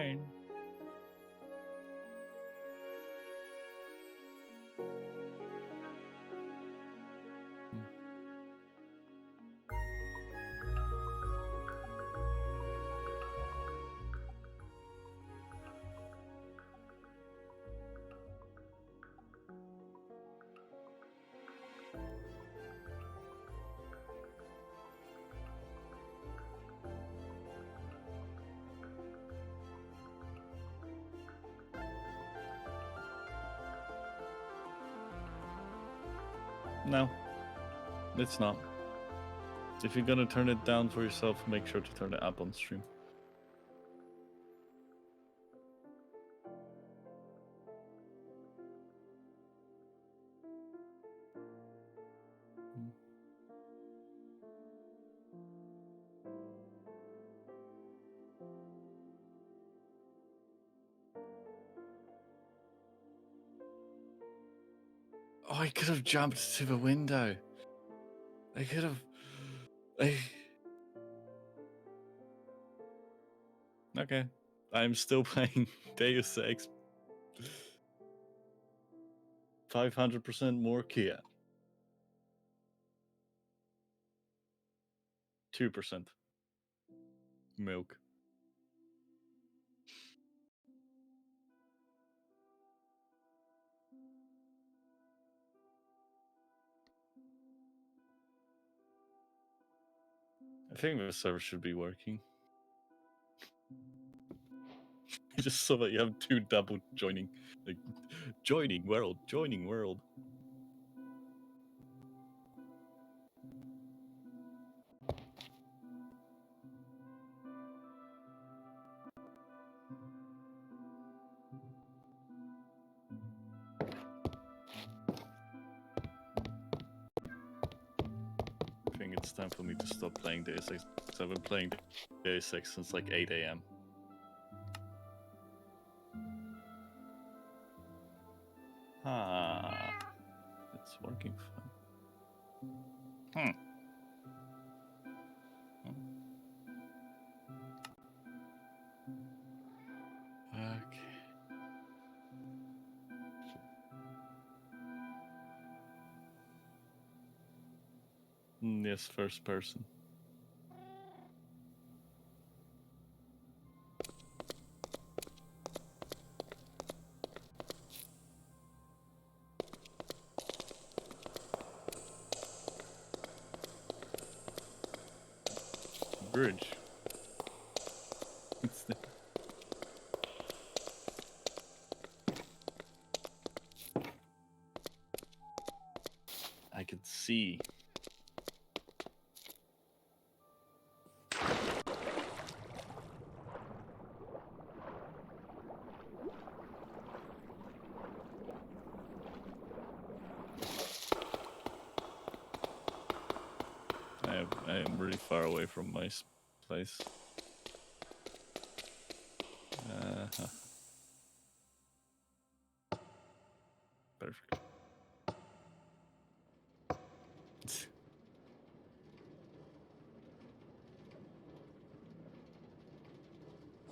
fine. No, it's not. If you're gonna turn it down for yourself, make sure to turn it up on stream. Oh, I could have jumped to the window. I could have. Okay. I'm still playing Deus Ex. 500% more Kia. 2% milk. I think the server should be working. I just saw that you have 2 double joining. Like, joining world, joining world. I think it's time for me to stop playing Deus Ex, because I've been playing Deus Ex since like 8 AM. Ah, it's working fine. Okay. Yes, first person. Bridge. I can see. I am really far away from my place. Perfect.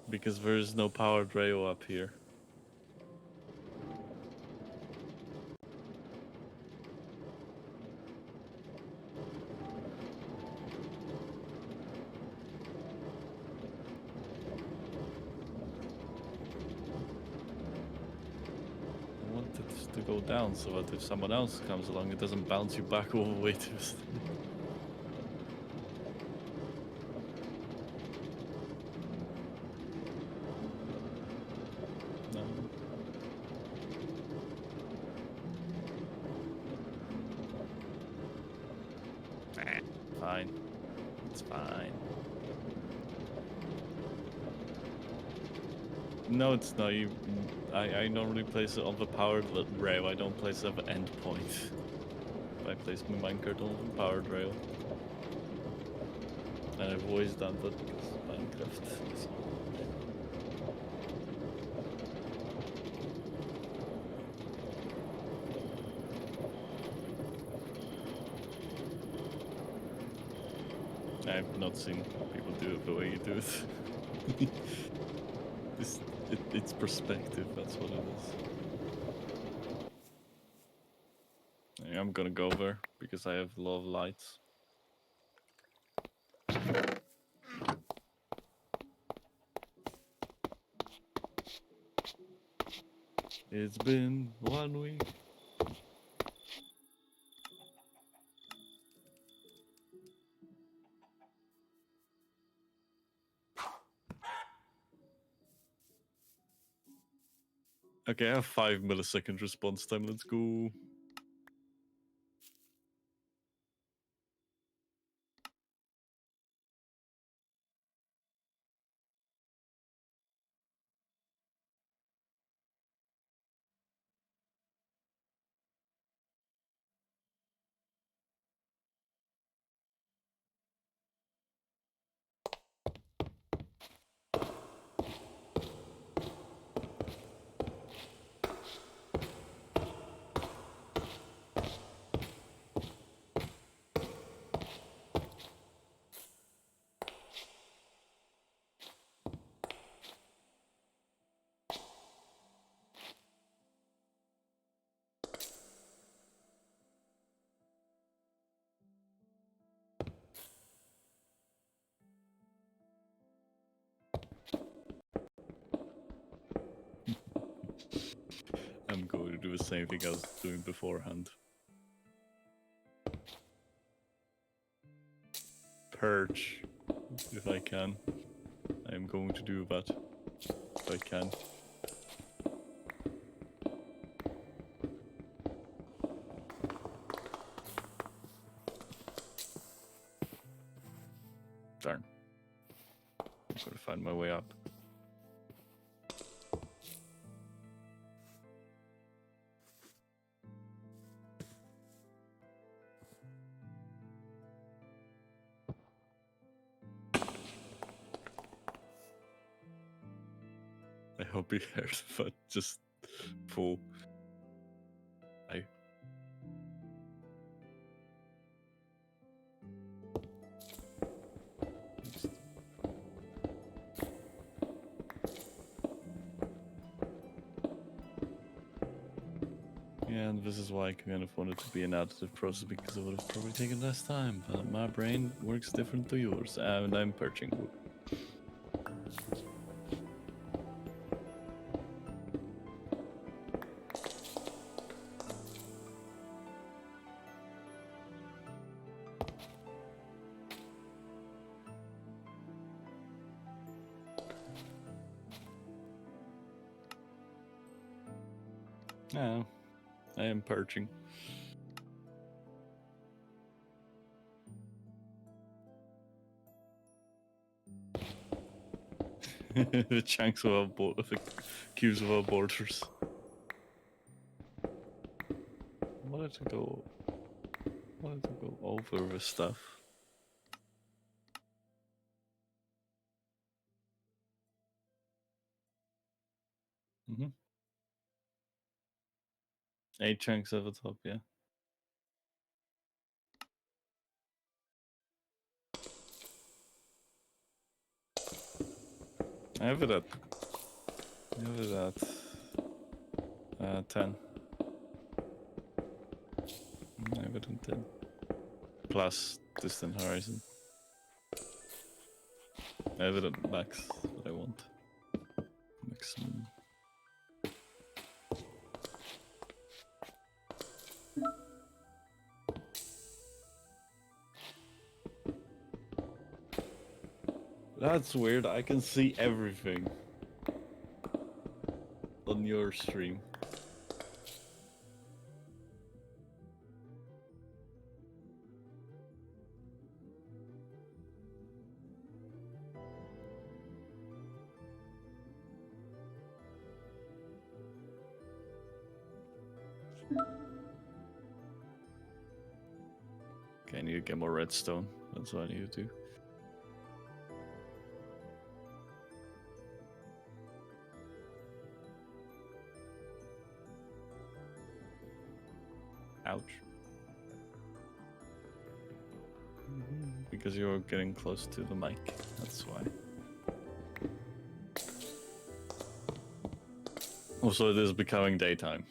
Because there is no powered rail up here. I want it to go down so that if someone else comes along, it doesn't bounce you back all the way to the No. Fine. It's fine. No, it's not. I normally place it on the powered rail. I don't place it at the end point. I place my minecart on the powered rail. And I've always done that because of Minecraft. So. I've not seen people do it the way you do it. It's perspective, that's what it is. Yeah, I'm gonna go there because I have a lot of lights. It's been 1 week. Okay, I have 5 millisecond response time. Let's go. I'm going to do the same thing I was doing beforehand. Purge, if I can. I am going to do that, if I can. Darn. I'm going to find my way up. I hope he heard, but just full. I. Yeah, and this is why I kind of wanted to be an additive process, because it would have probably taken less time, but my brain works different to yours, and I'm purging. Yeah, I am purging. The chunks of our the cubes of our borders. I wanted to go over the stuff. Mm-hmm. 8 chunks at the top, yeah. I have it at 10. I have it at 10. Plus distant horizon. I have it at max, what I want. Maximum. That's weird, I can see everything on your stream. Okay, I need to get more redstone. That's what I need to do. Ouch. Because you're getting close to the mic, that's why. So it is becoming daytime.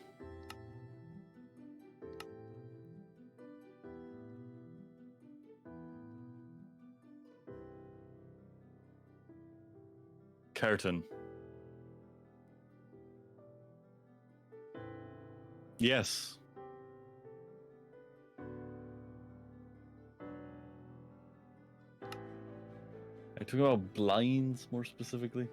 Curtain. Yes. I talk about blinds more specifically.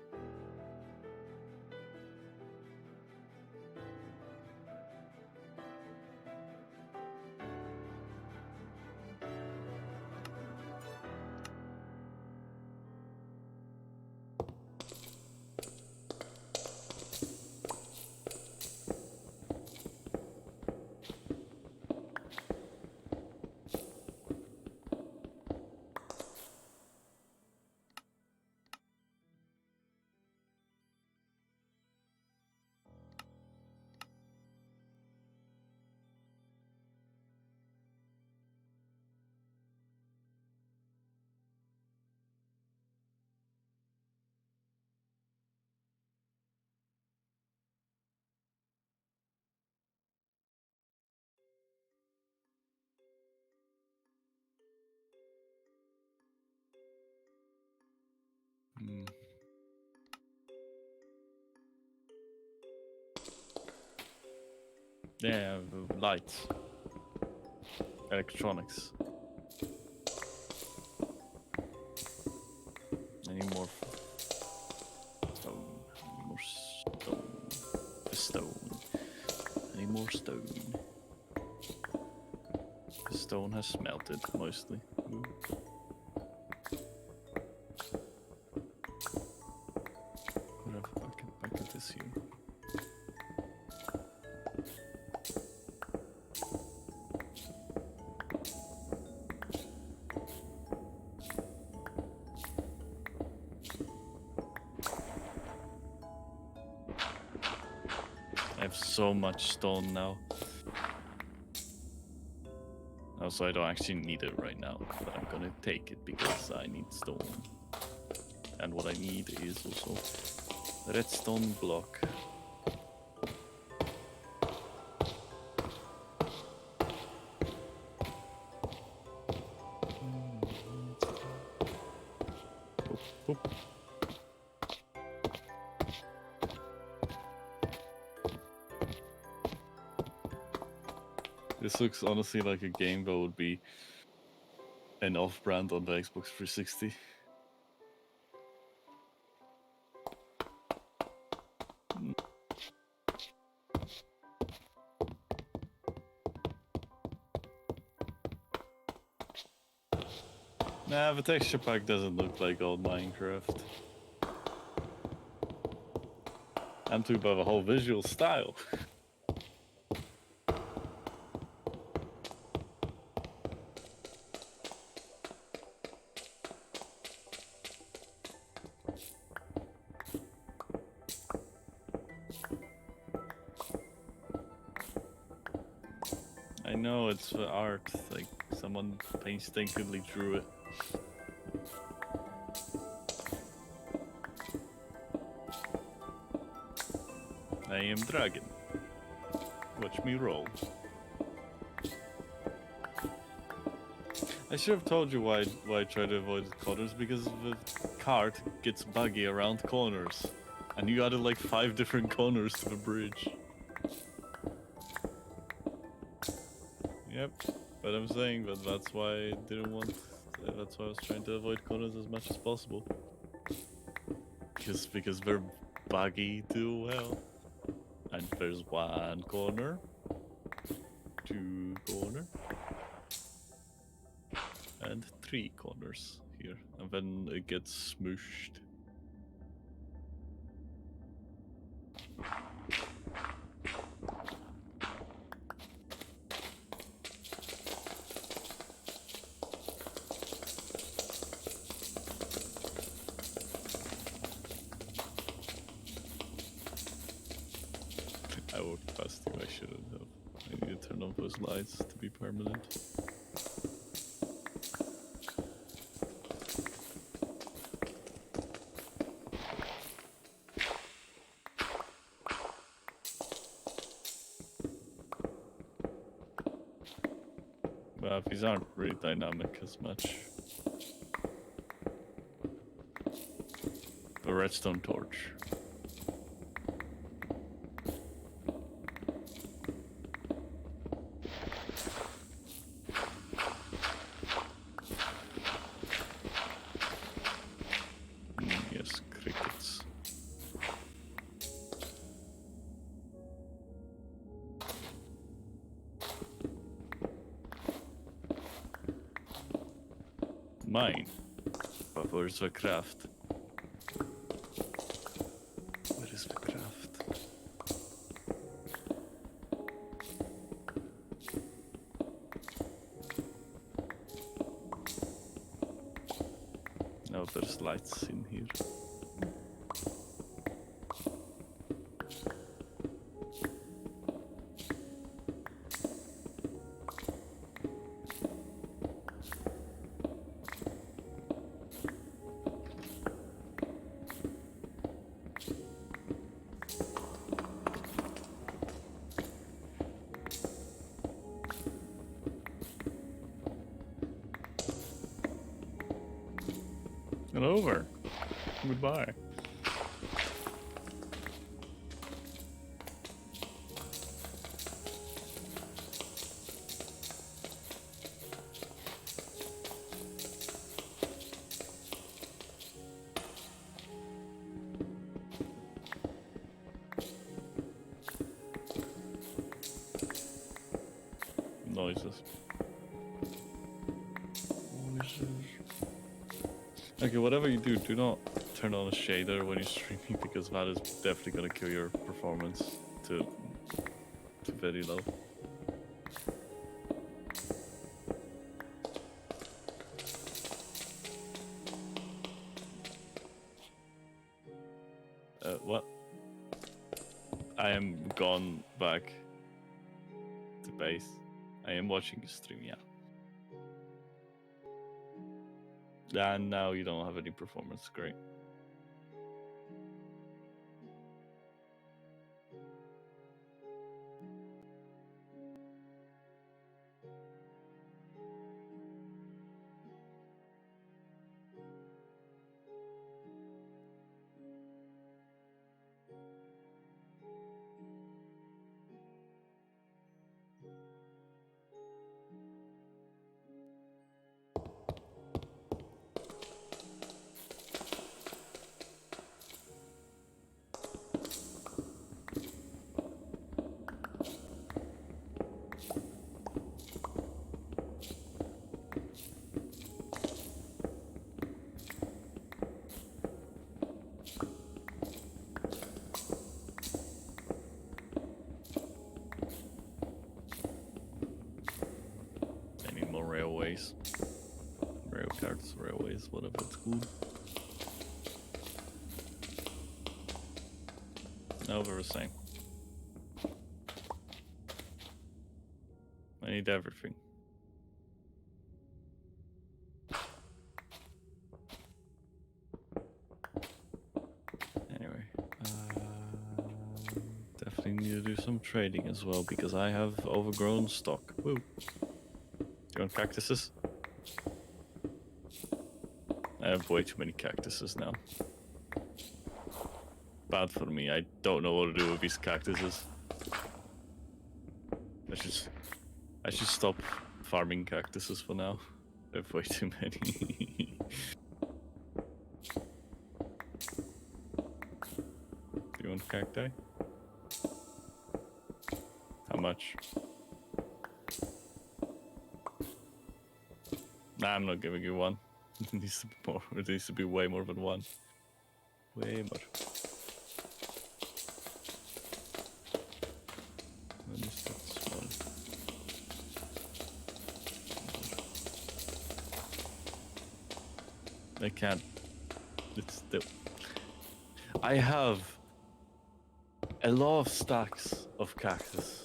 Yeah, lights. Electronics. Any more stone? Any more stone? Stone. Any more stone? The stone has smelted mostly. Ooh. Could have bucket this here. I have so much stone now. Also, I don't actually need it right now, but I'm gonna take it because I need stone. And what I need is also redstone block. Boop, boop. This looks honestly like a game that would be an off-brand on the Xbox 360. Nah, the texture pack doesn't look like old Minecraft. I'm talking about the whole visual style. I know it's the art, like someone painstakingly drew it. I am dragon. Watch me roll. I should have told you why I try to avoid corners, because the cart gets buggy around corners. And you added like 5 different corners to the bridge. Yep, but I'm saying that that's why I didn't want... That's why I was trying to avoid corners as much as possible. Because they're buggy too well. And there's 1 corner. 2 corner. And 3 corners here. And then it gets smooshed. I walked past you, I shouldn't have. I need to turn off those lights to be permanent. Well, these aren't really dynamic as much. A redstone torch. Yes, crickets. Mine. But where's the craft? Where is the craft? No, there's lights in here. And over. Goodbye. Noises. Okay, whatever you do, do not turn on a shader when you're streaming because that is definitely gonna kill your performance to very low. What? I am gone back to base. I am watching you stream, yeah. And now you don't have any performance, great. Railways. Rail carts, railways, whatever it's called. No, they're the same. I need everything. Anyway, definitely need to do some trading as well because I have overgrown stock. Woo. Do you want cactuses? I have way too many cactuses now. Bad for me. I don't know what to do with these cactuses. I should stop farming cactuses for now. I have way too many. Do you want cacti? How much? Nah, I'm not giving you one. It needs to be more. It needs to be way more than one. Way more. When is that small? I can't. It's the. I have a lot of stacks of cactus.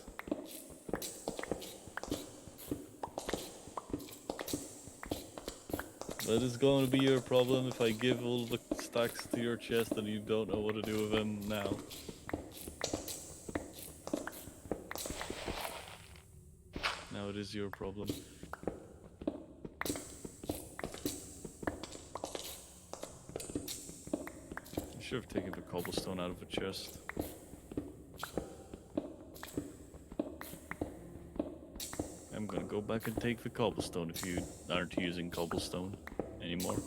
That is going to be your problem if I give all the stacks to your chest and you don't know what to do with them now. Now it is your problem. should have taken the cobblestone out of the chest. I'm gonna go back and take the cobblestone if you aren't using cobblestone anymore.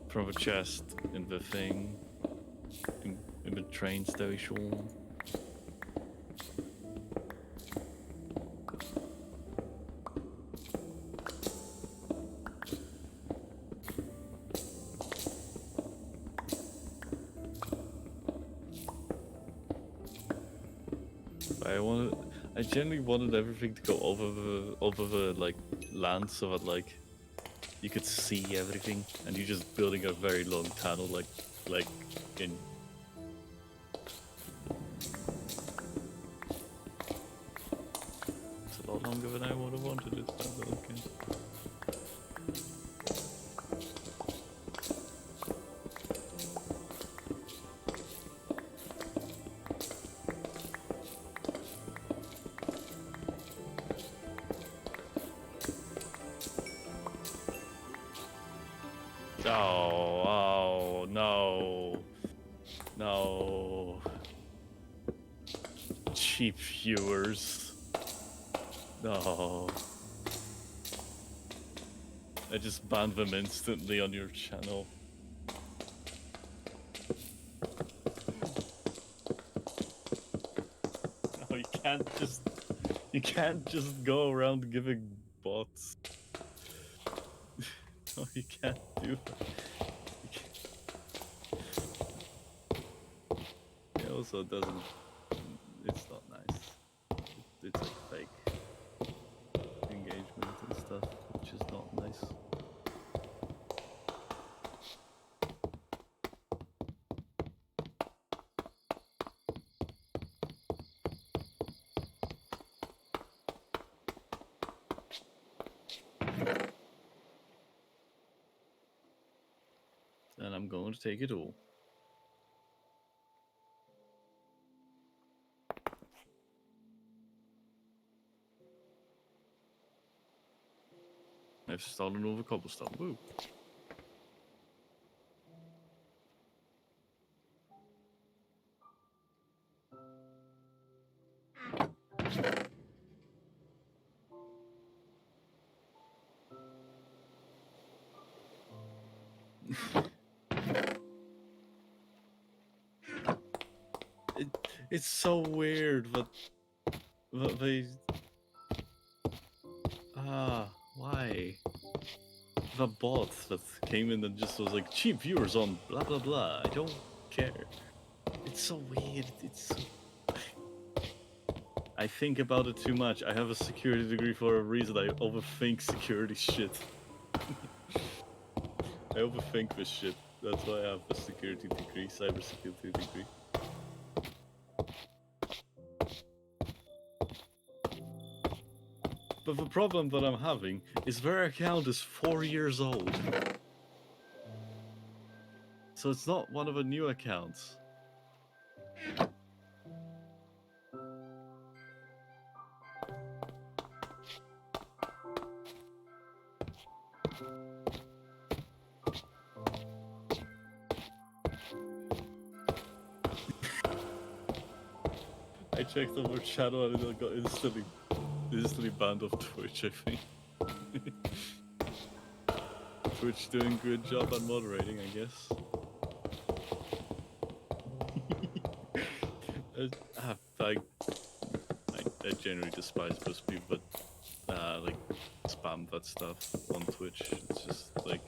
From the chest in the thing. In the train station. I genuinely wanted everything to go over the like land so that like you could see everything, and you're just building a very long tunnel like in. It's a lot longer than I would have wanted it, but okay. Oh, no. No. Cheap viewers. No. I just banned them instantly on your channel. No, you can't just go around giving bots. No, you can't do that. It also doesn't. It's not nice. It's like fake engagement and stuff, which is not nice. And I'm going to take it all. I've stolen all the cobblestone. Woo. It's so weird that they... why? The bot that came in and just was like, cheap viewers on blah blah blah, I don't care. It's so weird, it's so... I think about it too much. I have a security degree for a reason. I overthink security shit. I overthink this shit. That's why I have a security degree, cybersecurity degree. But the problem that I'm having is their account is 4 years old. So it's not one of the new accounts. I checked over channel and it got instantly banned off Twitch, I think. Twitch doing a good job on moderating, I guess. I generally despise those people that like spam that stuff on Twitch. It's just like,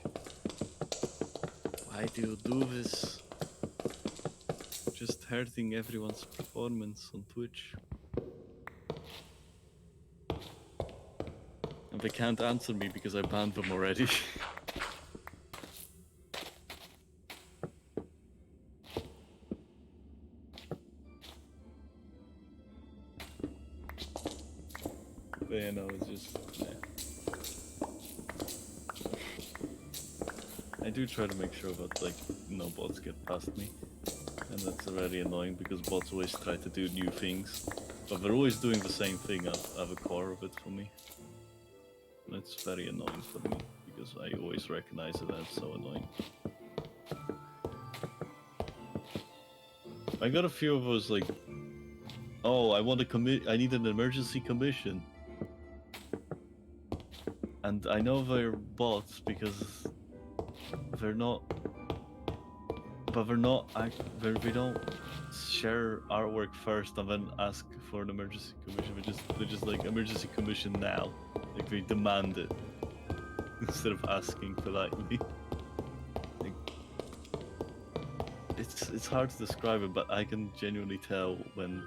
why do you do this? Just hurting everyone's performance on Twitch. And they can't answer me because I banned them already. But you know, it's just, yeah. I do try to make sure that like no bots get past me. And that's very annoying because bots always try to do new things. But they're always doing the same thing at the core of it for me. And it's very annoying for me because I always recognize it as so annoying. I got a few of those like, oh, I want to commit. I need an emergency commission, and I know they're bots because they're not. But they're not. They don't share artwork first and then ask for an emergency commission. They're just like emergency commission now. Like they demand it instead of asking politely. Like, it's hard to describe it, but I can genuinely tell when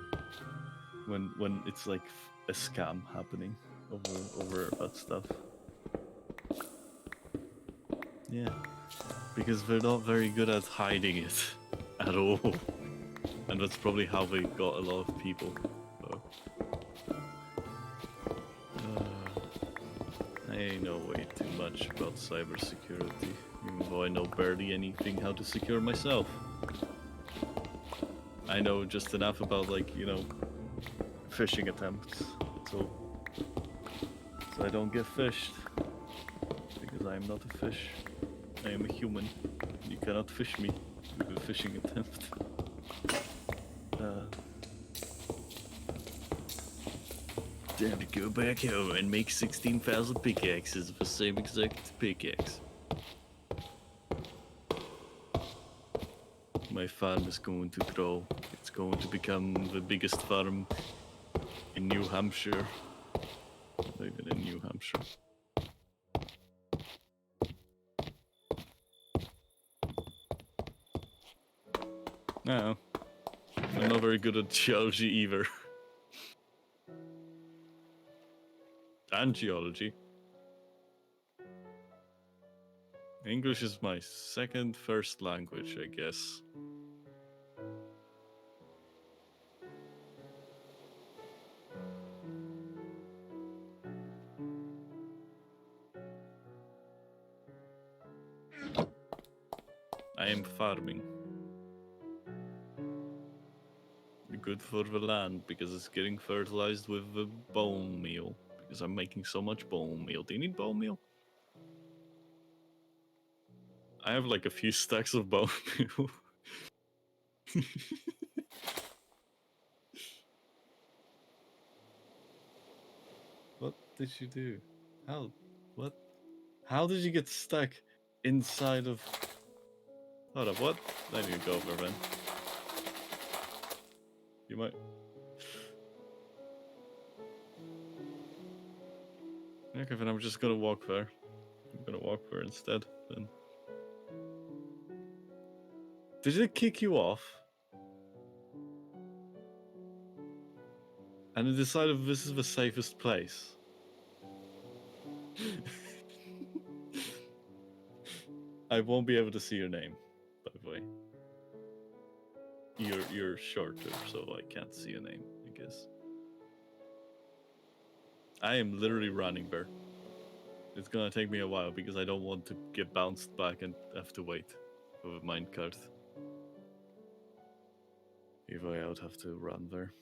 it's like a scam happening over that stuff. Yeah, because they're not very good at hiding it at all, and that's probably how they got a lot of people. So. I know way too much about cybersecurity, even though I know barely anything how to secure myself. I know just enough about, like, you know, phishing attempts, so I don't get phished, because I am not a fish. I am a human. You cannot fish me with a phishing attempt. Time to go back home and make 16,000 pickaxes of the same exact pickaxe. My farm is going to grow. It's going to become the biggest farm in New Hampshire. Not even in New Hampshire. No. I'm not very good at geology either. And geology. English is my second first language, I guess. I am farming. Good for the land because it's getting fertilized with the bone meal. Because I'm making so much bone meal. Do you need bone meal? I have like a few stacks of bone meal. What did you do? How? What? How did you get stuck inside of... Hold up, what? There you go, Verben. You might... Okay, then I'm just gonna walk there. I'm gonna walk there instead, then. Did it kick you off? And it decided this is the safest place? I won't be able to see your name, by the way. You're shorter, so I can't see your name, I guess. I am literally running there. It's gonna take me a while because I don't want to get bounced back and have to wait for the minecart. If I would have to run there.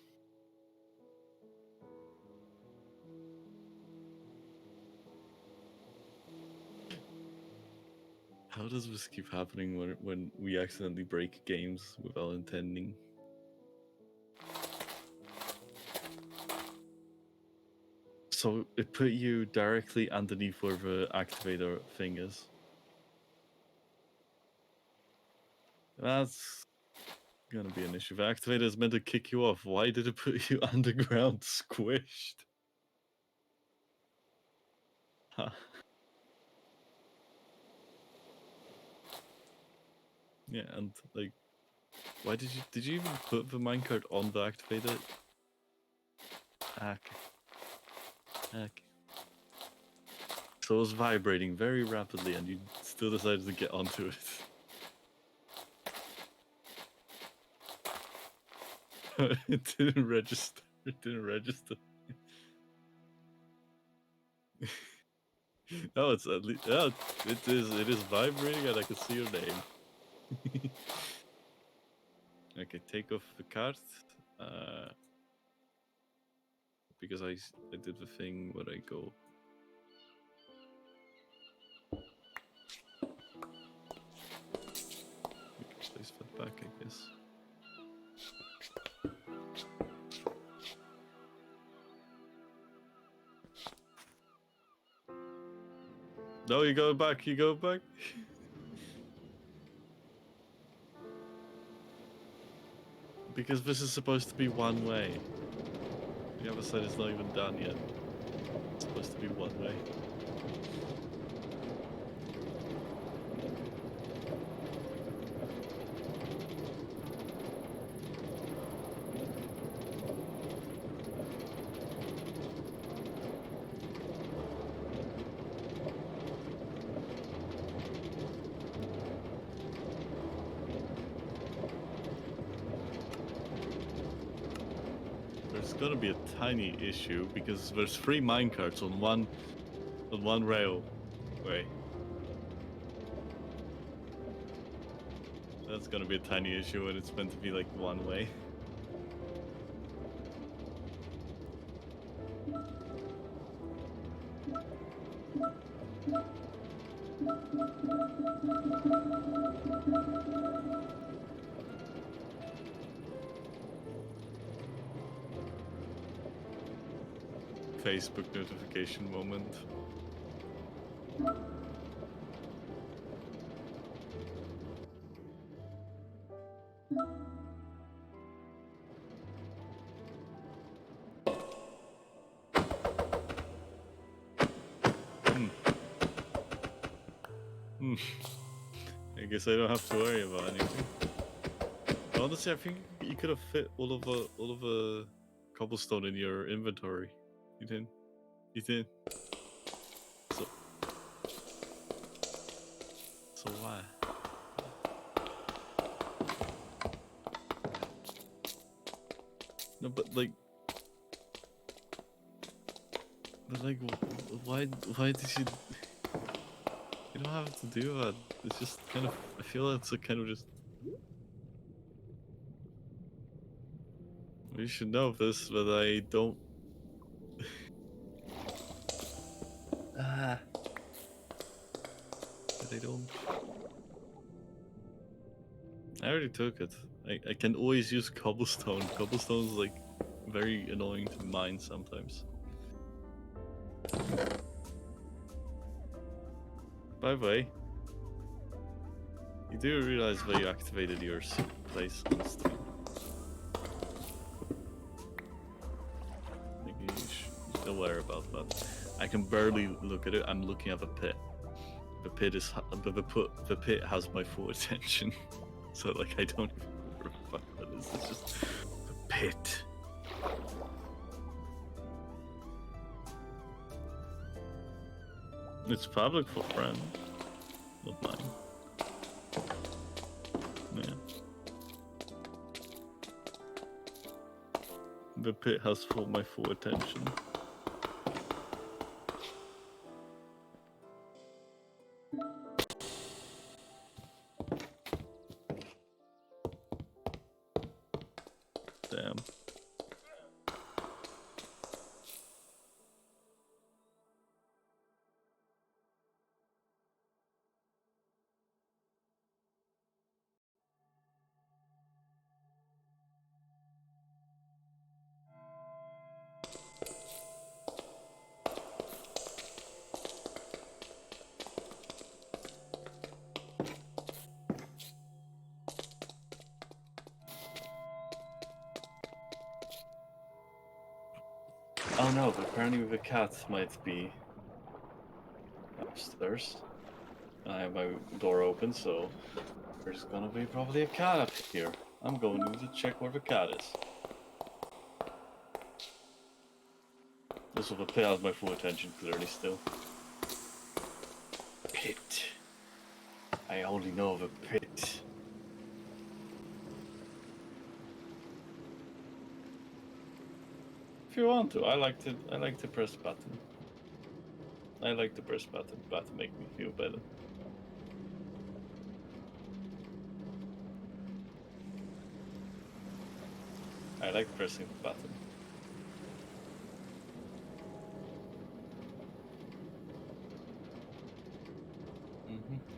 How does this keep happening when we accidentally break games without intending? So it put you directly underneath where the activator thing is. That's gonna be an issue. The activator is meant to kick you off. Why did it put you underground squished? Huh. Yeah, and like, why did you even put the minecart on the activator? Okay. Okay. So it was vibrating very rapidly, and you still decided to get onto it. It didn't register. It didn't register. No, it's at least, yeah, it is vibrating, and I can see your name. Okay, take off the card. Because I did the thing where I go. Yes. No, you go back. You go back. Because this is supposed to be one way. The other side is not even done yet. It's supposed to be one way. There's gonna be a tiny issue because there's 3 minecarts on one railway. That's gonna be a tiny issue when it's meant to be like one way. Facebook notification moment. I guess I don't have to worry about anything. Honestly, I think you could have fit all of the cobblestone in your inventory. You didn't. You did. So why? No, but like, why did you? You don't have to do that. It's just kind of. I feel it's a kind of just. You should know this, but I don't. But I don't. I already took it. I can always use cobblestone. Cobblestone's like very annoying to mine sometimes. By the way, you do realize that you activated your place on stream. Like you should aware about that. I can barely look at it. I'm looking at the pit. The pit has my full attention. So like I don't even know what the fuck that is. It's just the pit. It's public for friends, not mine. Yeah. The pit has my full attention. Damn. Oh no, but apparently the cat might be upstairs. I have my door open, so there's gonna be probably a cat up here. I'm going to check where the cat is. Also, the pit has my full attention clearly still. Pit. I only know of a pit. If you want to, I like to press button. I like to press button. Button make me feel better. I like pressing the button.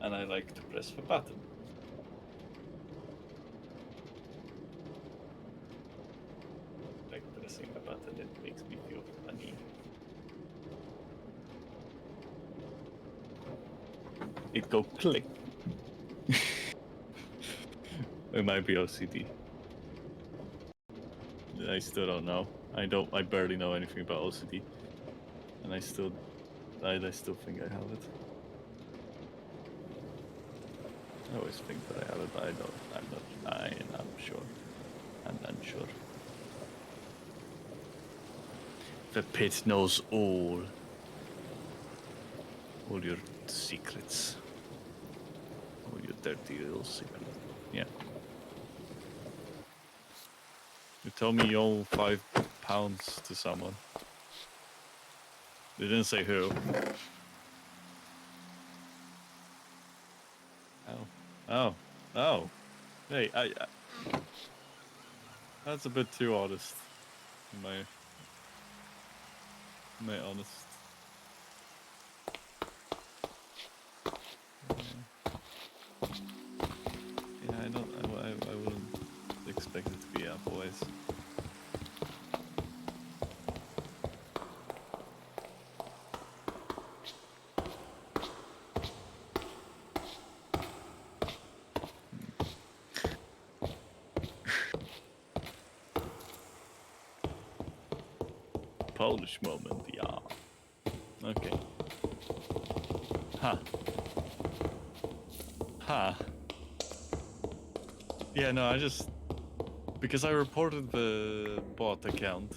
And I like to press the button. it go click. It might be OCD. I still don't know. I barely know anything about OCD, and I still think I have it. I always think that I have it, but I don't. I'm sure. I'm unsure. The pit knows all your secrets, all your dirty little secrets. Yeah. You told me you owe £5 to someone. They didn't say who. Oh. Hey, that's a bit too honest. My honest. Yeah, I wouldn't expect it to be otherwise. Polish moment, yeah. Okay. Ha. Yeah, no, because I reported the bot account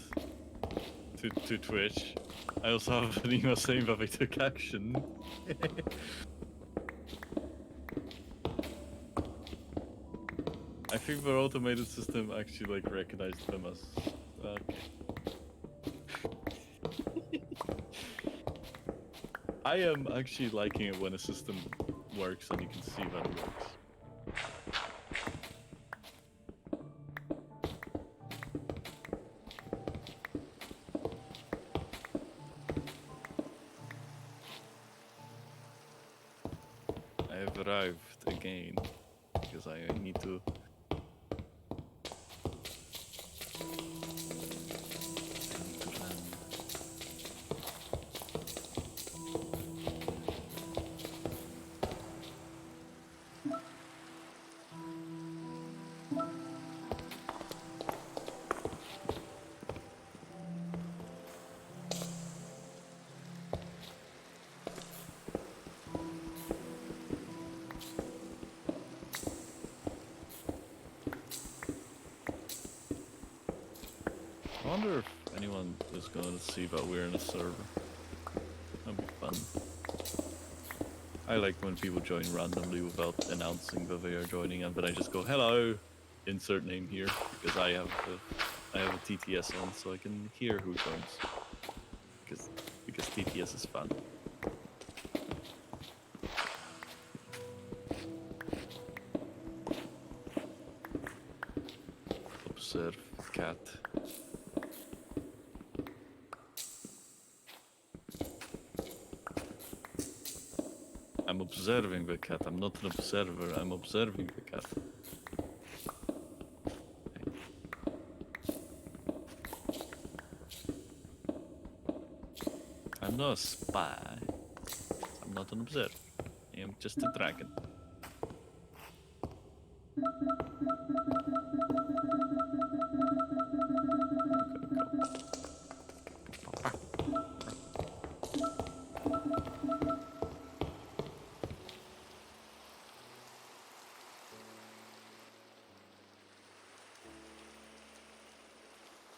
to Twitch, I also have an email saying that they took action. I think their automated system actually like recognized them as okay. I am actually liking it when a system works and you can see that it works. I have arrived again because I need to. I wonder if anyone is going to see that we're in a server. That'd be fun. I like when people join randomly without announcing that they are joining, and then I just go, "Hello, insert name here," because I have a TTS on, so I can hear who joins. Because TTS is fun. Observe cat. I'm observing the cat. I'm not an observer. I'm observing the cat. I'm not a spy. I'm not an observer. I am just a dragon.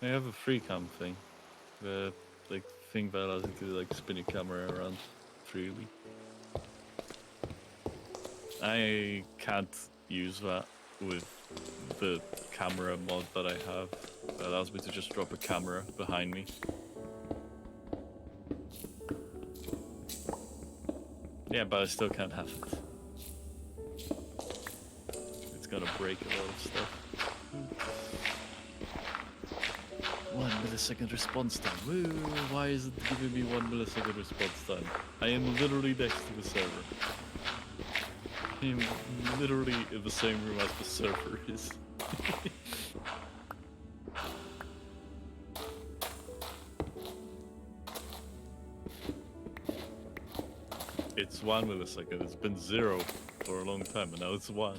I have a free cam thing. The like thing that allows you to like spin your camera around freely. I can't use that with the camera mod that I have. That allows me to just drop a camera behind me. Yeah, but I still can't have it. It's gonna break a lot of stuff. 1 millisecond response time. Woo! Why is it giving me 1 millisecond response time? I am literally next to the server. I am literally in the same room as the server is. It's 1 millisecond. It's been 0 for a long time, and now it's 1.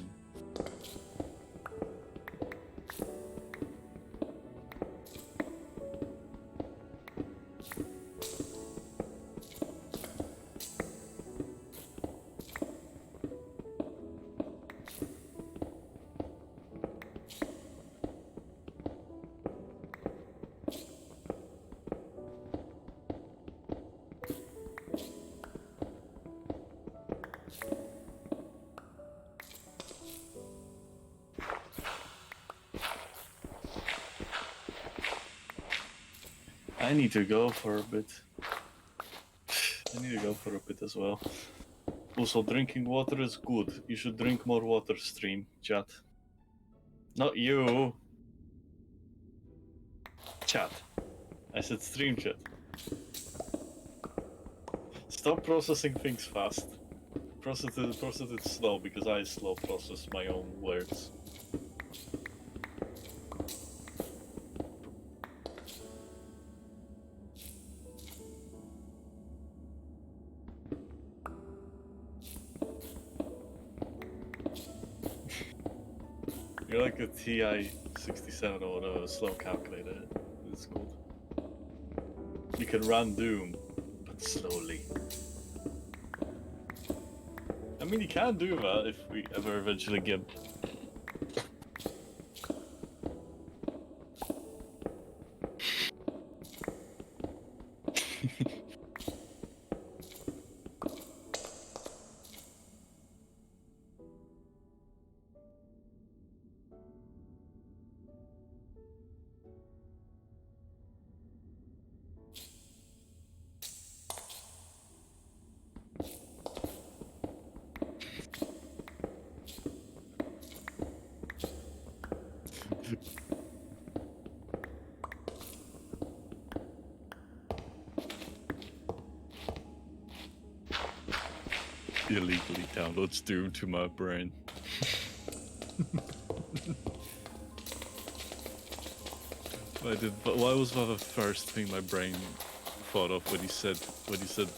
I need to go for a bit. I need to go for a bit as well. Also, drinking water is good. You should drink more water, stream, chat. Not you. Chat. I said stream chat. Stop processing things fast. Process it slow, because I slow process my own words. You're like a TI 67 or a slow calculator. It's good. You can run Doom, but slowly. I mean, you can do that if we ever eventually get. Illegally downloads Doom to my brain. But why was that the first thing my brain thought of when he said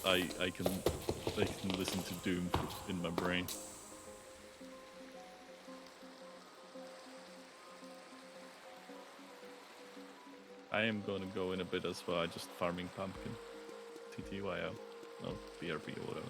I can listen to Doom in my brain? I am gonna go in a bit as well. I just farming pumpkin. TTYL. No, BRB or whatever.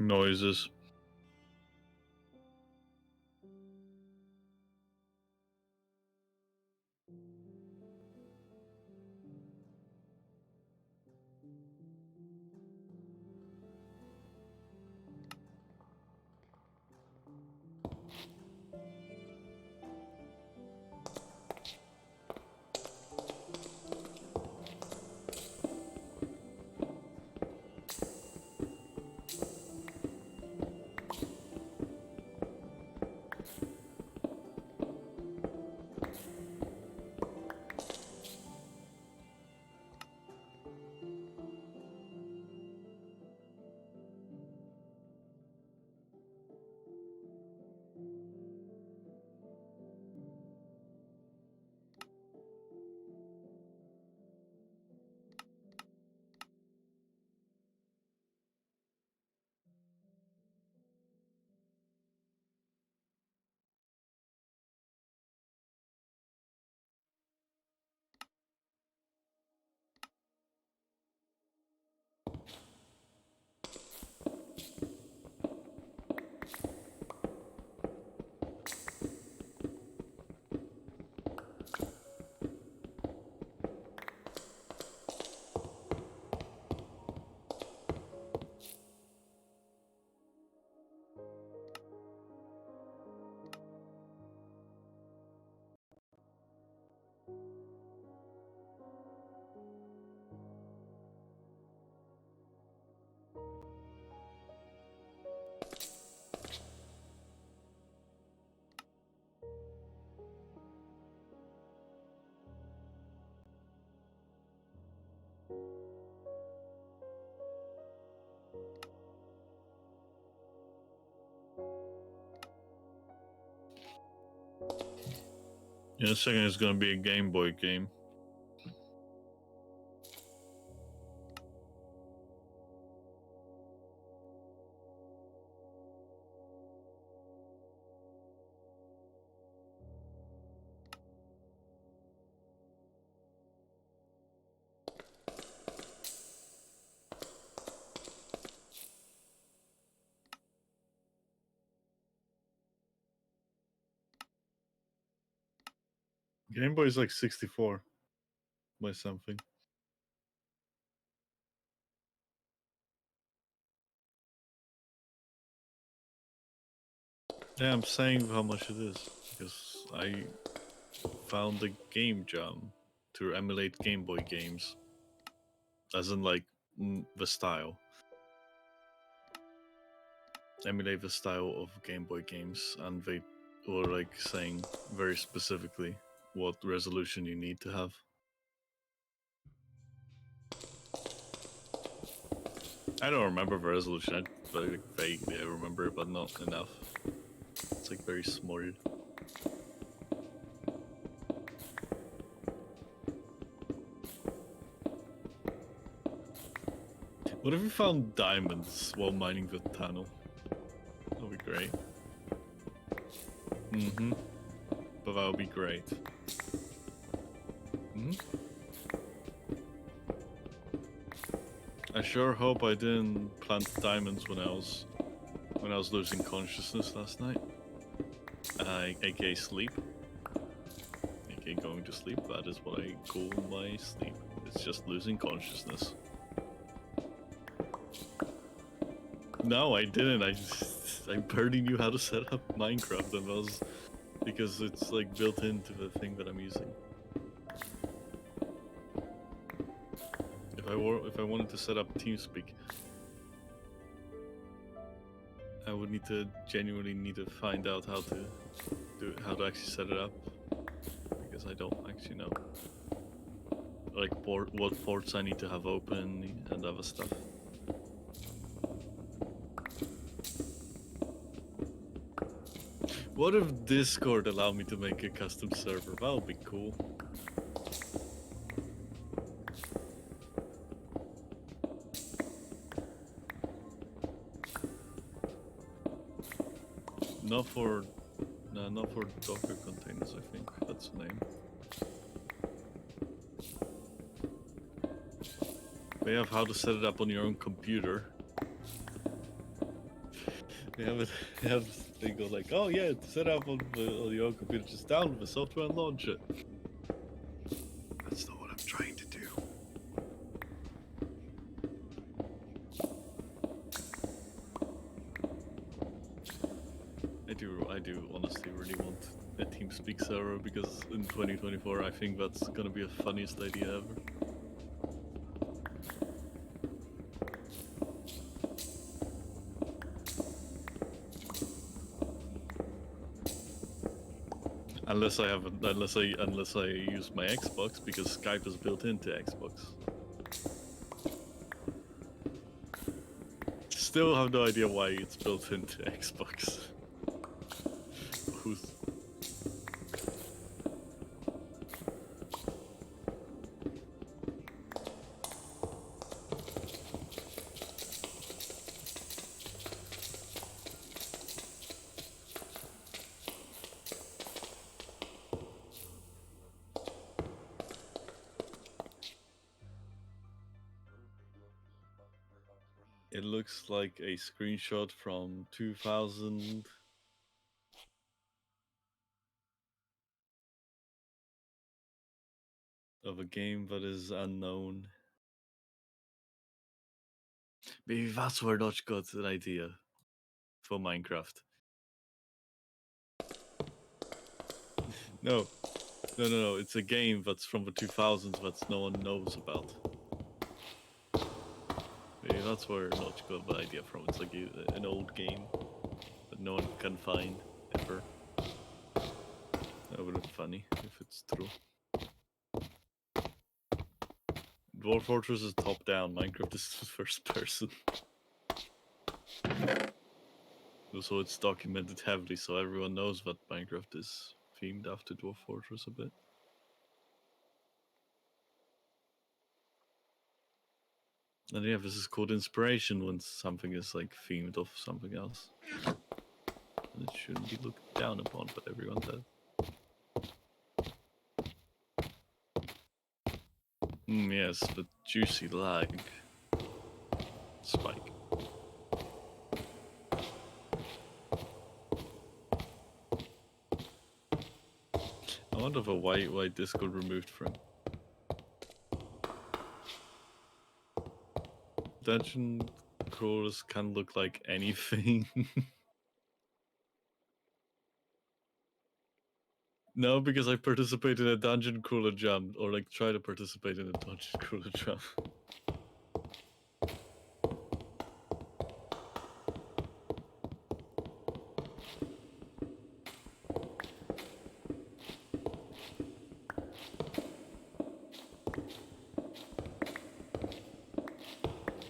Noises. In a second, it's gonna be a Game Boy game. Game Boy is like 64 by something. Yeah, I'm saying how much it is because I found a game jam to emulate Game Boy games, as in like the style. Emulate the style of Game Boy games, and they were like saying very specifically what resolution you need to have. I don't remember the resolution. Like vaguely I remember it, but not enough. It's like very smorted. What if we found diamonds while mining the tunnel? That would be great. Mm-hmm. But that would be great. Mm-hmm. I sure hope I didn't plant diamonds when I was losing consciousness last night. AKA sleep. AKA going to sleep. That is what I call my sleep. It's just losing consciousness. No, I didn't. I barely knew how to set up Minecraft, and that was because it's like built into the thing that I'm using. If I wanted to set up TeamSpeak, I would genuinely need to find out how to actually set it up, because I don't actually know. Like what ports I need to have open and other stuff. What if Discord allowed me to make a custom server? That would be cool. Not for Docker containers, I think that's the name. They have how to set it up on your own computer. They go like, oh yeah, to set up on your own computer, just download the software and launch it. That's not what I'm trying to do. I do honestly really want a TeamSpeak server, because in 2024 I think that's gonna be the funniest idea ever. Unless I use my Xbox, because Skype is built into Xbox. Still have no idea why it's built into Xbox. It looks like a screenshot from 2000. Of a game that is unknown. Maybe that's where Notch got an idea for Minecraft. No. It's a game that's from the 2000s that no one knows about. Maybe that's where Notch got the idea from. It's like an old game that no one can find ever. That would be funny if it's true. Dwarf Fortress is top down. Minecraft is first person. So it's documented heavily, so everyone knows what Minecraft is. themed after Dwarf Fortress a bit. And yeah, this is called inspiration when something is like themed off something else. And it shouldn't be looked down upon, but everyone does. Yes, the juicy lag spike. I wonder if why this got removed from dungeon crawlers can look like anything. No, because I participated in a dungeon crawler jump, or like try to participate in a dungeon crawler jump.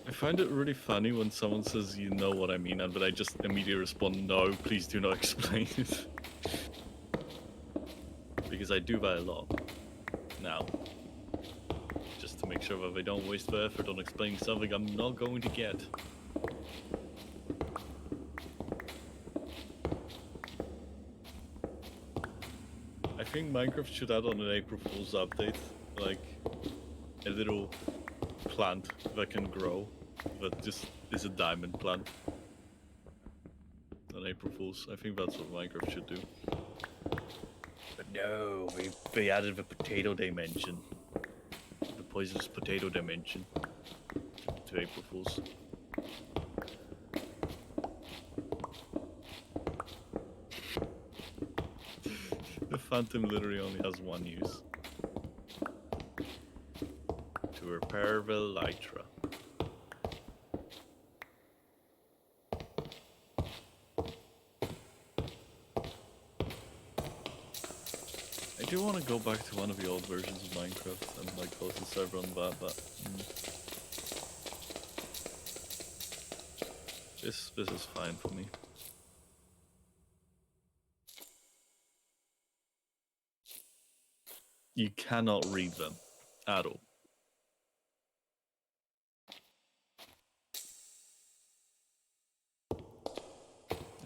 I find it really funny when someone says, "You know what I mean," but I just immediately respond, "No, please do not explain it." Because I do that a lot now. Just to make sure that I don't waste the effort on explaining something I'm not going to get. I think Minecraft should add on an April Fool's update, like a little plant that can grow, that just is a diamond plant. On April Fool's, I think that's what Minecraft should do. But no, they added the potato dimension. The poisonous potato dimension to April Fool's. The Phantom literally only has one use. To repair the Elytra. I do want to go back to one of the old versions of Minecraft and like host a server on that, but this is fine for me. You cannot read them at all.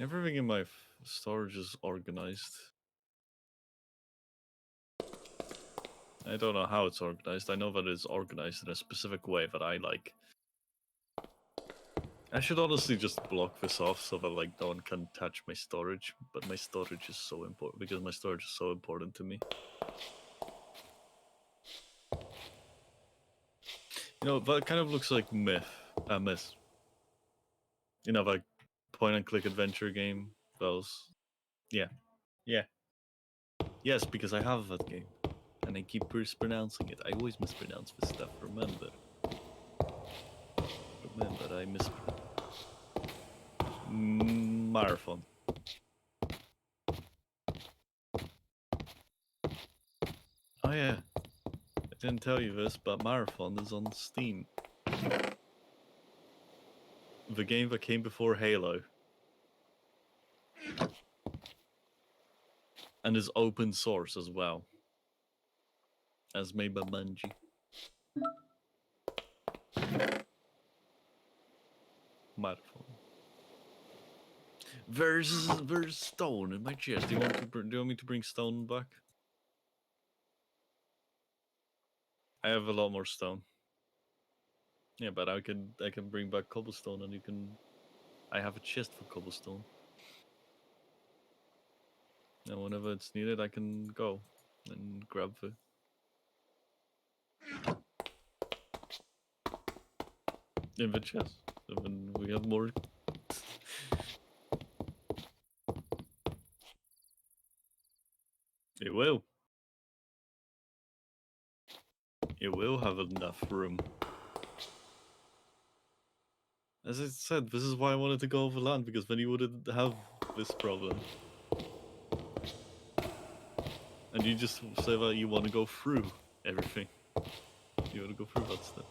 Everything in my storage is organized. I don't know how it's organized. I know that it's organized in a specific way that I like. I should honestly just block this off so that like no one can touch my storage, but my storage is so important because my storage is so important to me. You know, that kind of looks like Myth. You know, like point and click adventure game. Those. Yeah. Yeah. Yes, because I have that game. And I keep mispronouncing it. I always mispronounce this stuff, remember. Remember, I mispronounce. Marathon. Oh yeah. I didn't tell you this, but Marathon is on Steam. The game that came before Halo. And is open source as well. As made by Bungie. Marathon. There's stone in my chest. Do you want me to bring stone back? I have a lot more stone. Yeah, but I can bring back cobblestone, and you can. I have a chest for cobblestone. And whenever it's needed, I can go and grab it. In the chest. And then we have more. It will. It will have enough room. As I said, this is why I wanted to go over land, because then you wouldn't have this problem. And you just say that you want to go through everything. You want to go through that stuff.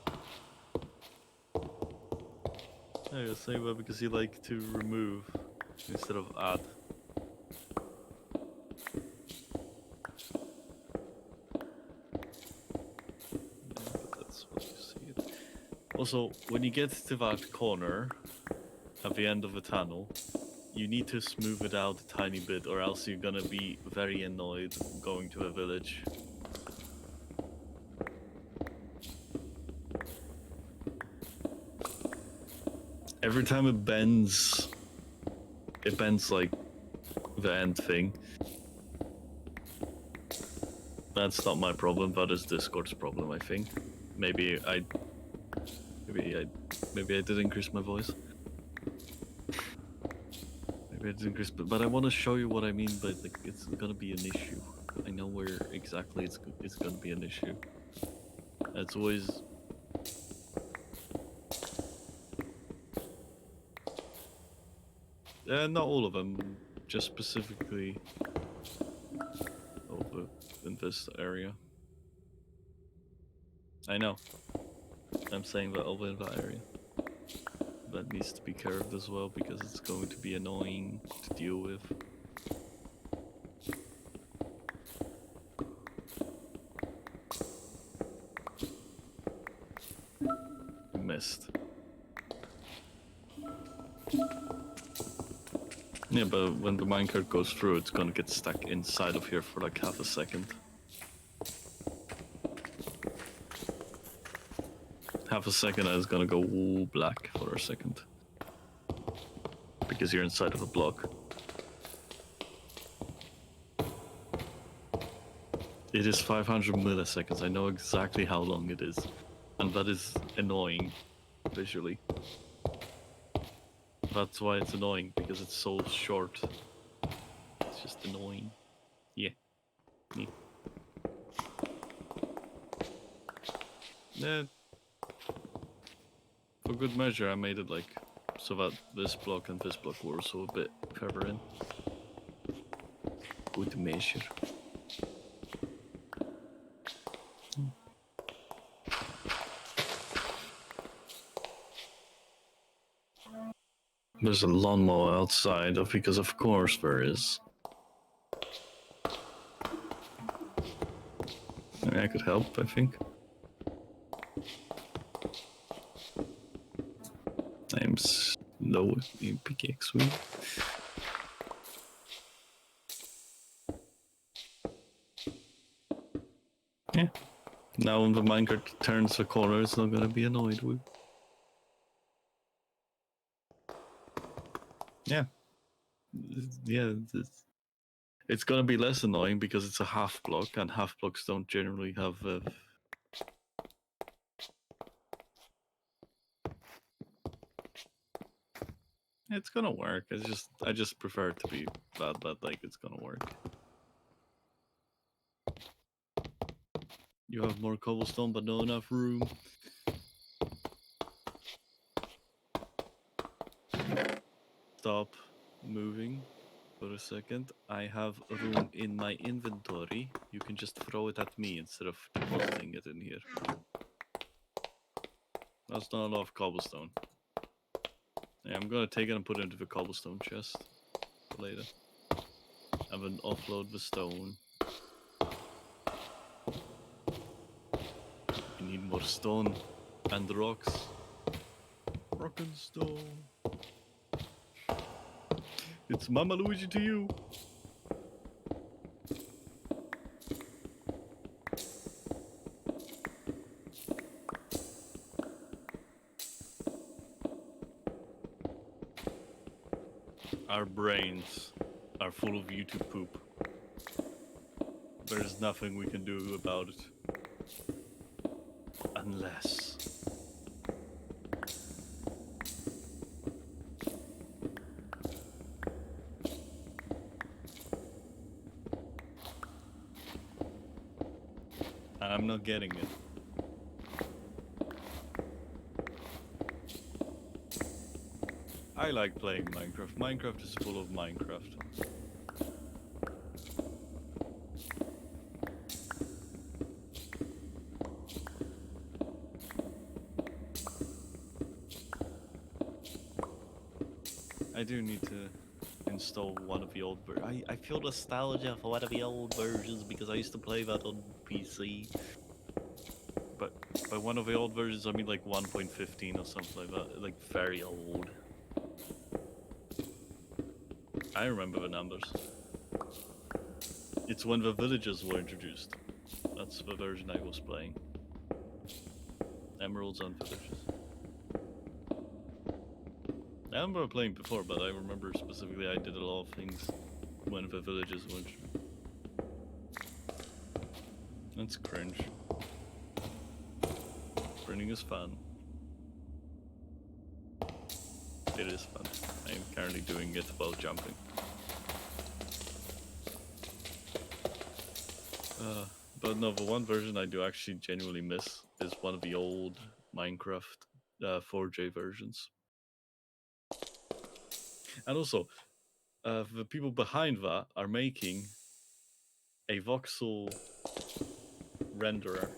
Yeah, you're saying that because you like to remove instead of add. Also, when you get to that corner at the end of the tunnel, you need to smooth it out a tiny bit, or else you're gonna be very annoyed going to a village. Every time it bends like the end thing. That's not my problem, that is Discord's problem, I think. Maybe I did increase my voice. Maybe I did increase, but I want to show you what I mean by like it's gonna be an issue. I know where exactly it's gonna be an issue. It's always not all of them, just specifically over in this area. I know. I'm saying that over in that area. That needs to be curved as well because it's going to be annoying to deal with. Missed. Yeah, but when the minecart goes through, it's gonna get stuck inside of here for like half a second. Half a second and it's gonna go black for a second. Because you're inside of a block. It is 500 milliseconds, I know exactly how long it is. And that is annoying, visually. That's why it's annoying, because it's so short. It's just annoying. Yeah. Me. Yeah. For good measure, I made it like so that this block and this block were also a bit further in. Good measure. There's a lawnmower outside, because of course there is. I mean, I could help, I think. I'm slow in pickaxe wheel. Yeah. Now when the minecart turns the corner, it's not gonna be annoyed with. Yeah. Yeah, it's gonna be less annoying because it's a half block, and half blocks don't generally have It's gonna work. I just prefer it to be bad, but like it's gonna work. You have more cobblestone, but not enough room. Stop moving for a second. I have room in my inventory. You can just throw it at me instead of depositing it in here. That's not enough cobblestone. Yeah, I'm gonna take it and put it into the cobblestone chest for later. And then offload the stone. We need more stone and rocks. Rock and stone. It's Mama Luigi to you. Our brains are full of YouTube poop. There's nothing we can do about it. Unless... I'm not getting it. I like playing Minecraft. Minecraft is full of Minecraft. I do need to install one of the old I feel nostalgia for one of the old versions because I used to play that on PC. But By one of the old versions, I mean like 1.15 or something like that. Like very old. I remember the numbers. It's when the villages were introduced. That's the version I was playing. Emeralds and villages. I remember playing before, but I remember specifically I did a lot of things when the villages were introduced. That's cringe. Sprinting is fun. It is fun. I am currently doing it while jumping. But no, the one version I do actually genuinely miss is one of the old Minecraft 4J versions. And also, the people behind that are making a voxel renderer.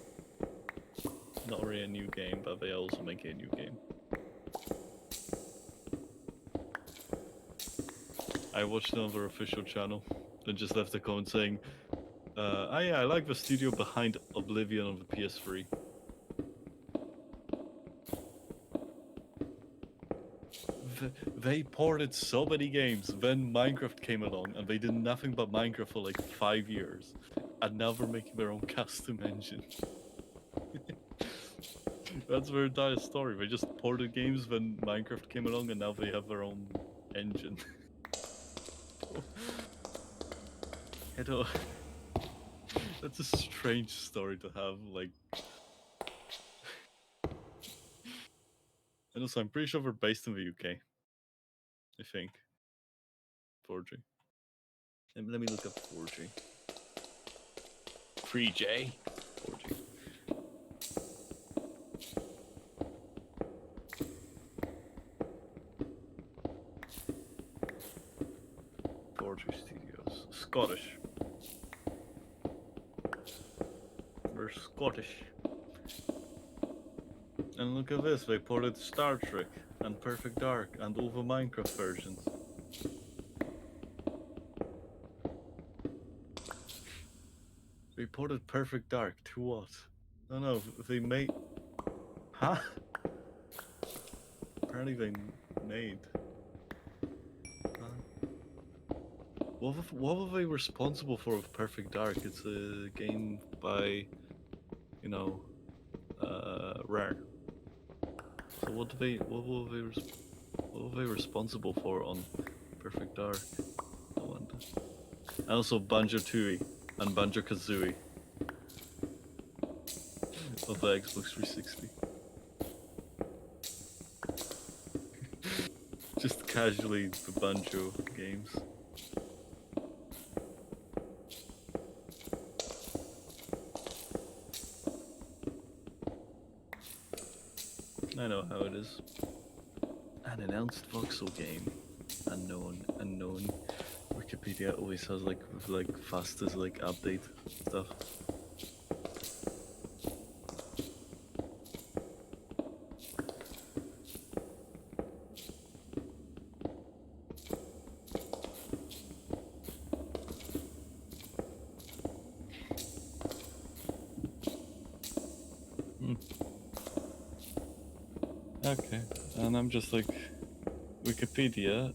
Not really a new game, but they also make a new game. I watched it on their official channel and just left a comment saying, oh yeah, I like the studio behind Oblivion on the PS3. They ported so many games. Then Minecraft came along and they did nothing but Minecraft for like 5 years. And now they're making their own custom engine. That's their entire story. They just ported games when Minecraft came along and now they have their own engine. I don't... That's a strange story to have, like... And also, I'm pretty sure they're based in the UK. I think. 4G. Let me look up 4G. 3J? 4G. 4G Studios. Scottish. We're Scottish. And look at this, they ported Star Trek and Perfect Dark and all the Minecraft versions. They ported Perfect Dark to what? No, no, they made... Huh? Apparently they made... What were they responsible for with Perfect Dark? It's a game by, you know, Rare. So what were they responsible for on Perfect Dark? I wonder. And also Banjo-Tooie and Banjo-Kazooie of the Xbox 360. Just casually the Banjo games. I know how it is. An announced voxel game. Unknown. Wikipedia always has like fastest like update stuff. Okay, and I'm just like, Wikipedia,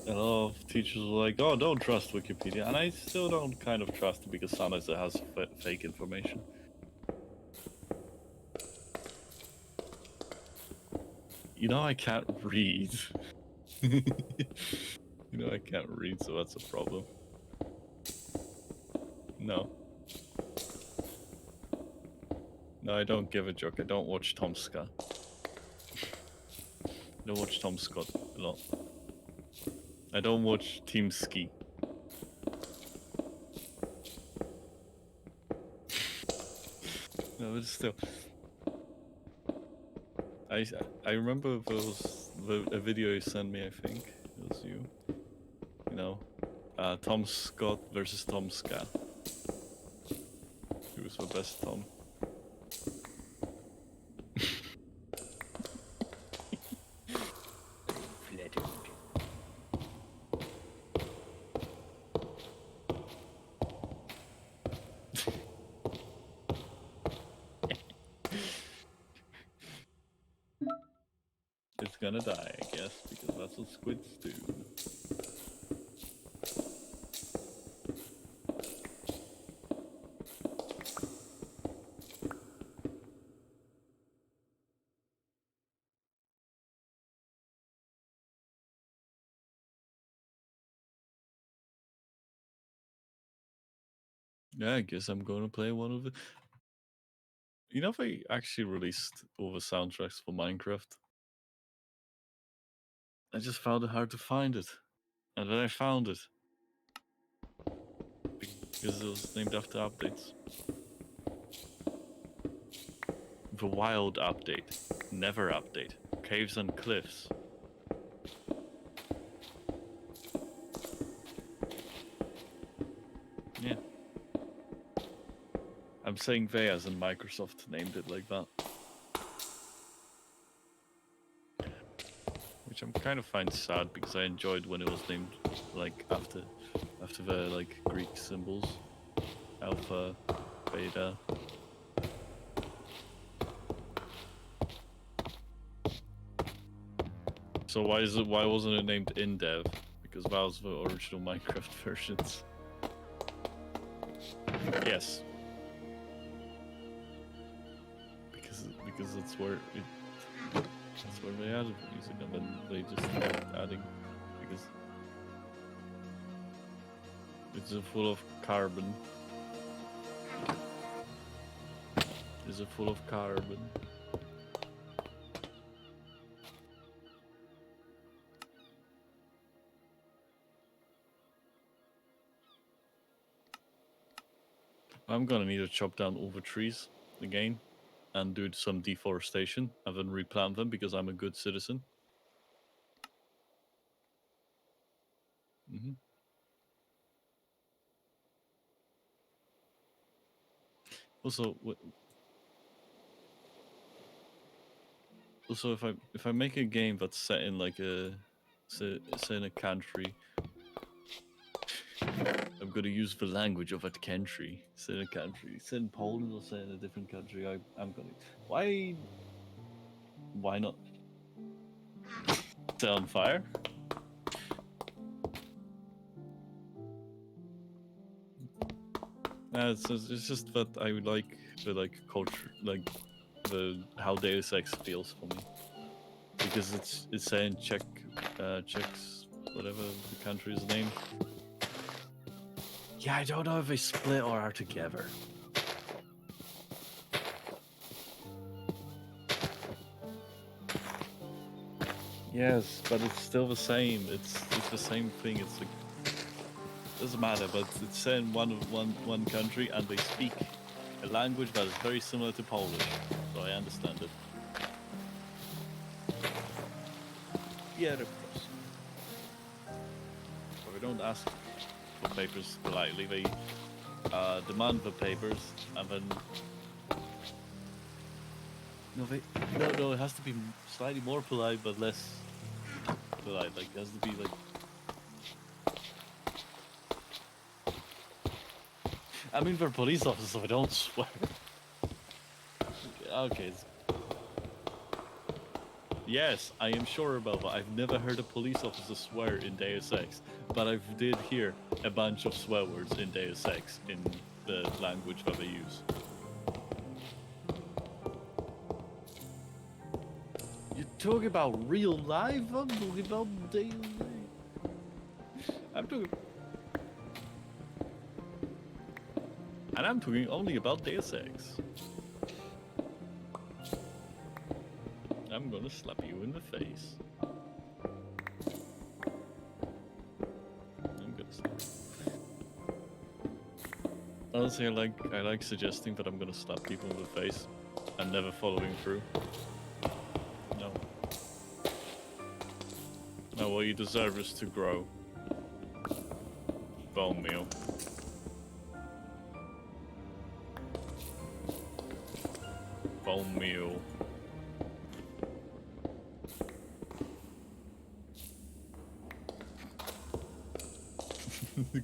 a lot of teachers were like, oh, don't trust Wikipedia, and I still don't kind of trust it because sometimes it has fake information. You know I can't read. You know I can't read, so that's a problem. No. No, I don't give a joke. I don't watch Tom Scott. I don't watch Tom Scott a lot. I don't watch Team Ski. No, but still. I remember there was a video you sent me, I think. It was you. You know, Tom Scott versus Tom Scott. Who was the best Tom? gonna die, I guess, because that's what squids do. Yeah, I guess I'm gonna play one of it. You know, if I actually released all the soundtracks for Minecraft, I just found it hard to find it. And then I found it. Because it was named after updates. The Wild update. Never update. Caves and Cliffs. Yeah. I'm saying they as in Microsoft named it like that. Which I'm kind of find sad because I enjoyed when it was named like after the like Greek symbols. Alpha, Beta. So why wasn't it named InDev? Because that was the original Minecraft versions. Yes. Because that's where they added the music, and then they just kept adding because it's full of carbon. Is it full of carbon? I'm gonna need to chop down all the trees again and do some deforestation and then replant them because I'm a good citizen. Mm-hmm. Also, if I make a game that's set in like set in a country, I'm gonna use the language of that country. Set in a country, set in Poland or set in a different country. I'm gonna why not set on fire? It's just that I would like the culture, like the how Deus Ex feels for me, because it's saying Czechs, whatever the country's name. Yeah, I don't know if they split or are together. Yes, but it's still the same. It's the same thing. It's like doesn't matter, but it's set in one country, and they speak a language that is very similar to Polish, so I understand it. Yeah, of course. But we don't ask for papers politely. They demand the papers, and then no, it has to be slightly more polite, but less polite. Like it has to be like. I mean, they're police officers, so I don't swear. Okay. Yes, I am sure about that. I've never heard a police officer swear in Deus Ex, but I did hear a bunch of swear words in Deus Ex in the language that they use. You're talking about real life? I'm talking about Deus Ex. I'm talking only about Deus Ex. I'm gonna slap you in the face. I'm gonna slap you. Honestly, I like suggesting that I'm gonna slap people in the face and never following through. No. No, what you deserve is to grow. Bone meal. Bone meal.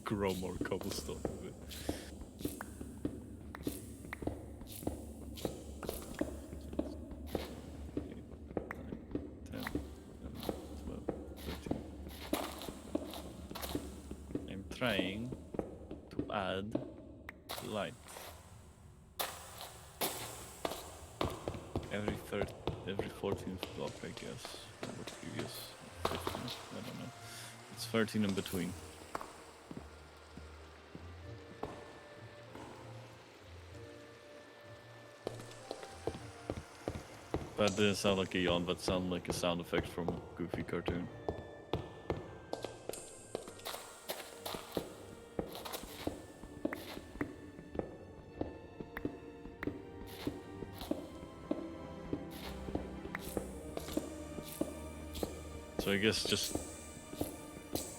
Grow more cobblestone with it. trying to add light. Every 14th block, I guess. Or the previous 15th, I don't know. It's 13 in between. That didn't sound like a yawn, but sounded like a sound effect from a Goofy cartoon.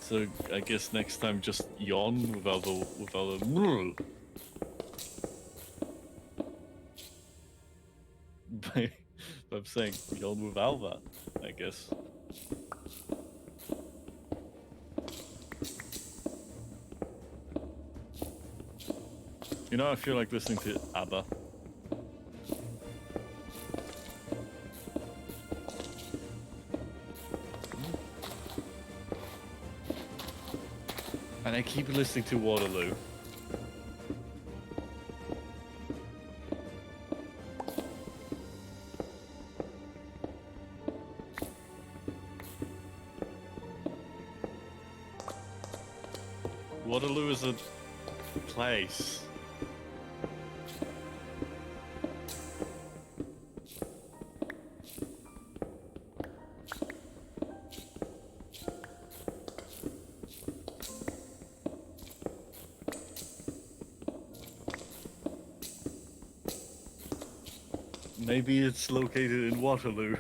So I guess next time just yawn without a I'm saying yawn without that, I guess. You know, I feel like listening to ABBA. And I keep listening to Waterloo. Waterloo is a place. Maybe it's located in Waterloo.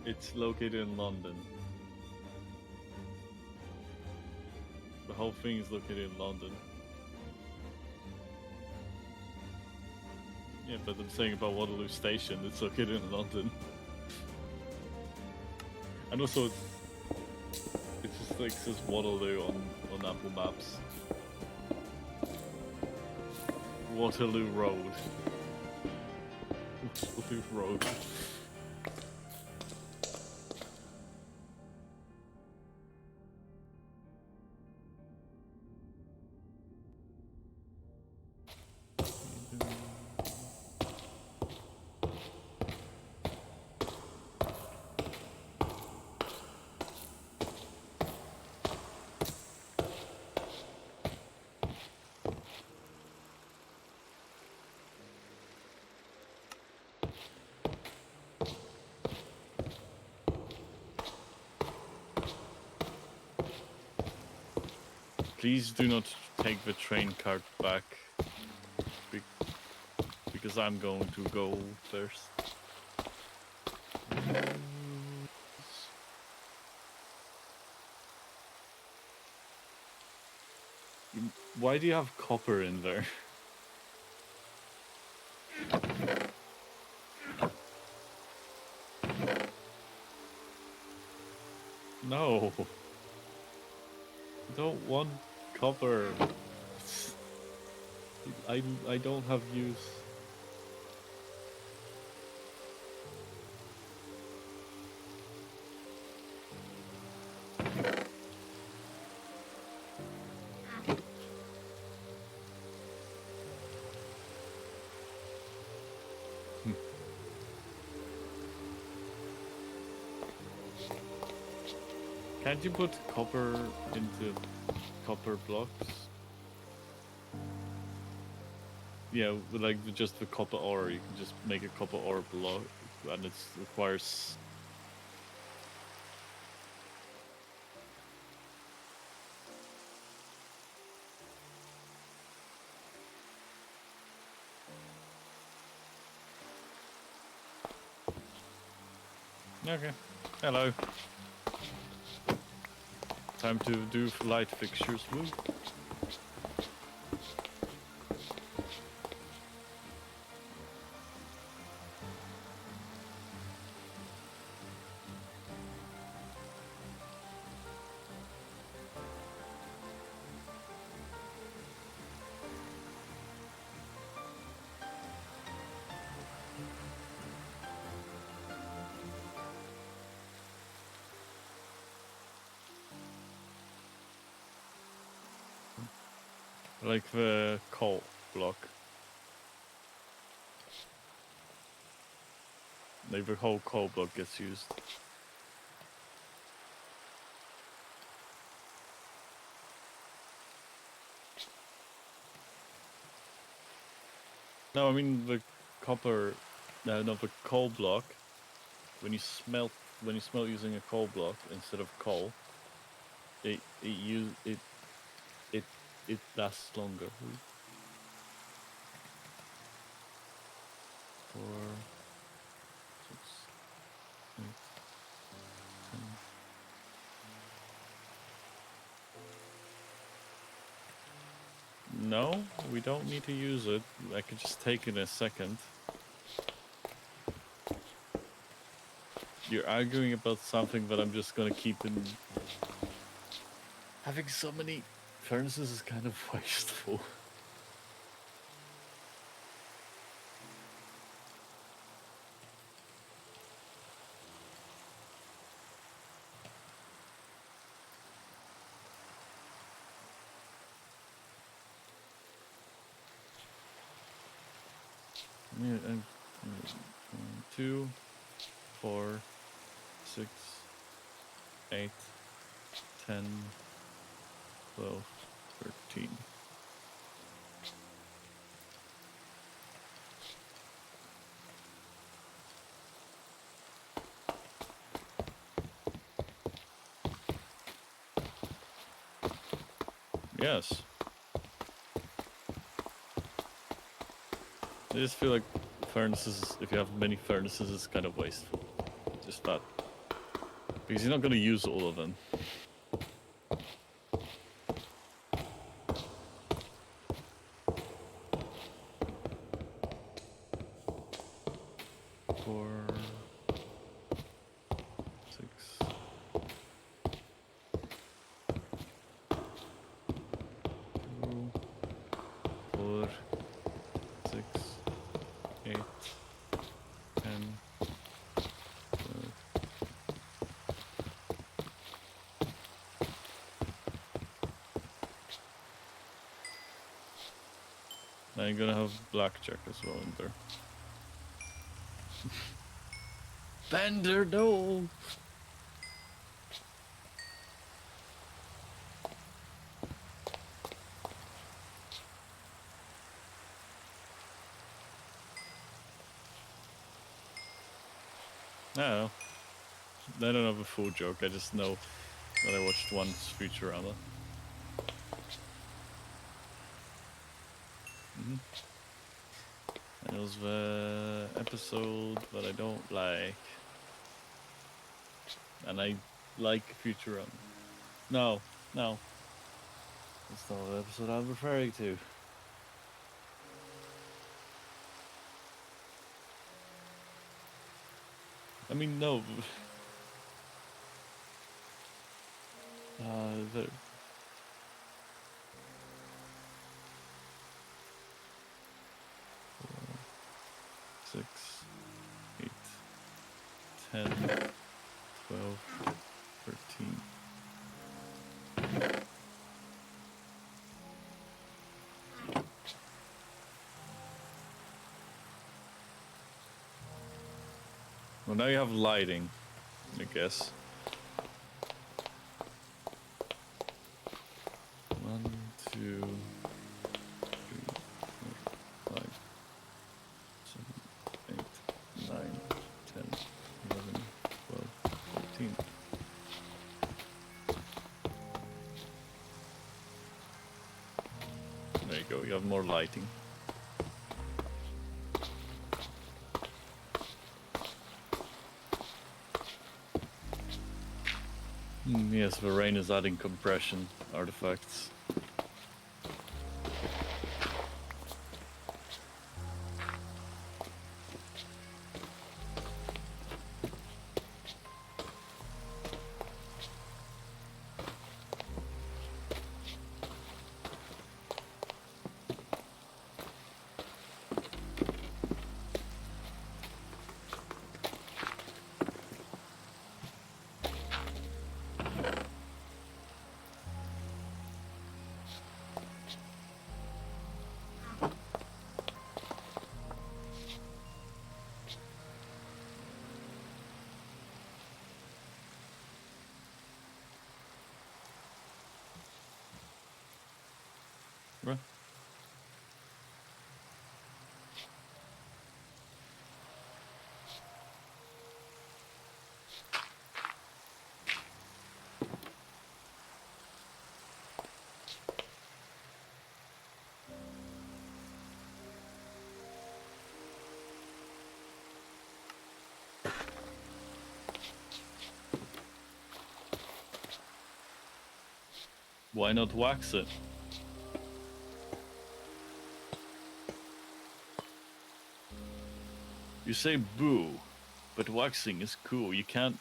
It's located in London. The whole thing is located in London. Yeah, but I'm saying about Waterloo Station, it's located in London. And also, it just like says Waterloo on Apple Maps. Waterloo Road. Waterloo Road. Please do not take the train cart back, because I'm going to go first. Why do you have copper in there? No. I don't want copper. I don't have use. Can't you put copper into copper blocks? Yeah, with like just the copper ore, you can just make a copper ore block, and it requires. Okay. Hello. Time to do light fixtures. Woo. Like the coal block. Like the whole coal block gets used. No, I mean the copper. No, the coal block. When you smelt using a coal block instead of coal, it lasts longer. 4, 6, 8, 10. No, we don't need to use it. I could just take it in a second. You're arguing about something that I'm just gonna keep in. Having so many furnaces is kind of wasteful. Yeah, and 2, 4, 6, 8, 10, 12, 13. Yes. I just feel like furnaces, if you have many furnaces, it's kind of wasteful. Just that. Because you're not going to use all of them. Four, 6. 2, 4, 6, 8, 10, 12. Now you're gonna have blackjack as well in there. Bender, no! I don't have a full joke, I just know that I watched once Futurama. And it was the episode that I don't like. And I like Futurama. No. That's not the episode I'm referring to. I mean, no. The 6, 8, 10, 12, 13. Well, now you have lighting, I guess. 1, 2, 3, 4, 5, 7, 8, 9, 10, 11, 12, 13. There you go, you have more lighting. Yes, the rain is adding compression artifacts. Right. Why not wax it? You say boo, but waxing is cool. You can't.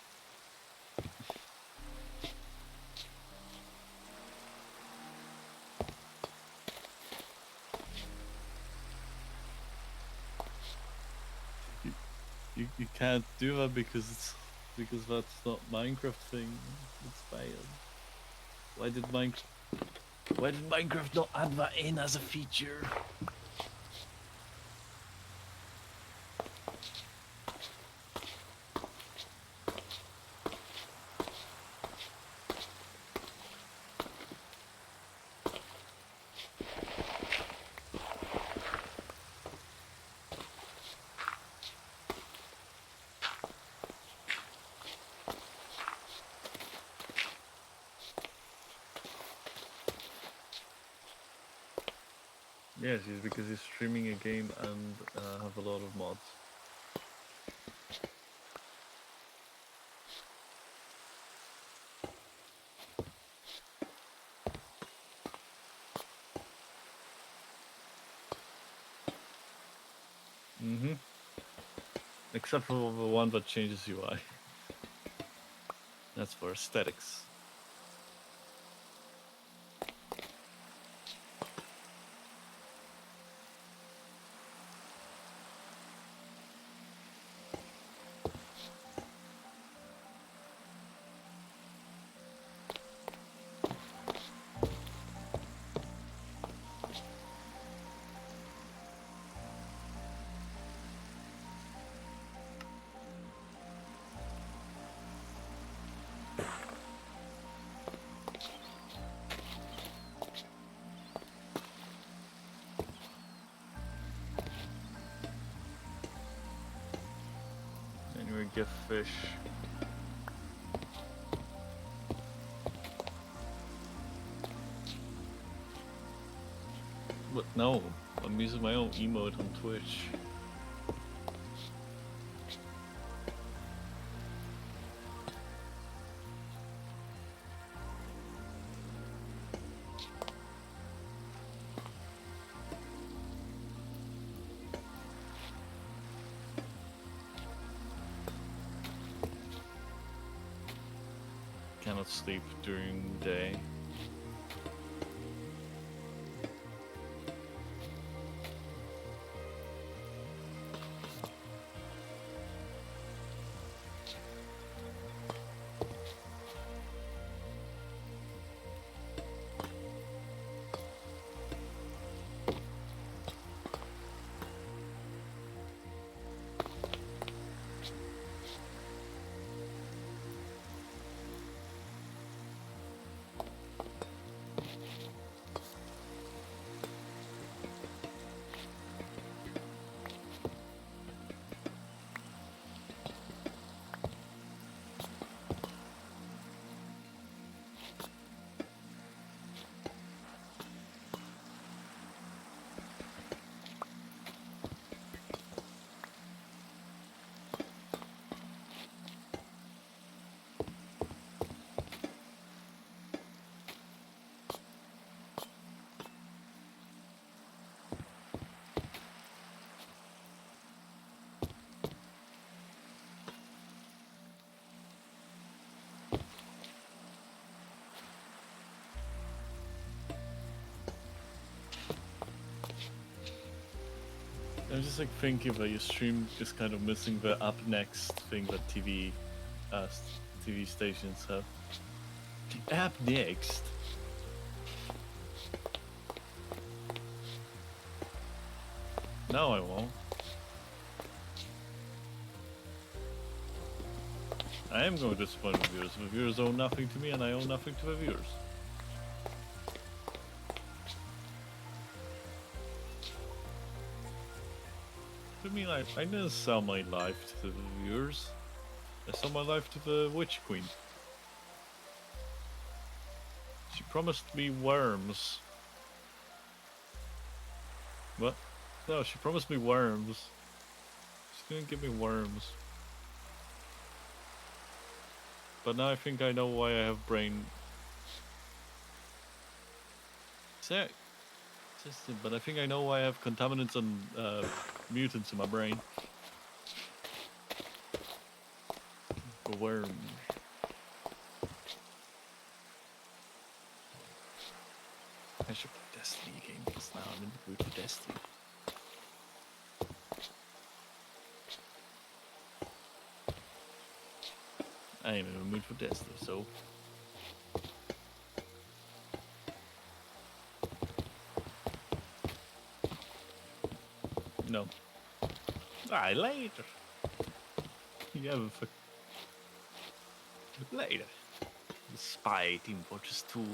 You can't do that because that's not Minecraft thing. It's failed. Why did Minecraft not add that in as a feature? Yes, it's because he's streaming a game and have a lot of mods. Mm-hmm. Except for the one that changes UI. That's for aesthetics. Anyway, get fish. But no, I'm using my own emote on Twitch. Cannot sleep during the day. I'm just like thinking that your stream is kind of missing the up next thing that uh, TV stations have. The app next. No, I won't. I am going to disappoint the viewers. The viewers owe nothing to me, and I owe nothing to the viewers. I mean, I didn't sell my life to the viewers. I sold my life to the Witch Queen. She promised me worms. What? No, she promised me worms. She's gonna give me worms. But now I think I know why I have brain. But I think I know why I have contaminants and mutants in my brain. A worm. I should play Destiny again because now I'm in the mood for Destiny. I am in the mood for Destiny, so. No. Alright, later. You have a later. The Spy Team Fortress 2.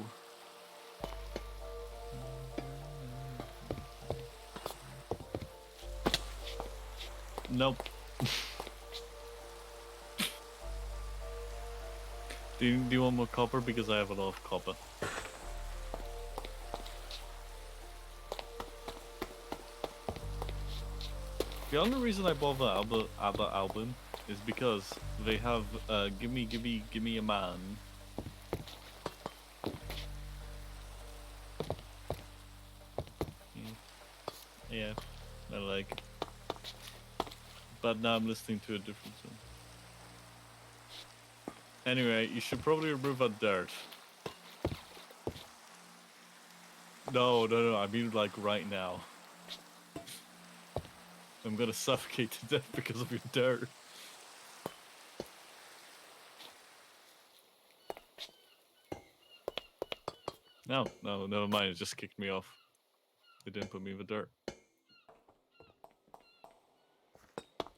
Nope. do you want more copper? Because I have a lot of copper. The only reason I bought the ABBA album is because they have Gimme a Man. Yeah, I like it. But now I'm listening to a different song. Anyway, you should probably remove that dirt. No, I mean like right now. I'm gonna suffocate to death because of your dirt. No, never mind, it just kicked me off. It didn't put me in the dirt.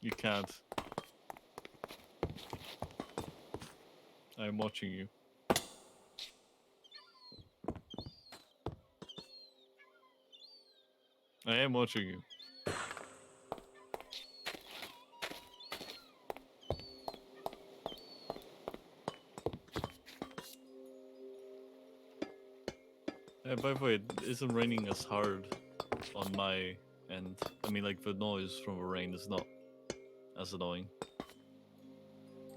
You can't. I'm watching you. I am watching you. By the way, it isn't raining as hard on my end. I mean, like, the noise from the rain is not as annoying.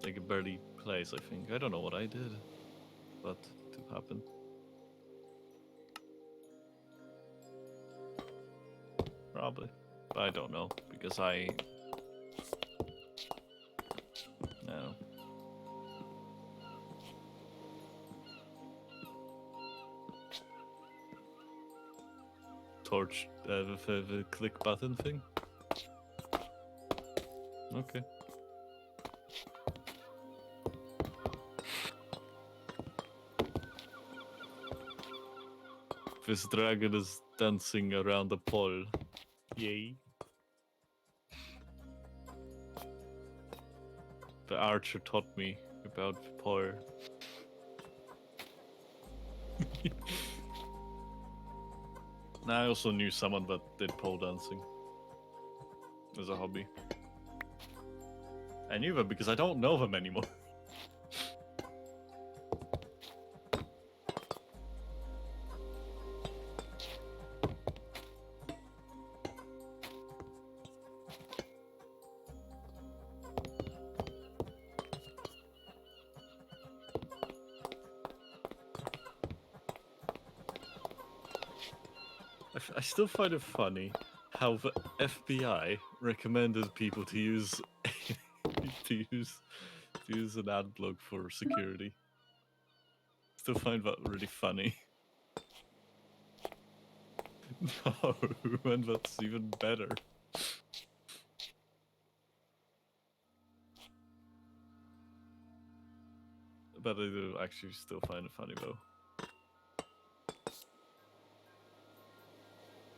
Like, it barely plays, I think. I don't know what I did, but it happened. Probably. But I don't know, because no. Torch, the click button thing? Okay. This dragon is dancing around the pole. Yay. The archer taught me about pole. I also knew someone that did pole dancing as a hobby. I knew them because I don't know them anymore. I still find it funny how the FBI recommended people to use to use an ad block for security. Still find that really funny. No, and that's even better. But I do actually still find it funny though.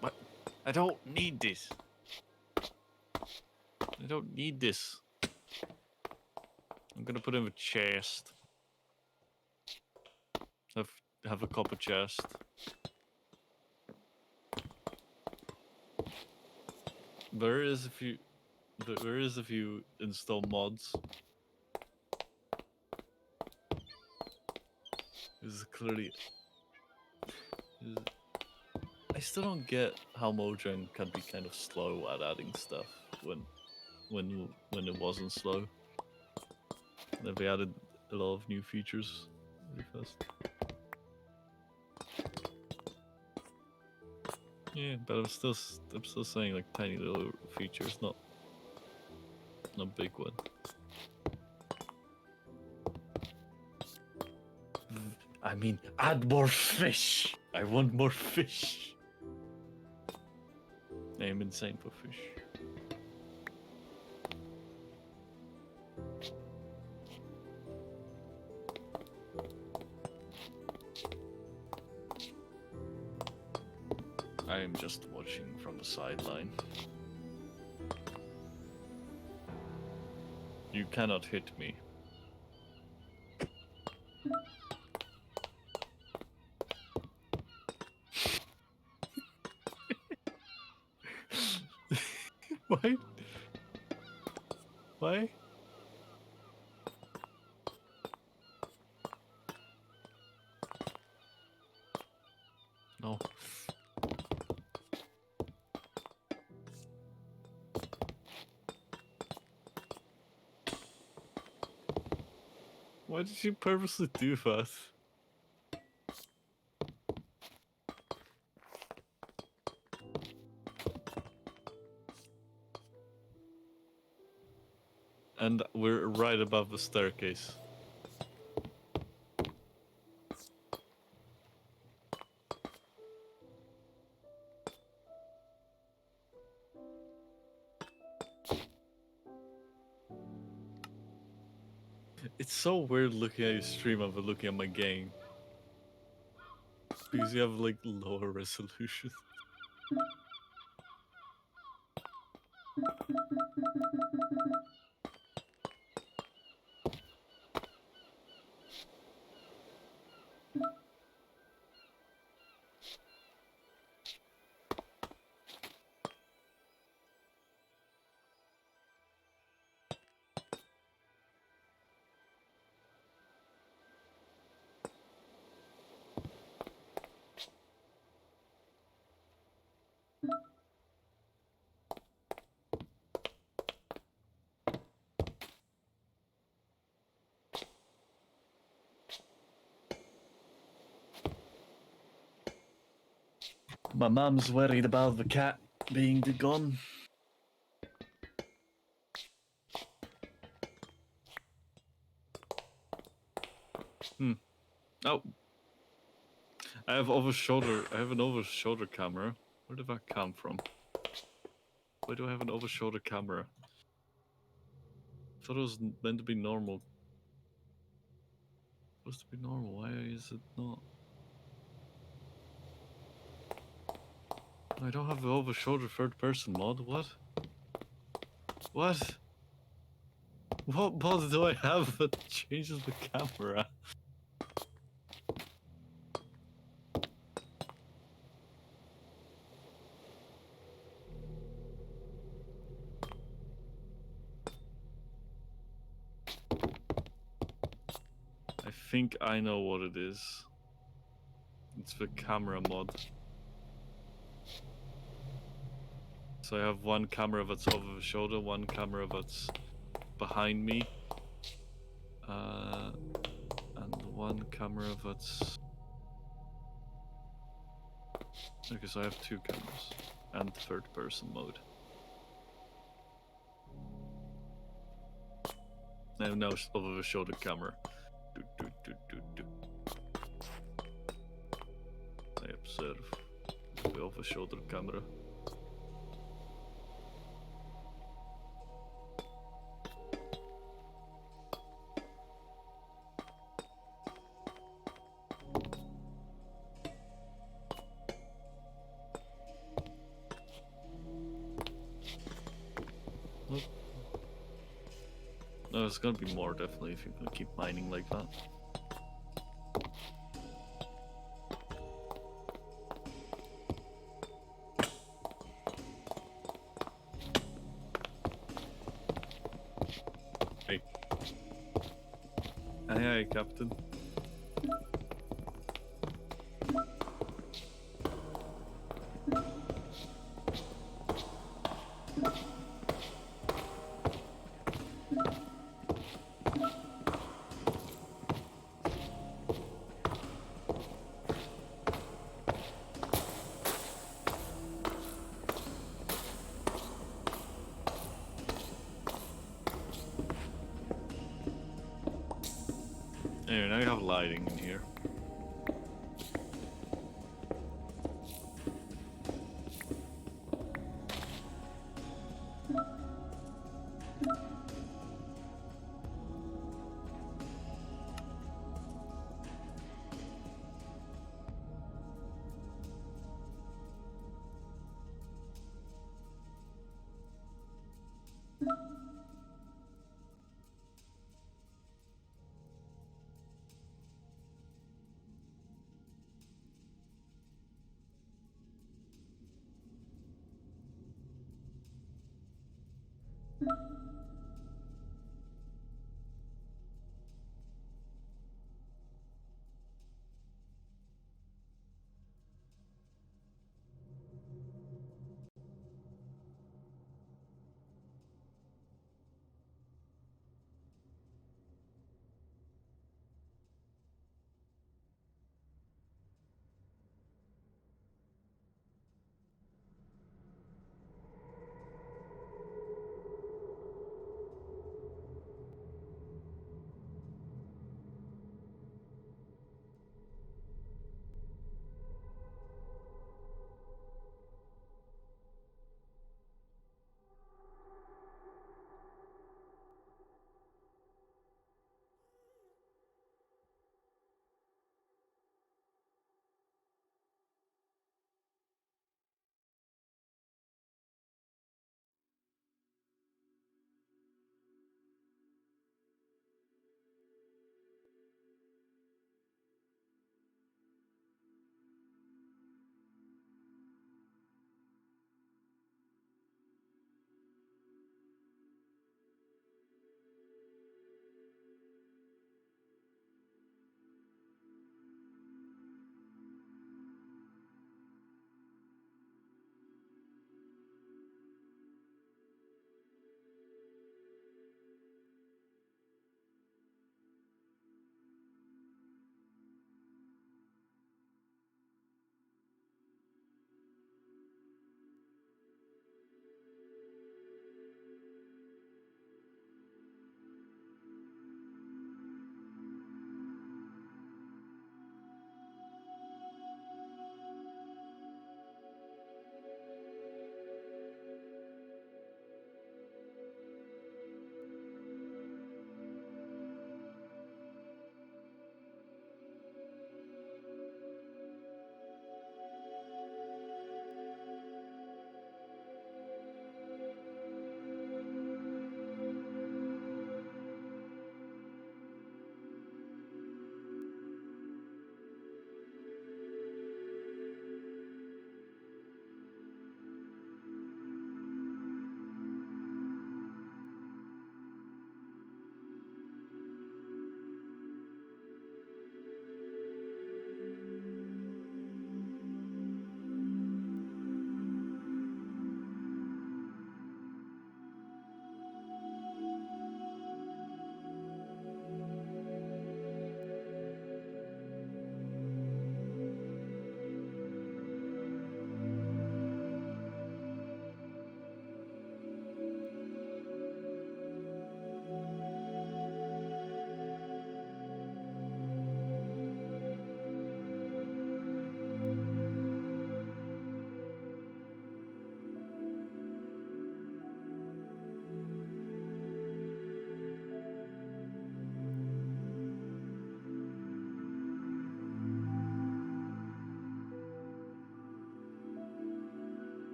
What? I don't need this. I don't need this. I'm gonna put in the chest. Have a copper chest. There is if you there is if you install mods. This is clearly. I still don't get how Mojang can be kind of slow at adding stuff when it wasn't slow. They added a lot of new features really fast. Yeah, but I'm still saying like tiny little features, not big one. I mean, add more fish. I want more fish. I am insane for fish. I am just watching from the sideline. You cannot hit me. Why? Why? No. Why did you purposely do that? And we're right above the staircase. It's so weird looking at your stream of looking at my game. Because you have like lower resolution. My mom's worried about the cat being gone. Oh. I have an over-shoulder camera. Where did that come from? Why do I have an over-shoulder camera? I thought it was meant to be normal. Supposed to be normal. Why is it not? I don't have the over-shoulder third-person mod. What? What? What mod do I have that changes the camera? I think I know what it is. It's the camera mod. So I have one camera that's over the shoulder, one camera that's behind me, and one camera that's... Okay, so I have two cameras, and third person mode. And now it's over the shoulder camera. I observe the over shoulder camera. No, it's gonna be more definitely if you're gonna keep mining like that. Aye, aye, Captain. Anyway, now you have lighting in here.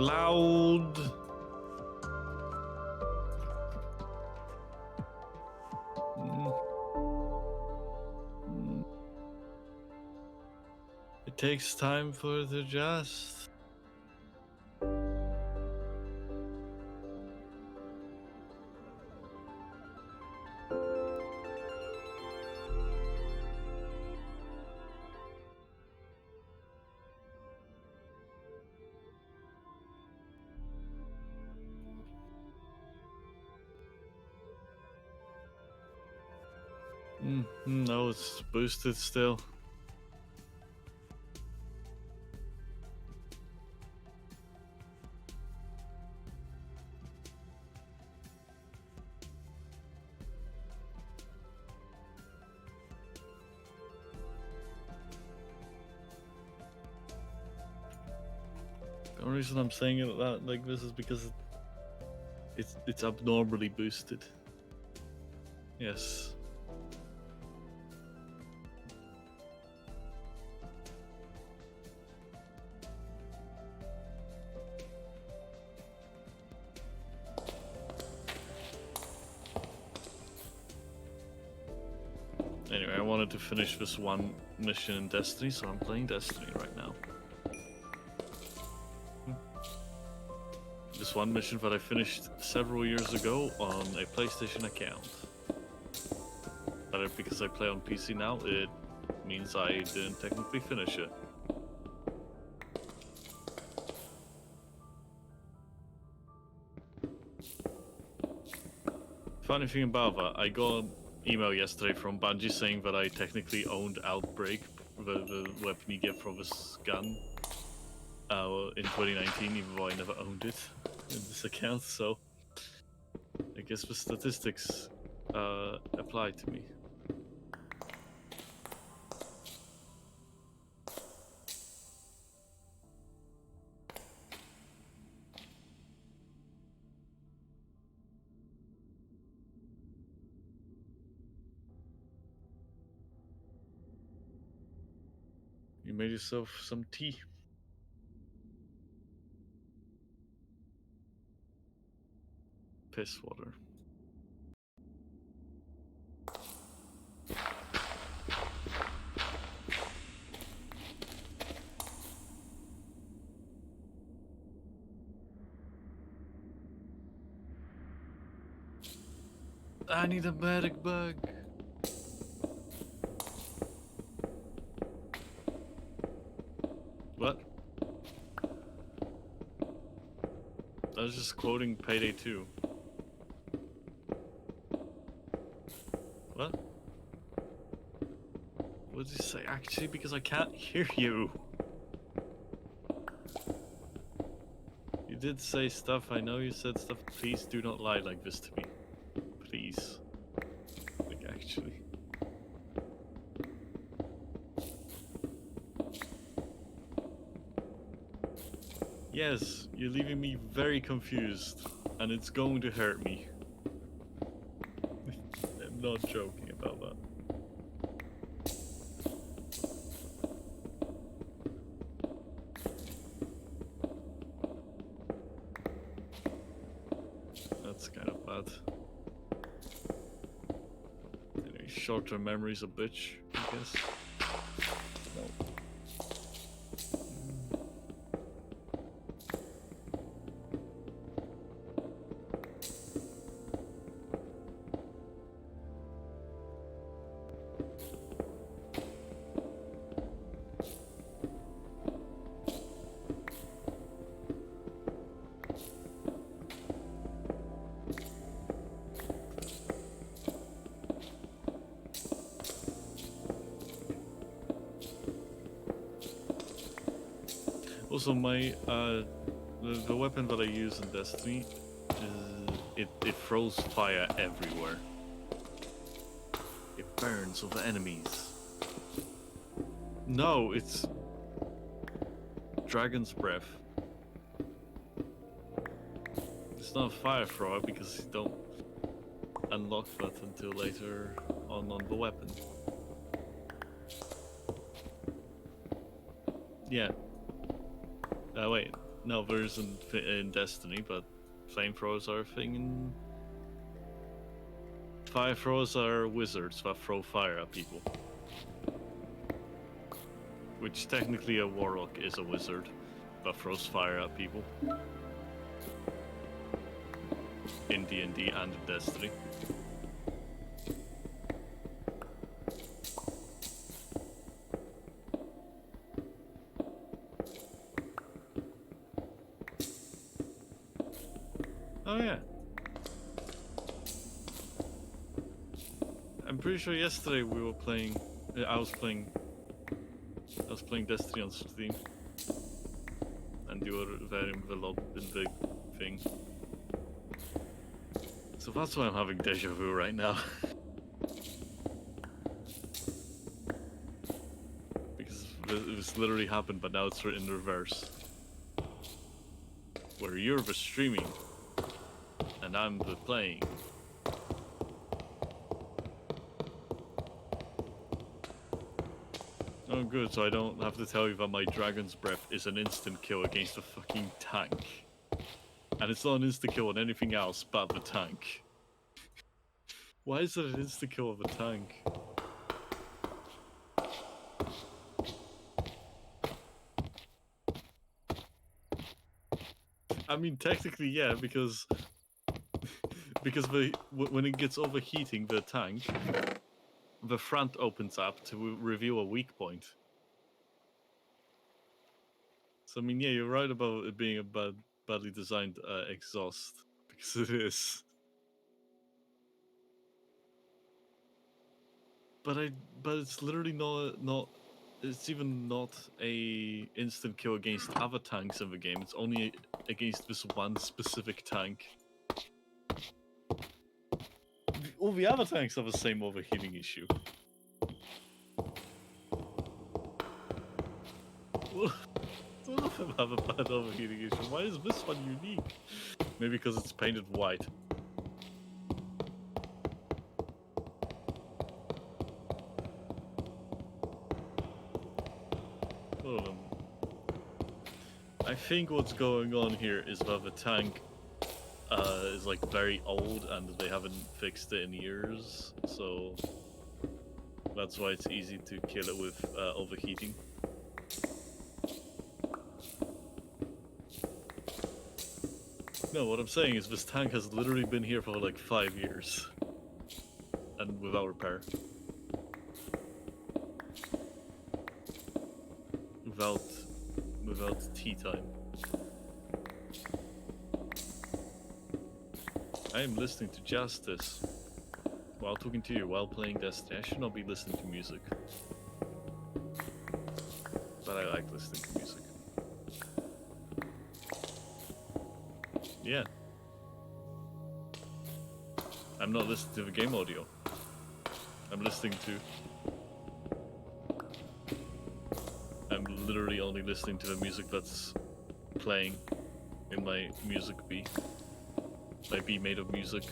Loud. It takes time for it to adjust. No, it's boosted still. The only reason I'm saying it like this is because it's abnormally boosted. Yes. Anyway, I wanted to finish this one mission in Destiny, so I'm playing Destiny right now. This one mission that I finished several years ago on a PlayStation account. But because I play on PC now, it means I didn't technically finish it. Funny thing about that, I got an email yesterday from Bungie saying that I technically owned Outbreak, the weapon you get from this gun, in 2019, even though I never owned it in this account, so I guess the statistics apply to me. You made yourself some tea. Piss water. I need a medic bug. What? I was just quoting Payday 2. What? What did you say? Actually, because I can't hear you. You did say stuff. I know you said stuff. Please do not lie like this to me. Please. Like, actually. Yes, you're leaving me very confused. And it's going to hurt me. I'm not joking about that. That's kind of bad. Anyway, short-term memory's a bitch, I guess. No. Also, my the weapon that I use in Destiny, it throws fire everywhere. It burns over enemies. No, it's Dragon's Breath. It's not a fire thrower because you don't unlock that until later on the weapon. Yeah. Wait. No, there isn't in Destiny, but flamethrowers are a thing in... Fire-throwers are wizards that throw fire at people. Which technically a warlock is a wizard that throws fire at people. In D&D and in Destiny. Oh yeah. I'm pretty sure yesterday we were playing... I was playing Destiny on Steam. And you were there in the thing. So that's why I'm having deja vu right now. Because this literally happened, but now it's in reverse. Where you're the streaming, and I'm the playing. Oh good, so I don't have to tell you that my Dragon's Breath is an instant kill against a fucking tank. And it's not an instant kill on anything else but the tank. Why is it an instant kill of a tank? I mean, technically, yeah, because when it gets overheating, the tank, the front opens up to reveal a weak point. So I mean, yeah, you're right about it being a badly designed exhaust, because it is. But it's literally not. It's even not a instant kill against other tanks in the game. It's only against this one specific tank. All the other tanks have the same overheating issue. All of them have a bad overheating issue. Why is this one unique? Maybe because it's painted white. I think what's going on here is that the tank is like very old and they haven't fixed it in years, so that's why it's easy to kill it with overheating. No, what I'm saying is this tank has literally been here for like 5 years and without repair. Without tea time. I am listening to Justice while talking to you while playing Destiny. I should not be listening to music. But I like listening to music. Yeah. I'm not listening to the game audio. I'm listening to... I'm literally only listening to the music that's playing in my music bee. My bee made of music.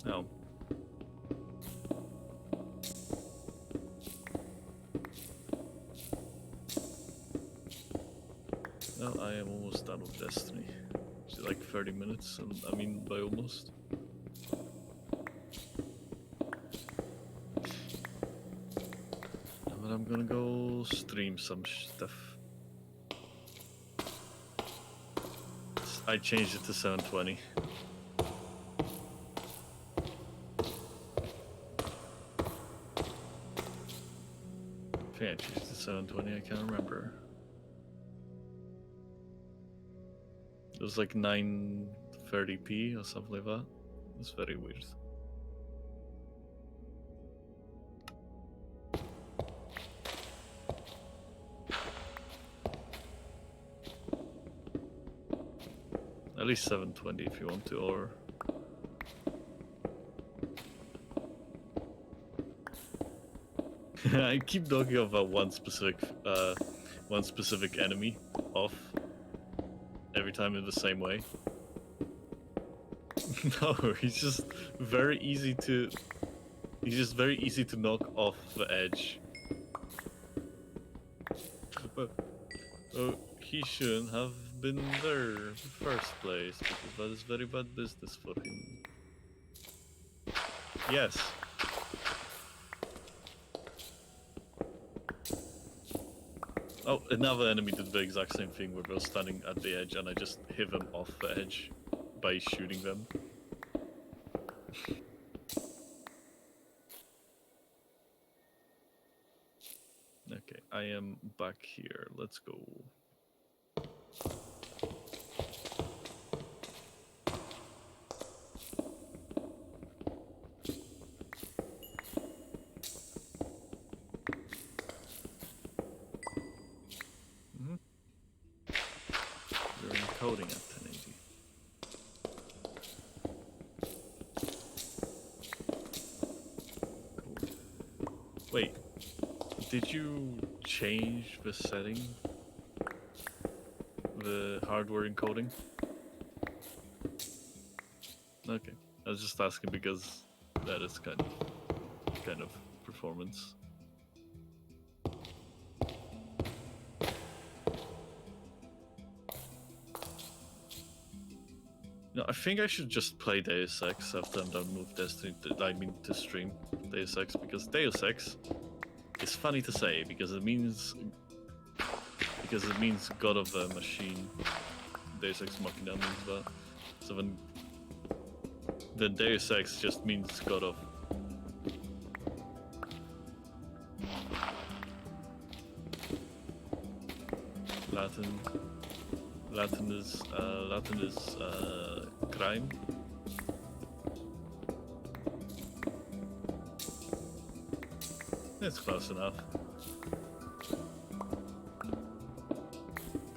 Oh. Well, I am almost done with Destiny. It's like 30 minutes, and I mean by almost. But I'm gonna go stream some stuff. I changed it to 720. I think I changed it to 720, I can't remember. It was like 930p or something like that. It's very weird. At least 720 if you want to, or... I keep talking about one specific enemy off every time in the same way. No, he's just very easy to knock off the edge He shouldn't have been there in the first place, because that is very bad business for him. Yes. Oh, another enemy did the exact same thing where they were standing at the edge and I just hit them off the edge by shooting them. Okay, I am back here. Let's go. We're encoding at 1080. Cool. Wait, did you change the setting? The hardware encoding? Okay, I was just asking because that is kind of performance. No, I think I should just play Deus Ex after I'm done with Destiny. I mean, to stream Deus Ex, because Deus Ex is funny to say because it means God of the Machine. Deus Ex Machina means that. So then Deus Ex just means God of. Latin is crime. It's close enough.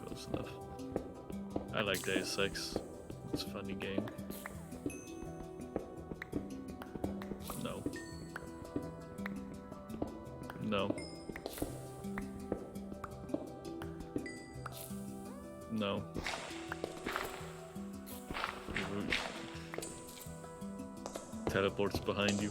Close enough. I like Deus Ex. It's a funny game. No. No. No. Teleports behind you.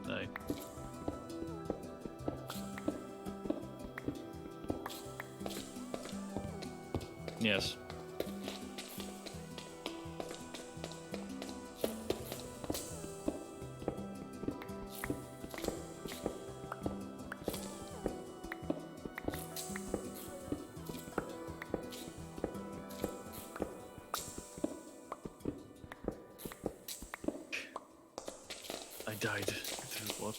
Aye. Yes. I died. Through what?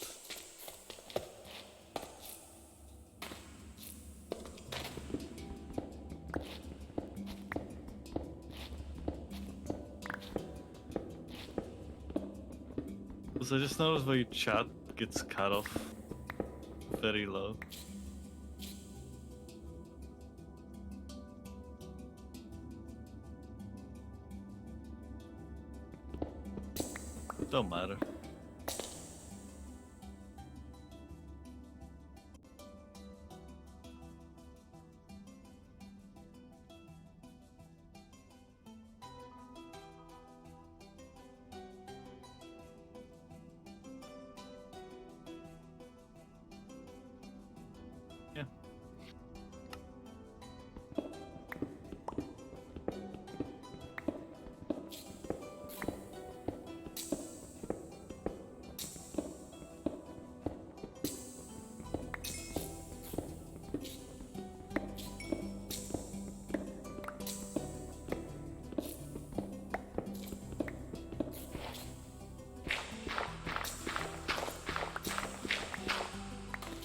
So I just noticed where your chat gets cut off very low. Don't matter. Yeah.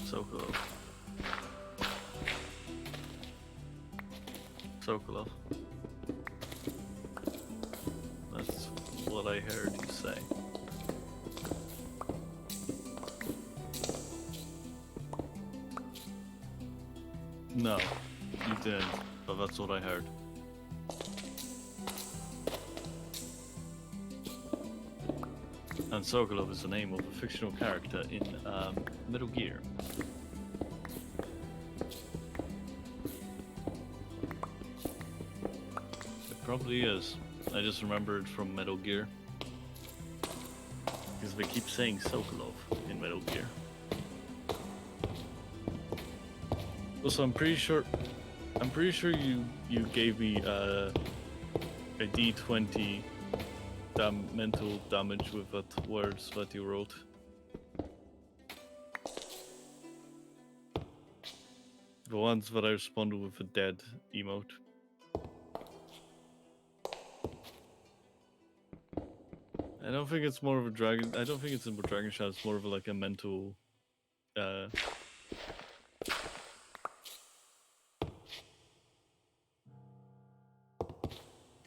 So cool. So cool. That's what I heard you say. No, you didn't, but that's what I heard. And Sokolov is the name of a fictional character in Metal Gear. It probably is. I just remember it from Metal Gear. Because they keep saying Sokolov in Metal Gear. Also, I'm pretty sure you gave me a D20 mental damage with that words that you wrote. The ones that I responded with a dead emote. I don't think it's more of a dragon. I don't think it's a dragon shot. It's more of like a mental. Here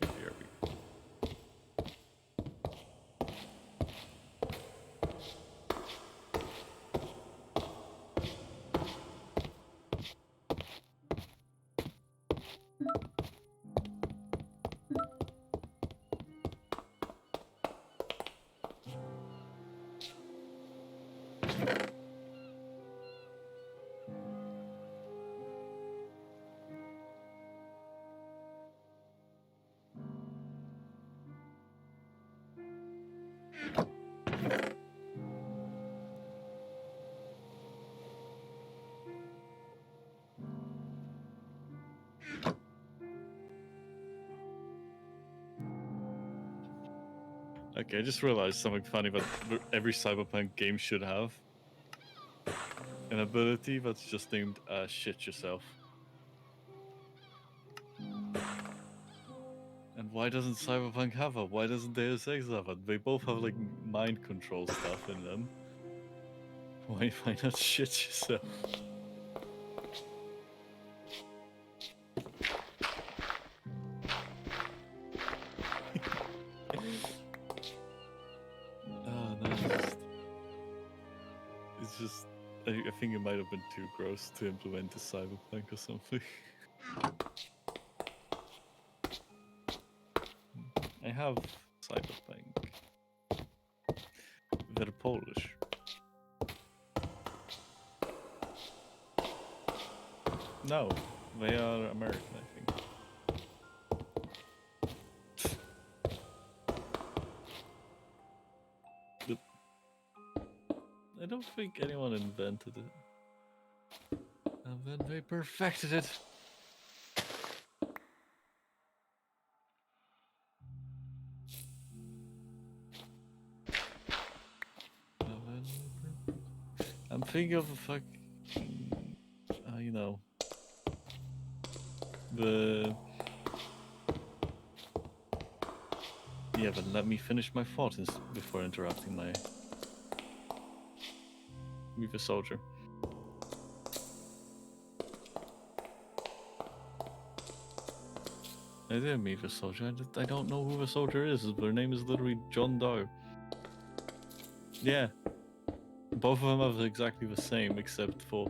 we go. Okay, I just realized something funny that every Cyberpunk game should have. An ability that's just named shit yourself. And why doesn't Cyberpunk have it? Why doesn't Deus Ex have it? They both have like mind control stuff in them. Why not shit yourself? Oh no, it's just I think it might have been too gross to implement to Cyberpunk or something. I have Cyberpunk. They're Polish. No, they are American, I think. But I don't think anyone invented it. And then they perfected it. I'm thinking of a fucking, you know, yeah, but let me finish my thought before interrupting my with a soldier. I didn't meet the soldier. I don't know who the soldier is. Their name is literally John Doe. Yeah. Both of them are exactly the same, except for...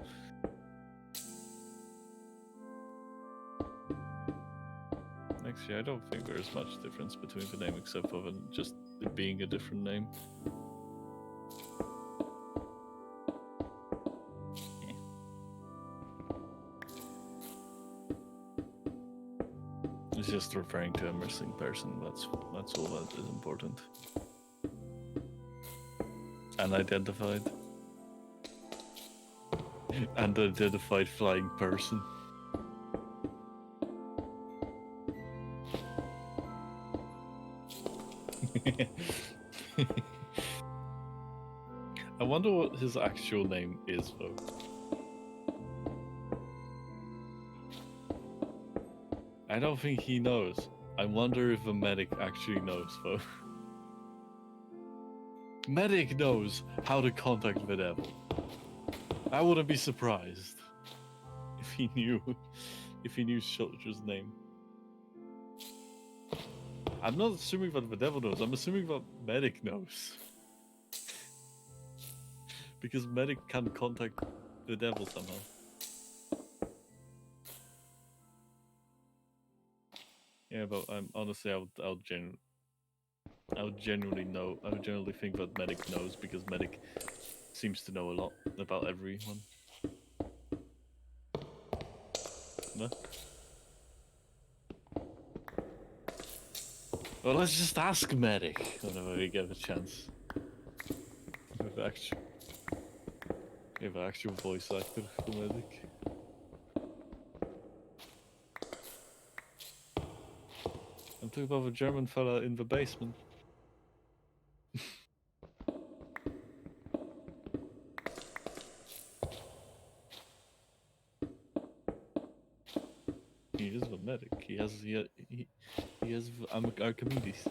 Actually, I don't think there's much difference between the name, except for just it being a different name. Yeah. It's just referring to a missing person. That's all that is important. Unidentified. Unidentified flying person. I wonder what his actual name is, though. I don't think he knows. I wonder if the medic actually knows, though. Medic knows how to contact the devil. I wouldn't be surprised if he knew Soldier's name. I'm not assuming that the devil knows. I'm assuming that Medic knows. Because Medic can contact the devil somehow. Yeah, but honestly, I would I would genuinely think that medic knows because medic seems to know a lot about everyone. No? Well, let's just ask medic whenever we get a chance. We have actual voice actor for medic. I'm talking about a German fella in the basement. He is the medic. He has Archimedes.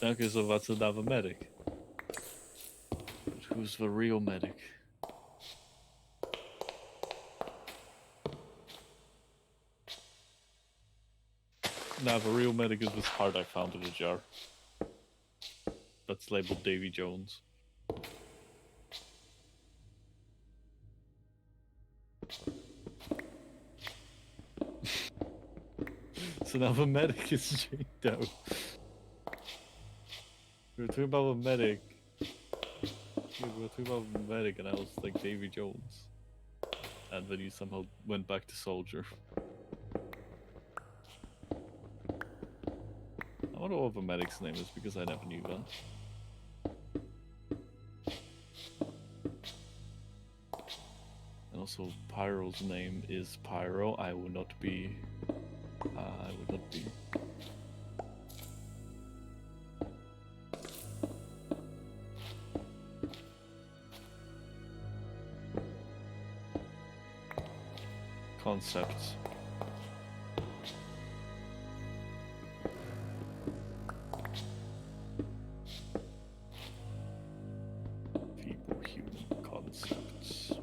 Okay, so that's another medic. But who's the real medic? Nah, the real medic is this heart I found in a jar. That's labeled Davy Jones. So now the medic is Jane Doe. We were talking about a medic. Yeah, we were talking about a medic and I was like Davy Jones. And then you somehow went back to soldier. I wonder what the medic's name is because I never knew that. And also Pyro's name is Pyro. I will not be concepts. People, human concepts.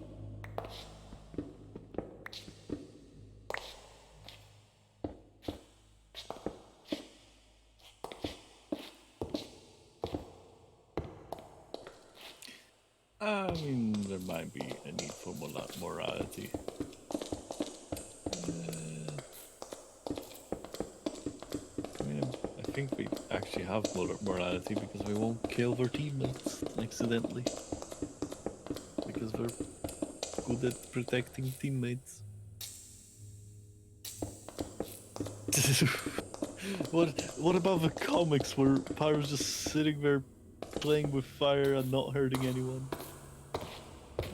I mean, there might be a need for morality. I mean, I think we actually have morality because we won't kill their teammates accidentally. Because we're good at protecting teammates. What about the comics where Pyro's just sitting there playing with fire and not hurting anyone?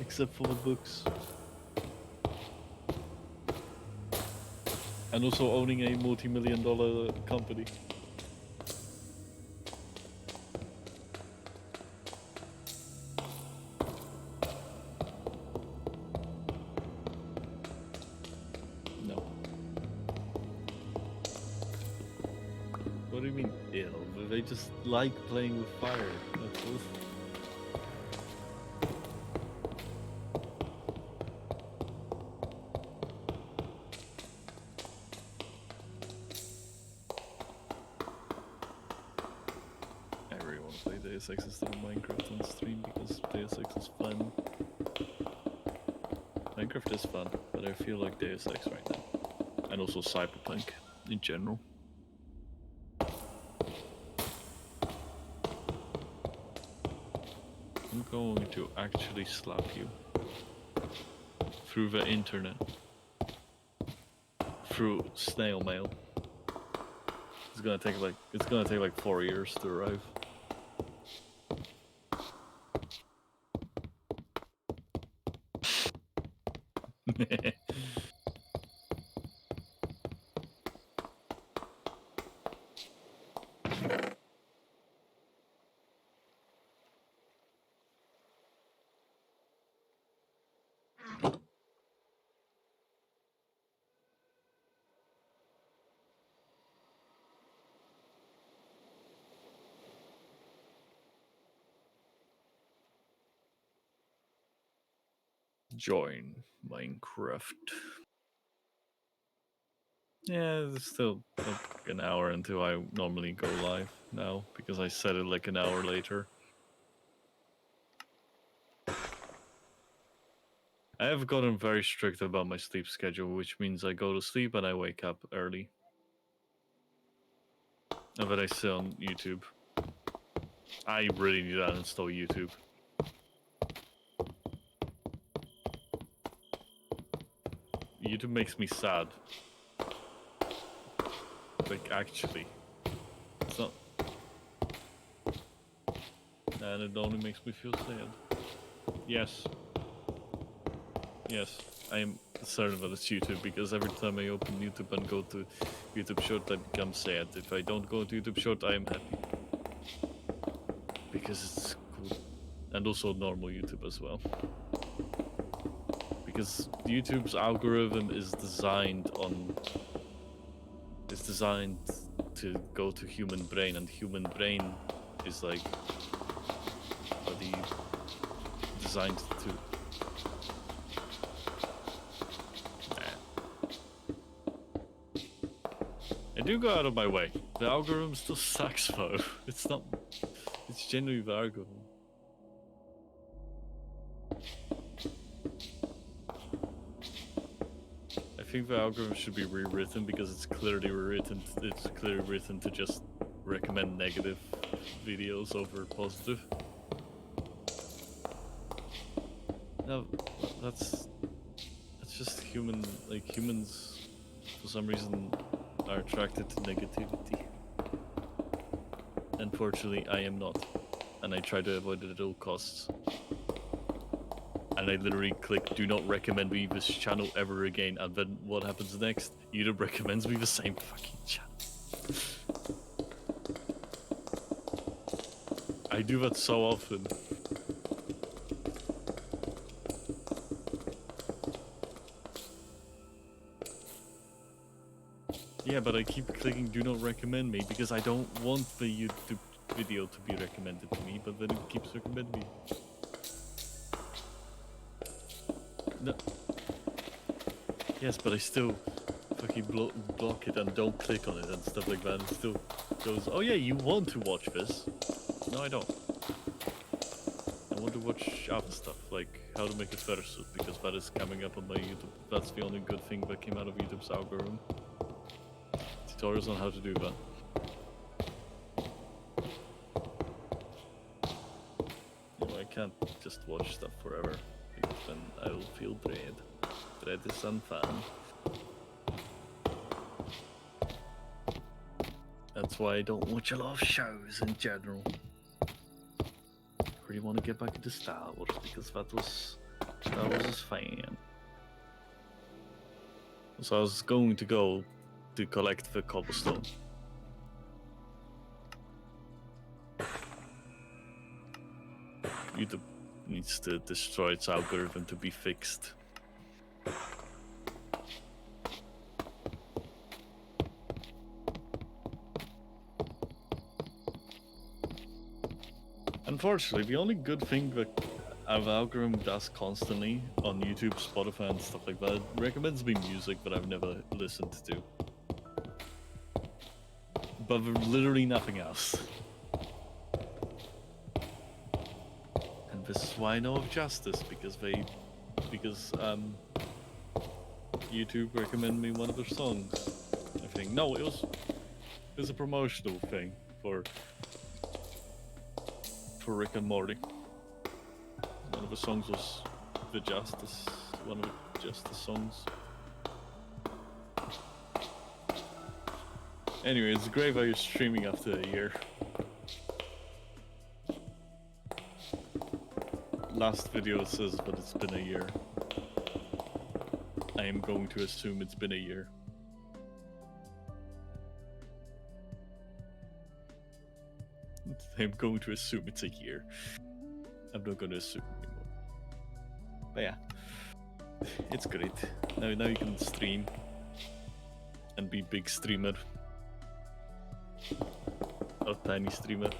Except for the books. And also owning a multi-million-dollar company. No. What do you mean ill? They just like playing with fire. That's all. I really want to play Deus Ex instead of Minecraft on stream because Deus Ex is fun. Minecraft is fun, but I feel like Deus Ex right now. And also Cyberpunk in general. I'm going to actually slap you. Through the internet. Through snail mail. It's gonna take like 4 years to arrive. Join Minecraft. Yeah, it's still like an hour until I normally go live now because I set it like an hour later. I have gotten very strict about my sleep schedule, which means I go to sleep and I wake up early. And then I sit on YouTube. I really need to uninstall YouTube. YouTube makes me sad. Like, actually. It's not... And it only makes me feel sad. Yes. Yes, I am certain that it's YouTube, because every time I open YouTube and go to YouTube Short, I become sad. If I don't go to YouTube Short, I am happy. Because it's cool. And also normal YouTube as well. Because YouTube's algorithm is designed to go to human brain, and human brain is like designed to. I do go out of my way. The algorithm still sucks though. It's not. It's genuinely the algorithm. I think the algorithm should be rewritten, because it's clearly written. It's clearly written to just recommend negative videos over positive. No, that's just human. Like, humans, for some reason, are attracted to negativity. Unfortunately, I am not, and I try to avoid it at all costs. And I literally click "Do not recommend me this channel ever again," and then what happens next? YouTube recommends me the same fucking channel. I do that so often. Yeah, but I keep clicking "Do not recommend me" because I don't want the YouTube video to be recommended to me, but then it keeps recommending me. No. Yes, but I still fucking block it and don't click on it and stuff like that. It still goes, "Oh yeah, you want to watch this?" No, I don't. I want to watch other stuff, like how to make a fursuit, because that is coming up on my YouTube. That's the only good thing that came out of YouTube's algorithm. Tutorials on how to do that. You know, I can't just watch stuff forever, because then I will feel dread. Dread is unfun. That's why I don't watch a lot of shows in general. I really want to get back into Star Wars, because Star Wars is fun. So I was going to go to collect the cobblestone. YouTube needs to destroy its algorithm to be fixed. Unfortunately, the only good thing that our algorithm does constantly on YouTube, Spotify, and stuff like that, it recommends me music that I've never listened to. But literally nothing else. And this is why I know of Justice, because YouTube recommended me one of their songs. I think no, it was a promotional thing for Rick and Morty. One of the songs was one of the Justice songs. Anyway, it's great that you're streaming after a year. Last video says that it's been a year. I am going to assume it's been a year. I'm going to assume it's a year. I'm not going to assume anymore. But yeah, it's great. Now you can stream and be big streamer. Or tiny streamer.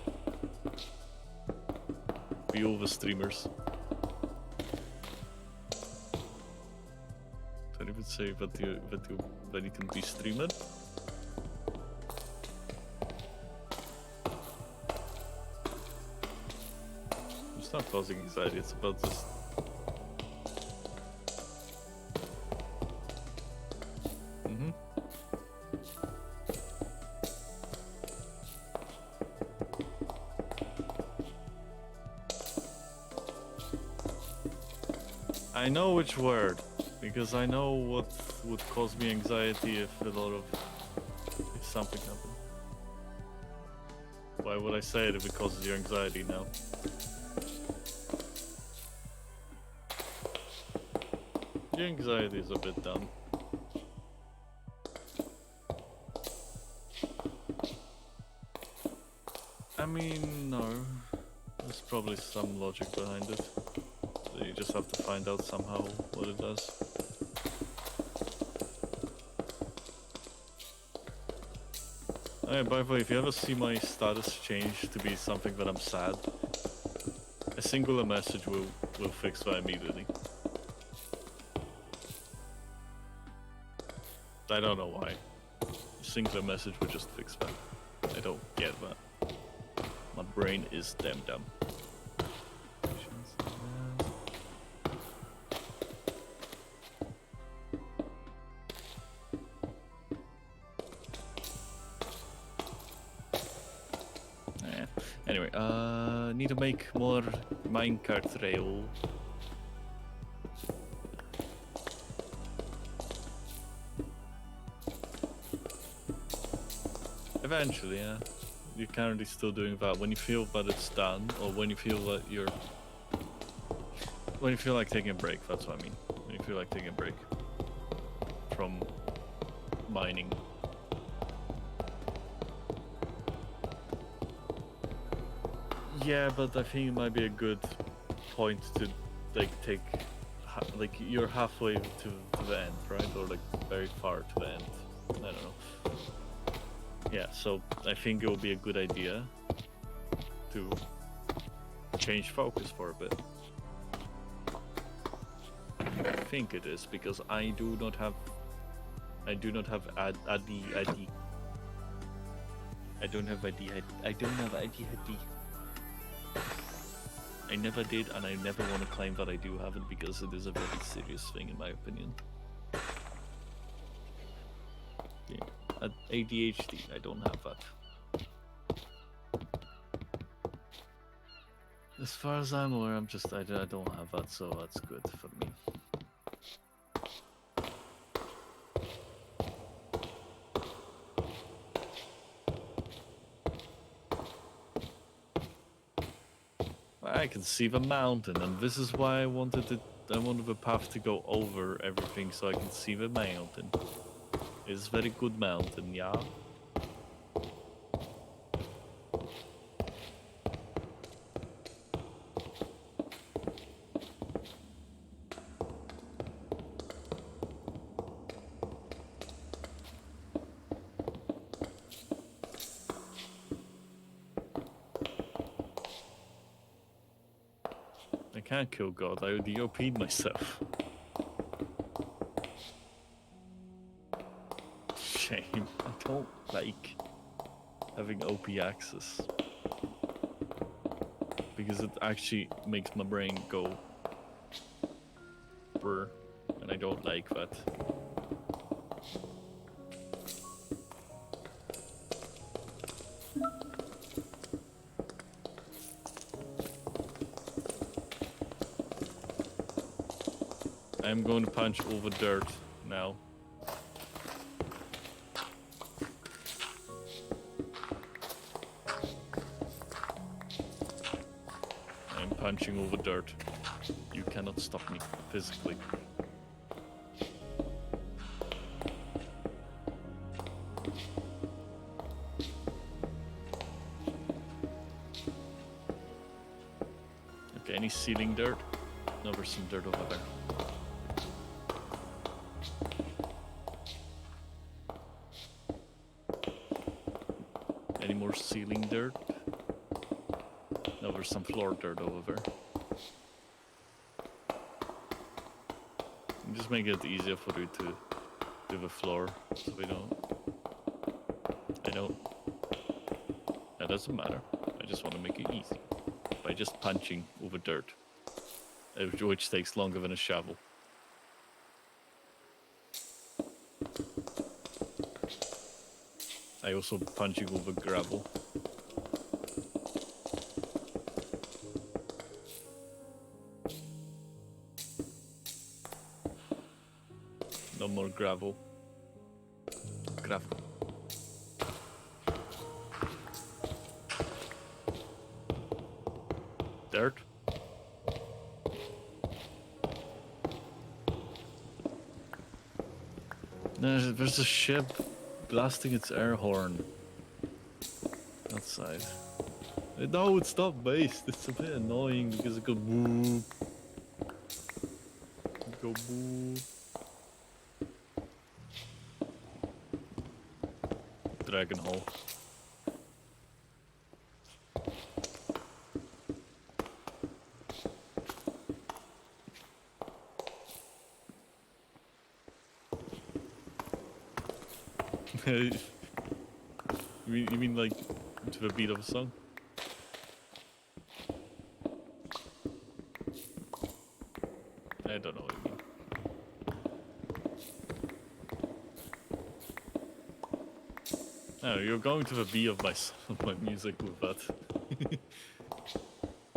Be all the streamers. Don't even say that you can be streamer. It's not causing anxiety, it's about just I know which word, because I know what would cause me anxiety if if something happened. Why would I say it if it causes you anxiety now? Your anxiety is a bit dumb. I mean, no. There's probably some logic behind it. So you just have to find out somehow what it does. By the way, if you ever see my status change to be something that I'm sad, a singular message will fix that immediately. I don't know why. A singular message would just fix that. I don't get that. My brain is damn dumb. Anyway, need to make more minecart rail. Eventually, yeah. You're currently still doing that. When you feel that it's done, or when you feel that when you feel like taking a break, that's what I mean. When you feel like taking a break from mining. Yeah, but I think it might be a good point to take you're halfway to the end, right? Or like very far to the end. I don't know. Yeah, so I think it will be a good idea to change focus for a bit. I think it is because I do not have ID. I don't have ID. I don't have ID. I never did, and I never want to claim that I do have it because it is a very serious thing in my opinion. Yeah. ADHD, I don't have that. As far as I'm aware, I don't have that, so that's good for me. I can see the mountain, and this is why I wanted the path to go over everything so I can see the mountain. It's a very good mountain, yeah? I can't kill God, I DOP'd myself. Shame. I don't like having OP access. Because it actually makes my brain go brr, and I don't like that. I'm going to punch over dirt now. I'm punching over dirt. You cannot stop me physically. Okay, any ceiling dirt? No, there's some dirt over there. Any more ceiling dirt? No, there's some floor dirt over there. Just make it easier for you to do the floor, so we don't... That doesn't matter. I just want to make it easy. By just punching over dirt. Which takes longer than a shovel. I also punching over gravel. No more gravel. Gravel. Dirt. There's a ship blasting its air horn outside. No, it's not based. It's a bit annoying because it goes boo. Go boo. Dragon hole. You mean like to the beat of a song? I don't know what you mean. No, you're going to the beat of my music with that.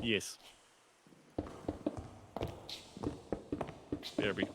Yes. Baby.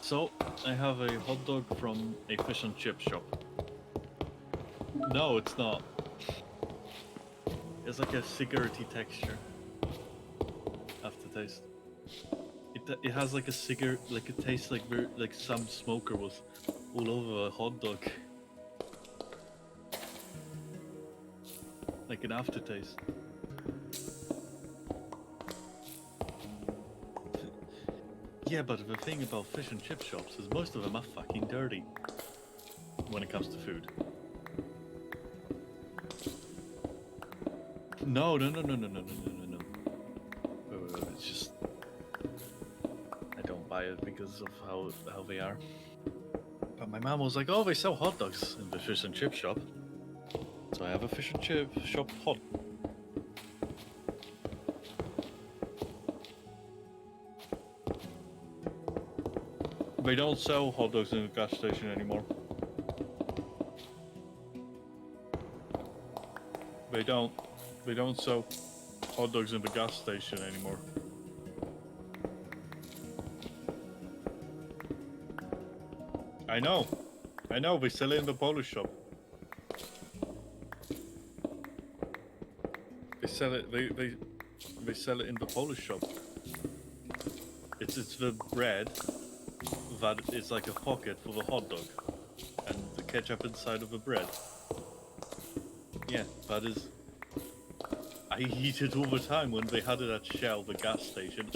So, I have a hot dog from a fish and chip shop. No, it's not. It's like a cigarette-y texture. Aftertaste. It has like a cigarette, like it tastes like some smoker was all over a hot dog. Like an aftertaste. Yeah, but the thing about fish and chip shops is most of them are fucking dirty when it comes to food. No. It's just I don't buy it because of how they are. But my mom was like, "Oh, they sell hot dogs in the fish and chip shop." So I have a fish and chip shop hot. They don't sell hot dogs in the gas station anymore. They don't sell hot dogs in the gas station anymore. I know, they sell it in the Polish shop. sell it. They sell it in the Polish shop. It's the bread that is like a pocket for the hot dog, and the ketchup inside of the bread. Yeah, that is. I eat it all the time when they had it at Shell, the gas station.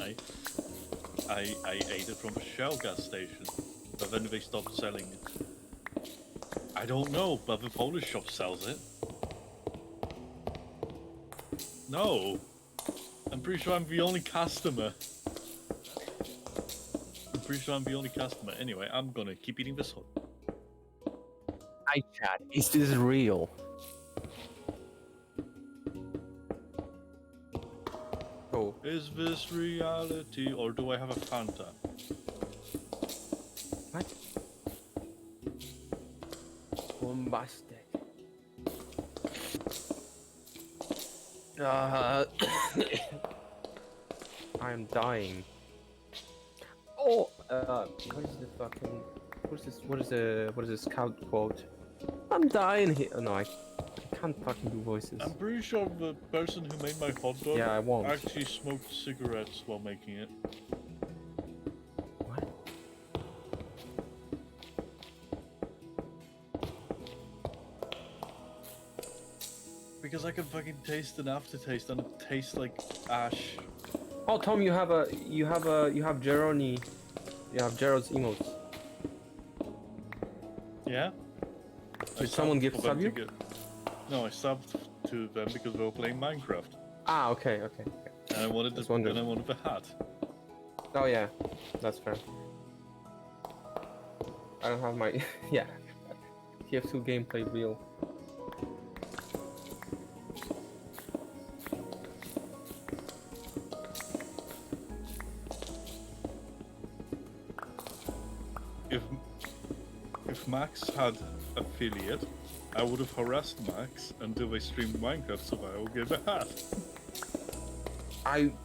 I ate it from the Shell gas station, but then they stopped selling it. I don't know, but the Polish shop sells it. No, I'm pretty sure I'm the only customer. I'm pretty sure I'm the only customer. Anyway, I'm gonna keep eating this hot. Hi, chat. Is this real? Oh, Is this reality, or do I have a Fanta? what? Bombastic. I am dying. Oh, what is the fucking? What is this? What is the scout quote? I'm dying here. Oh, no, I can't fucking do voices. I'm pretty sure the person who made my hot dog Yeah, I won't. actually smoked cigarettes while making it. What? Because I can fucking taste an aftertaste, and it tastes like ash. Oh, Tom, you have Jeroni. You have Gerald's emotes. Yeah? Did someone subbed gift for sub them to you? No, I subbed to them because they were playing Minecraft. Ah, okay. And I wanted Just the wondering. and I wanted the hat. Oh yeah, that's fair. I don't have my yeah. TF2 gameplay real. If Max had affiliate, I would have harassed Max until they streamed Minecraft so I will get the hat.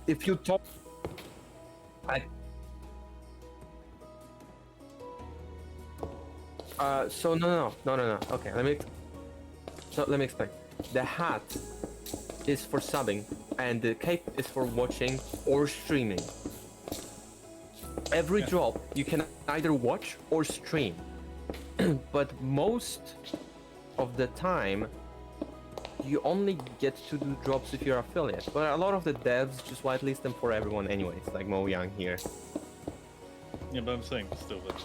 If you talk so no. Okay, let me explain. The hat is for subbing and the cape is for watching or streaming. Every drop you can either watch or stream. But most of the time you only get to do drops if you're affiliate. But a lot of the devs just whitelist them for everyone anyways, like Mo Young here. Yeah, but I'm saying still that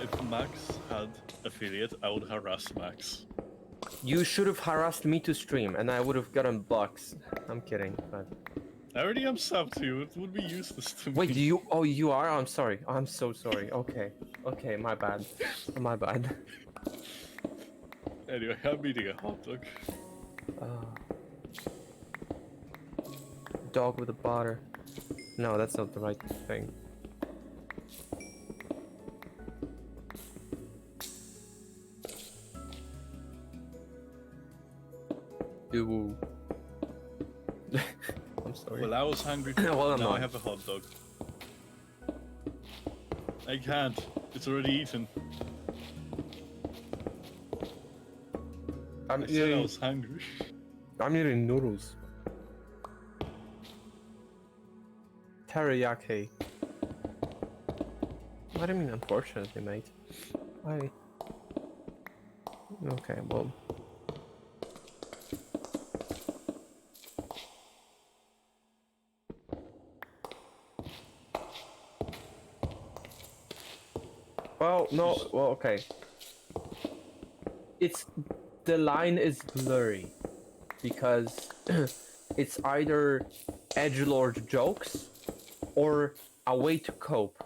if Max had affiliate, I would harass Max. You should have harassed me to stream and I would have gotten bucks. I'm kidding, but... I already am subbed to you, it would be useless to me. Wait, do you... Oh, you are? I'm sorry. I'm so sorry. Okay. Okay, my bad. My bad. Anyway, I'm eating a hot dog. Dog with a butter. No, that's not the right thing. Ew. I'm sorry. Well, I was hungry, Well, I'm now not. I have a hot dog. I can't, it's already eaten. I'm I said I eating... was hungry. I'm eating noodles. Teriyaki. What do you mean, unfortunately, mate? Why? Okay, well... Well, no, well, okay. It's... The line is blurry. Because it's either edgelord jokes or a way to cope.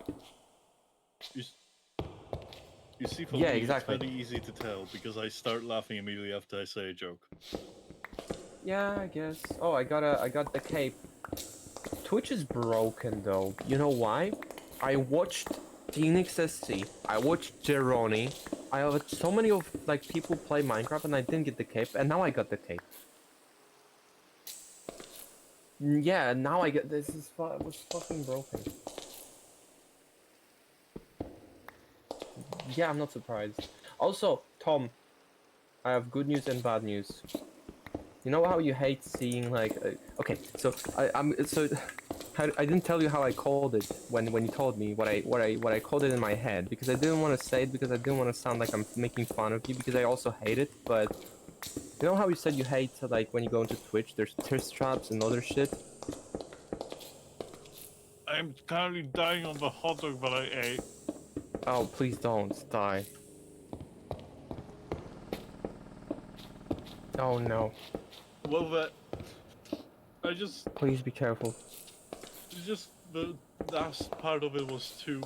You see, for Yeah, me, exactly. it's very easy to tell because I start laughing immediately after I say a joke. Yeah, I guess. Oh, I got the cape. Twitch is broken though. You know why? I watched Phoenix SC. I watched Jeroni. I watched so many of like people play Minecraft and I didn't get the cape, and now I got the cape. Yeah, now I get this. It was fucking broken. Yeah, I'm not surprised. Also, Tom, I have good news and bad news. You know how you hate seeing like okay, so I didn't tell you how I called it when you told me what I called it in my head, because I didn't want to say it because I didn't want to sound like I'm making fun of you, because I also hate it. But you know how you said you hate like when you go into Twitch, there's thirst traps and other shit. I'm currently dying on the hot dog that I ate. Oh, please don't die. Oh no. Well, that I Please be careful. just the last part of it was too.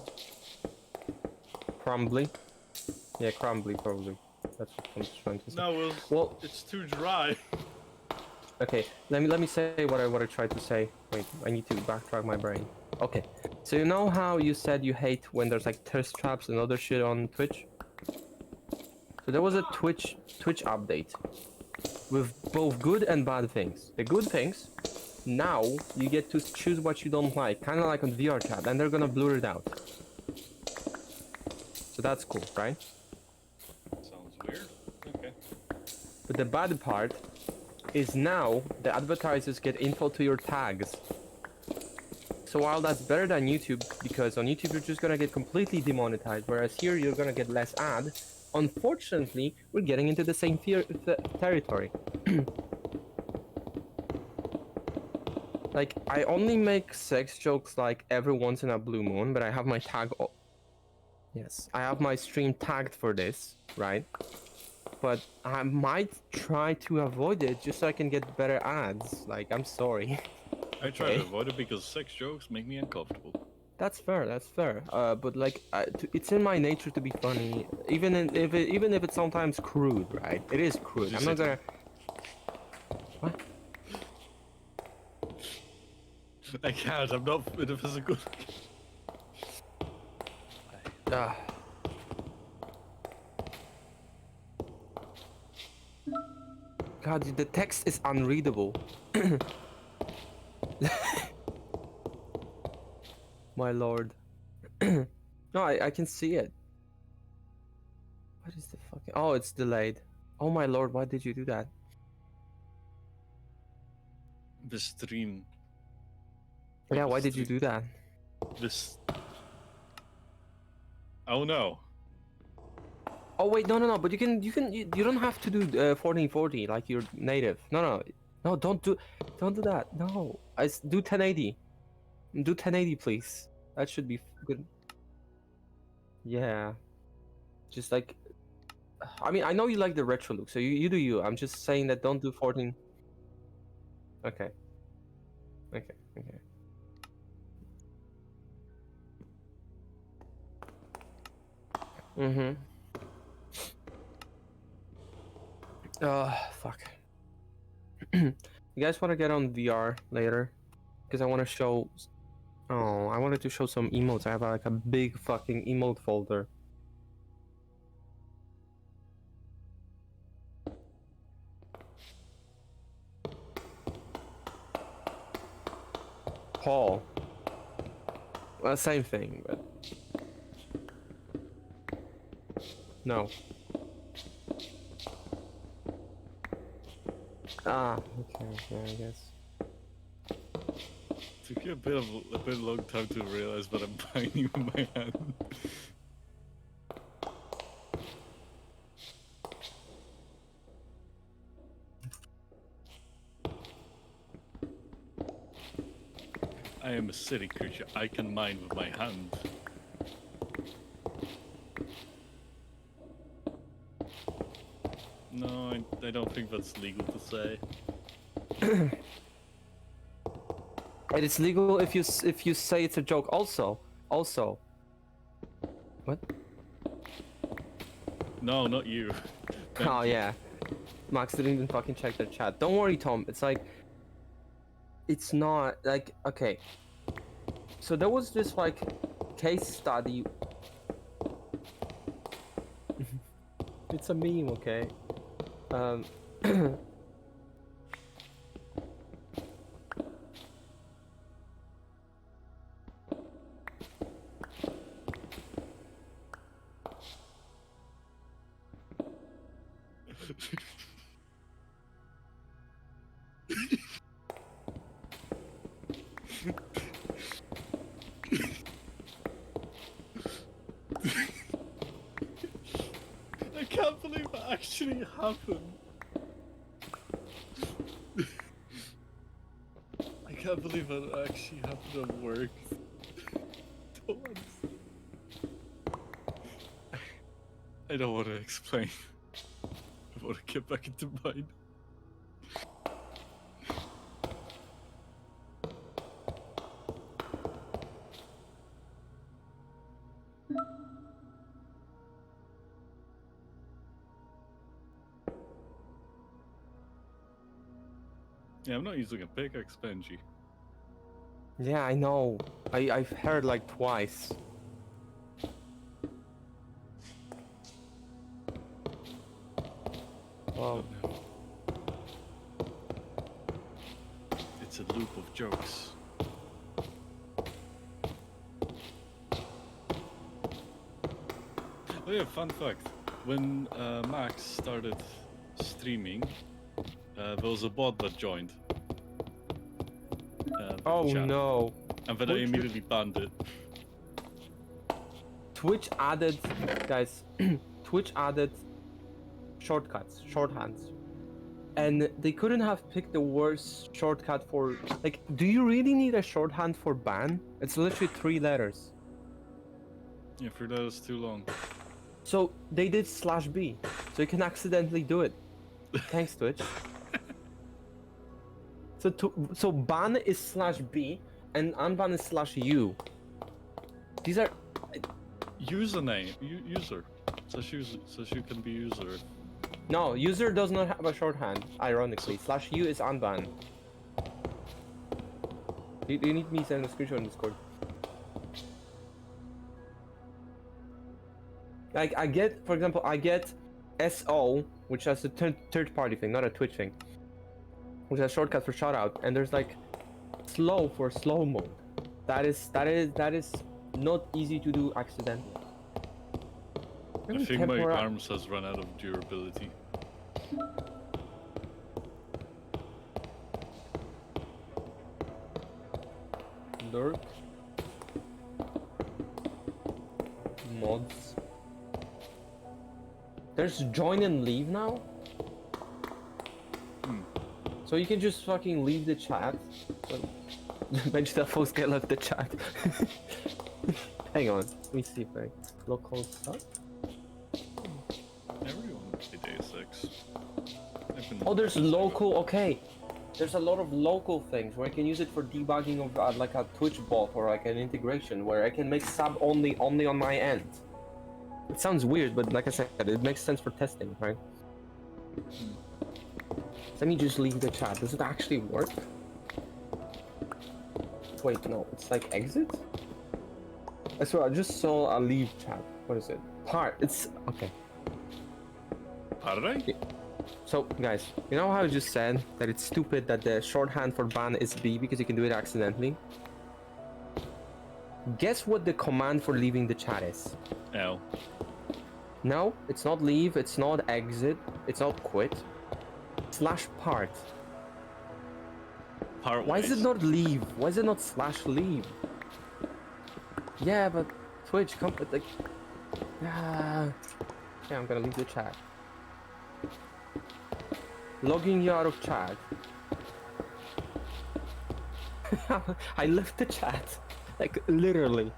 Crumbly. Yeah, crumbly probably. That's what I'm trying to say. No, Well, it's too dry. okay. Let me say what I tried to say. Wait, I need to backtrack my brain. Okay. So you know how you said you hate when there's like thirst traps and other shit on Twitch? So there was a Twitch update with both good and bad things. The good things, now you get to choose what you don't like, kind of like on VR chat, and they're gonna blur it out. So that's cool, right? Sounds weird. Okay. But the bad part is now the advertisers get info to your tags. So while that's better than YouTube, because on YouTube you're just gonna get completely demonetized, whereas here you're gonna get less ad, unfortunately we're getting into the same territory. Like, I only make sex jokes like every once in a blue moon, but I have my tag. Yes, I have my stream tagged for this, right? But I might try to avoid it just so I can get better ads. Like, I'm sorry. I try to avoid it because sex jokes make me uncomfortable. That's fair. That's fair. But like, it's in my nature to be funny, even if it's sometimes crude, right? It is crude. I'm not gonna. What? I can't. I'm not in a physical. Ah. God, the text is unreadable. My lord. No, I can see it. What is the fucking... Oh, it's delayed. Oh my lord, why did you do that? The stream. Yeah, why did you do that? This. Oh no. Oh wait, no, but you don't have to do 1440 like you're native. No, don't do that. No, do 1080. Do 1080, please. That should be good. Yeah, just like, I mean, I know you like the retro look, so you do you. I'm just saying that don't do 14. Okay. Okay. Mm-hmm. Fuck. You guys want to get on VR later? Because I want to show. Oh, I wanted to show some emotes. I have like a big fucking emote folder. Paul. Well, same thing, but no. Ah, okay, I guess. Took you a bit long time to realize that I'm tiny with my hand. I am a city creature. I can mine with my hand. No, I don't think that's legal to say. And it's legal if you say it's a joke. Also. What? No, not you. Oh yeah. Max didn't even fucking check the chat. Don't worry, Tom. It's like, it's not like, okay. So there was this like case study. It's a meme, okay? can't believe it actually happened. I can't believe it actually happened at work. I don't want to explain. I want to get back into mine. Yeah, I'm not using a pickaxe, Benji. Yeah, I know. I've heard like twice. Oh. It's a loop of jokes. Oh yeah, fun fact. When Max started streaming, there was a bot that joined. Oh chat. no. And then I immediately banned it. Twitch added, guys, Twitch added shortcuts, shorthands. And they couldn't have picked the worst shortcut for, like, do you really need a shorthand for ban? It's literally 3 letters. Yeah, for that is too long. So they did /B, so you can accidentally do it. Thanks, Twitch. So ban is /B and unban is /U. These are Username, user. So she can be user. no, user does not have a shorthand. Ironically, /U is unban. Do you need me to send a screenshot in Discord? Like I get, for example, I get SO, which is a third party thing, not a Twitch thing, which is a shortcut for shoutout, and there's like slow for slow mode. That is not easy to do accidentally. I think my arms has run out of durability. Lurk. Mods. There's join and leave now? So you can just fucking leave the chat. Benji that folks get left the chat. Hang on, let me see if I local stuff. Everyone play Deus Ex. Oh, there's local. Okay, there's a lot of local things where I can use it for debugging of like a Twitch bot or like an integration where I can make sub only on my end. It sounds weird, but like I said, it makes sense for testing, right? Let me just leave the chat. Does it actually work? Wait, no, it's like exit? I swear, I just saw a leave chat. What is it? It's okay. Alright. So, guys, you know how I just said that it's stupid that the shorthand for ban is B because you can do it accidentally? Guess what the command for leaving the chat is? L. No, it's not leave, it's not exit, it's not quit. /part. Why is it not leave? Why is it not /leave? Yeah, but Twitch, come with like... Yeah, I'm gonna leave the chat. Logging you out of chat. I left the chat. Like, literally.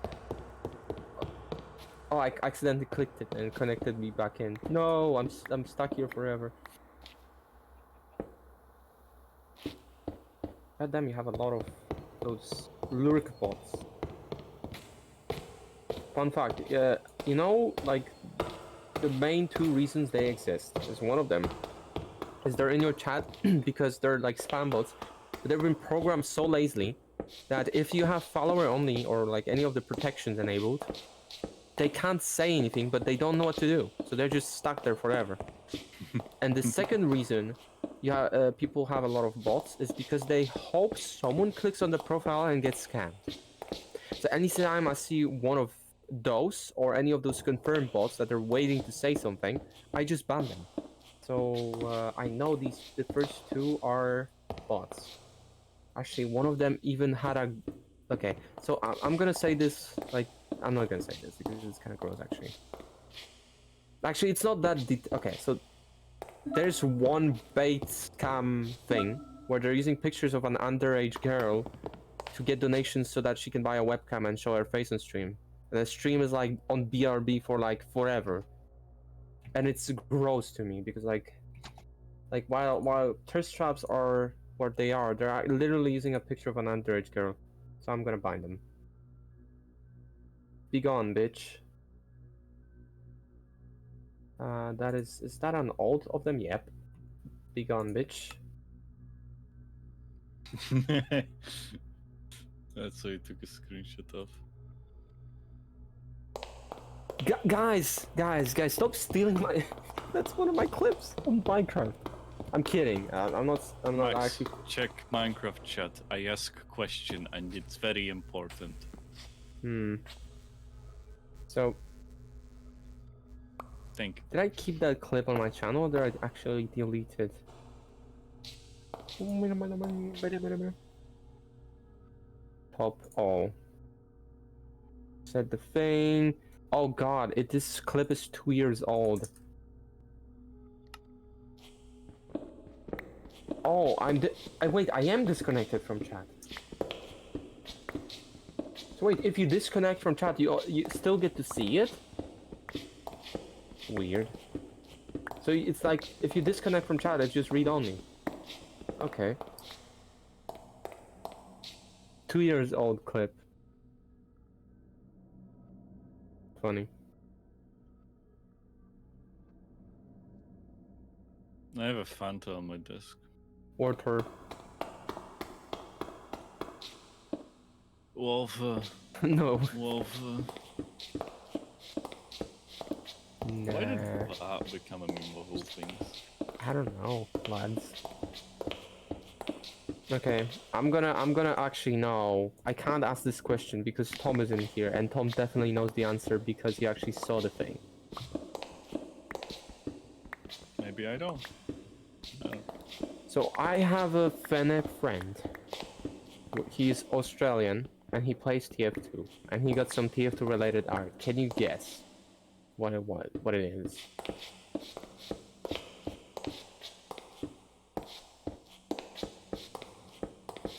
Oh, I accidentally clicked it and it connected me back in. No, I'm stuck here forever. God damn, you have a lot of those lurk bots. Fun fact, you know, like, the main 2 reasons they exist is one of them is they're in your chat because they're like spam bots, but they've been programmed so lazily that if you have follower only or like any of the protections enabled, they can't say anything, but they don't know what to do, so they're just stuck there forever. And the second reason people have a lot of bots is because they hope someone clicks on the profile and gets scammed. So anytime I see one of those or any of those confirmed bots that are waiting to say something, I just ban them. So I know the first 2 are bots. Actually, one of them even had a... Okay, so I'm gonna say this, like, I'm not gonna say this because it's kind of gross actually. Actually, it's not that okay, so there's one bait scam thing where they're using pictures of an underage girl to get donations so that she can buy a webcam and show her face on stream. And the stream is like on BRB for like forever. And it's gross to me because like while thirst traps are what they are, they're literally using a picture of an underage girl. So I'm gonna bind them. Be gone, bitch. That is that an alt of them? Yep. Be gone, bitch. That's why I took a screenshot of. Guys, stop stealing my. That's one of my clips on Minecraft. I'm kidding. I'm not Max, actually. check Minecraft chat. I ask a question and it's very important. So, Think. did I keep that clip on my channel or did I actually delete it? Top all. Said the thing. Oh god, this clip is 2 years old. Oh, wait, I am disconnected from chat. So wait, if you disconnect from chat, you still get to see it? Weird. So it's like, if you disconnect from chat, it's just read only. Okay. 2 years old clip. Funny. I have a Fanta on my desk. Water. Wolf. No. Wolf. Nah. Why did that become a meme of all things? I don't know, lads. Okay, I'm gonna actually know. I can't ask this question because Tom isn't here, and Tom definitely knows the answer because he actually saw the thing. Maybe I don't. So I have a Fene friend. He's Australian, and he plays TF2, and he got some TF2 related art. Can you guess what it is?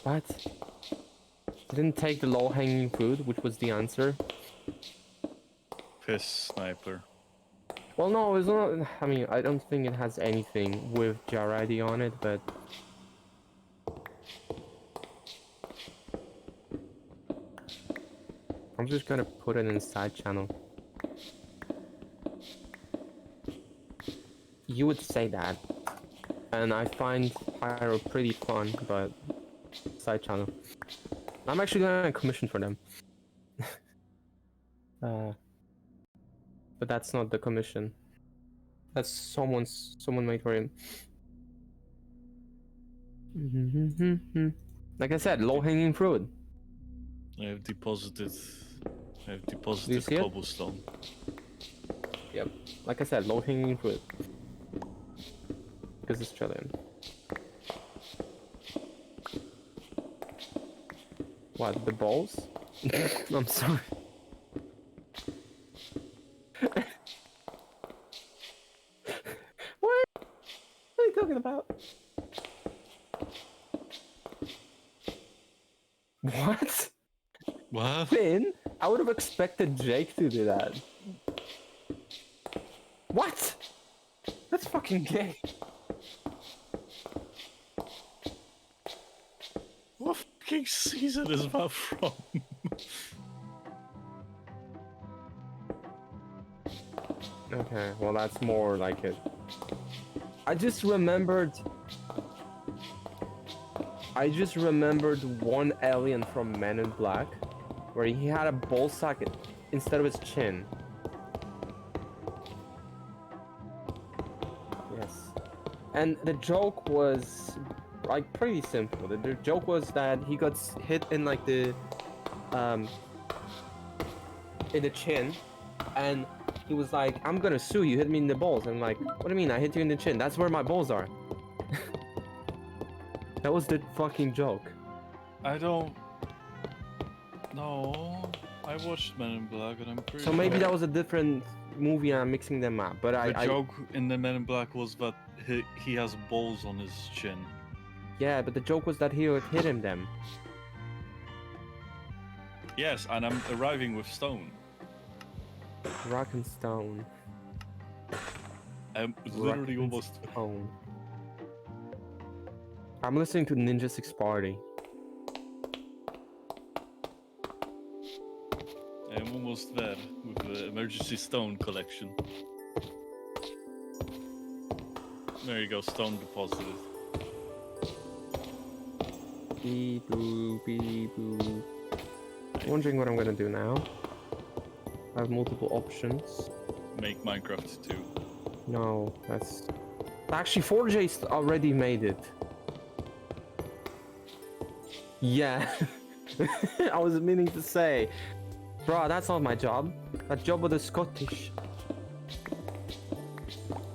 What? Didn't take the low-hanging fruit, which was the answer. Piss sniper. Well, no, it's not. I mean, I don't think it has anything with Jaradi on it, but I'm just gonna put it in side channel. You would say that, and I find Pyro pretty fun, but side channel. I'm actually gonna commission for them. But that's not the commission. That's someone made for him. Like I said, low-hanging fruit. I have deposited Do you see it? cobblestone. Yep. Like I said, low-hanging fruit. Because it's Australian. What, the balls? I'm sorry. What are you talking about? What? What? Finn? I would have expected Jake to do that. What? That's fucking gay. What fucking season is that from? Okay, well that's more like it. I just remembered one alien from Men in Black where he had a ball sack instead of his chin. Yes. And the joke was like pretty simple. The joke was that he got hit in like the in the chin, and he was like, "I'm gonna sue you. Hit me in the balls." And I'm like, "What do you mean? I hit you in the chin? That's where my balls are." That was the fucking joke. I don't. No, I watched Men in Black, and I'm pretty. So maybe sure. that was a different movie and I'm mixing them up. But The joke in the Men in Black was that he has balls on his chin. yeah, but the joke was that he would hit him them. Yes, and I'm arriving with stone. Rock and stone. I'm Rock literally and almost. stone. I'm listening to Ninja 6 Party. I'm almost there with the emergency stone collection. There you go, stone deposited. Beep boo, beep boo. Wondering what I'm gonna do now. I have multiple options. Make Minecraft 2. No, that's... Actually, 4J's already made it. Yeah. I was meaning to say. Bro, that's not my job. That job with the Scottish.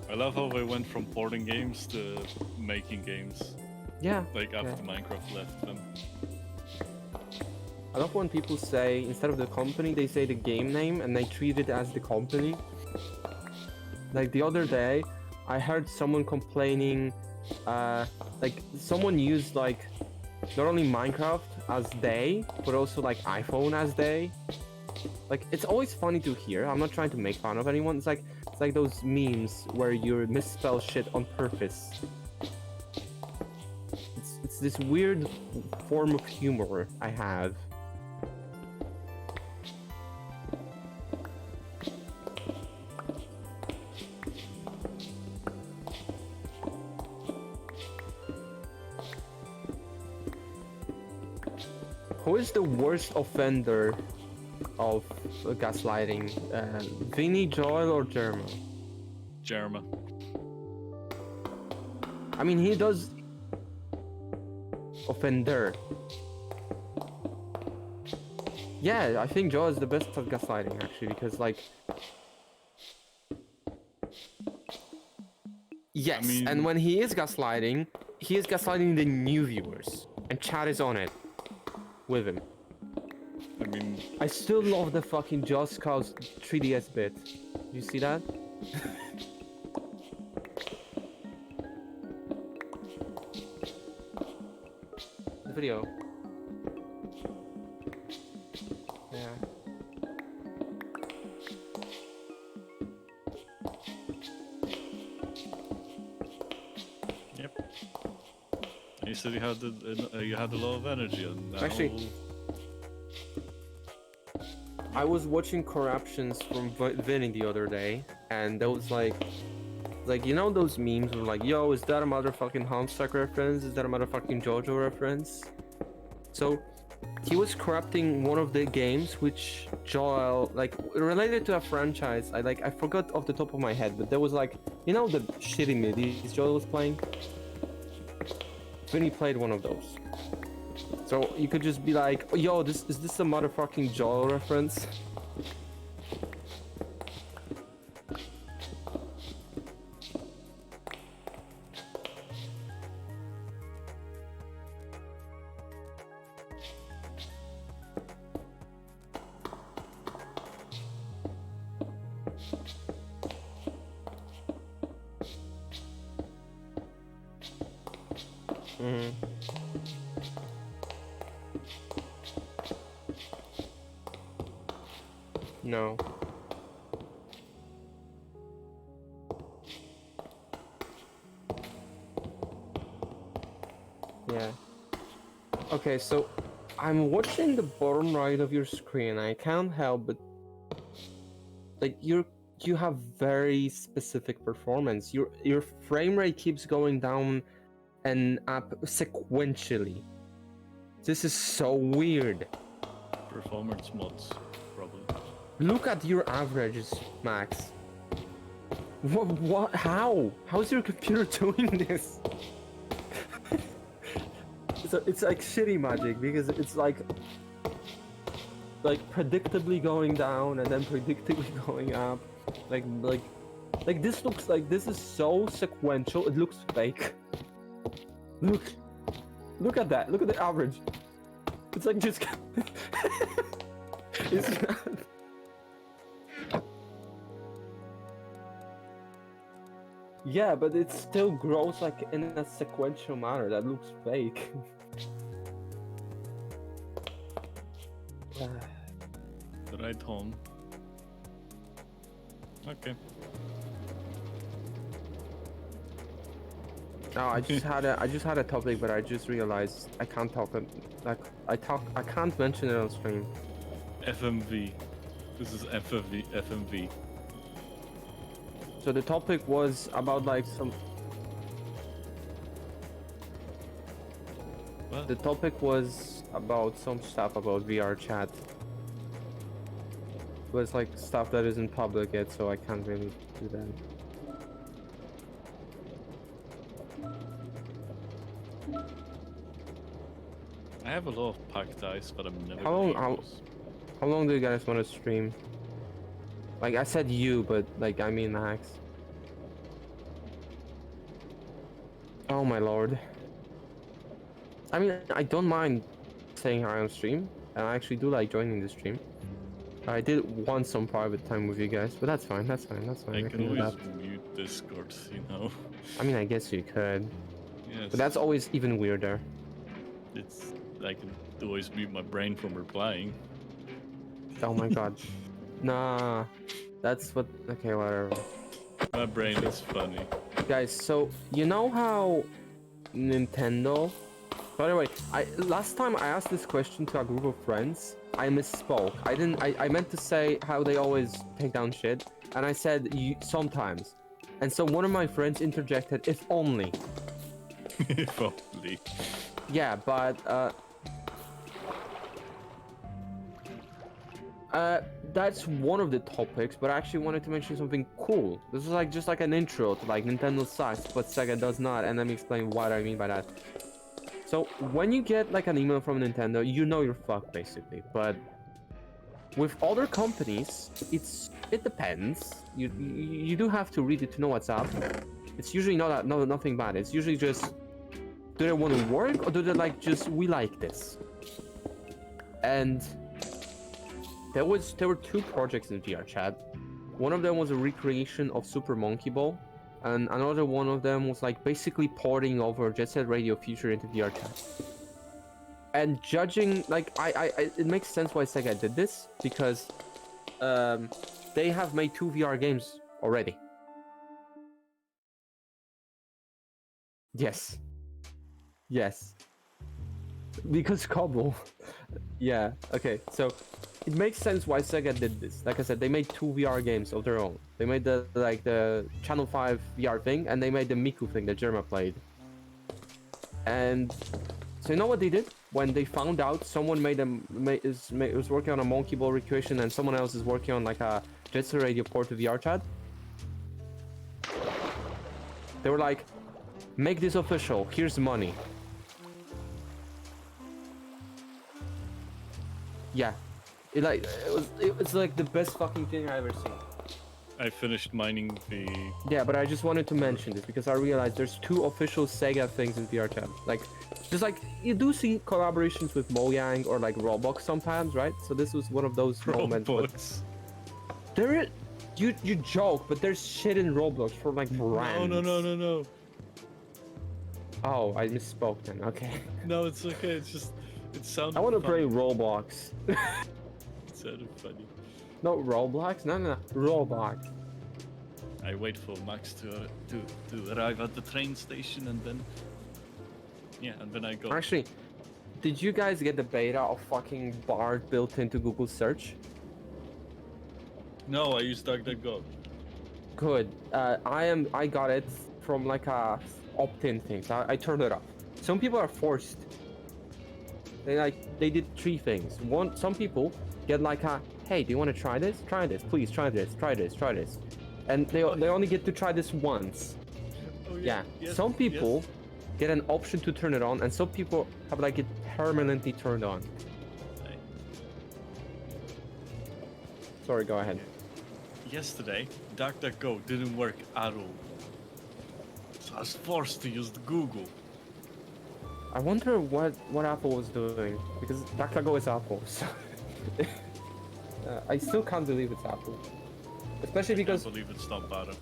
I love how they went from porting games to making games. Yeah. Like after yeah. Minecraft left them. I love when people say, instead of the company, they say the game name and they treat it as the company. Like the other day, I heard someone complaining, like someone used like, not only Minecraft as they, but also like iPhone as they. Like, it's always funny to hear. I'm not trying to make fun of anyone. It's like those memes where you misspell shit on purpose. It's this weird form of humor I have. Who is the worst offender of gaslighting? Vinny, Joel, or Germa? Jerma. I mean, he does offender. Yeah, I think Joel is the best at gaslighting actually, because like... Yes, I mean... and when he is gaslighting the new viewers, and chat is on it with him. I mean... I still love the fucking Just Cause 3DS bit. You see that? The video. Yeah. Yep. And you said you had a lot of energy, and now... Actually, I was watching corruptions from Vinny the other day, and there was like, you know those memes where like, yo, is that a motherfucking Homestuck reference? Is that a motherfucking JoJo reference? So, he was corrupting one of the games which Joel, like, related to a franchise. I forgot off the top of my head, but there was like, you know the shitty midis Joel was playing? Vinny played one of those. So you could just be like, yo, is this a motherfucking Joel reference? No. Yeah. Okay, so I'm watching the bottom right of your screen. I can't help but like you have very specific performance. Your frame rate keeps going down and up sequentially. This is so weird. Performance mods, probably. Look at your averages, Max. What? How? How is your computer doing this? It's like shitty magic, because it's like predictably going down and then predictably going up. Like this looks like this is so sequential. It looks fake. Look at that. Look at the average. It's like just. It's not... Yeah, but it still grows like in a sequential manner. That looks fake. The right home. Okay. No, I just had a topic, but I just realized I can't talk I can't mention it on stream. FMV. This is FMV. So the topic was about like some. What? The topic was about some stuff about VR chat. It was like stuff that isn't public yet, so I can't really do that. I have a lot of packed ice, but I'm never How gonna long? eat those. How long do you guys want to stream? Like I said you, but like I mean Max. Oh my lord. I mean, I don't mind saying hi on stream, and I actually do like joining the stream. I did want some private time with you guys, but that's fine, that's fine, that's fine. I I can can do that. always mute Discord, you know. I mean, I guess you could, Yes. but that's always even weirder. It's I can always mute my brain from replying. Oh my god. Nah, that's what. Okay, whatever. My brain is funny. Guys, so you know how Nintendo. By the way, last time I asked this question to a group of friends, I misspoke. I meant to say how they always take down shit, and I said sometimes. And so one of my friends interjected, if only. If only. Yeah, but that's one of the topics, but I actually wanted to mention something cool. This is like just like an intro to like Nintendo sucks, but Sega does not, and let me explain what I mean by that. So when you get like an email from Nintendo, you know you're fucked basically. But with other companies, it depends. You do have to read it to know what's up. It's usually nothing bad. It's usually just, do they want to work or do they like just we like this? And there were two projects in VR chat. One of them was a recreation of Super Monkey Ball, and another one of them was like basically porting over Jet Set Radio Future into VR chat. And judging, like, it makes sense why Sega did this, because they have made 2 VR games already. Yes. Yes. Because Cobble. Yeah, okay, so it makes sense why Sega did this. Like I said, they made 2 VR games of their own. They made the Channel 5 VR thing, and they made the Miku thing that Jerma played. And so you know what they did? When they found out someone was working on a Monkey Ball recreation and someone else is working on like a Jet Set Radio port to VR chat, they were like, make this official, here's money. Yeah, it was like the best fucking thing I ever seen. I finished mining the... Yeah, but I just wanted to mention this because I realized there's 2 official Sega things in VR chat. Like, just like you do see collaborations with Mojang or like Roblox sometimes, right? So this was one of those moments. Roblox. There is, you joke, but there's shit in Roblox for like brands. No. Oh, I misspoke then. Okay. No, it's okay. It's just it sounded. I want to funny. play Roblox. It sounded funny. No, Roblox? No, Roblox. I wait for Max to arrive at the train station and then... Yeah, and then I go... Actually, did you guys get the beta of fucking Bard built into Google search? No, I use DuckDuckGo. Good. I got it from like a opt-in thing, so I turned it off. Some people are forced. They did 3 things. One, some people get like a, hey, do you want to try this? Try this, please, try this. And they only get to try this once. Oh, Yeah. Yes, Some people get an option to turn it on, and some people have like it permanently turned on. Yes. Sorry, go ahead. Yesterday, DuckDuckGo didn't work at all. So I was forced to use the Google. I wonder what Apple was doing, because DuckDuckGo is Apple, so... I still can't believe it's Apple. Especially because... I can't believe it's not better.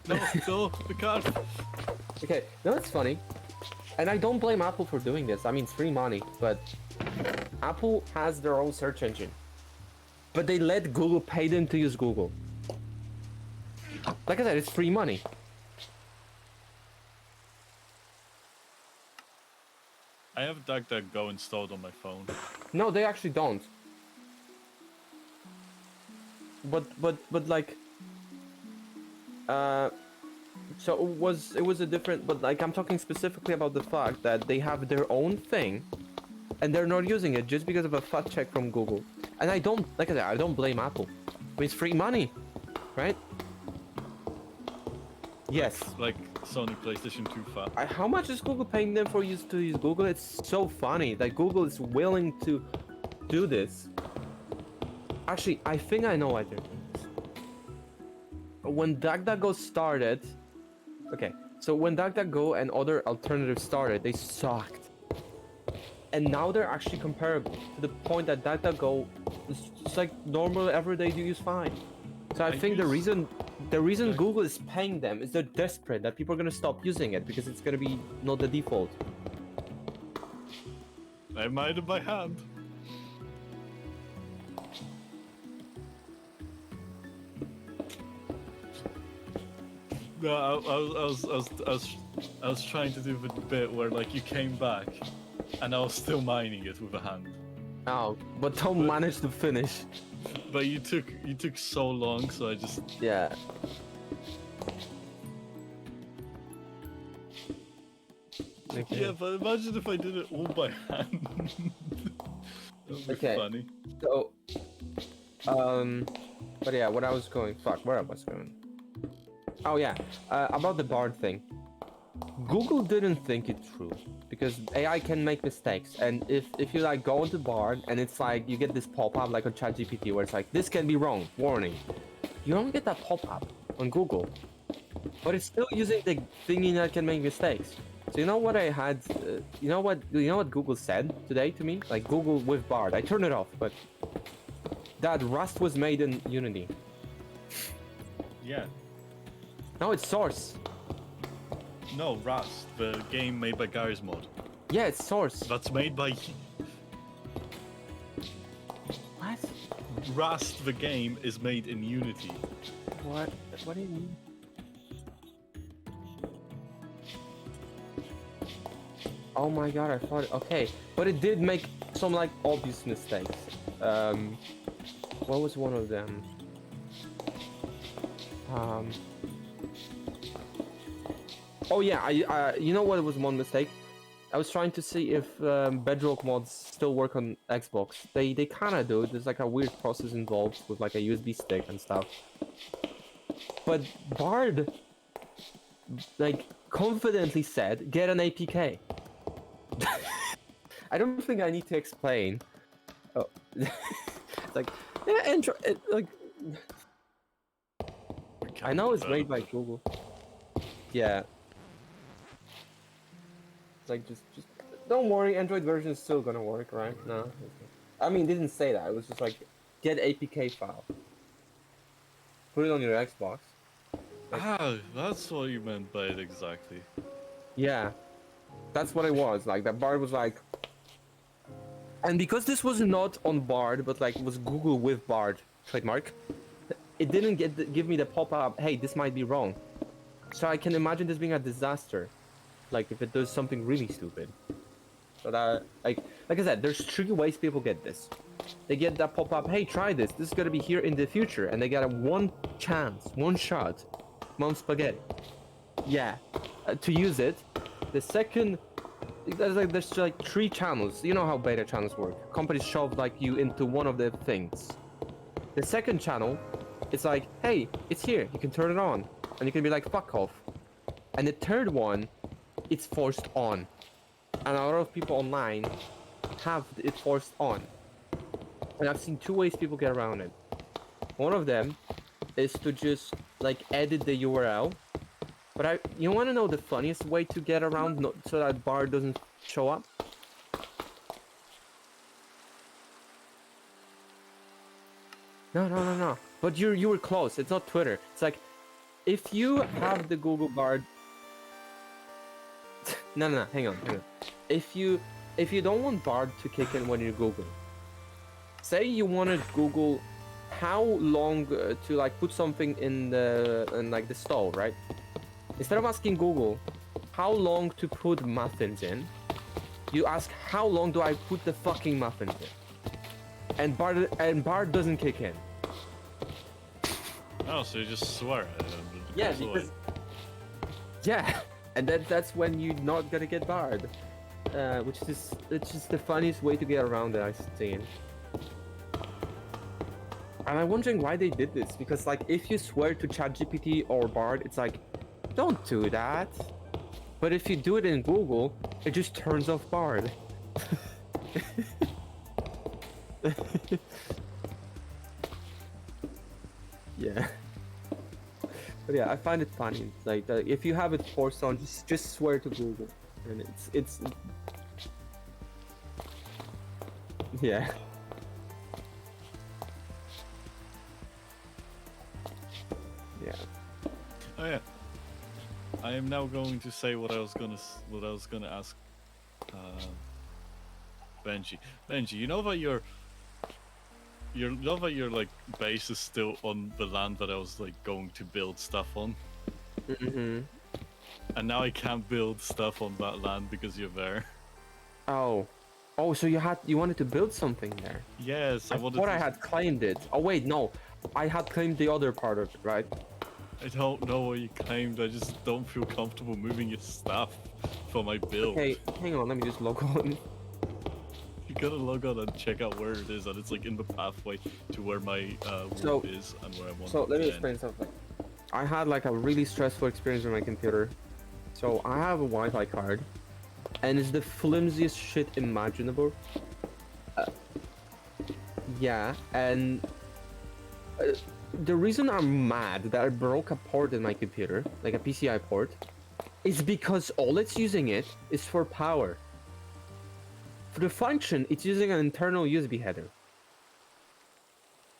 No, no, we can't. Okay, no, it's funny. And I don't blame Apple for doing this. I mean, it's free money, but Apple has their own search engine. But they let Google pay them to use Google. Like I said, it's free money. I have DuckDuckGo installed on my phone. No, they actually don't. But like, so it was a different. But like, I'm talking specifically about the fact that they have their own thing, and they're not using it just because of a fact check from Google. And I don't, like I said, I don't blame Apple. I mean, it's free money, right? Yes. Like Sony PlayStation 2 fat. How much is Google paying them for use to use Google? It's so funny that Google is willing to do this. Actually, I think I know why they're doing this. When DuckDuckGo started, okay, so when DuckDuckGo and other alternatives started, they sucked. And now they're actually comparable to the point that DuckDuckGo is just like normal everyday use fine. So I think the reason Google is paying them is they're desperate that people are gonna stop using it because it's gonna be not the default. I minded my hand. No, I was trying to do the bit where like you came back, and I was still mining it with a hand. Oh, but Tom managed to finish. But you took so long, so I just Yeah. Okay. Yeah, but imagine if I did it all by hand. That would be funny. So, but yeah, what I was going, where I was going. Oh yeah, about the Bard thing. Google didn't think it through because AI can make mistakes, and if you like go into Bard and it's like you get this pop-up like on ChatGPT where it's like this can be wrong, warning. You don't get that pop-up on Google, but it's still using the thingy that can make mistakes. So you know what I had? You know what Google said today to me? Like Google with Bard. I turned it off, but that Rust was made in Unity. Yeah. No, it's Source. No, Rust, the game made by Garry's Mod. Yeah, it's Source. That's made by... What? Rust, the game, is made in Unity. What? What do you mean? Oh my god, I thought... Okay, but it did make some, like, obvious mistakes. What was one of them? Oh yeah, I you know what was one mistake? I was trying to see if Bedrock mods still work on Xbox. They kind of do. There's like a weird process involved with like a USB stick and stuff. But Bard like confidently said, "Get an APK." I don't think I need to explain. Oh, it's like yeah, Android like. I know it's made by Google. Yeah. It's like just don't worry, Android version is still gonna work, right? No. I mean, it didn't say that. It was just like get APK file. Put it on your Xbox. Like, that's what you meant by it exactly. yeah. That's what it was. Like that Bard was like, and because this was not on Bard, but like was Google with Bard trademark, it didn't give me the pop-up. Hey, this might be wrong. So I can imagine this being a disaster. Like if it does something really stupid. So that like I said, there's 3 ways people get this. They get that pop-up, hey, try this. This is gonna be here in the future, and they get a one chance, one shot, mom spaghetti. Yeah, to use it. The second, there's like 3 channels. You know how beta channels work. Companies shove like you into one of the things. The second channel, it's like, hey, it's here. You can turn it on, and you can be like, fuck off. And the third one, it's forced on, and a lot of people online have it forced on. And I've seen 2 ways people get around it. One of them is to just like edit the URL. But you want to know the funniest way to get around so that bar doesn't show up? No. But you were close. It's not Twitter. It's like if you have the Google Bard, no, hang on. If you don't want Bard to kick in when you Google, say you want to Google how long to like put something in like the stove, right? Instead of asking Google how long to put muffins in, you ask how long do I put the fucking muffins in, and Bard doesn't kick in. Oh, so you just swear at it. Yeah, because yeah, and that's when you're not gonna get barred, which is it's just the funniest way to get around it I've seen. And I'm wondering why they did this, because like if you swear to ChatGPT or Bard, it's like, don't do that. But if you do it in Google, it just turns off Bard. Yeah. But yeah, I find it funny. Like if you have it forced on, just swear to Google, and it's yeah. Yeah. Oh yeah. I am now going to say what I was gonna ask Benji. Benji, you know that your like base is still on the land that I was like going to build stuff on. Mm-hmm. And now I can't build stuff on that land because you're there. Oh. Oh, so you wanted to build something there? Yes, I thought I had claimed it. Oh wait, no. I had claimed the other part of it, right? I don't know what you claimed. I just don't feel comfortable moving your stuff for my build. Hey, hang on, let me just log on. You gotta log on and check out where it is, and it's like in the pathway to where my wood is and where I want. So let me to explain something. I had like a really stressful experience with my computer. So I have a Wi-Fi card, and it's the flimsiest shit imaginable. Yeah, and the reason I'm mad that I broke a port in my computer, like a PCI port, is because all it's using it is for power. For the function, it's using an internal USB header.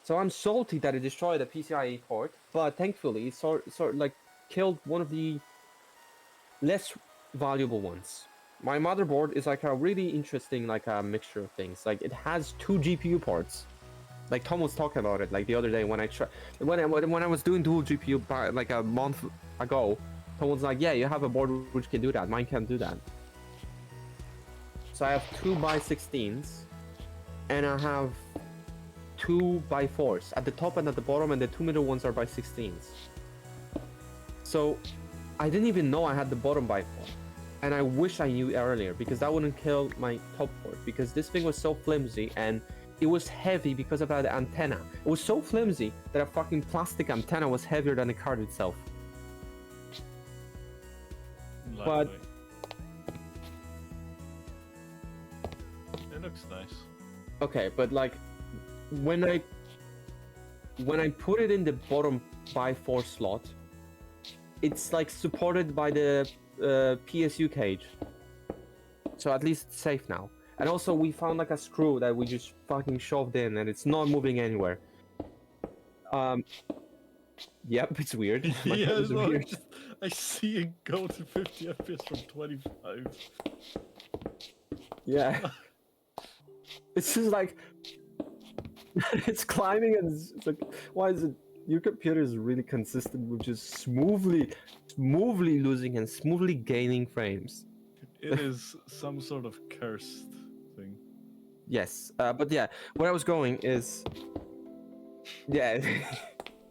So I'm salty that it destroyed a PCIe port, but thankfully it sort like killed one of the less valuable ones. My motherboard is like a really interesting like a mixture of things. Like it has 2 GPU ports. Like Tom was talking about it like the other day when I was doing dual GPU like a month ago. Tom was like, yeah, you have a board which can do that. Mine can't do that. So I have 2x16s, and I have 2x4s at the top and at the bottom, and the 2 middle ones are by 16s. So I didn't even know I had the bottom by 4, and I wish I knew earlier, because that wouldn't kill my top port, because this thing was so flimsy and it was heavy because of the antenna. It was so flimsy that a fucking plastic antenna was heavier than the card itself. But it looks nice. Okay, but like when I put it in the bottom by 4 slot, it's like supported by the PSU cage, so at least it's safe now. And also we found like a screw that we just fucking shoved in, and it's not moving anywhere. Yep, it's weird. Yeah, it's weird. I see it go to 50 FPS from 25. Yeah. It's just like it's climbing, and it's like, why is it? Your computer is really consistent with just smoothly losing and smoothly gaining frames. It is some sort of cursed thing. Yes, but yeah, where I was going is, yeah.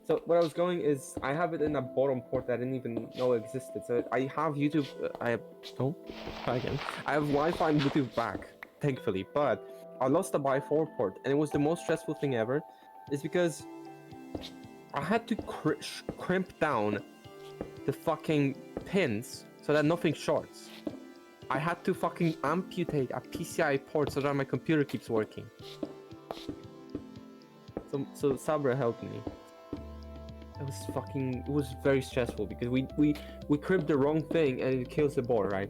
So where I was going is, I have it in a bottom port that I didn't even know existed. So I have YouTube. I have try again. I have Wi-Fi and Bluetooth back, thankfully, but I lost the by 4 port, and it was the most stressful thing ever. Is because I had to crimp down the fucking pins so that nothing shorts. I had to fucking amputate a PCI port so that my computer keeps working. So Sabra helped me. It was very stressful, because we crimped the wrong thing and it kills the board, right?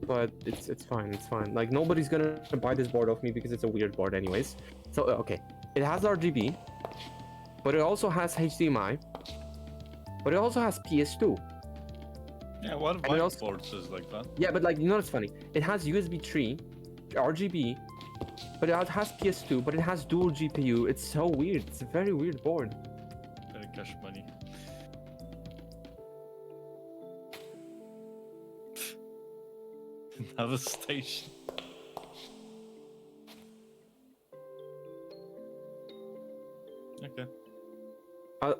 But it's fine. Like nobody's gonna buy this board off me because it's a weird board anyways. So okay, it has RGB, but it also has HDMI, but it also has PS2. Yeah, one of And my it also- boards is like that. Yeah, but like, you know what's funny? It has USB 3, RGB, but it has PS2, but it has dual GPU. It's so weird. It's a very weird board. Very cash money. Another station. Okay.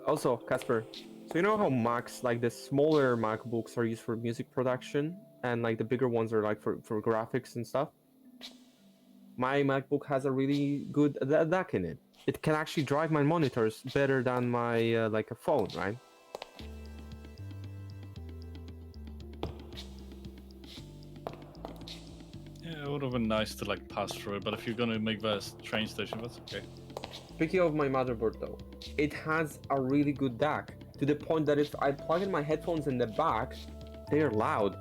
Also, Casper, so you know how Macs, like the smaller MacBooks, are used for music production, and like the bigger ones are like for graphics and stuff? My MacBook has a really good DAC in it. It can actually drive my monitors better than my like a phone, right? Yeah, it would have been nice to like pass through it, but if you're gonna make that a train station, that's okay. Speaking of my motherboard though, it has a really good DAC to the point that if I plug in my headphones in the back, they're loud.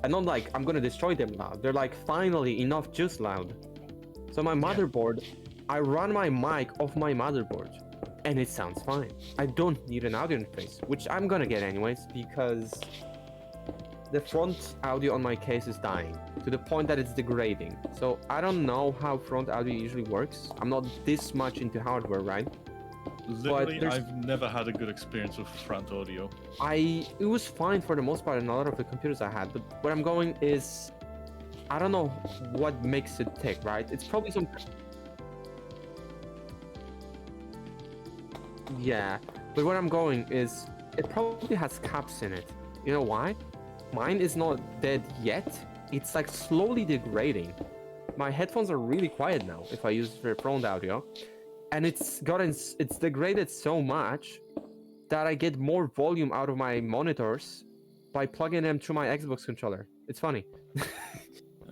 And not like I'm gonna destroy them loud. They're like finally enough just loud. So my motherboard, I run my mic off my motherboard and it sounds fine. I don't need an audio interface, which I'm gonna get anyways because the front audio on my case is dying to the point that it's degrading. So I don't know how front audio usually works. I'm not this much into hardware, right? Literally, I've never had a good experience with front audio. It was fine for the most part in a lot of the computers I had, but where I'm going is I don't know what makes it tick, right? It's probably some. Yeah, but where I'm going is it probably has caps in it. You know why? Mine is not dead yet. It's like slowly degrading. My headphones are really quiet now if I use the front audio, and it's degraded so much that I get more volume out of my monitors by plugging them through my Xbox controller. It's funny.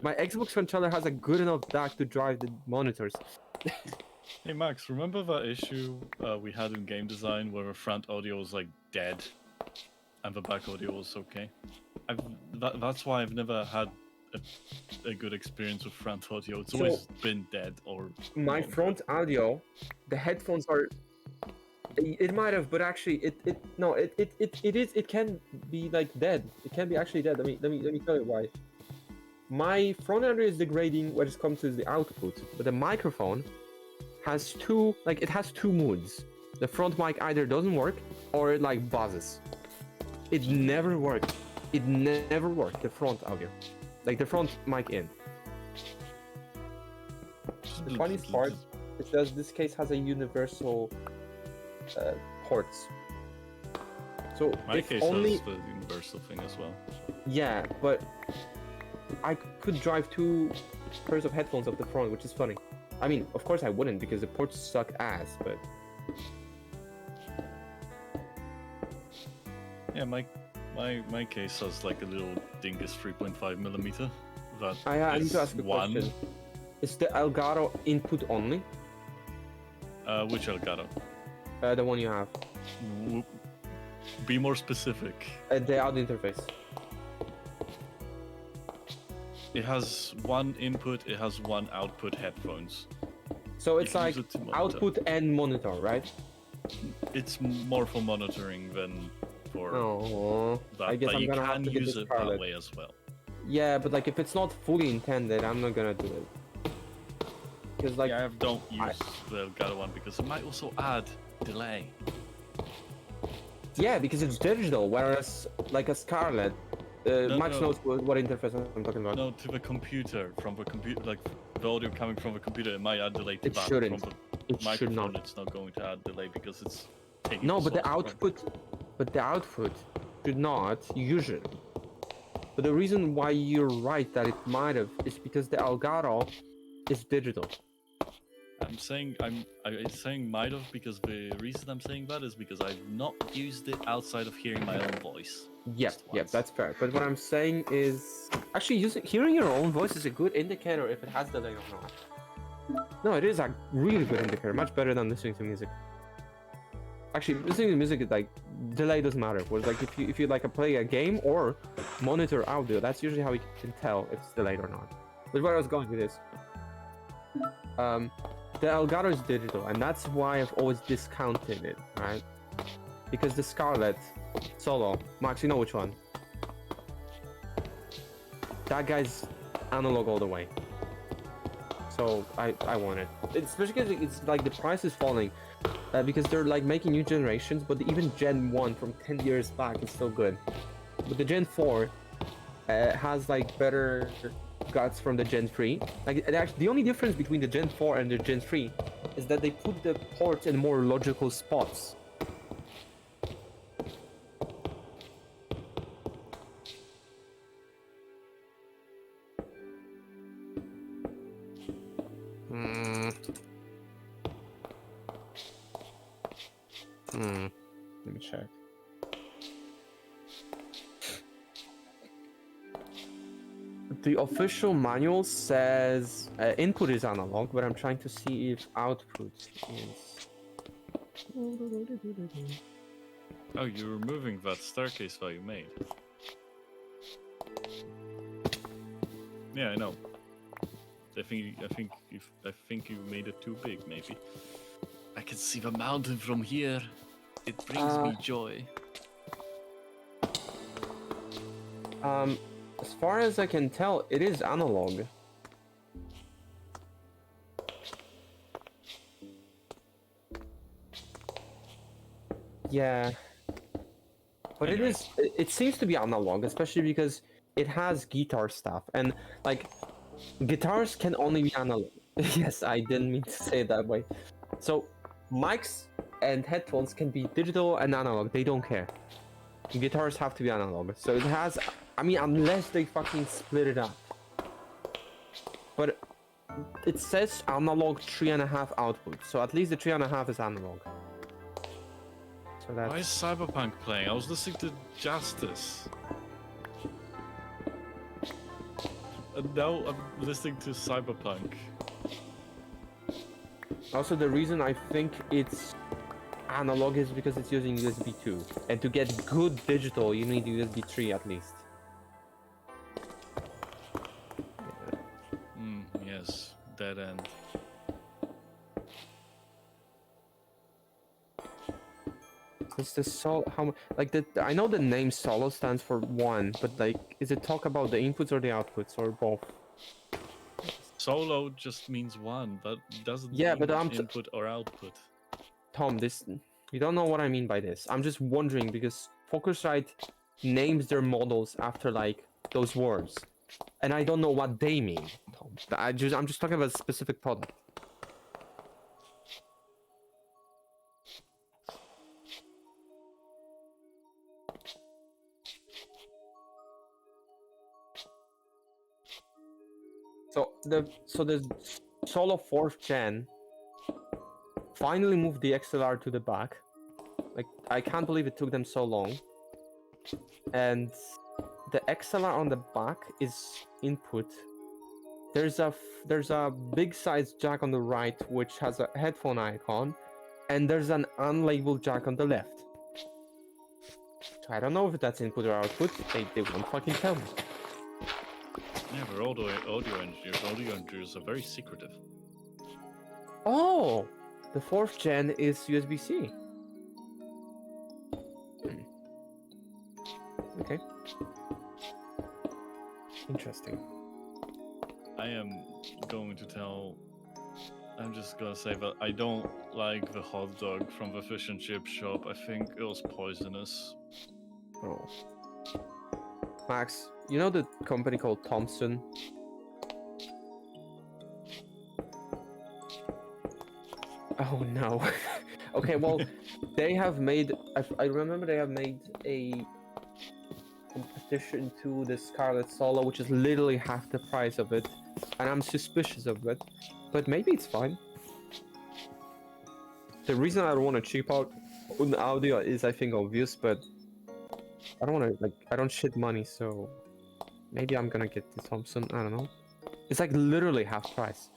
My Xbox controller has a good enough DAC to drive the monitors. Hey Max, remember that issue we had in game design where the front audio was like dead and the back audio was okay? That's why I've never had a good experience with front audio. It's always been dead or my not front good. audio, the headphones are. It might have, but actually, it can be like dead. It can be actually dead. Let me tell you why. My front audio is degrading when it comes to the output, but the microphone has two moods. The front mic either doesn't work or it like buzzes. It never worked. It never worked. The front audio, like the front mic in. The funniest part is that this case has a universal ports. So My if case only has the universal thing as well. yeah, but I could drive two pairs of headphones up the front, which is funny. I mean, of course I wouldn't because the ports suck ass, but Yeah, my case has like a little dingus 3.5 millimeter. That I need to ask a one. question. Is the Elgato input only? Which Elgato? The one you have. Be more specific. The audio interface. It has one input, it has one output headphones. So it's can like use it to monitor. output and monitor, right? It's more for monitoring than for Oh, that, I guess but I'm you gonna have can to get use this it that Scarlett. way as well. Yeah, but like if it's not fully intended, I'm not gonna do it. Because like Yeah, I don't use the Elgato one because it might also add delay. yeah, because it's digital, whereas like a Scarlett, Max no. knows what interface I'm talking about. No, to the computer, from the computer, like the audio coming from the computer, it might add delay to It that. shouldn't. From It the should microphone, not. it's not going to add delay because it's taking No, the but the source from- output should not usually. But the reason why you're right that it might have is because the Elgato is digital. I'm saying might have because the reason I'm saying that is because I've not used it outside of hearing my own voice. Yeah, Just yeah, once. that's fair. But what I'm saying is, actually, hearing your own voice is a good indicator if it has delay or not. No, it is a really good indicator, much better than listening to music. Actually, listening to music is like delay doesn't matter. Whereas like if you like play a game or monitor audio, that's usually how you can tell if it's delayed or not. But where I was going with this, the Elgato is digital, and that's why I've always discounted it, right? because the Scarlet Solo, Max, you know which one? That guy's analog all the way. So I want it. It's especially because it's like the price is falling, because they're like making new generations, but even Gen 1 from 10 years back is still good. But the Gen 4 has like better guts from the Gen 3. Like actually, the only difference between the Gen 4 and the Gen 3 is that they put the ports in more logical spots. Let me check. The official manual says input is analog, but I'm trying to see if output is. Oh, you're removing that staircase that you made. Yeah, I know. I think you made it too big, maybe. I can see the mountain from here. It brings me joy. As far as I can tell, it is analog. Yeah. But Anyway. it seems to be analog, especially because it has guitar stuff. And, like, guitars can only be analog. Yes, I didn't mean to say it that way. So, mics and headphones can be digital and analog. They don't care. Guitars have to be analog. So it has... I mean, unless they fucking split it up. But it says analog 3.5 output. So at least the 3.5 is analog. So that's... Why is Cyberpunk playing? I was listening to Justice. And now I'm listening to Cyberpunk. Also, the reason I think it's analog is because it's using USB 2. And to get good digital, you need USB 3 at least. Yes, dead end. It's the solo. How like the I know the name solo stands for one, but like, is it talk about the inputs or the outputs or both? Solo just means one, but doesn't Yeah, mean but input or output. Tom, this you don't know what I mean by this. I'm just wondering because Focusrite names their models after like those words, and I don't know what they mean, Tom. I'm just talking about a specific product. So the Solo 4th gen finally moved the XLR to the back. Like, I can't believe it took them so long. And the XLR on the back is input. There's a big size jack on the right which has a headphone icon, and there's an unlabeled jack on the left. So I don't know if that's input or output. They won't fucking tell me. Yeah, we're audio engineers. Audio engineers are very secretive. Oh, the 4th gen is USB-C. Okay. Interesting. I am going to tell... I'm just gonna say that I don't like the hot dog from the fish and chip shop. I think it was poisonous. Oh. Max, you know the company called Thompson? Oh no. Okay, well, they have made... I remember they have made a competition to the Scarlet Solo, which is literally half the price of it, and I'm suspicious of it, but maybe it's fine. The reason I don't want to cheap out on audio is, I think, obvious, but I don't want to, like, I don't shit money, so maybe I'm gonna get the Thompson. I don't know. It's like literally half price.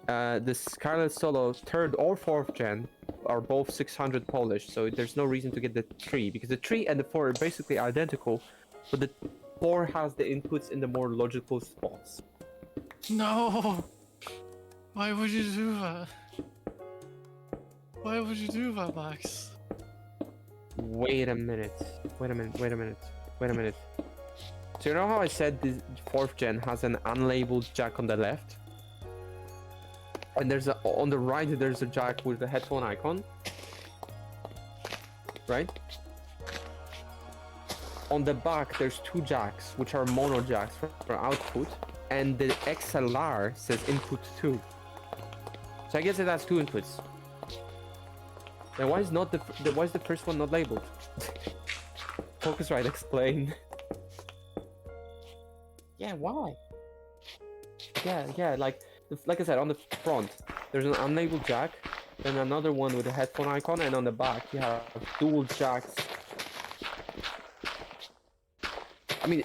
The Scarlet Solo 3rd or 4th gen are both 600 Polish, so there's no reason to get the 3, because the 3 and the 4 are basically identical, but the 4 has the inputs in the more logical spots. No! Why would you do that? Why would you do that, Max? Wait a minute. Wait a minute. Wait a minute. Wait a minute. So you know how I said this 4th gen has an unlabeled jack on the left? And there's a on the right there's a jack with the headphone icon. Right? On the back there's 2 jacks, which are mono jacks for output, and the XLR says input 2. So I guess it has 2 inputs. Then why is the first one not labeled? Focusrite, explain. Yeah, why? Yeah, like I said, on the front there's an unlabeled jack, then another one with a headphone icon, and on the back you have dual jacks. I mean,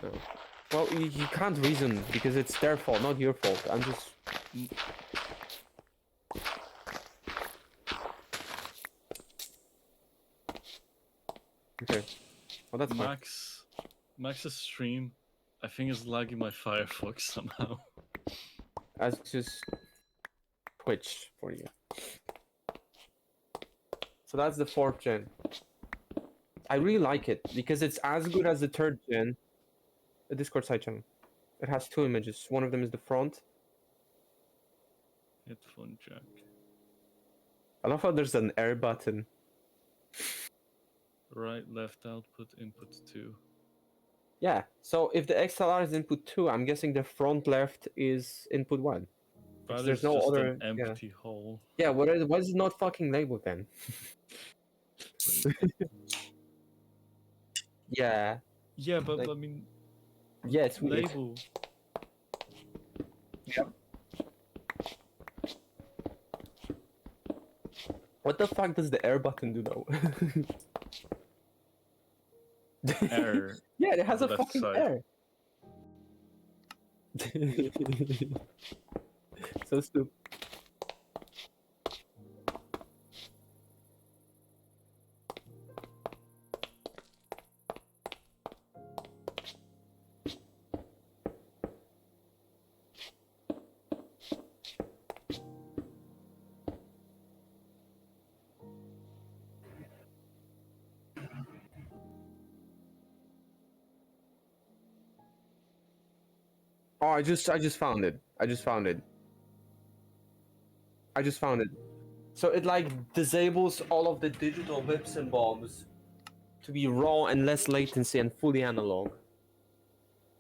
no. Well, you can't reason because it's their fault, not your fault. I'm just. Okay. Well, that's fine. Max's stream, I think, is lagging my Firefox somehow. That's just Twitch for you. So that's the 4th gen. I really like it because it's as good as the 3rd gen. The Discord side channel. It has 2 images. One of them is the front. Headphone jack. I love how there's an air button. Right, left output, input 2. Yeah, so if the XLR is input 2, I'm guessing the front left is input 1. That There's is no just other an empty hole. Yeah, what is it not fucking labeled then? Yeah. Yeah, but Like- I mean, Yeah, it's weird. label. Yep. What the fuck does the air button do though? Error. Yeah, it has a Left fucking side. air. So stupid. Oh, I just found it. I just found it. So it like disables all of the digital whips and bombs to be raw and less latency and fully analog.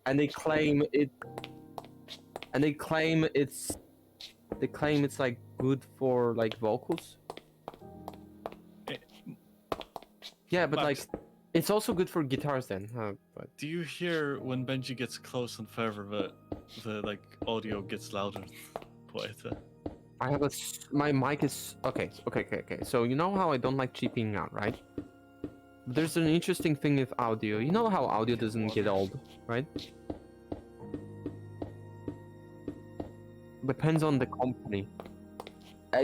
And they claim it's like good for like vocals. Eh, Yeah, but Max, like it's also good for guitars then. But do you hear when Benji gets close and further the like audio gets louder and quieter? I have my mic is okay. So you know how I don't like cheaping out, right? There's an interesting thing with audio. You know how audio doesn't get old, right? Depends on the company.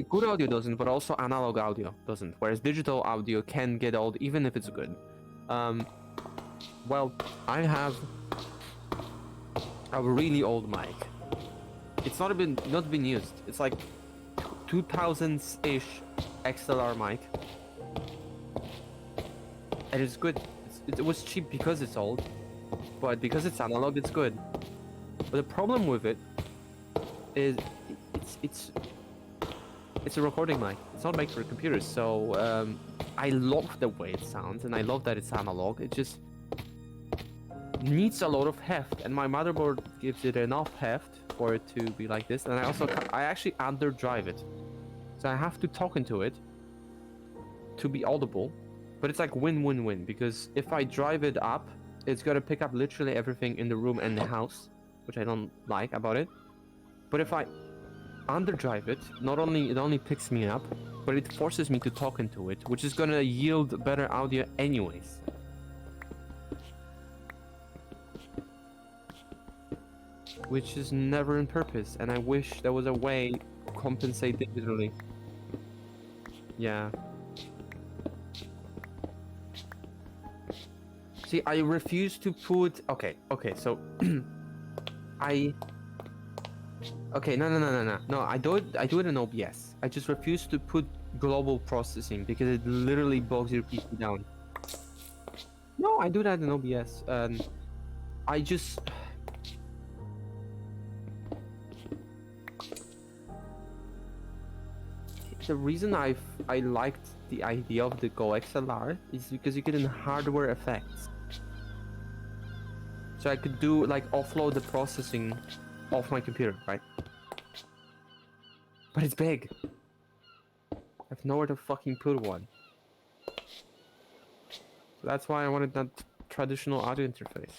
Good audio doesn't, but also analog audio doesn't. Whereas digital audio can get old even if it's good. Well, I have a really old mic. It's not been used. It's like 2000s-ish XLR mic. And it's good. It was cheap because it's old, but because it's analog, it's good. But the problem with it is it's a recording mic. It's not made for computers. So I love the way it sounds, and I love that it's analog. It just needs a lot of heft, and my motherboard gives it enough heft for it to be like this. And I actually underdrive it, so I have to talk into it to be audible. But it's like win-win-win, because if I drive it up, it's gonna pick up literally everything in the room and the house, which I don't like about it. But if I underdrive it, it only picks me up, but it forces me to talk into it, which is gonna yield better audio anyways. Which is never in purpose, and I wish there was a way to compensate digitally. Yeah. See, I refuse to put... Okay, so... Okay, no, I do it in OBS. I just refuse to put global processing because it literally bogs your PC down. No, I do that in OBS. I just the reason I liked the idea of the Go XLR is because you get in hardware effects. So I could do like offload the processing off my computer, right? But it's big. I have nowhere to fucking put one. So that's why I wanted that traditional audio interface.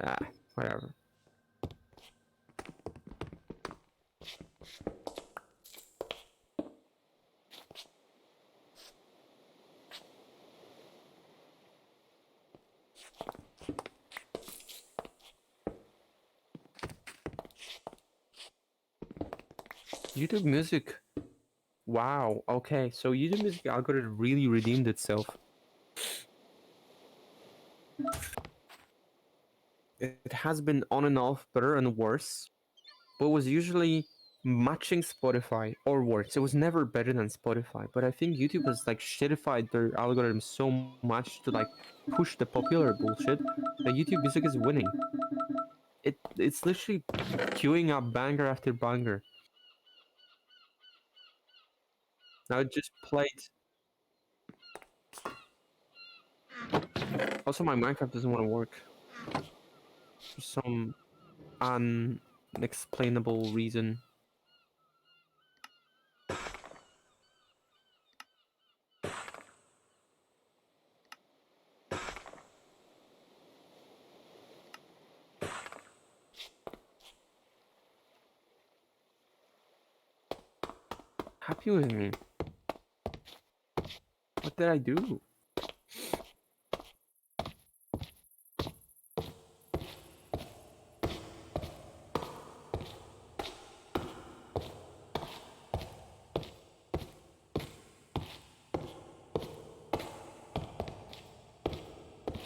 Ah, whatever. YouTube Music. Wow. Okay, so YouTube Music algorithm really redeemed itself. It has been on and off, better and worse, but was usually matching Spotify or worse. It was never better than Spotify, but I think YouTube has like shitified their algorithm so much to like push the popular bullshit that YouTube Music is winning. It's literally queuing up banger after banger. Now it just played. Also, my Minecraft doesn't want to work for some unexplainable reason. Happy with me. What did I do?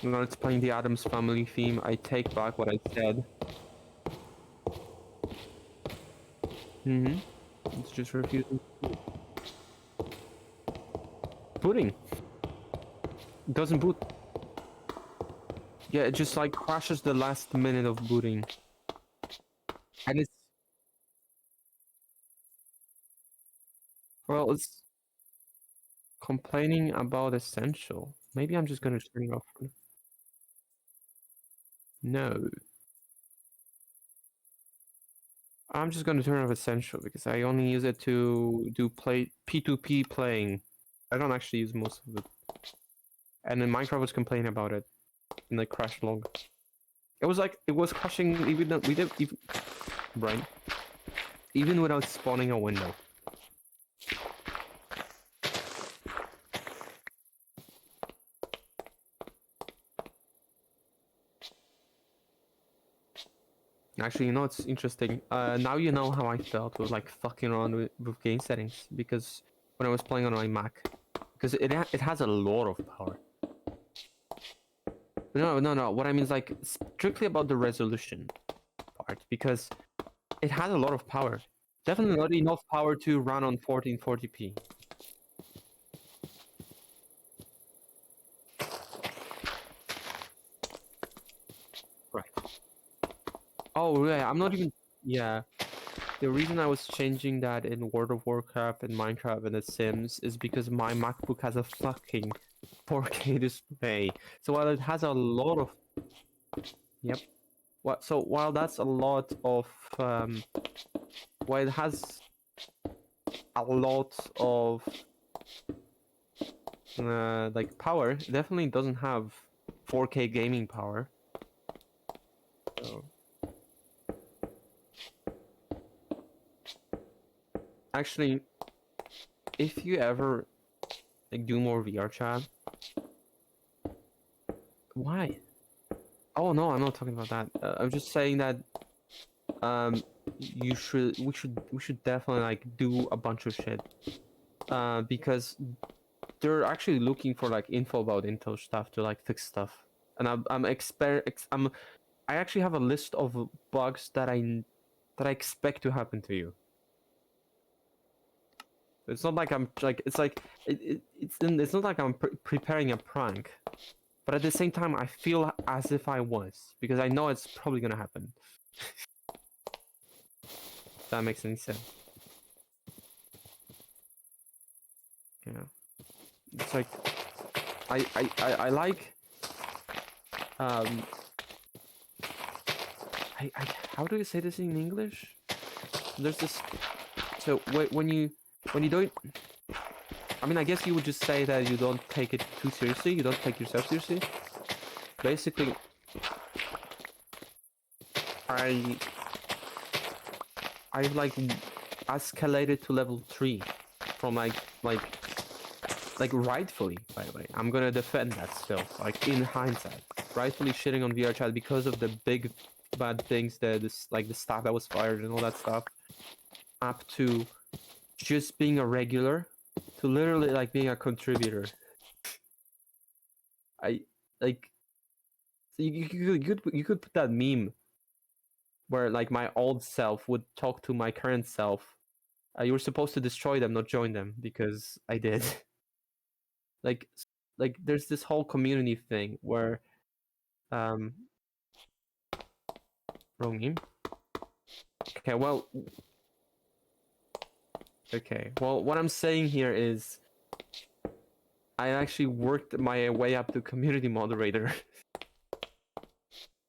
Now it's playing the Adams Family theme. I take back what I said. It's just refusing. Booting. It doesn't boot. Yeah, it just like crashes the last minute of booting. And it's well, it's complaining about essential. Maybe I'm just gonna turn it off. No. I'm just gonna turn off essential because I only use it to do play P2P playing. I don't actually use most of it. And then Minecraft was complaining about it and like crash log. It was like it was crashing even though we didn't even right. Even without spawning a window. Actually, you know it's interesting. Now you know how I felt with like fucking around with game settings because when I was playing on my Mac, because it has a lot of power. No. What I mean is like strictly about the resolution part because it has a lot of power. Definitely not enough power to run on 1440p. Right. Oh yeah, I'm not even. Yeah. The reason I was changing that in World of Warcraft and Minecraft and The Sims is because my MacBook has a fucking 4K display. So while it has a lot of yep. So while that's a lot of while it has a lot of like power, it definitely doesn't have 4K gaming power. So actually, if you ever like do more VR chat, why? Oh no, I'm not talking about that. I'm just saying that um we should definitely like do a bunch of shit. Because they're actually looking for like info about Intel stuff to like fix stuff. And I actually have a list of bugs that I expect to happen to you. It's not like I'm like it's not like I'm preparing a prank, but at the same time I feel as if I was because I know it's probably gonna happen. If that makes any sense. Yeah, it's like I like um I how do you say this in English? There's this so when you don't. I mean, I guess you would just say that you don't take it too seriously. You don't take yourself seriously. Basically, I I've like escalated to level 3 from like rightfully. By the way, I'm gonna defend that still. Like in hindsight, rightfully shitting on VR chat because of the big bad things that this like the staff that was fired and all that stuff, up to just being a regular, to literally like being a contributor. I like so you could put that meme where like my old self would talk to my current self. You were supposed to destroy them, not join them, because I did. like like there's this whole community thing where um wrong meme. Okay, well what I'm saying here is I actually worked my way up to community moderator.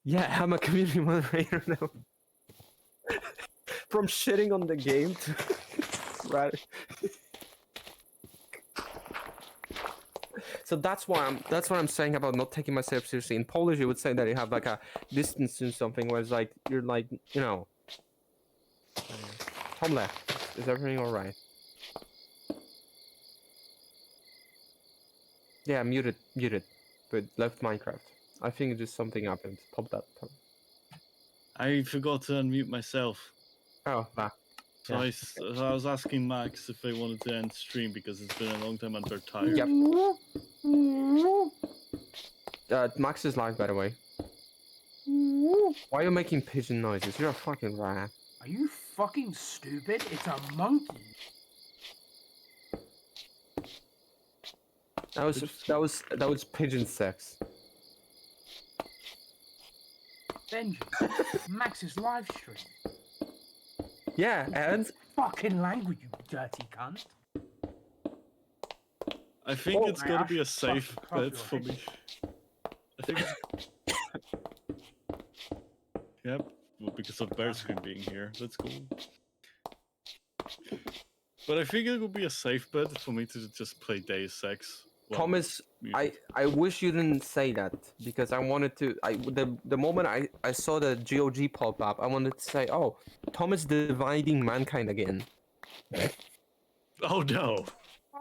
Yeah, I'm a community moderator now. From shitting on the game to right. So that's what I'm saying about not taking myself seriously. In Polish, you would say that you have like a distance and something, whereas like you're like Tom left. Is everything all right? Yeah, muted, but left Minecraft. I think just something happened. Pop that. I forgot to unmute myself. Oh, nah. So Yeah. I was asking Max if they wanted to end stream because it's been a long time and they're tired. Yep. Max is live, by the way. Why are you making pigeon noises? You're a fucking rat. Are you fucking stupid? It's a monkey. That was pigeon sex. Benji, Max's live stream. Yeah, and Fucking language, you dirty cunt. I think Oh, it's gotta be a Ash, safe cross bet your for me. I think yep, well, because of Bear Screen being here. That's cool. But I think it would be a safe bet for me to just play Deus Ex. Well, Thomas, I wish you didn't say that because I wanted to. The moment I saw the GOG pop up, I wanted to say, oh, Thomas dividing mankind again. Oh no,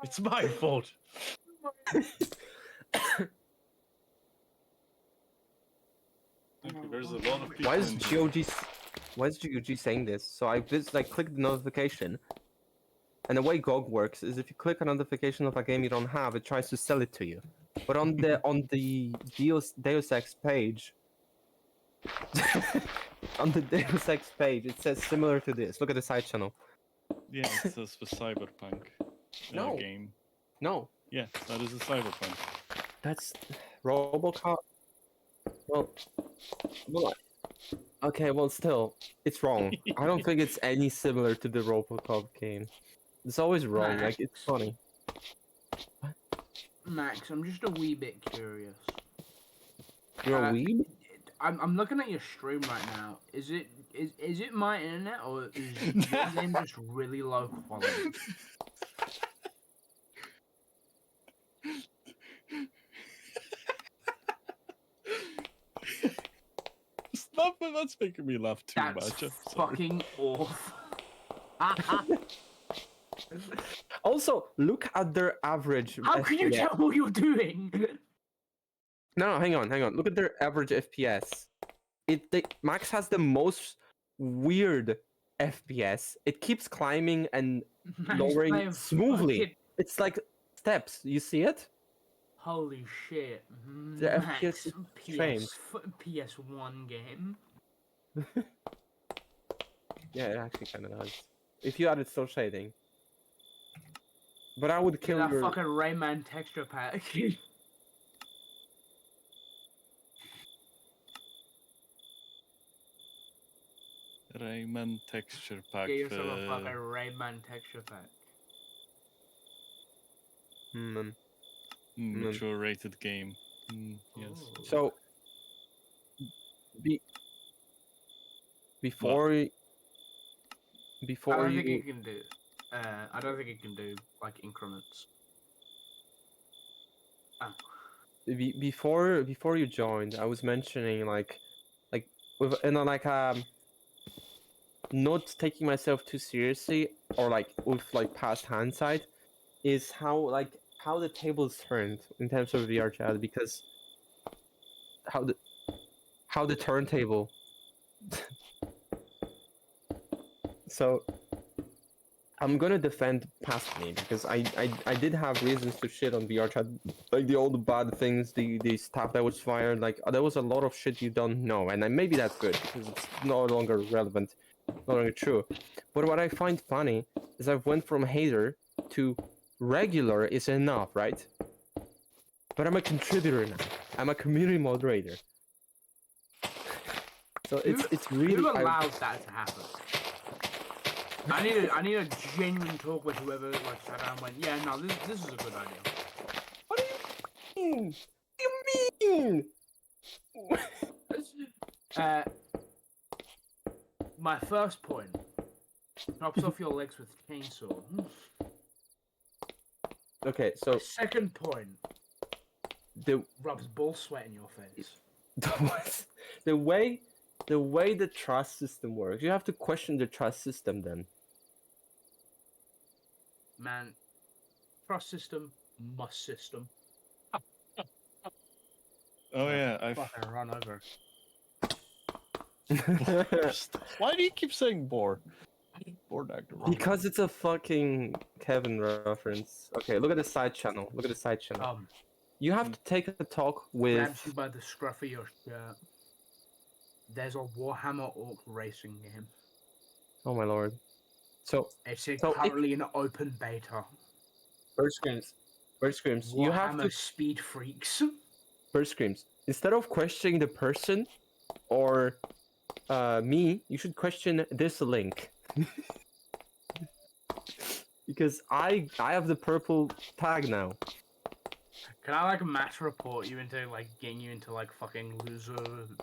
it's my fault. There's a lot of people. Why is GOG saying this? So I just like clicked the notification, and the way GOG works is if you click a notification of a game you don't have, it tries to sell it to you. But on the Deus Ex page, on the Deus Ex page, it says similar to this. Look at the side channel. Yeah, it says for Cyberpunk No. game. No, Yeah, that is a Cyberpunk. that's RoboCop. Well, okay, well, still, it's wrong. I don't think it's any similar to the RoboCop game. It's always wrong. Like it's funny. Max, I'm just a wee bit curious. You're a weeb? I'm looking at your stream right now. Is it my internet or is your game just really low quality? Stop it! That's making me laugh too That's much. I'm sorry. fucking awful. Also, look at their average. How can you tell what you're doing? No, hang on. Look at their average FPS. Max has the most weird FPS. It keeps climbing and Max lowering playing smoothly. fucking- It's like steps. You see it? Holy shit. The Max, FPS is changed. PS1 game. Yeah, it actually kind of does. If you added still shading. But I would Look at kill that your. fucking Rayman texture pack. Rayman texture pack Get yourself a fucking för Rayman texture pack. mature rated game. Yes. Ooh. So, be, before I before don't think you it can do. I don't think it can do like increments. Oh. before you joined, I was mentioning like with like not taking myself too seriously or like with like past hindsight is how the tables turned in terms of VR chat because how the how the turntable. So I'm gonna defend past me because I did have reasons to shit on VR chat, like all the bad things, the stuff that was fired, like there was a lot of shit you don't know, and then maybe that's good because it's no longer relevant, no longer true. But what I find funny is I went from hater to regular is enough, right? But I'm a contributor now. I'm a community moderator. So it's really Who allows that to happen? I need a genuine talk with whoever like sat down and went, yeah, no, this is a good idea. What do you mean? What do you mean? My first point. Chops off your legs with chainsaw. Okay, My so second point. the Rubs bull sweat in your face. the way the trust system works, you have to question the trust system then. Man, trust system, must system. Oh yeah, I've. Fucking run over. Why do you keep saying bore? Bored actor. Because it's a fucking Kevin reference. Okay, look at the side channel. Look at the side channel. You have to take a talk Grabs you with. by the scruff of your shirt. There's a Warhammer Orc racing game. Oh my lord. So It's So currently in open beta. first screams. First screams. You have Warhammer to Speed Freaks. first screams. Instead of questioning the person or me, you should question this link. Because I have the purple tag now. Can I like mass report you into like getting you into like fucking loser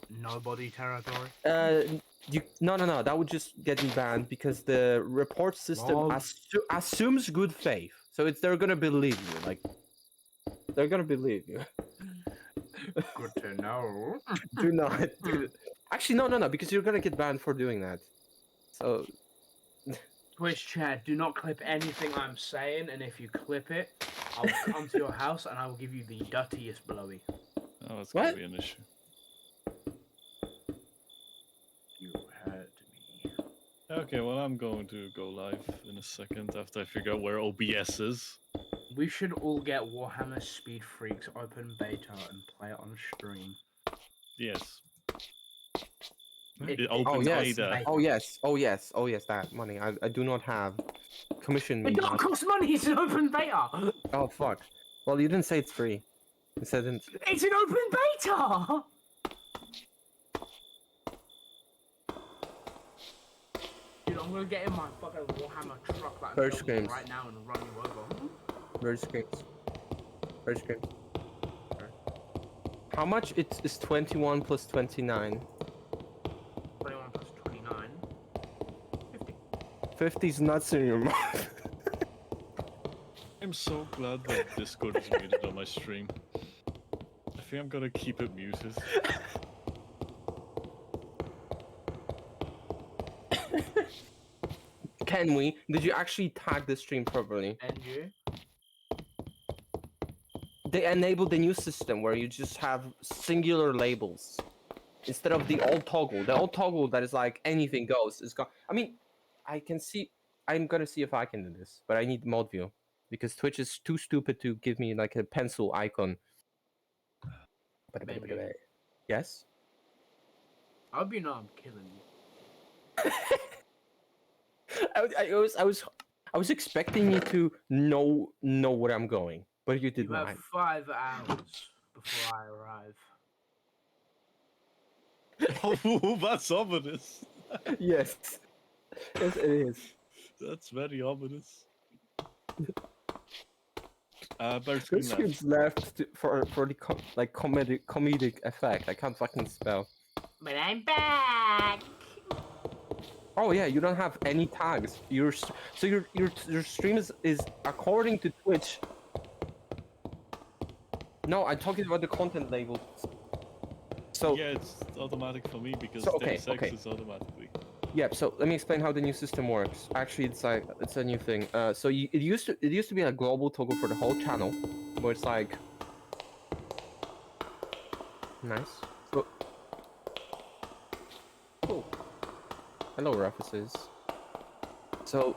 nobody territory? No, that would just get me banned because the report system Lol. assumes good faith. So they're gonna believe you. Like they're gonna believe you. Good to know. Do not do Actually no, because you're gonna get banned for doing that. So Twitch chat, do not clip anything I'm saying, and if you clip it, I'll come to your house and I will give you the dirtiest blowy. Oh, that's gonna What? be an issue. You hurt me. Okay, well I'm going to go live in a second after I figure out where OBS is. We should all get Warhammer Speed Freaks open beta and play it on stream. Yes. It- It opens yes. beta. Oh yes, that money. I do not have. Commission me. It don't not- cost money, it's an open beta! Oh fuck. Well, you didn't say it's free. You said it's. It's an open beta! Dude, I'm gonna get in my fucking Warhammer truck that I'm First building games. right now and run you over. First screams. First screams. How much is 21 plus 29? 21 plus 29. 50. 50's nuts in your mouth. I'm so glad that Discord is muted on my stream. I think I'm gonna keep it muted. Can we? Did you actually tag the stream properly? And you? They enabled the new system where you just have singular labels instead of the old toggle. The old toggle that is like anything goes is gone. I mean, I can see. I'm gonna see if I can do this, but I need mode view because Twitch is too stupid to give me like a pencil icon. Maybe. Yes. I hope you know I'm killing you. I was expecting you to know where I'm going, but you did You have not. 5 hours before I arrive. Oh, that's ominous. Yes. Yes, it is. That's very ominous. Bird screen This left. script's left for the comedic effect. I can't fucking spell. But I'm back! Oh yeah, you don't have any tags. Your stream is according to Twitch. No, I'm talking about the content label. So Yeah, it's automatic for me because okay, 36 is automatically. yeah. So let me explain how the new system works. Actually, it's a new thing. So it used to be a global toggle for the whole channel, where it's like nice. So cool. Hello, references. So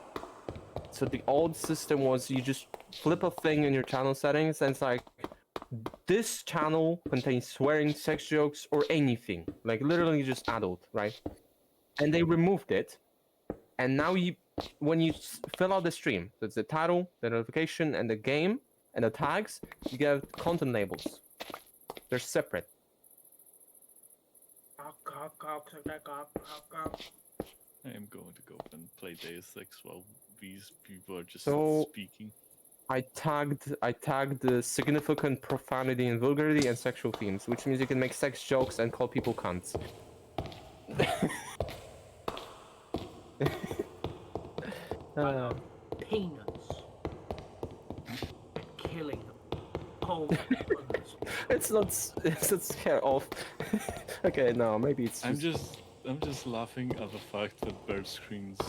the old system was you just flip a thing in your channel settings and it's like this channel contains swearing, sex jokes, or anything. Like literally just adult, right? And they removed it. And now when you fill out the stream, so it's the title, the notification, and the game, and the tags, you get content labels. They're separate. I am going to go and play Deus 6 while these people are just So speaking. I tagged the significant profanity and vulgarity and sexual themes, which means you can make sex jokes and call people cunts. Peanuts. Killing them. Oh my goodness. It's not scare off. Okay, no, maybe it's I'm just laughing at the fact that Bird Screen's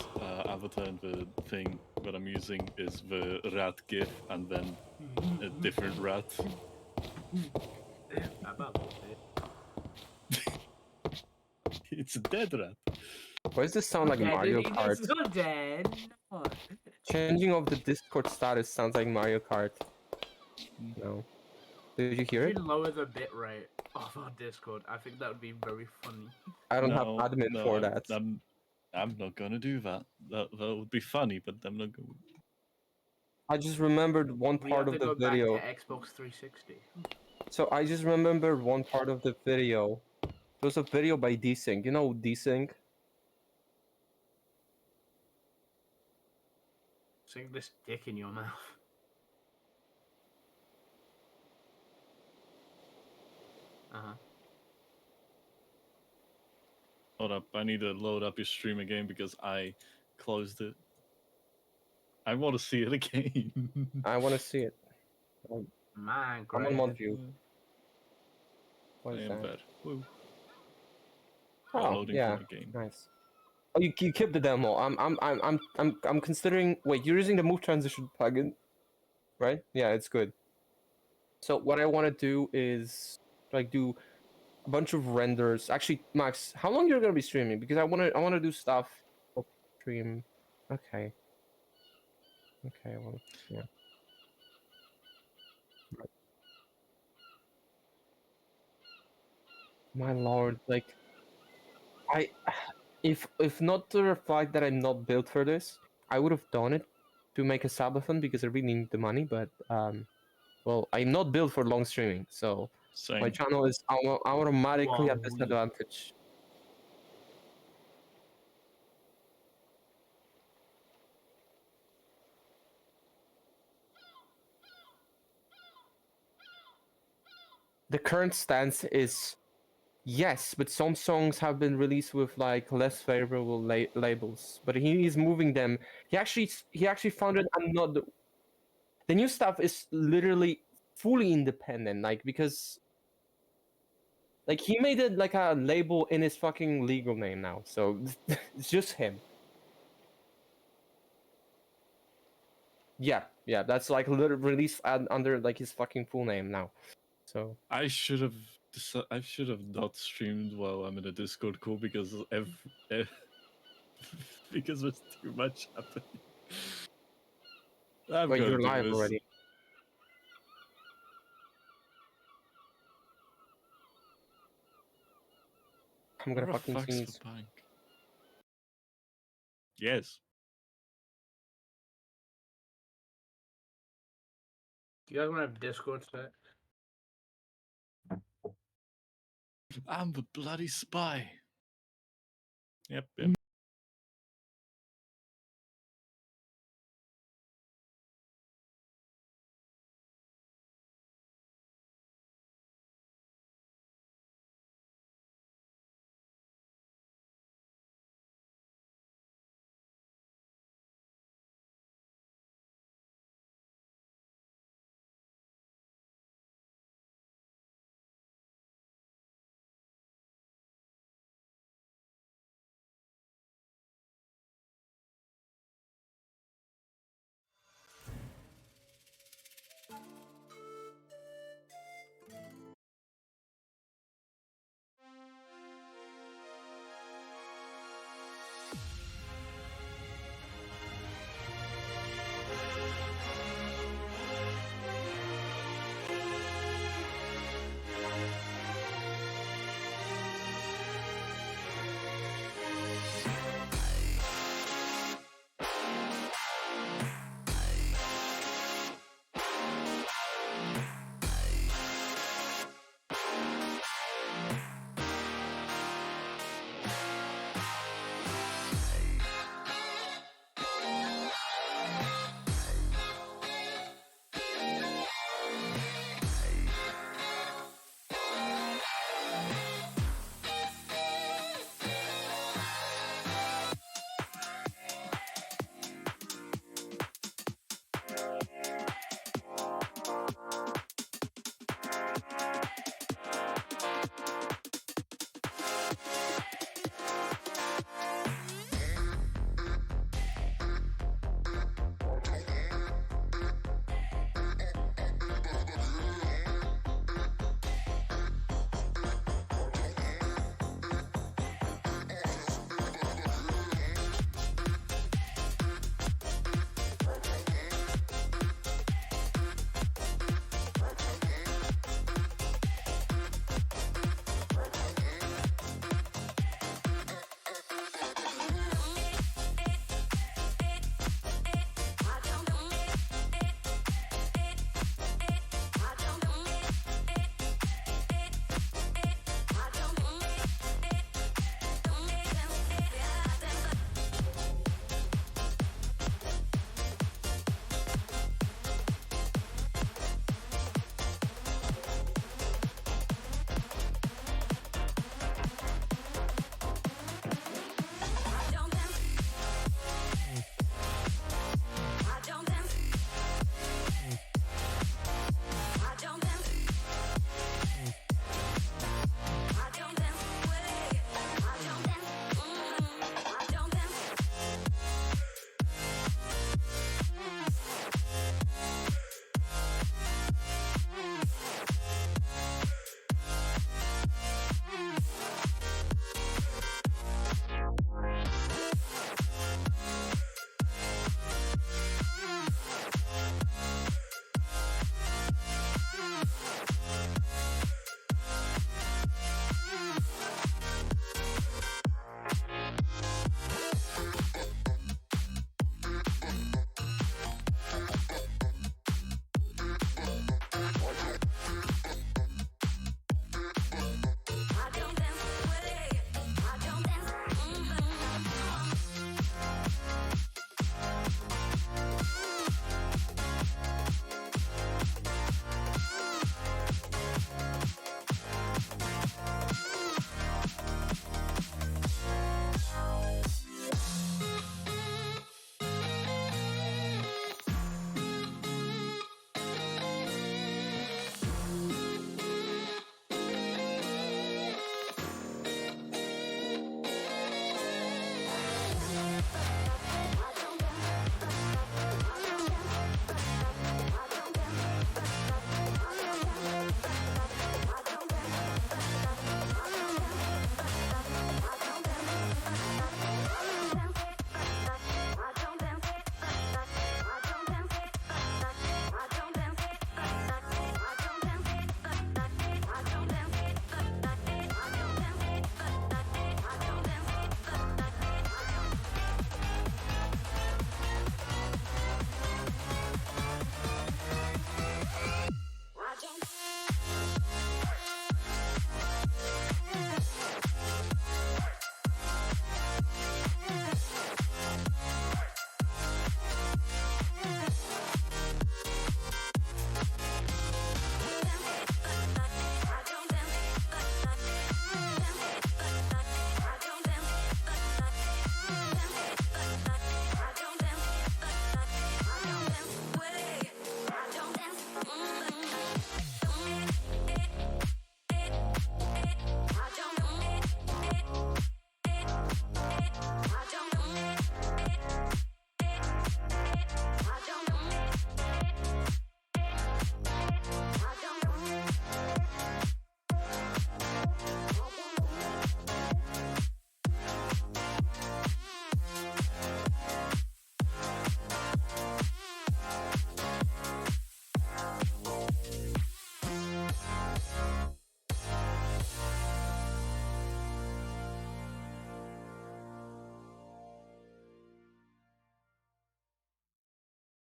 avatar and the thing that I'm using is the rat gif and then a different rat. It's a dead rat. Why does this sound like Mario Kart? It's not dead. No. Changing of the Discord status sounds like Mario Kart. No. Did you hear it? Should lower the bitrate of our Discord. I think that would be very funny. I don't have No, admin no, for I'm, that. I'm not gonna do that. That would be funny, but I'm not going. I just remembered one We part have to of the go video. back to Xbox 360. So I just remembered one part of the video. There was a video by Desync. You know Desync? Sink this dick in your mouth. Uh-huh. Hold up, I need to load up your stream again because I closed it. I want to see it again. I want to see it. Man, I'm on great. mod view. What I is am that? bad. Woo. Oh, Downloading yeah, from the game. nice. Oh, you kept the demo. I'm considering. Wait, you're using the move transition plugin, right? Yeah, it's good. So what I want to do is like do a bunch of renders. Actually, Max, how long you're gonna be streaming? Because I wanna do stuff off stream. Okay. Okay. Well, yeah. My lord, like I, if not the fact that I'm not built for this, I would have done it to make a subathon because I really need the money. But well, I'm not built for long streaming, so my Same. channel is automatically at Whoa. disadvantage. The current stance is yes, but some songs have been released with like less favorable labels. But he is moving them. He actually founded another. The new stuff is literally fully independent, like because like he made it like a label in his fucking legal name now, so it's just him. Yeah, yeah, that's like literally released under like his fucking full name now. So I should have. I should have not streamed while I'm in a Discord call because because there's too much happening. I'm wait, gonna you're do live this. already. I'm gonna Where the fucking fuck's the sneeze. bank? Yes. You guys want to have Discord set? I'm the bloody spy. Yep.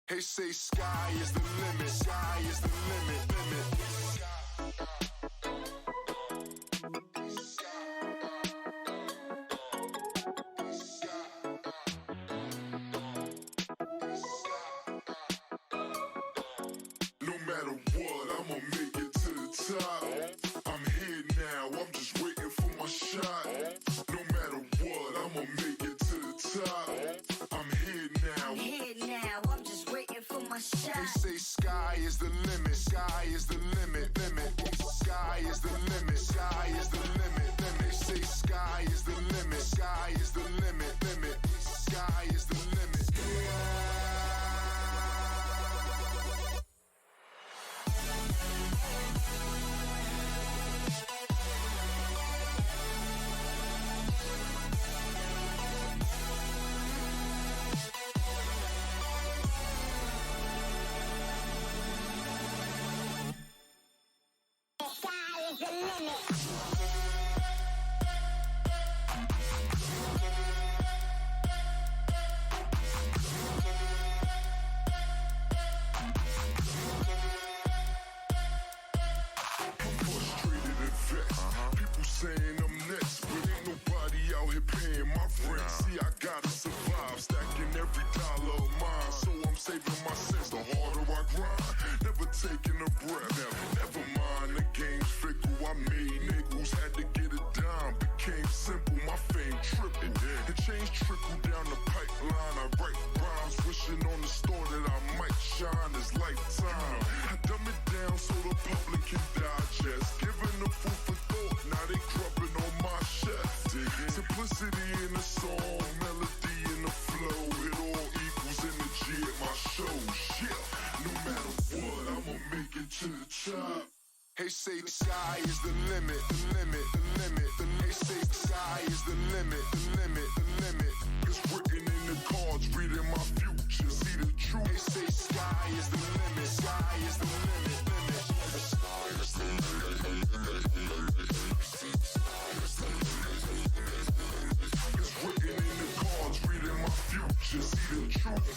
They say sky is the limit, sky is the limit, No matter what, I'ma make it to the top. I'm here now, I'm just waiting for my shot. No matter what, I'ma make it to the top. I'm here now. I'm just waiting for my shot. They say sky is the limit, sky is the limit, limit. Sky is the limit, sky is the limit, limit. They say sky is the limit, sky is the limit, limit. Sky is the limit. Saying I'm next, but ain't nobody out here paying my rent. See, I gotta survive, stacking every dollar of mine. So I'm saving my cents, the harder I grind. Never taking a breath, never mind the game's fickle. I made nickels, had to get it down. Became simple, my fame tripled. The change trickled down the pipeline. I write rhymes, wishing on the store that I might shine this lifetime. I dumb it down so the public can digest. Giving them food for thought, now they grubbing on my chest. Simplicity in the song, melody in the flow. It all equals energy at my shows. Yeah, no matter what, I'ma make it to the top. They say the sky is the limit, the limit, the limit. They say the sky is the limit, the limit, the limit. It's written in the cards, reading my future. See the truth. They say sky is the limit, sky is the limit, limit. The sky is the limit. It's written in the cards, reading my future. See the truth.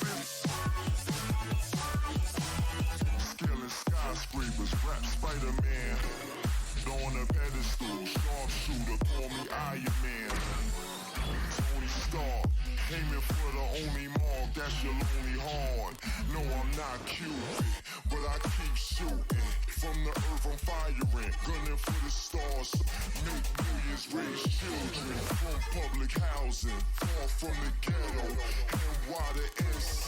Scaling skyscrapers, rap Spider-Man. On a pedestal, sharpshooter, call me Iron Man. Tony Stark, aiming for the only mark, that's your lonely heart. No, I'm not Cupid, but I keep shooting. From the earth I'm firing, gunning for the stars. Make millions, raise children. From public housing, far from the ghetto. NY to NC.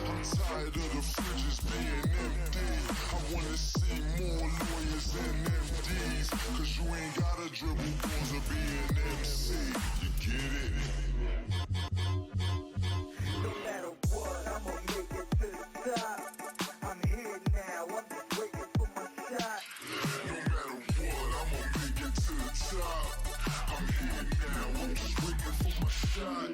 I'm tired of the fridges being empty. I wanna see more lawyers and MDs. Cause you ain't gotta dribble balls or be an MC. You get it? No matter what, I'ma make it to the top. I'm here now, I'm just waiting for my shot. No matter what, I'ma make it to the top. I'm here now, I'm just waiting for my shot.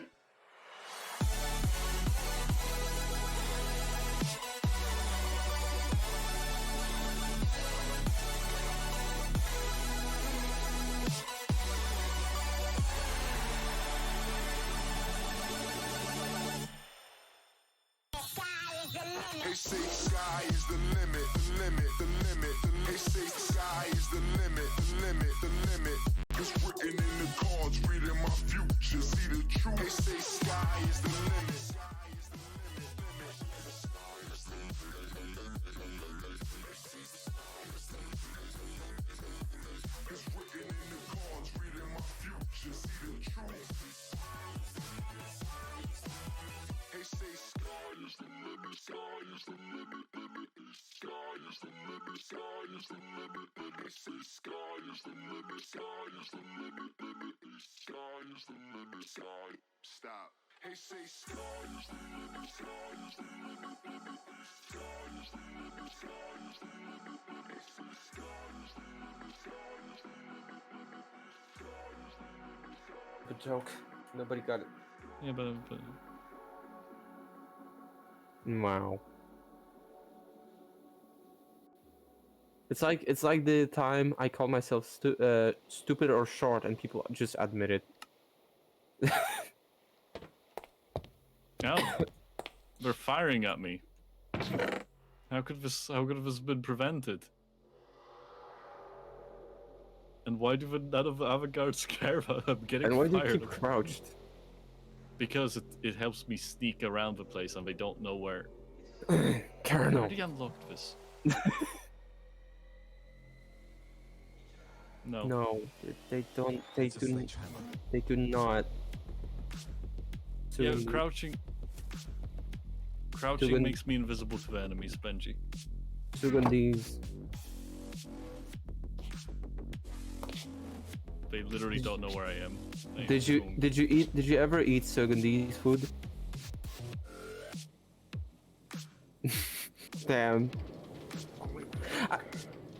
They say sky is the limit, the limit, the limit. They say sky is the limit, the limit, the limit. It's written in the cards, reading my future. See the truth. They say sky is the limit. It's written in the cards, reading my future. See the truth. They say sky is the limit, sky is the limit, limit. Sky is the limit, sky is the limit, limit. They say sky is the limit, sky is the limit, limit. Sky is the limit, sky. Stop. They say sky is the limit, sky is the limit, limit. Sky is the limit, sky is the limit, limit. They say sky is the limit, sky is the limit, limit. Sky is the limit, sky. Good joke. Nobody got it. Yeah, but Wow. It's like the time I call myself stupid or short, and people just admit it. no, they're firing at me. How could this have been prevented? And why do none of the avant-gardes care about I'm getting And why do you fired? keep crouched? Because it helps me sneak around the place and they don't know where. I Colonel. already unlocked this. No. No, they don't. They do not. Yeah, To- crouching Sugan- makes me invisible to the enemies, Benji. Sugandis. They literally don't know where I am. Did you ever eat Sugandis food? Damn.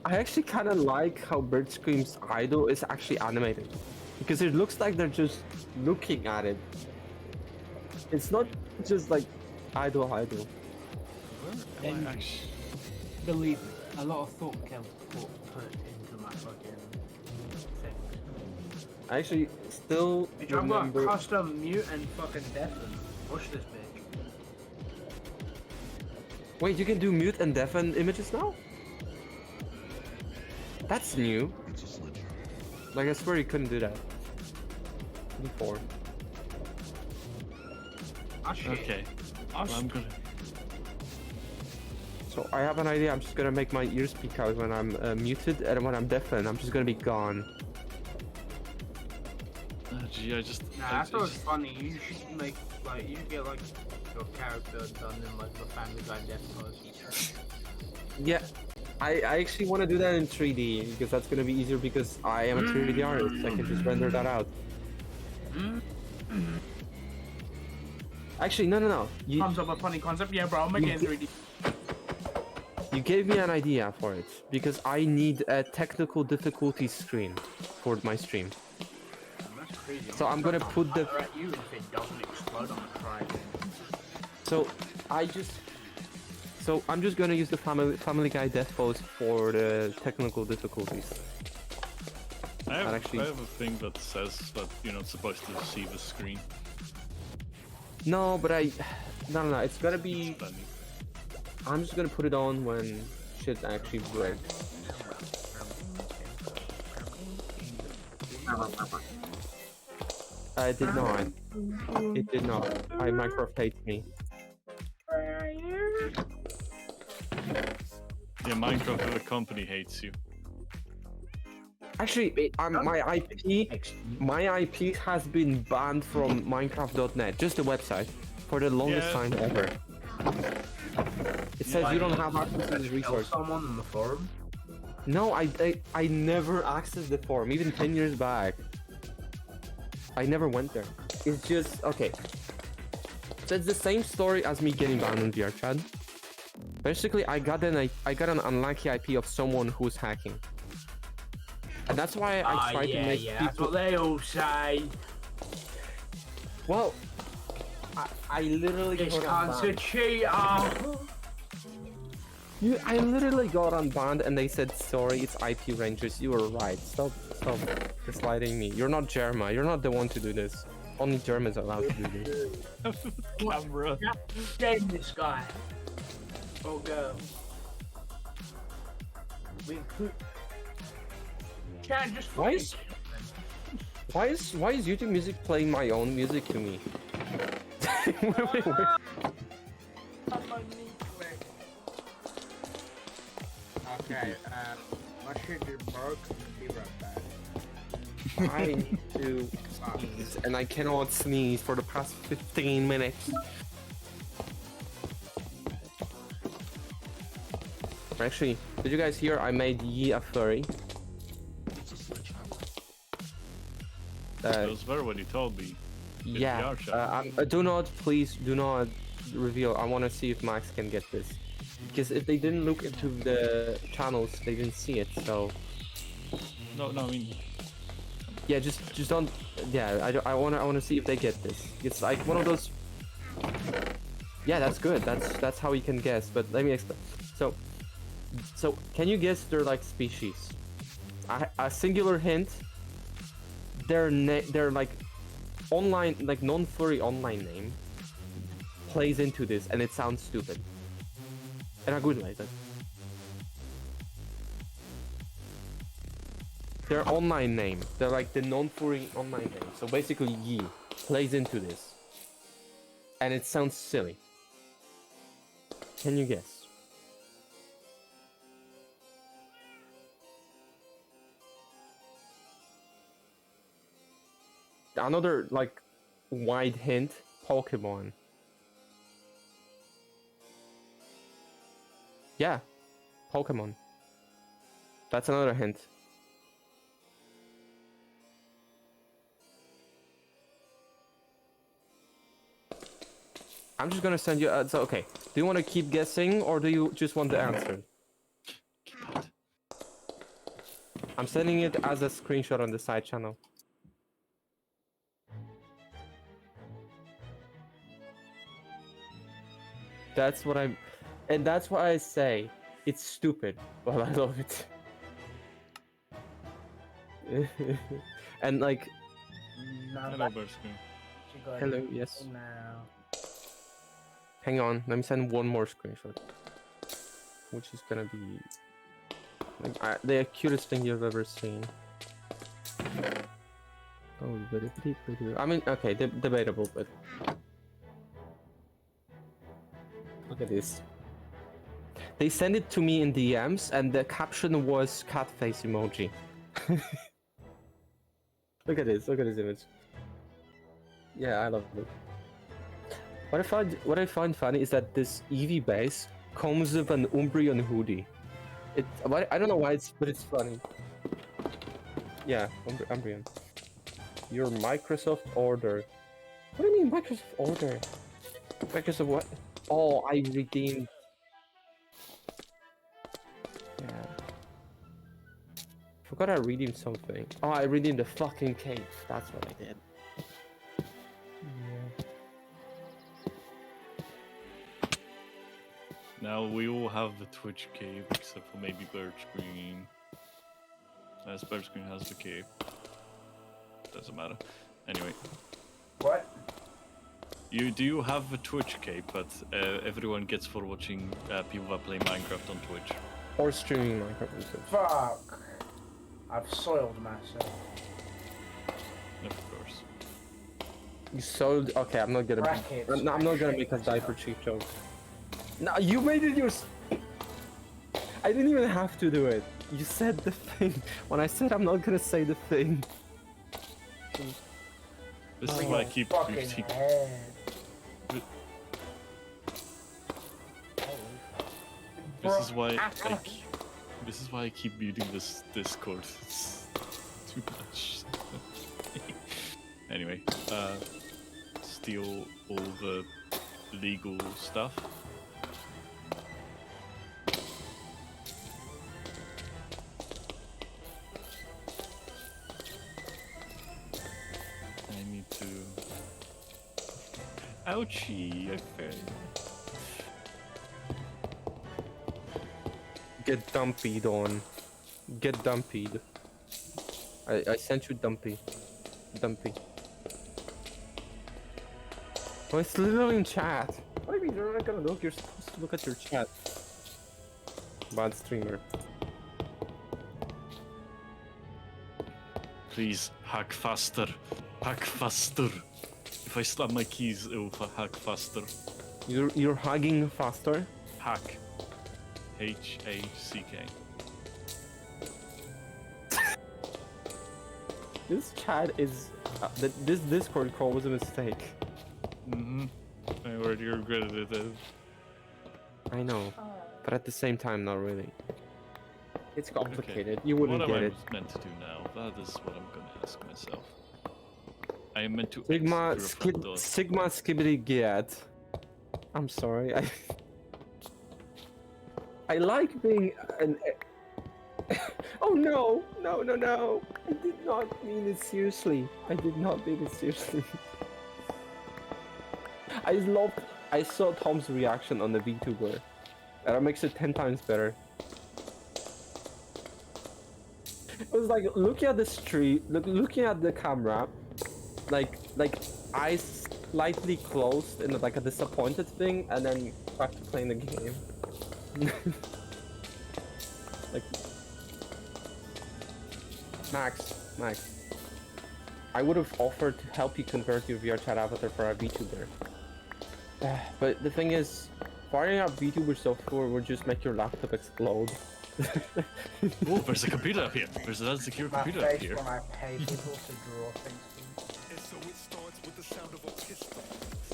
I actually kind of like how Bird Scream's idol is actually animated, because it looks like they're just looking at it. It's not just like idol. Where am And- I actually? Believe me, a lot of thought can put into my fucking thing. I actually still Bitch, I've got remember. custom mute and fucking deafen. Watch this bitch. Wait, you can do mute and deafen images now? That's new. Like, I swear you couldn't do that before. Ah shit. Okay. Ah, Well, I'm gonna. So I have an idea. I'm just gonna make my ears peek out when I'm muted, and when I'm deafened, I'm just gonna be gone. Gee, I just. Nah, I thought it was funny. You should make like you get like your character done in like the Family Guy death pose. Yeah, I actually want to do that in 3D because that's gonna be easier because I am a 3D artist. I can just render that out. Actually, no. You Comes up a funny concept. Yeah, bro, I'll make it in 3D. you gave me an idea for it because I need a technical difficulty screen for my stream. That's crazy. So I'm gonna put the. Fire at you if it doesn't explode. I'm gonna try. So I'm just gonna use the Family Guy death pose for the technical difficulties. I have, actually- I have a thing that says that you're not supposed to see the screen. No, but no. It's gonna be. Funny. I'm just gonna put it on when shit actually breaks. I did not. It did not. Minecraft hates me. Yeah, Minecraft the company hates you. Actually, my IP has been banned from Minecraft.net, just the website, for the longest Yeah. time ever. It says you don't have access to this Tell resource. someone on the forum. No, I never accessed the forum, even 10 years back. I never went there. It's just, okay. So it's the same story as me getting banned on VRChat. Basically, I got an unlucky IP of someone who's hacking. And that's why I try to make That's people... what they all say. Well, I literally This got cunt's a unbanned. cheater. I literally got unbanned and they said, sorry, it's IP Rangers. You were right. Stop gaslighting me. You're not Jerma. You're not the one to do this. Only Jerma's allowed to do this. Camera. Damn this guy. Oh girl. We could. Chat just Why is YouTube Music playing my own music to me? Wait. Okay, my shit just broke. Be right back. I need to sneeze, and I cannot sneeze for the past 15 minutes. Actually, did you guys hear I made Yi a furry? It was better when you told me. Yeah. VR chat. Please do not reveal. I want to see if Max can get this. Because if they didn't look into the channels, they didn't see it. So No, I mean, yeah, just don't. Yeah, I wanna see if they get this. It's like one of those. Yeah, that's good. That's how you can guess. But let me explain. So can you guess their like species? A singular hint. They're like online, like non-furry online name plays into this, and it sounds stupid. in a good way. Their online name. They're like the non-furry online name. So basically, Yi plays into this, and it sounds silly. Can you guess? Another like wide hint: Pokemon. Yeah, Pokemon. That's another hint. I'm just gonna send you. So okay. Do you want to keep guessing, or do you just want the answer? I'm sending it as a screenshot on the side channel. That's what I'm, and that's why I say it's stupid, but I love it. And like, No, Hello, that- Bursky. she got hello, it yes. now. Hang on, let me send one more screenshot, which is gonna be like, the cutest thing you've ever seen. Oh, I mean, okay, debatable, but look at this. They sent it to me in DMs, and the caption was cat face emoji. Look at this image. Yeah, I love it. What I find funny is that this Eevee base comes with an Umbreon hoodie. I don't know why but it's funny. Yeah, Umbreon. Your Microsoft order. What do you mean Microsoft order? Microsoft what? Oh, I redeemed. Yeah. Forgot I redeemed something. Oh, I redeemed the fucking cape. That's what I did. Yeah. Now we all have the Twitch cape except for maybe Birch Green. As Birch Green has the cape. Doesn't matter. Anyway, What? you have the Twitch cape, but everyone gets for watching people that play Minecraft on Twitch. Or streaming Minecraft on Twitch. Fuck. I've soiled myself. Of course. You sold. Okay, I'm not gonna. Brackets, I'm not gonna make us die for cheap jokes. No, you made it yours. I didn't even have to do it. You said the thing. When I said I'm not gonna say the thing. This is Oh, why I your keep fucking muting. head. This is why this is why I keep muting this Discord. It's too much. Anyway, steal all the legal stuff. I need to. Ouchie! I fell. Get dumpied on. Get dumpied. I sent you dumpy. Dumpy. Oh, it's literally in chat. What do you mean you're not gonna look? You're supposed to look at your chat. Bad streamer. Please, hack faster. Hack faster. If I slam my keys, it will hack faster. You're hugging faster. Hack. H-A-C-K. This chat is. This Discord call was a mistake. Mm-hmm. I already regretted it. I know, but at the same time, not really. It's complicated. Okay. You wouldn't what get am it. I meant to do now? That is what I'm gonna ask myself. I am meant to Sigma exit through a front door. Sigma skibbity get. I'm sorry. I like being an. Oh no! No! No! No! I did not mean it seriously. I did not mean it seriously. I saw Tom's reaction on the VTuber, and it makes it 10 times better. It was like looking at the street, looking at the camera, like eyes slightly closed in like a disappointed thing, and then back to playing the game. Like, Max, I would have offered to help you convert your VR chat avatar for a VTuber. But the thing is, firing up VTuber software would just make your laptop explode. Oh, there's a computer up here. There's a secure My computer up face here. when I pay people to draw things for me.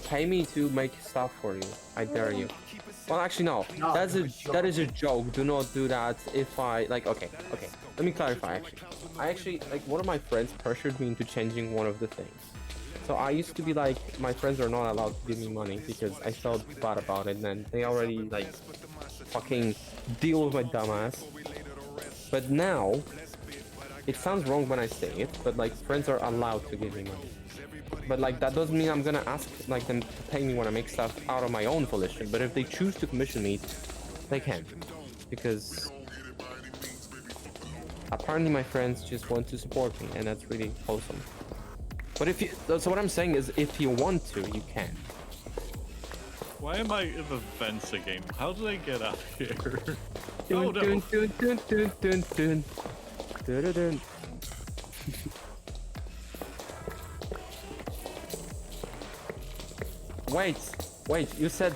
Pay me to make stuff for you. I dare you. Well, actually, no. No, That is a joke. Do not do that. If I like, okay. Let me clarify. Actually, like one of my friends pressured me into changing one of the things. So I used to be like, my friends are not allowed to give me money because I felt bad about it, and then they already like fucking deal with my dumbass. But now, it sounds wrong when I say it, but like friends are allowed to give me money. But like that doesn't mean I'm gonna ask like them to pay me when I make stuff out of my own volition. But if they choose to commission me, they can, because apparently my friends just want to support me, and that's really wholesome. But if you, so what I'm saying is, if you want to, you can. Why am I in the fence again? How did I get out here? Dun, Oh no! dun, dun, dun, dun, dun, dun. Dun, dun, dun. Wait, you said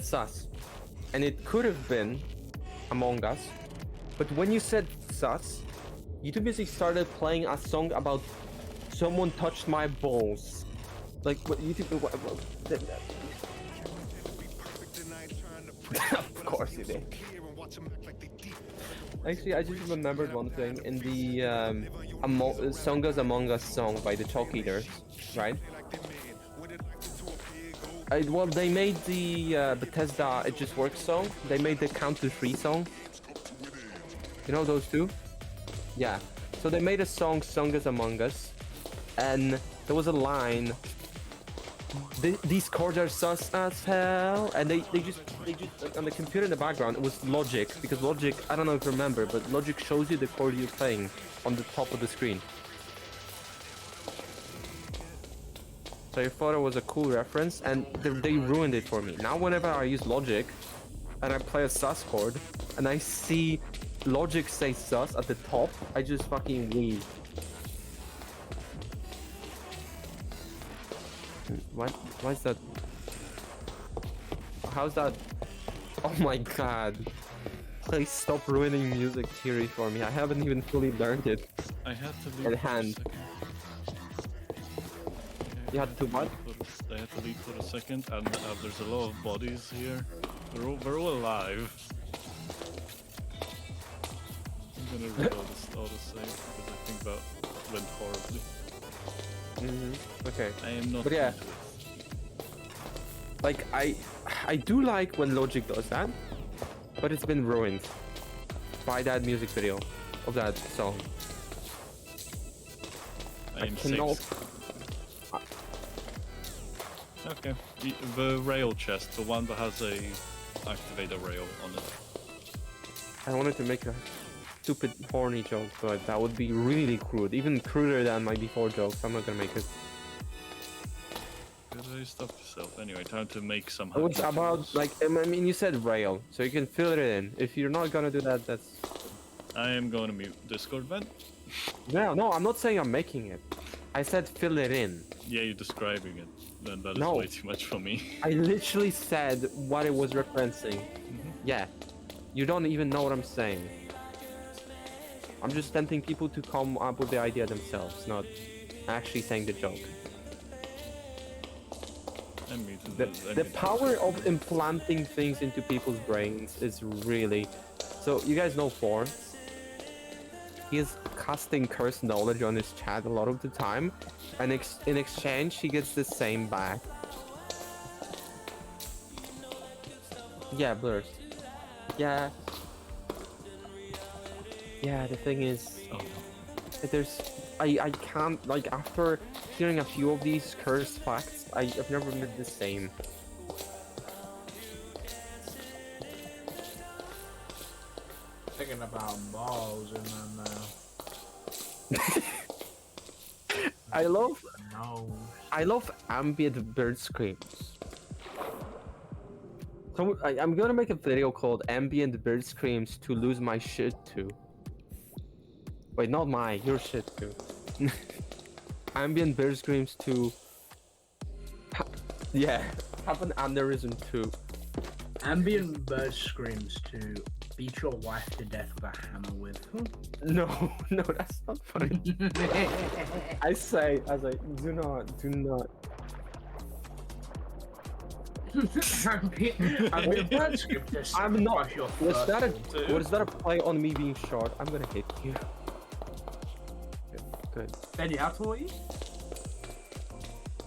sus, and it could have been Among Us, but when you said sus, you too busy started playing a song about someone touched my balls. Like what you think? Of course you did. Actually, I just remembered one thing in the Songa's Among Us song by the Chalk Eaters, right? Well, they made the Bethesda It Just Works song. They made the Count to 3 song. You know those two? Yeah. So they made a song, Songa's Among Us, and there was a line. These chords are sus as hell, and they just on the computer in the background it was Logic, because Logic, I don't know if you remember, but Logic shows you the chord you're playing on the top of the screen. So I thought it was a cool reference, and they ruined it for me. Now whenever I use Logic and I play a sus chord and I see Logic say sus at the top, I just fucking leave. What? Why is that? How's that? Oh my god. Please stop ruining music theory for me. I haven't even fully learned it. I had to leave. In for a hand. second. You had to what? I had to leave for a second, and there's a lot of bodies here. They're all alive. I'm gonna reload this autosave because I think that went horribly. Okay. I am not. But yeah. into it. Like I do like when Logic does that, but it's been ruined by that music video of that song. I am cannot. 6. Okay. The rail chest, the one that has a activator rail on it. I wanted to make a stupid horny joke, but that would be really crude, even cruder than my before jokes. I'm not gonna make it. Good, stop yourself. Anyway, time to make some. It was happy about tunes. like I mean you said rail, so you can fill it in. If you're not gonna do that, that's I am going to mute Discord then. no. I'm not saying I'm making it. I said fill it in. Yeah, you're describing it. Then that is No. way too much for me. I literally said what it was referencing. Yeah, you don't even know what I'm saying. I'm just tempting people to come up with the idea themselves, not actually saying the joke. I muted The power of implanting things into people's brains is really... So, you guys know Thor? He is casting cursed knowledge on his chat a lot of the time, and in exchange he gets the same back. Yeah, blurs. Yeah. Yeah, the thing is... Oh, There's... I can't... Like, after hearing a few of these cursed facts, I've never met the same. Thinking about balls in my mouth. I love ambient bird screams. So I'm gonna make a video called "Ambient Bird Screams to Lose My Shit To." Wait, not my, your shit too. Ambient Bird Screams to. Yeah, have an aneurysm too. Ambient bird screams to beat your wife to death with a hammer with. No, no, that's not funny. I say, do not. Ambient bird scream to I'm not. sacrifice your Was that a firstborn. was that a play on me being short? I'm gonna hit you. Good. Then you have to what you?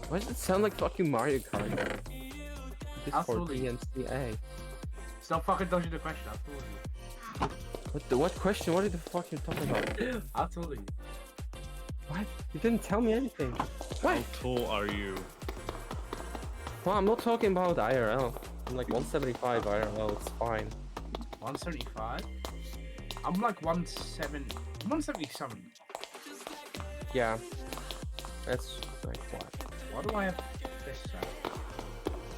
Why does it sound like fucking Mario Kart? This for Absolutely. DNCA. Stop fucking dodging the question. I told you. What question? What the fuck are you talking about? I told you. What? You didn't tell me anything. What? How tall are you? Well, I'm not talking about IRL. I'm like 175 IRL, it's fine. 175? I'm like 177. Yeah. That's like what? Why do I have this set?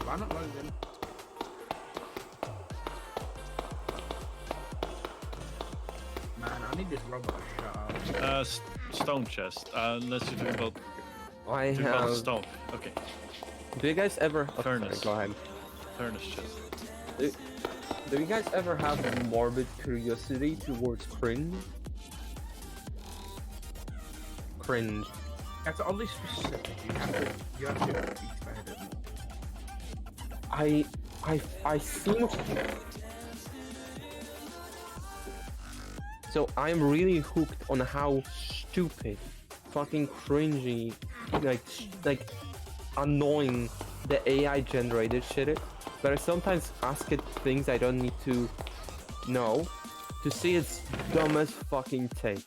Why not load in? Man, I need this robot to shut up. Stone chest. Unless you're talking about, I talking about have. stone. Okay. Do you guys ever? Oh, sorry, Furnace. go ahead. Furnace chest. Do you guys ever have a morbid curiosity towards cringe? Cringe. That's oddly specific. You have to explain a bit more. I seem. So I'm really hooked on how stupid, fucking cringy, like annoying the AI generated shit is. But I sometimes ask it things I don't need to know to see its dumbest fucking take.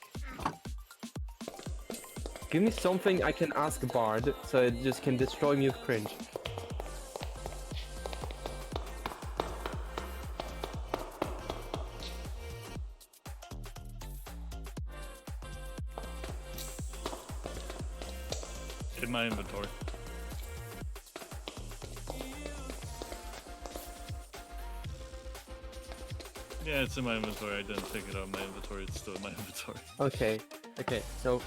Give me something I can ask Bard so it just can destroy me with cringe. In my inventory. Yeah, it's in my inventory. I didn't take it out of my inventory. It's still in my inventory. Okay, so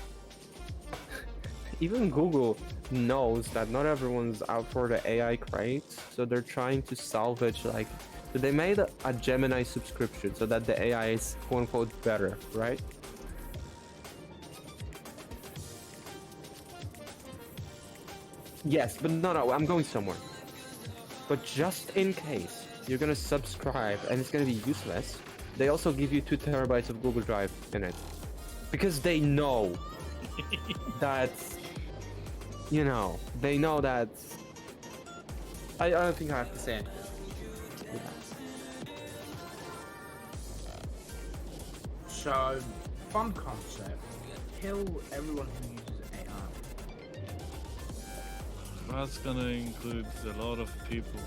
even Google knows that not everyone's out for the AI crates, so they're trying to salvage, like, so they made a Gemini subscription so that the AI is quote unquote better, right? Yes, but no, I'm going somewhere. But just in case you're gonna subscribe and it's gonna be useless, they also give you 2 terabytes of Google Drive in it. Because they know that, you know, they know that. I don't think I have to say anything. So, fun concept. Kill everyone who uses AI. That's gonna include a lot of people.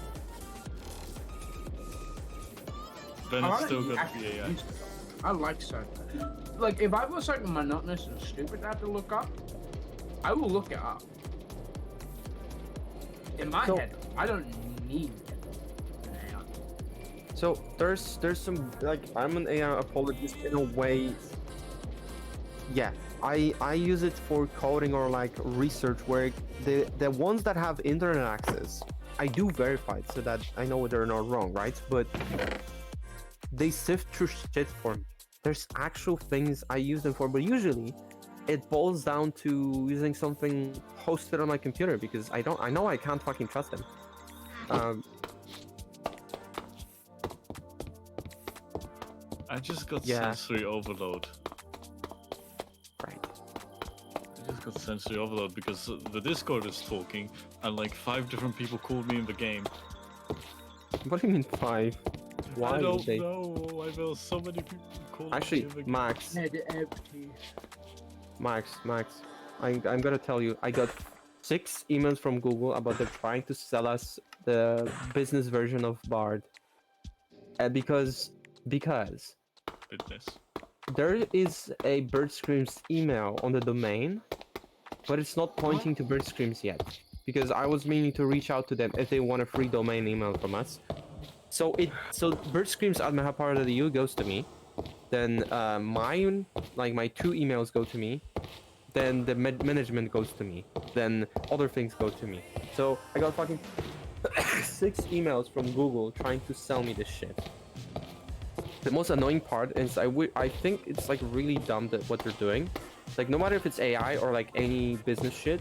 Then it's still gonna be AI. I like certain. Like, if I was like monotonous and stupid to have to look up, I will look it up. In my So- head, I don't need an AI. So there's some, like, I'm an AI apologist in a way. Yeah, I use it for coding or like research where the ones that have internet access, I do verify it so that I know they're not wrong, right? But they sift through shit for me. There's actual things I use them for, but usually it boils down to using something hosted on my computer because I know I can't fucking trust them. I just got Yeah. sensory overload. Right. I just got sensory overload because the Discord is talking and like 5 different people called me in the game. What do you mean 5? Why I would don't they? know. I know so many people called Actually, me in the game. Max, Head empty. Max, I'm gonna tell you, I got 6 emails from Google about they're trying to sell us the business version of Bard. Because Business. there is a Bird Screams email on the domain, but it's not pointing to Bird Screams yet. Because I was meaning to reach out to them if they want a free domain email from us. So Bird Screams admin how part of the U goes to me. Then mine, like my 2 emails go to me. Then the management goes to me. Then other things go to me. So I got fucking 6 emails from Google trying to sell me this shit. The most annoying part is I think it's like really dumb that what they're doing. Like no matter if it's AI or like any business shit.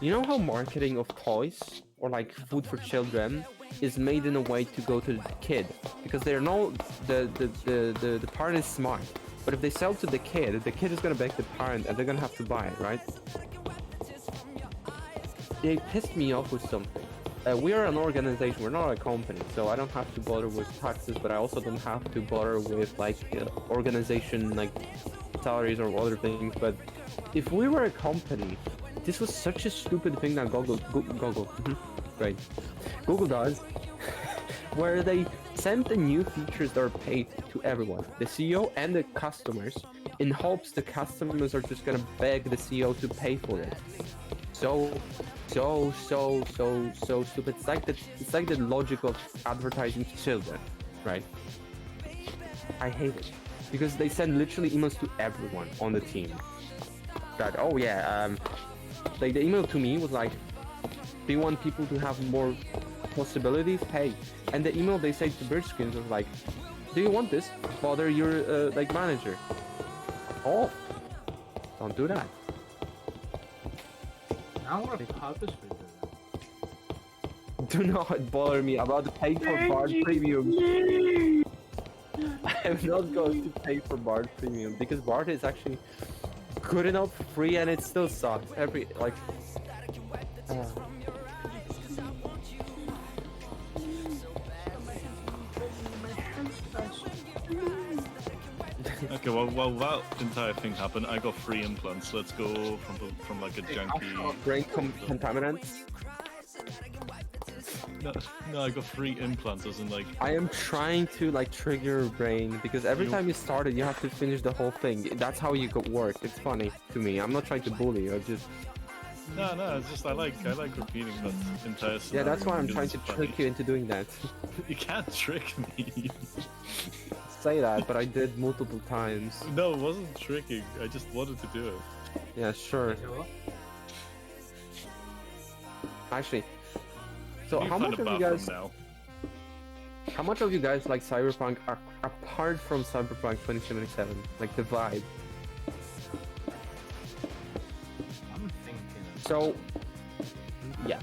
You know how marketing of toys or like food for children is made in a way to go to the kid because they're no the parent is smart. But if they sell to the kid is gonna beg the parent and they're gonna have to buy it, right? They pissed me off with something. We are an organization, we're not a company, so I don't have to bother with taxes, but I also don't have to bother with like organization like salaries or other things. But if we were a company, this was such a stupid thing that right, Google does, where they send the new features that are paid to everyone, the CEO and the customers, in hopes the customers are just gonna beg the CEO to pay for it. So stupid. It's like the logic of advertising to children, right? I hate it because they send literally emails to everyone on the team. That like the email to me was like, do you want people to have more possibilities? Hey, and the email they say to Bird Screams was like, do you want this? Bother your like manager. Oh, don't do that. I want to purposely do that. Do not bother me about paying for Bard Premium. I'm not going to pay for Bard Premium because Bard is actually good enough free and it still sucks. Every like. Okay, well, that entire thing happened. I got 3 implants. Let's go from like a junky. Brain contaminants. No, I got 3 implants. As in like. I am trying to like trigger your brain because every time you start it, you have to finish the whole thing. That's how you work. It's funny to me. I'm not trying to bully you. Just. No, it's just I like repeating that entire scenario. Yeah, that's why I'm trying because to it's funny. trick you into doing that. You can't trick me. Say that, but I did multiple times. No, it wasn't tricking. I just wanted to do it. Yeah, sure. Actually, so You how find much a of you bathroom guys? now. How much of you guys like Cyberpunk apart from Cyberpunk 2077? Like the vibe. I'm thinking. So, yeah.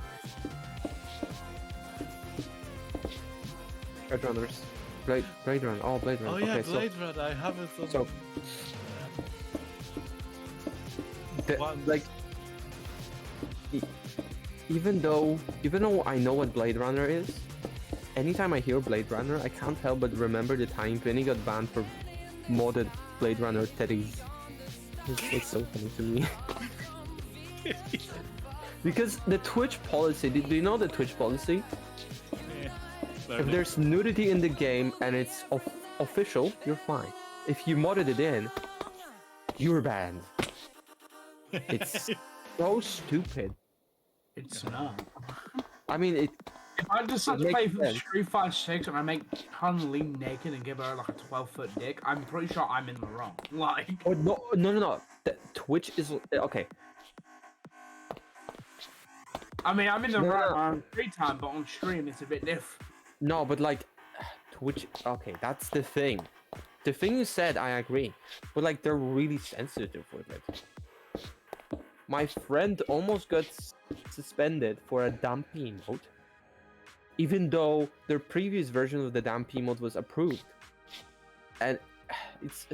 Blade Runners. Blade Runner. Oh, Blade Runner. Oh yeah, Okay, Blade Runner. I have it. On... So, like, even though I know what Blade Runner is, anytime I hear Blade Runner, I can't help but remember the time Vinny got banned for modded Blade Runner teddies. It's so funny to me. Because the Twitch policy, do you know the Twitch policy? If there's nudity in the game and it's official, you're fine. If you modded it in, you're banned. It's so stupid. It's not. I mean, If I decide to makes play sense. Street Fighter 6 and I make Han lean naked and give her like a 12-foot dick, I'm pretty sure I'm in the wrong. Like. Oh, no. The Twitch is okay. I mean, I'm in the No, right no. on free time, but on stream it's a bit different. No, but like, Twitch. Okay, that's the thing. The thing you said, I agree. But like, they're really sensitive with it. My friend almost got suspended for a Dampy emote, even though their previous version of the Dampy emote was approved. And it's,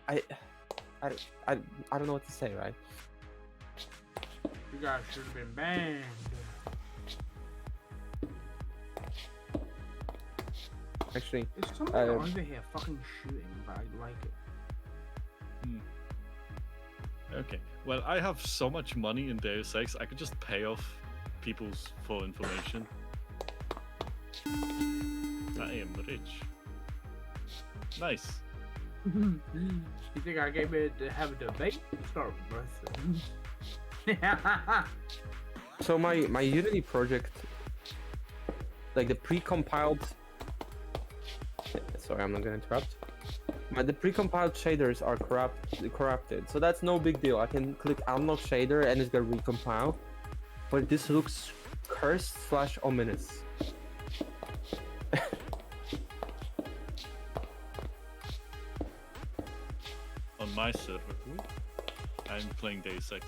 I don't know what to say, right? You guys should have been banned. Actually, There's somebody over here fucking shooting, but I like it. Okay. Well, I have so much money in Deus Ex, I could just pay off people's full information. I am rich. Nice. You think I came here to have a debate? Start so my Unity project like the pre-compiled. Sorry, I'm not gonna interrupt. But the pre-compiled shaders are corrupted, so that's no big deal. I can click unlock shader and it's gonna recompile. But this looks cursed / ominous. On my server, I'm playing Deus Ex.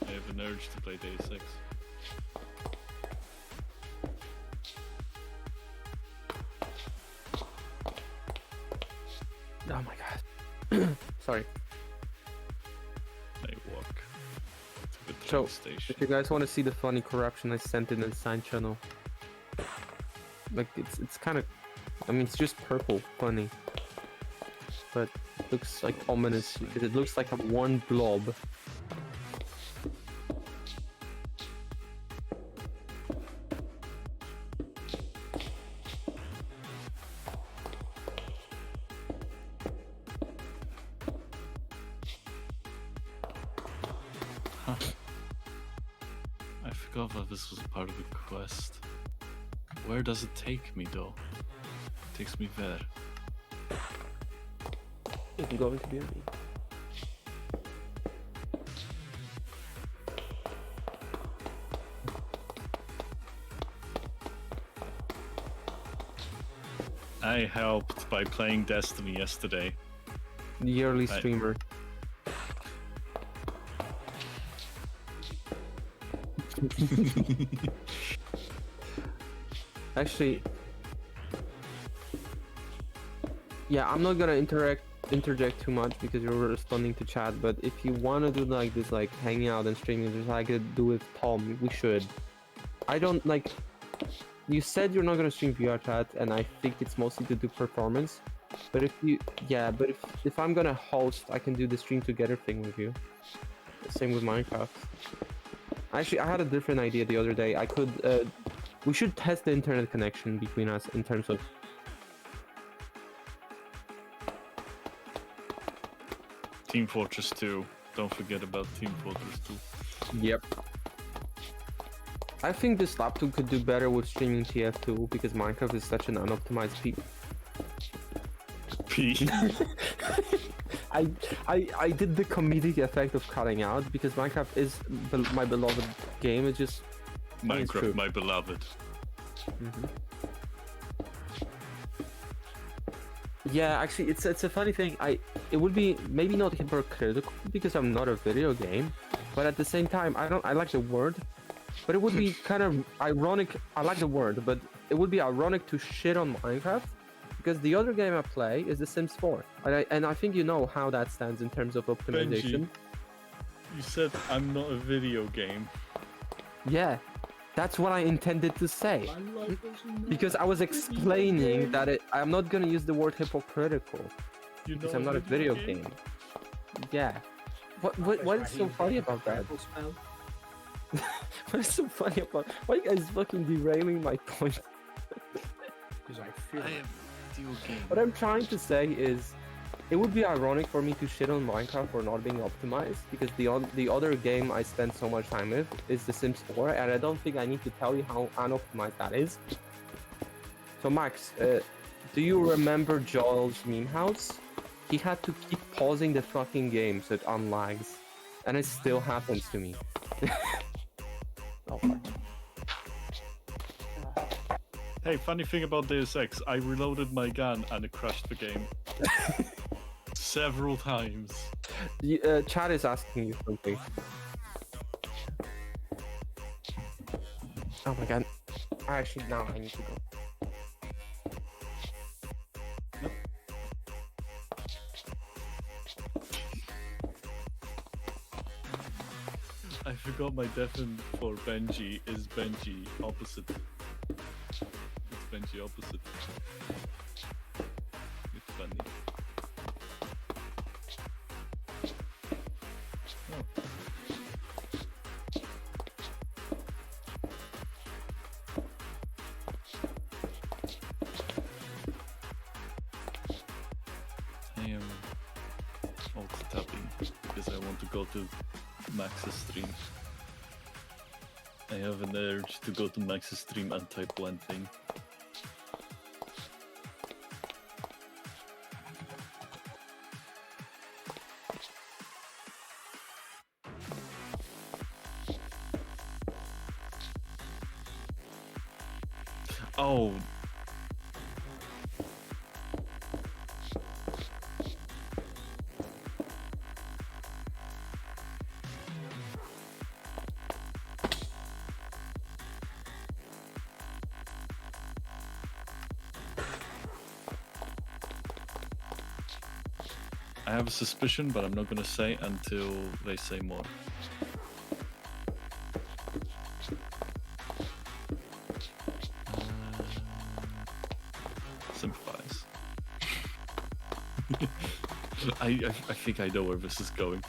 I have an urge to play Deus Ex. Oh my god. Sorry. I walk to the So, train station. if you guys want to see the funny corruption I sent in the sign channel, like it's kind of, I mean, it's just purple funny, but it looks like ominous because it looks like a one blob. I forgot that this was a part of the quest. Where does it take me though? It takes me there. You can go into beauty. I helped by playing Destiny yesterday. The yearly streamer. Actually, yeah, I'm not gonna interject too much because you're responding to chat. But if you wanna do like this, like hanging out and streaming, just like I do with Tom, we should. I don't like. You said you're not gonna stream VR chat, and I think it's mostly to do performance. But if you, yeah, but if I'm gonna host, I can do the stream together thing with you. Same with Minecraft. Actually, I had a different idea the other day. I could, we should test the internet connection between us in terms of. Team Fortress 2. Don't forget about Team Fortress 2. Yep. I think this laptop could do better with streaming TF2 because Minecraft is such an unoptimized P. I did the comedic effect of cutting out because Minecraft is my beloved game. It's just it's true. Minecraft, my beloved. Yeah, actually, it's a funny thing. It would be maybe not hypocritical because I'm not a video game, but at the same time, I like the word, but it would be kind of ironic. I like the word, but it would be ironic to shit on Minecraft because the other game I play is The Sims 4, and I think you know how that stands in terms of optimization. Benji, you said I'm not a video game. Yeah, that's what I intended to say. Because I was explaining that I'm not gonna use the word hypocritical because I'm not a video game. Yeah. What is so funny about that? What is so funny about? Why are you guys fucking derailing my point? Because I feel I am video game. What I'm trying to say is, it would be ironic for me to shit on Minecraft for not being optimized because the other game I spend so much time with is The Sims 4, and I don't think I need to tell you how unoptimized that is. So Max, do you remember Joel's meme house? He had to keep pausing the fucking game so it unlags, and it still happens to me. Oh fuck. Hey, funny thing about Deus Ex, I reloaded my gun and it crashed the game. Several times. Chad is asking you something. Oh my god. Actually, now I need to go. I forgot my definition for Benji is Benji opposite. It's Benji opposite. It's funny. Oh. I am alt-tapping because I want to go to Max's stream. I have an urge to go to Max's stream and type one thing. Oh. I have a suspicion, but I'm not gonna say until they say more. Sympathize. I think I know where this is going.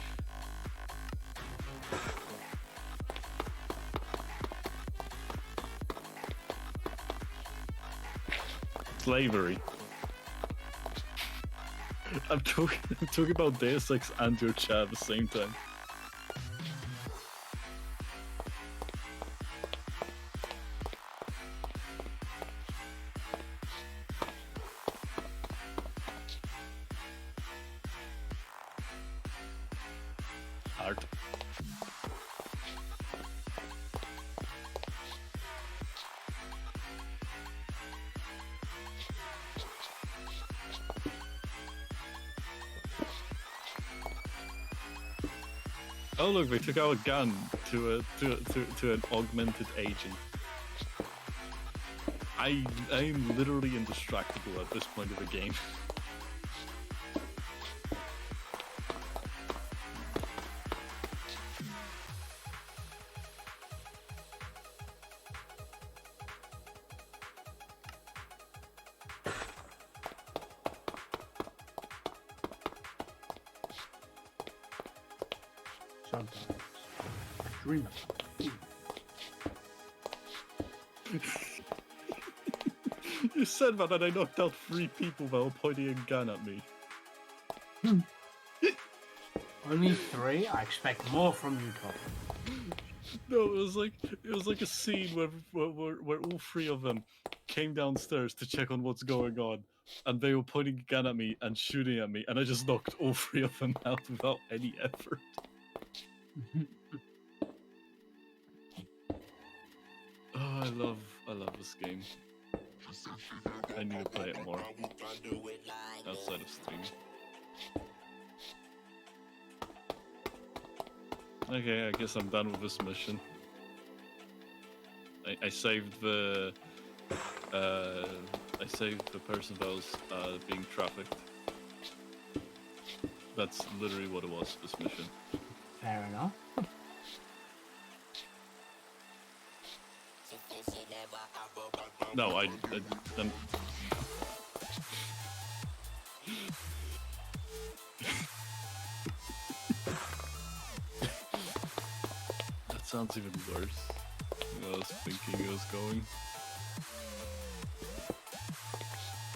Slavery. I'm talking about Deus Ex and your chat at the same time. Art. Oh look, they took our gun to an augmented agent. I'm literally indistractable at this point of the game. Sometimes I dream about food. You said that and I knocked out 3 people while pointing a gun at me. Only 3? I expect more from you, Tom. No, it was like a scene where all 3 of them came downstairs to check on what's going on, and they were pointing a gun at me and shooting at me, and I just knocked all 3 of them out without any effort. Oh, I love this game. I need to play it more outside of stream. Okay, I guess I'm done with this mission. I saved the person that was being trafficked. That's literally what it was, this mission. Fair enough. No, I'm... That sounds even worse than I was thinking it was going.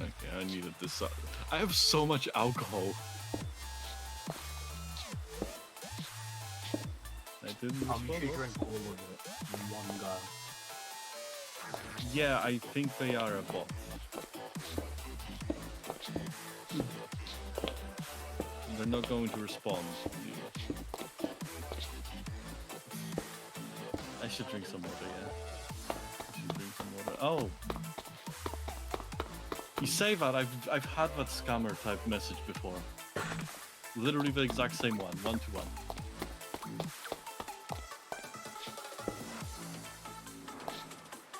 Okay, I needed this. I have so much alcohol. I didn't You respond. should drink all of it in one go. Yeah, I think they are a bot. They're not going to respond. I should drink some water, yeah. I should drink some water. Oh! You say that, I've had that scammer type message before. Literally the exact same one, 1-to-1.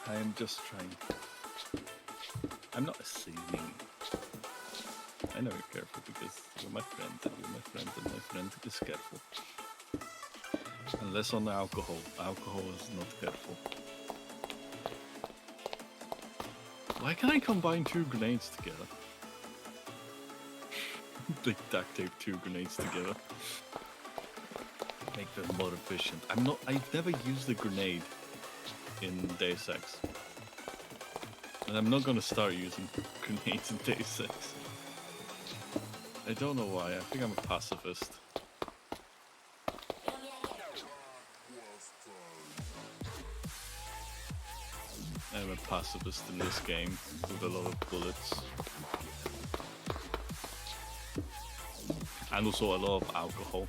I am just trying. I'm not assuming. I know you're careful because you're my friend and you're my friend and my friend is careful. Unless on the alcohol. Alcohol is not careful. Why can I combine 2 grenades together? Like duct tape 2 grenades together. Make them more efficient. I've never used a grenade in Deus Ex. And I'm not gonna start using grenades in Deus Ex. I don't know why, I think I'm a pacifist. I'm a pacifist in this game with a lot of bullets. And also a lot of alcohol.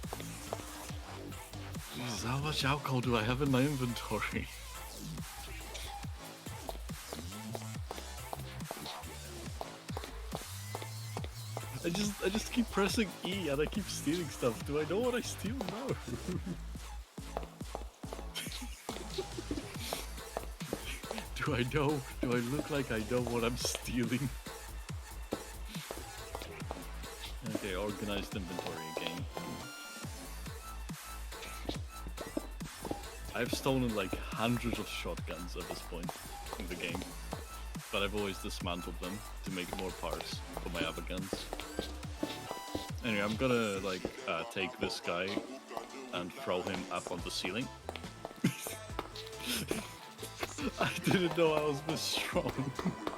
Jesus, how much alcohol do I have in my inventory? I just keep pressing E and I keep stealing stuff. Do I know what I steal? No. Do I know? Do I look like I know what I'm stealing? Okay, organized inventory again. I've stolen like hundreds of shotguns at this point in the game, but I've always dismantled them to make more parts for my other guns. Anyway, I'm gonna like take this guy and throw him up on the ceiling. I didn't know I was this strong.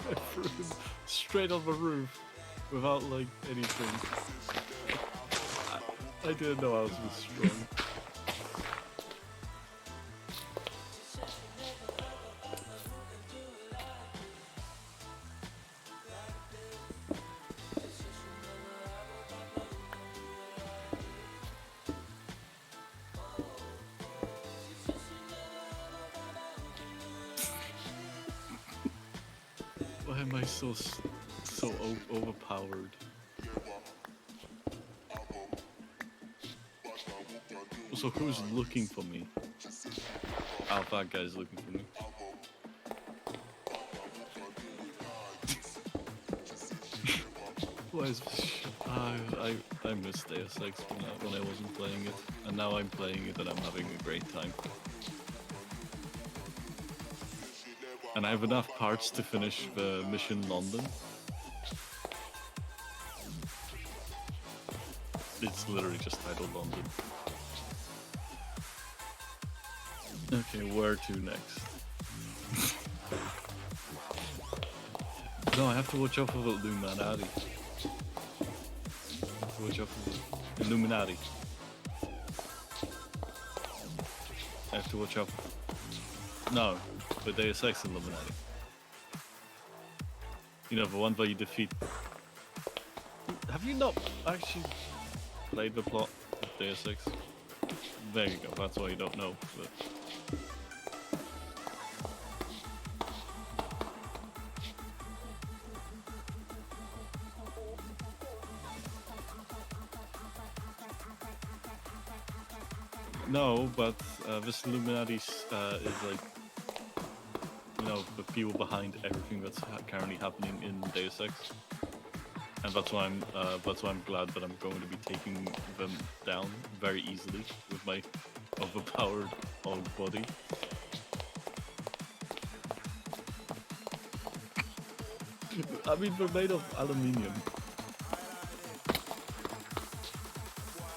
I threw him straight on the roof without like anything. I didn't know I was this strong. Why am I so overpowered? So who's looking for me? Oh, that guy's looking for me. Why is I missed Deus Ex when I wasn't playing it, and now I'm playing it and I'm having a great time. And I have enough parts to finish the mission London. It's literally just titled London. Okay, where to next? No, I have to watch out for the Illuminati. I have to watch out for the Illuminati. I have to watch out for... No, the Deus Ex Illuminati. You know, the one where you defeat... Have you not actually played the plot of Deus Ex? There you go, that's why you don't know. But... No, but this Illuminati is like, you know, the people behind everything that's currently happening in Deus Ex, and that's why I'm glad that I'm going to be taking them down very easily with my overpowered old body. I mean, they're made of aluminium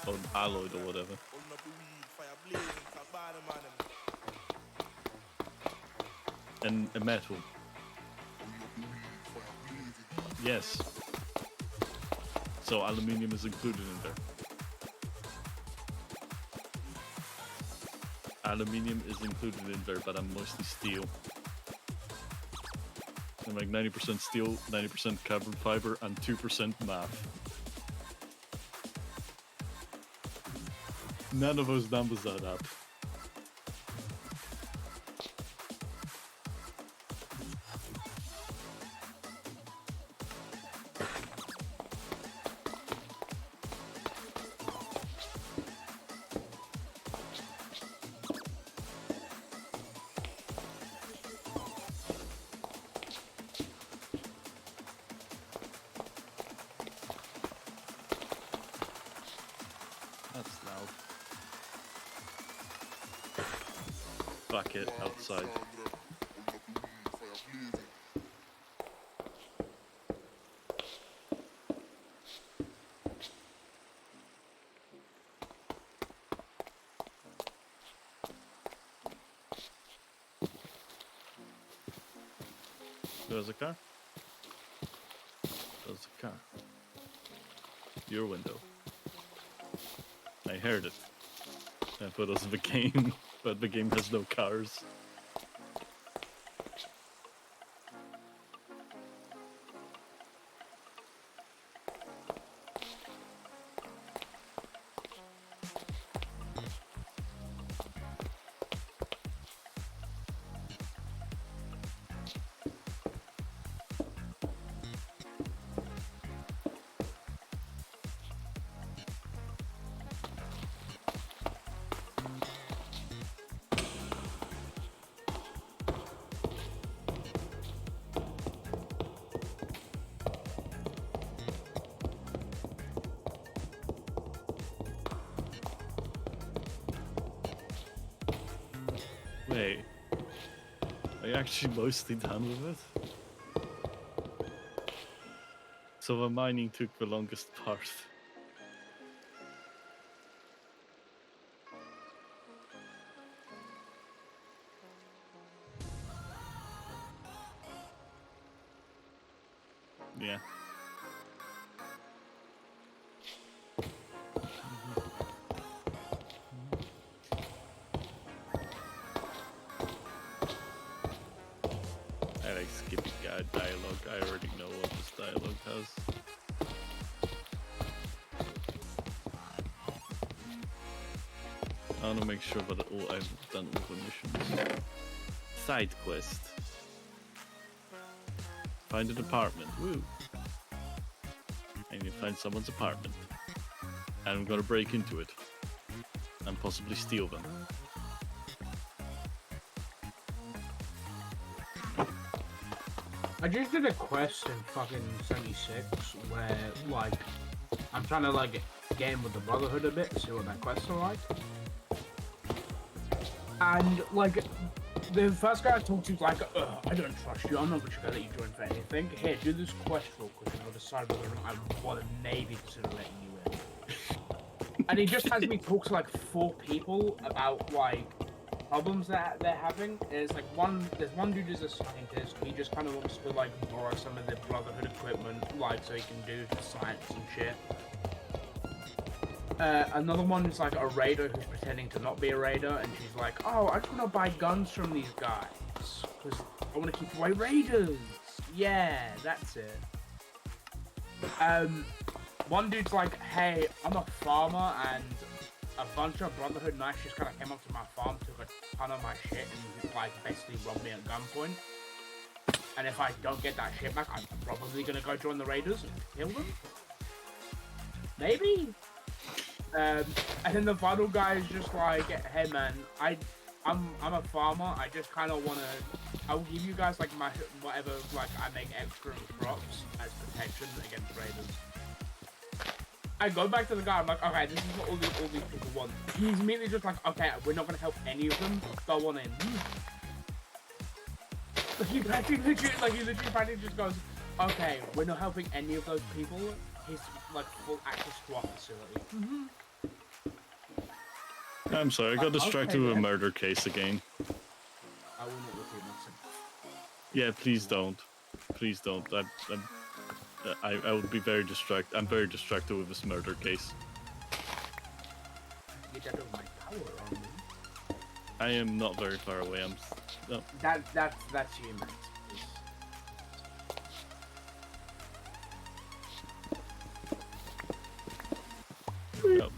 or alloyed or whatever. And a metal. Yes. So aluminium is included in there. Aluminium is included in there, but I'm mostly steel. I'm like 90% steel, 90% carbon fiber, and 2% math. None of those numbers add up. That's loud. Fuck it, outside. There's a car. There's a car. Your window. I heard it. I thought it was the game, but the game has no cars. Hey, are you actually mostly done with it? So the mining took the longest part. Yeah. I like skipping dialogue. I already know what this dialogue has. I want to make sure that I've done all the missions. Side quest. Find an apartment. Woo! I need to find someone's apartment. And I'm gonna break into it. And possibly steal them. I just did a quest in fucking 76 where, like, I'm trying to, like, get in with the Brotherhood a bit, see what that quests are like. And, like, the first guy I talked to was like, I don't trust you, I'm not just gonna let you join for anything. Here, do this quest real quick and I'll decide whether or not I want to maybe consider letting you in. And he just has me talk to, like, 4 people about, like, problems that they're having. There's like there's one dude who's a scientist. He just kind of wants to like borrow some of the Brotherhood equipment, like so he can do science and shit. Another one is like a raider who's pretending to not be a raider, and she's like, "Oh, I just want to buy guns from these guys because I want to keep away raiders." Yeah, that's it. One dude's like, "Hey, I'm a farmer and a bunch of Brotherhood knights just kind of came up to my farm, took a ton of my shit, and like basically robbed me at gunpoint. And if I don't get that shit back, I'm probably gonna go join the raiders and kill them. Maybe." And then the final guy is just like, "Hey man, I'm a farmer. I just kind of wanna. I'll give you guys like my whatever like I make extra crops as protection against raiders." I go back to the guy, I'm like, okay, this is what all these people want. He's immediately just like, okay, we're not gonna help any of them, go on in. Like, he literally practically just goes, okay, we're not helping any of those people. He's like full access to our facility. I'm sorry, I got distracted with a murder case again. I will not repeat myself. Yeah, please don't. Please don't. I would be very distracted. I'm very distracted with this murder case. Get that over my power on me. I am not very far away. No. That's you, man. No.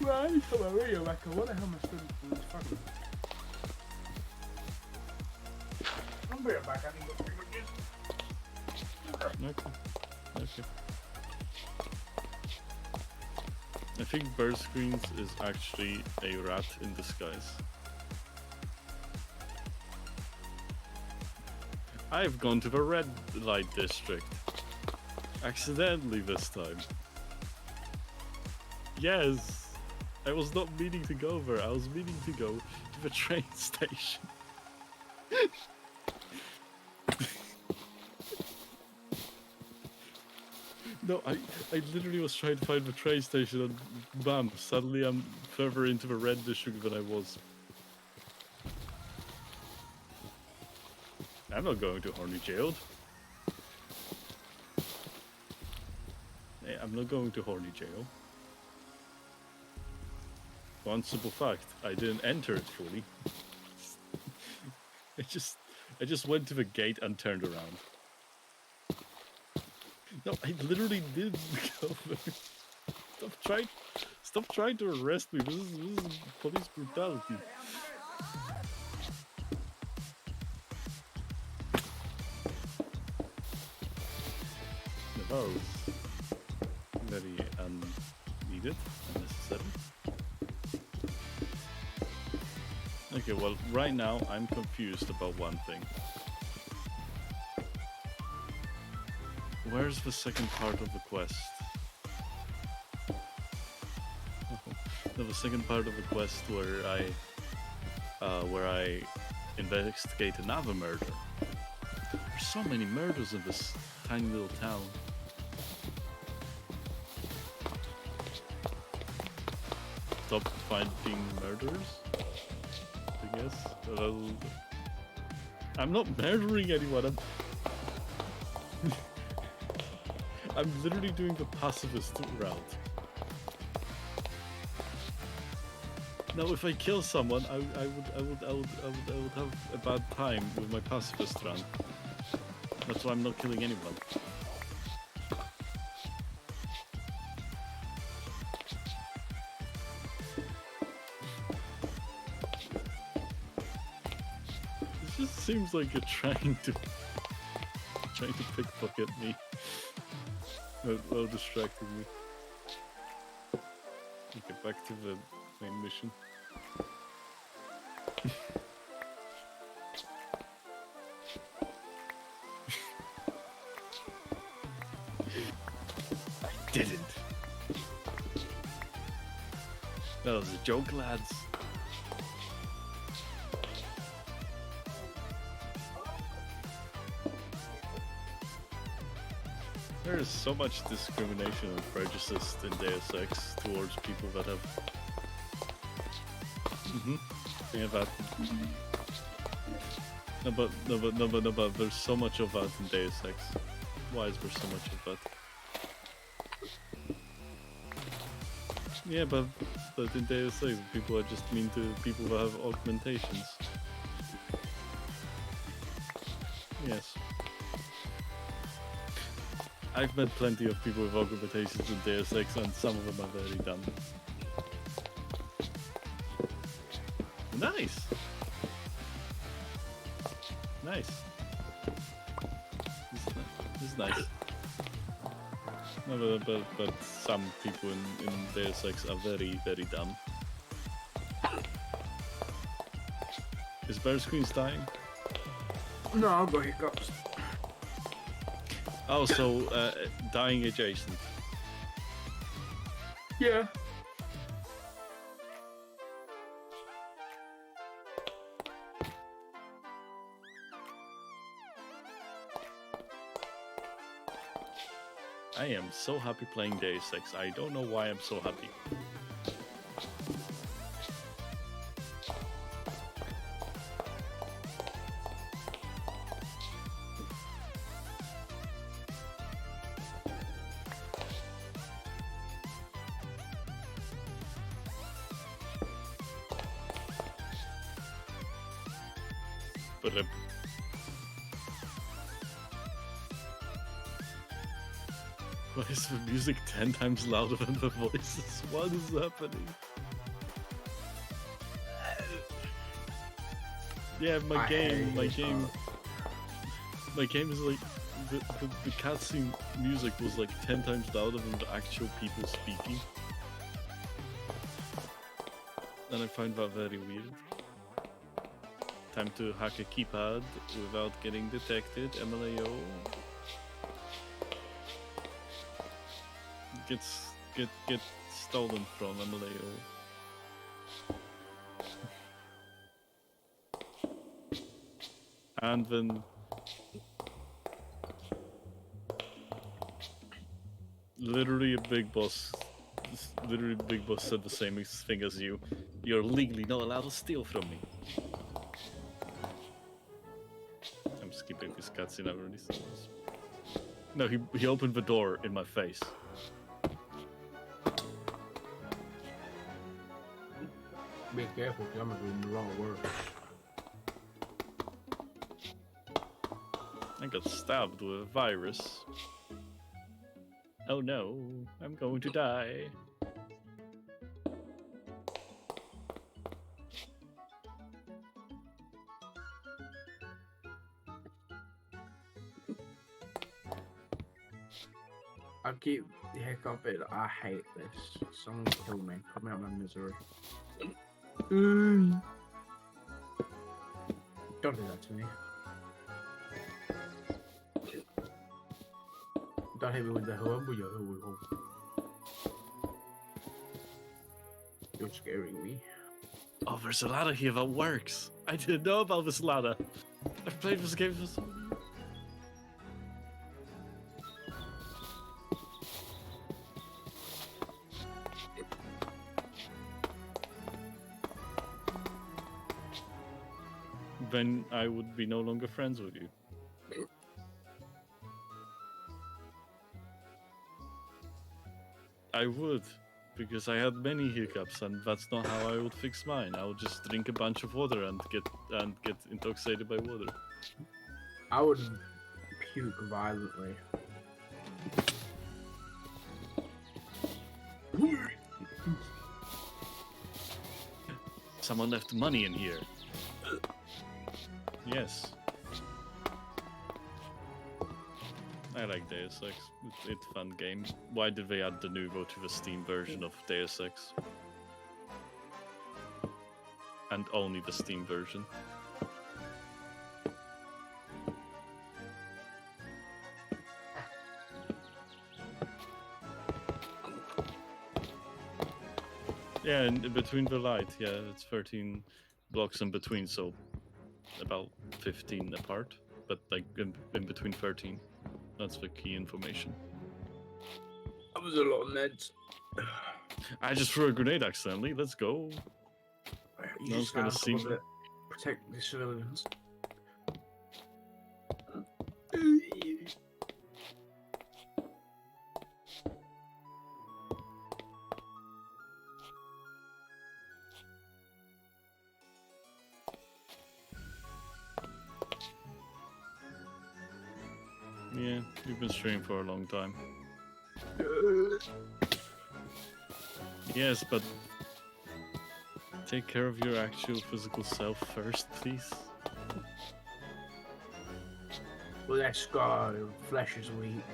Right, hello, Rebecca. What the hell am I still in this fucking? I'm right back. I need to go pick Okay. I think bird screens is actually a rat in disguise. I've gone to the red light district. Accidentally this time. Yes! I was not meaning to go there. I was meaning to go to the train station. No, I literally was trying to find the train station and bam, suddenly I'm further into the red district than I was. I'm not going to Horny Jailed. Hey, I'm not going to Horny Jail. One simple fact, I didn't enter it fully. I just went to the gate and turned around. No, I literally did go there. Stop trying to arrest me. This is police brutality. That was very unneeded, unnecessary. Okay, well, right now I'm confused about one thing. Where's the second part of the quest? No, the second part of the quest where where I investigate another murder. There's so many murders in this tiny little town. Stop finding murders, I guess. I'm not murdering anyone. I'm literally doing the pacifist route. Now, if I kill someone, I would have a bad time with my pacifist run. That's why I'm not killing anyone. It just seems like you're trying to pickpocket me while distracting me. Okay, back to the main mission. I didn't. That was a joke, lads. There is so much discrimination and prejudice in Deus Ex towards people that have. Yeah, that. No, but there's so much of that in Deus Ex. Why is there so much of that? Yeah, but in Deus Ex, people are just mean to people that have augmentations. Yes. I've met plenty of people with augmentations in Deus Ex, and some of them are very dumb. Nice! Nice. This is nice. No, but some people in Deus Ex are very, very dumb. Is Bear Screens dying? No, I've got hiccups. Oh, so dying adjacent. Yeah. I am so happy playing Deus Ex. I don't know why I'm so happy. But why is the music 10 times louder than the voices? What is happening? Yeah, my game is like the cutscene music was like 10 times louder than the actual people speaking, and I find that very weird. Time to hack a keypad without getting detected. MLAO. Get stolen from MLAO. And then literally Big Boss said the same thing as you. You're legally not allowed to steal from me. I'm skipping this cutscene. I've already seen this. No, he opened the door in my face. Be careful, I'm gonna do the wrong word. I got stabbed with a virus. Oh no, I'm going to die. I keep hiccuping. I hate this. Someone kill me. Put me out of my misery. Don't do that to me. Don't hit me with the humble. You're scaring me. Oh, there's a ladder here that works. I didn't know about this ladder. I've played this game for so long. Then I would be no longer friends with you. I would, because I had many hiccups, and that's not how I would fix mine. I would just drink a bunch of water and get intoxicated by water. I would puke violently. Someone left money in here. Yes. I like Deus Ex. It's a fun game. Why did they add the Nuvo to the Steam version of Deus Ex? And only the Steam version. Yeah, and in between the light, yeah, it's 13 blocks in between, so about 15 apart, but like in between 13. That's the key information. That was a lot of meds. I just threw a grenade accidentally. Let's go. You No one's just gonna stand see up a me. bit. Protect the civilians. Yeah, you've been streaming for a long time. Yes, but take care of your actual physical self first, please. Well, let's go. Flesh is weak.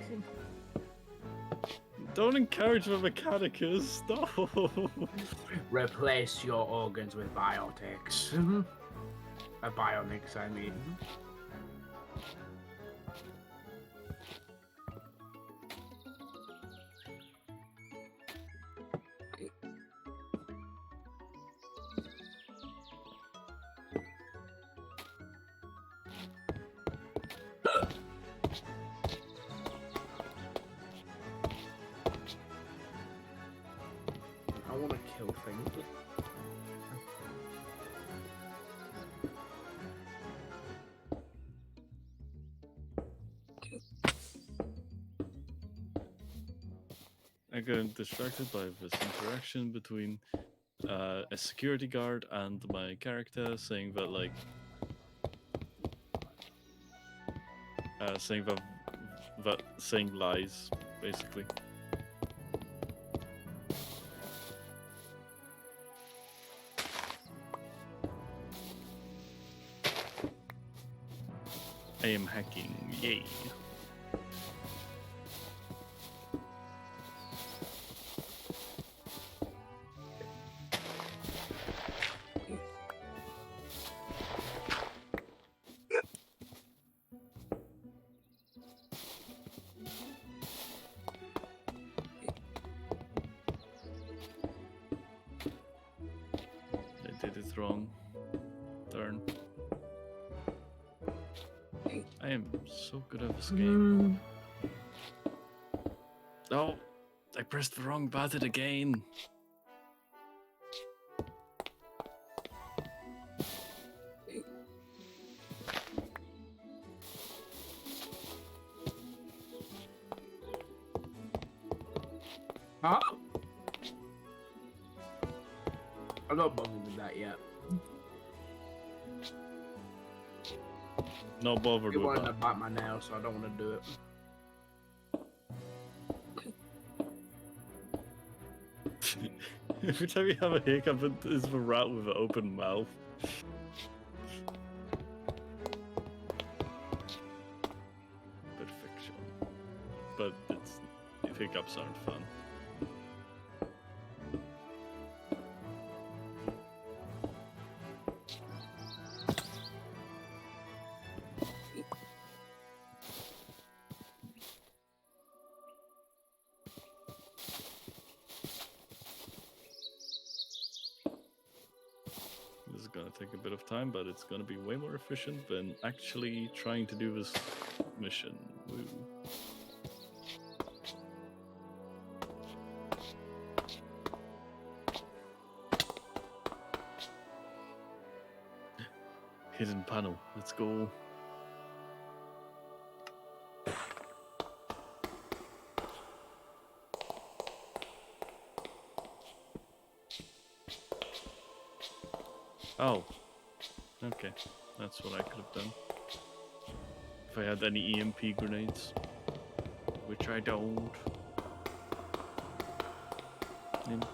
Don't encourage the Mechanicus. No. Replace your organs with biotics. Bionics, I mean. I want to kill things. I got distracted by this interaction between a security guard and my character, saying that like saying lies, basically. I am hacking, yay! I did it wrong. Darn. I am so good at this game. Oh, I pressed the wrong button again. Huh? I'm not bothered with that yet. Not bothered You with wanted to that. bite my nail, so I don't want to do it. Every time you have a hiccup, it is the rat with an open mouth. Perfection. But hiccups aren't fun. take a bit of time, but it's gonna be way more efficient than actually trying to do this mission. Woo. Hidden panel. Let's go. Oh. Okay. That's what I could have done. If I had any EMP grenades. Which I don't. Imp.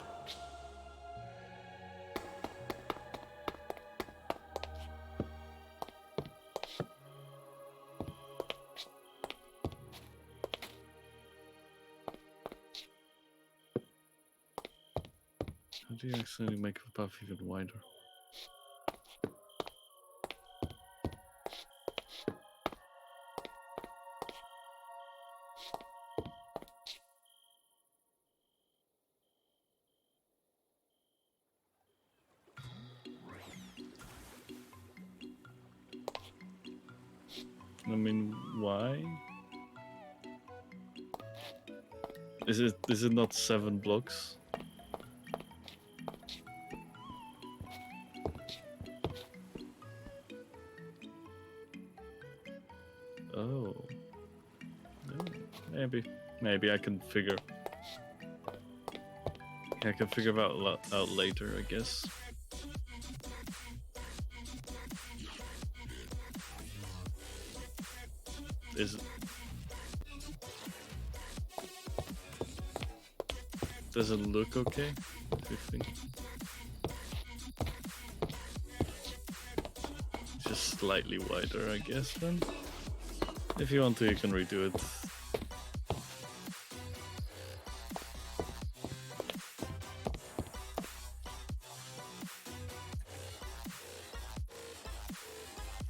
How do you actually make the path even wider? I mean, why? Is it not 7 blocks? Oh. Maybe I can figure. I can figure out later, I guess. Does it look okay? Do you think? Just slightly wider, I guess, then. If you want to, you can redo it.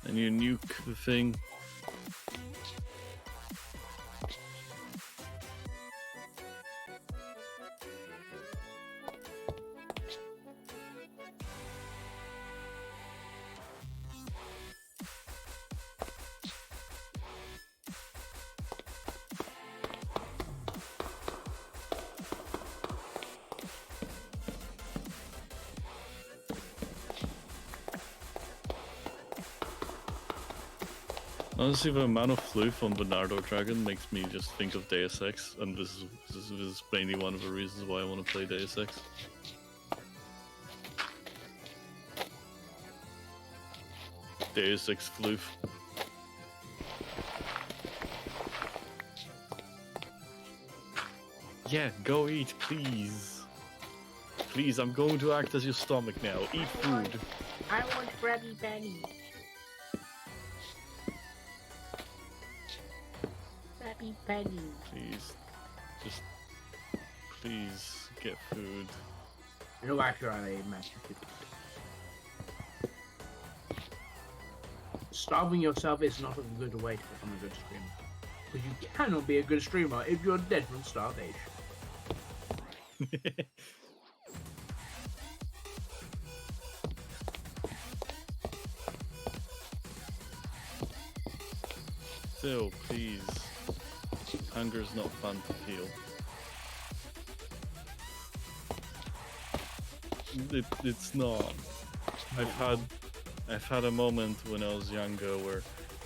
And you nuke the thing. Honestly, the amount of fluff on Bernardo Dragon makes me just think of Deus Ex, and this is mainly one of the reasons why I want to play Deus Ex. Deus Ex fluff. Yeah, go eat, please. Please, I'm going to act as your stomach now. Eat food. I want Krabby Patty. Krabby Patty. Please. Just... Please, get food. No, actually, I imagine it. Starving yourself is not a good way to become a good streamer. Because you cannot be a good streamer if you're dead from starvation. Still, please. Hunger's not fun to feel. It's not. I've had a moment when I was younger where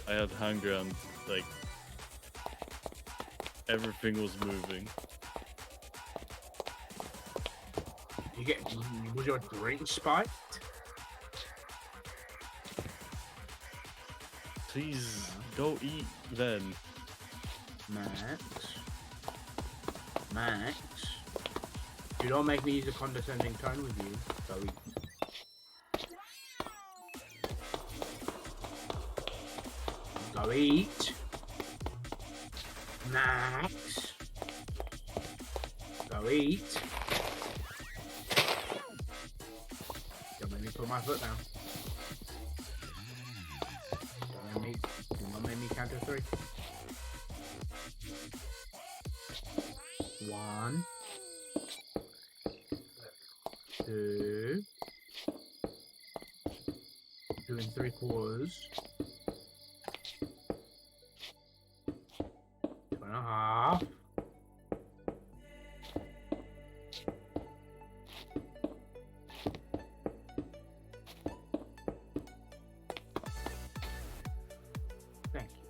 I had hunger and like everything was moving. Was your drink spiked? Please go eat then. Max, you don't make me use a condescending tone with you. Go eat. Go eat. Max. Go eat. Don't make me put my foot down. Don't make me count to 3. 1, 2, and 3/4. 2.5. Thank you.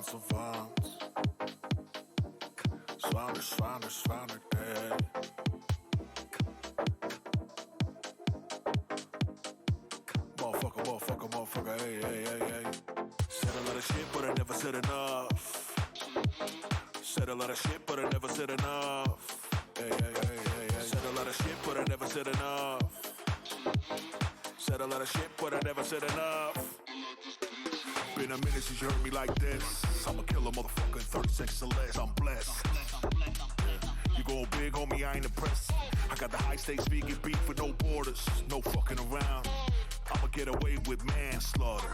Savant. Zwaarder, ey. Motherfucker, hey. Said a lot of shit, but I never said enough. Said a lot of shit, but I never said enough. Hey. Said a lot of shit, but I never said enough. Said a lot of shit, but I never said enough. Been a minute since you heard me like this. I'ma kill a motherfucker in 30 seconds or less. I'm blessed. You go big, homie, I ain't impressed. I got the high stakes vegan beef with no borders. No fucking around. I'ma get away with manslaughter.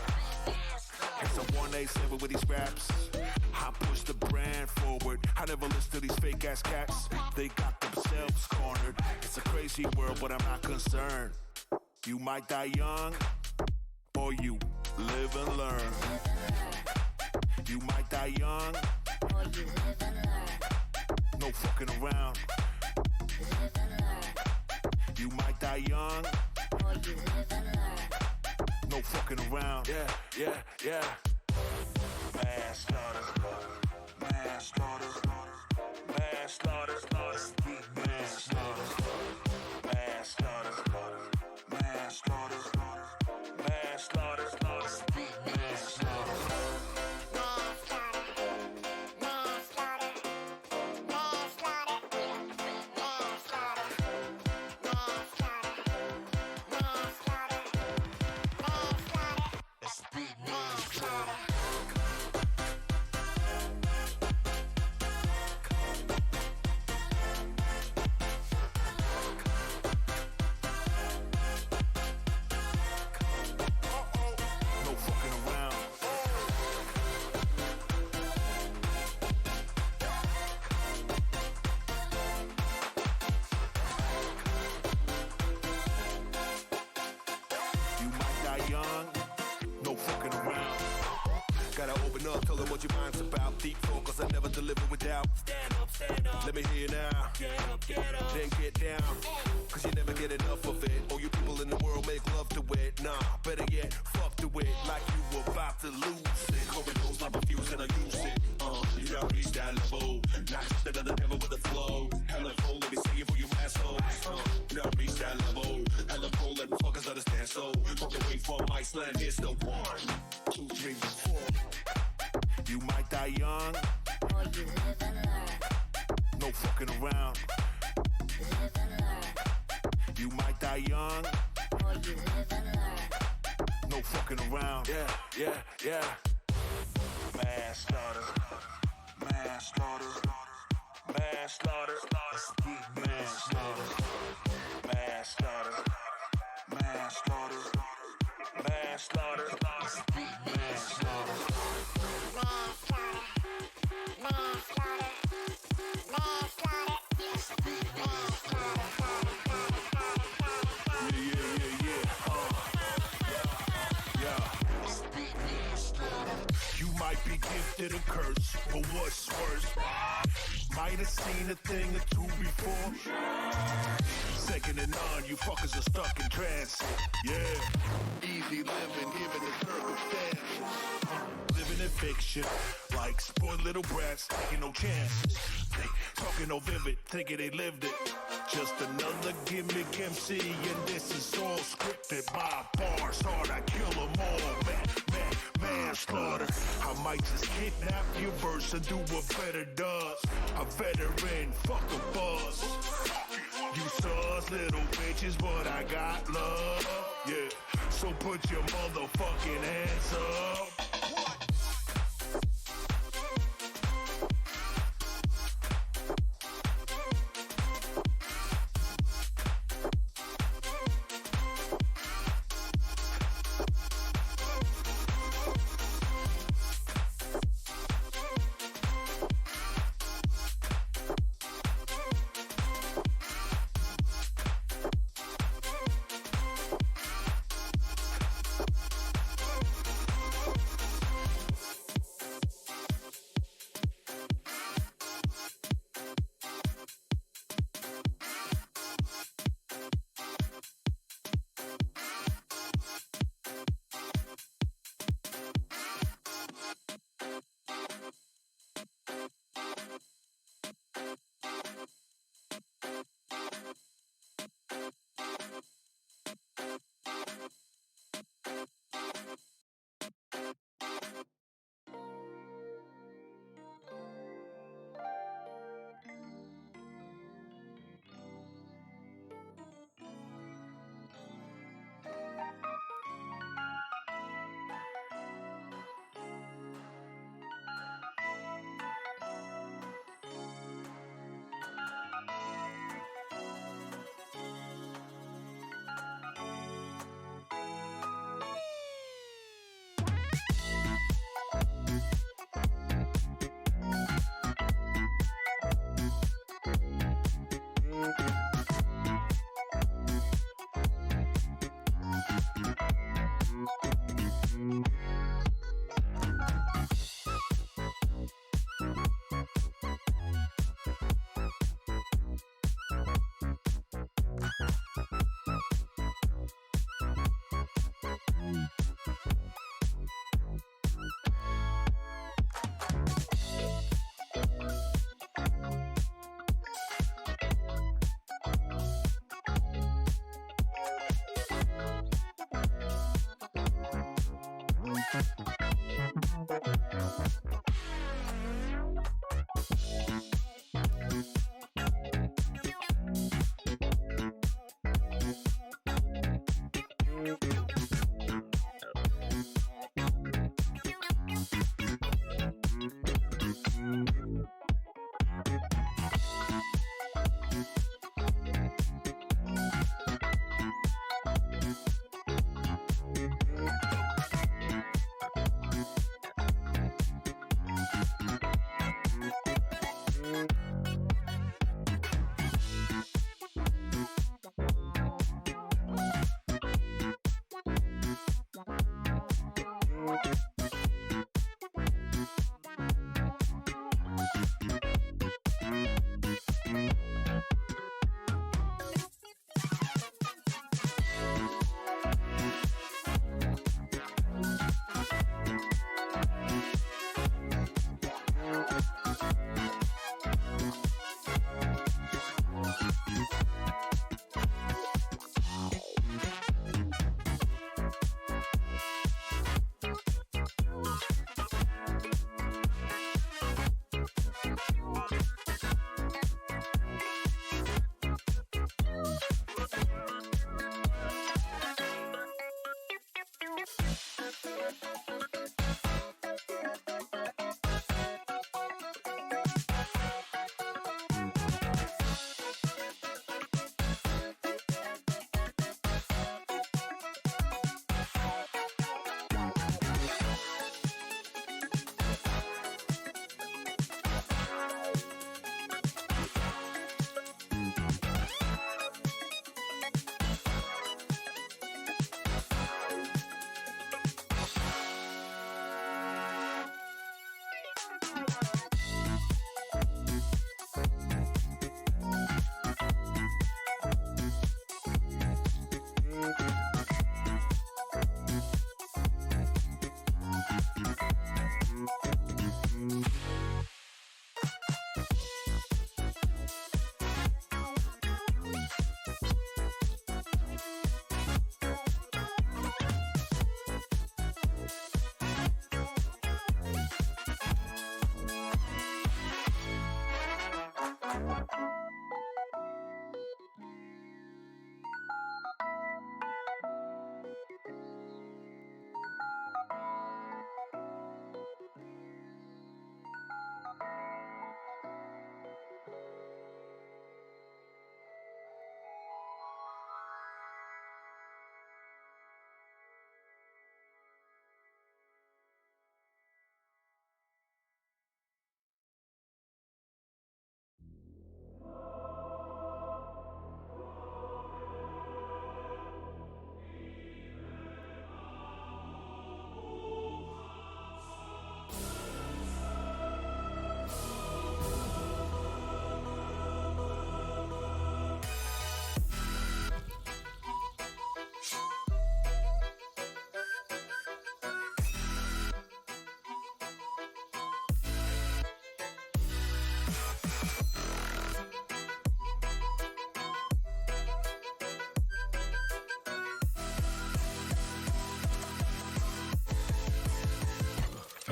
It's a 187 with these raps. I push the brand forward. I never listen to these fake ass cats. They got themselves cornered. It's a crazy world, but I'm not concerned. You might die young, or you live and learn. You might die young, or you live and learn. No fucking around. Live and learn. You might die young, or you live and learn. No fucking around. Yeah. Manslaughter. Let me hear you now. Get up. Then get down. Cause you never get enough of it. All you people in the world make love to it. Nah, better yet, fuck to it. Like you were about to lose it. Hope knows I'm refused and I use it. You gotta reach that level. Not just another devil with a flow. Hella full, let me sing it for you assholes. You gotta reach that level. Hella full, let the fuckers understand. So, walk away from Iceland, here's the 1, 2, 3, 4. You might die young, or you live and learn. No fucking around. Live and learn. You might die young, or you live and learn. No fucking around. Yeah. Manslaughter. Be gifted a curse, but what's worse? Might have seen a thing or two before. Second to none, you fuckers are stuck in transit. Yeah, easy living, given the circumstances. Living in fiction, like spoiled little brats, taking no chances. They talking no vivid, thinking they lived it. Just another gimmick MC, and this is all scripted. My bars hard, I kill them all, manslaughter. I might just kidnap your verse and do what better does. A veteran, fuck a buzz. You sus little bitches, but I got love. Yeah, so put your motherfucking hands up.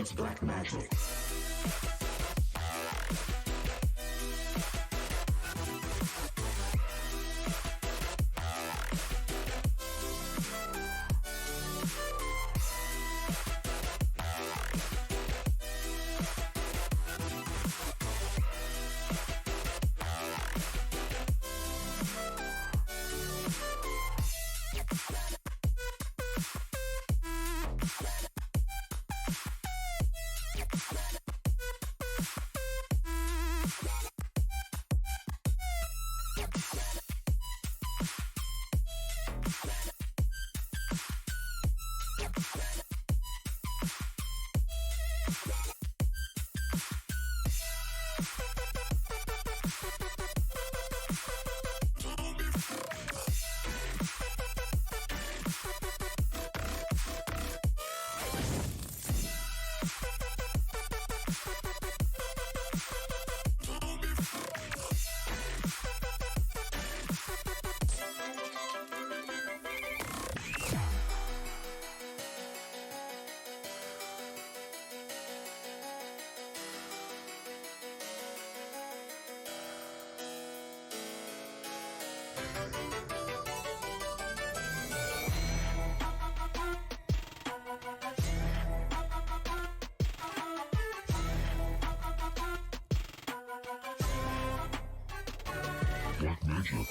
It's black magic. black magic.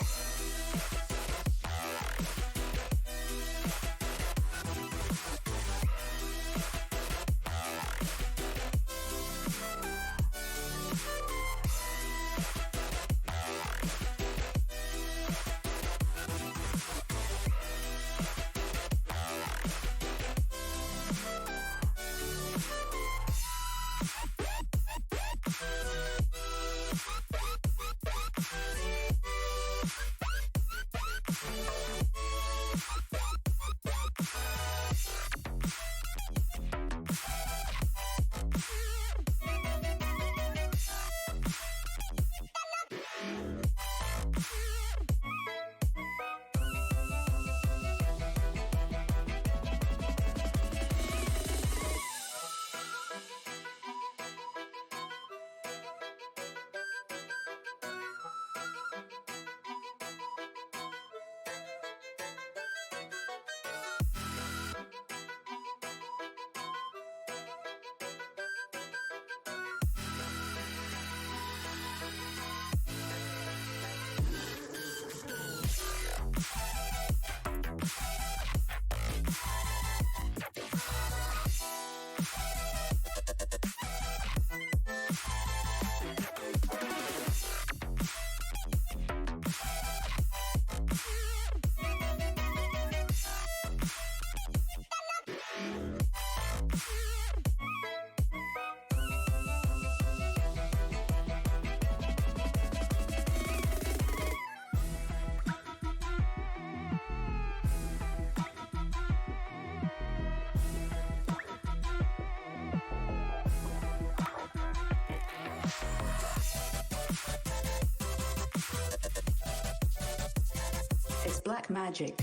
It's black magic.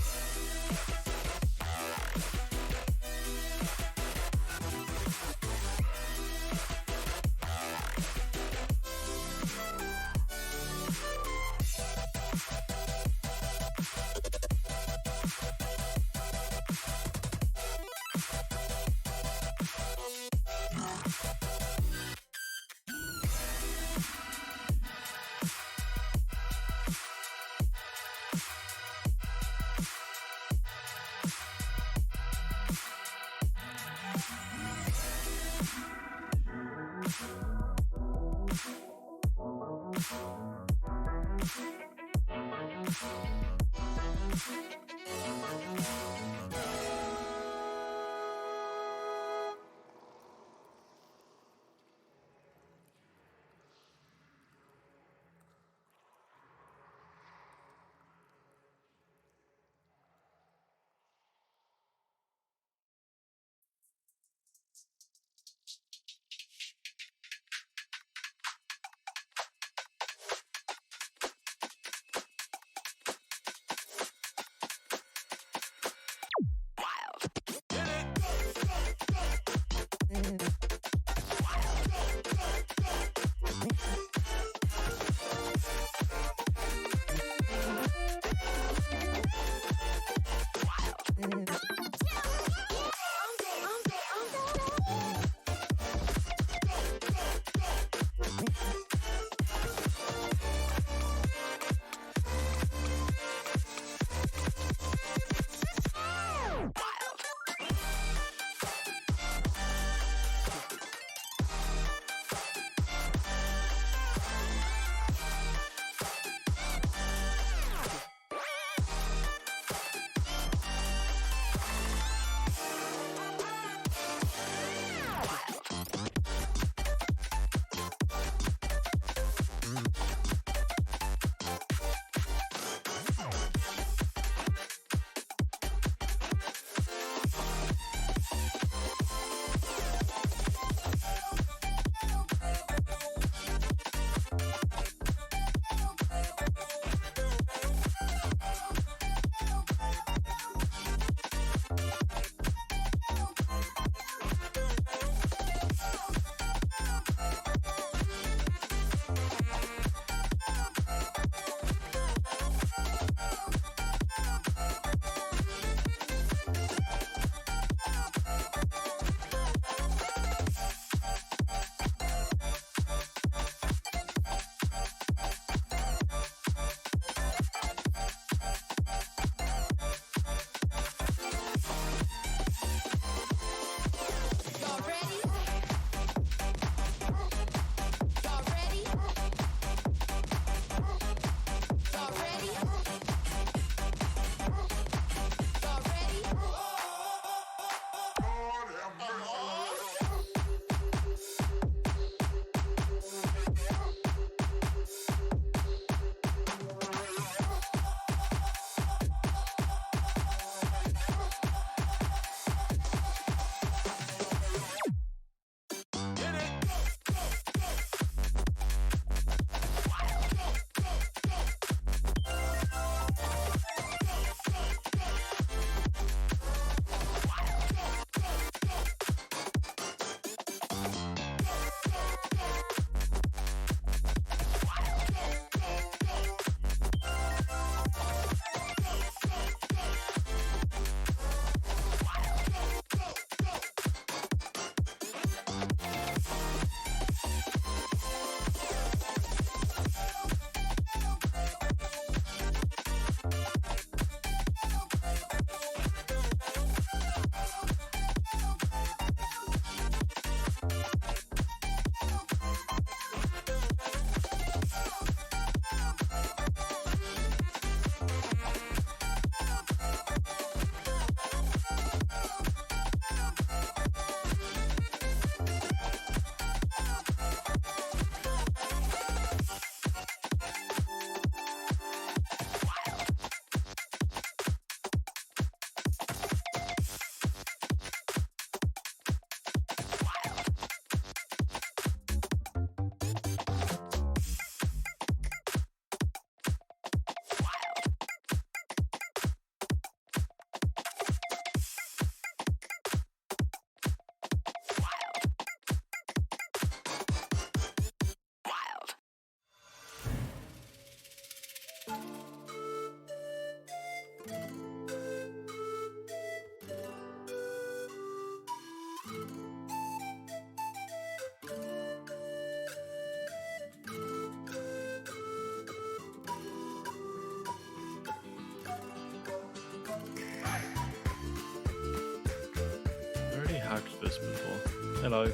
heard this before. Hello.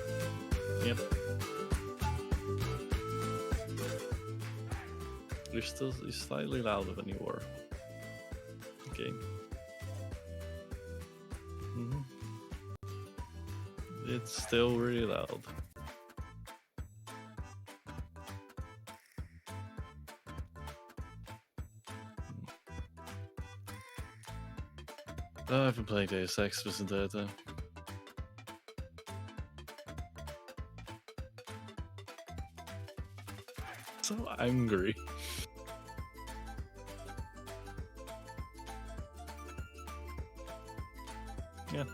Yep. You're slightly louder than you were. Okay. It's still really loud. Oh, I've been playing Deus Ex this entire time. So angry. Yeah.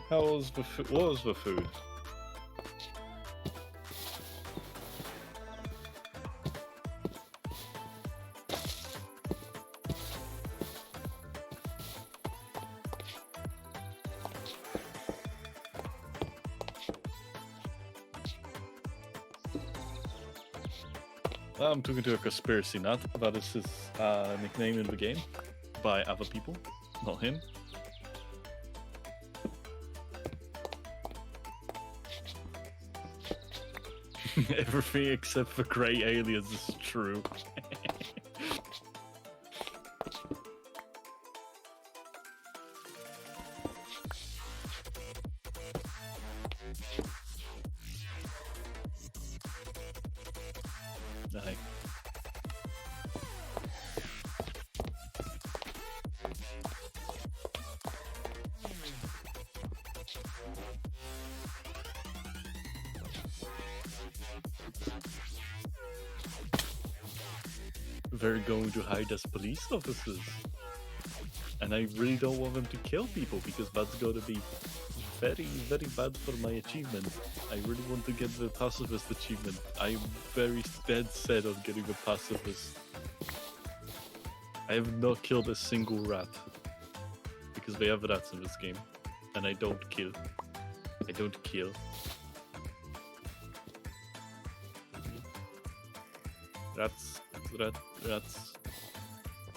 How was the food? What was the food? I'm talking to a conspiracy nut. That is his nickname in the game by other people, not him. Everything except for grey aliens is true. Aye. They're going to hide as police officers. And I really don't want them to kill people because that's going to be very, very bad for my achievement. I really want to get the pacifist achievement. I'm very dead set on getting the pacifist. I have not killed a single rat. Because they have rats in this game. And I don't kill. I don't kill. Rats.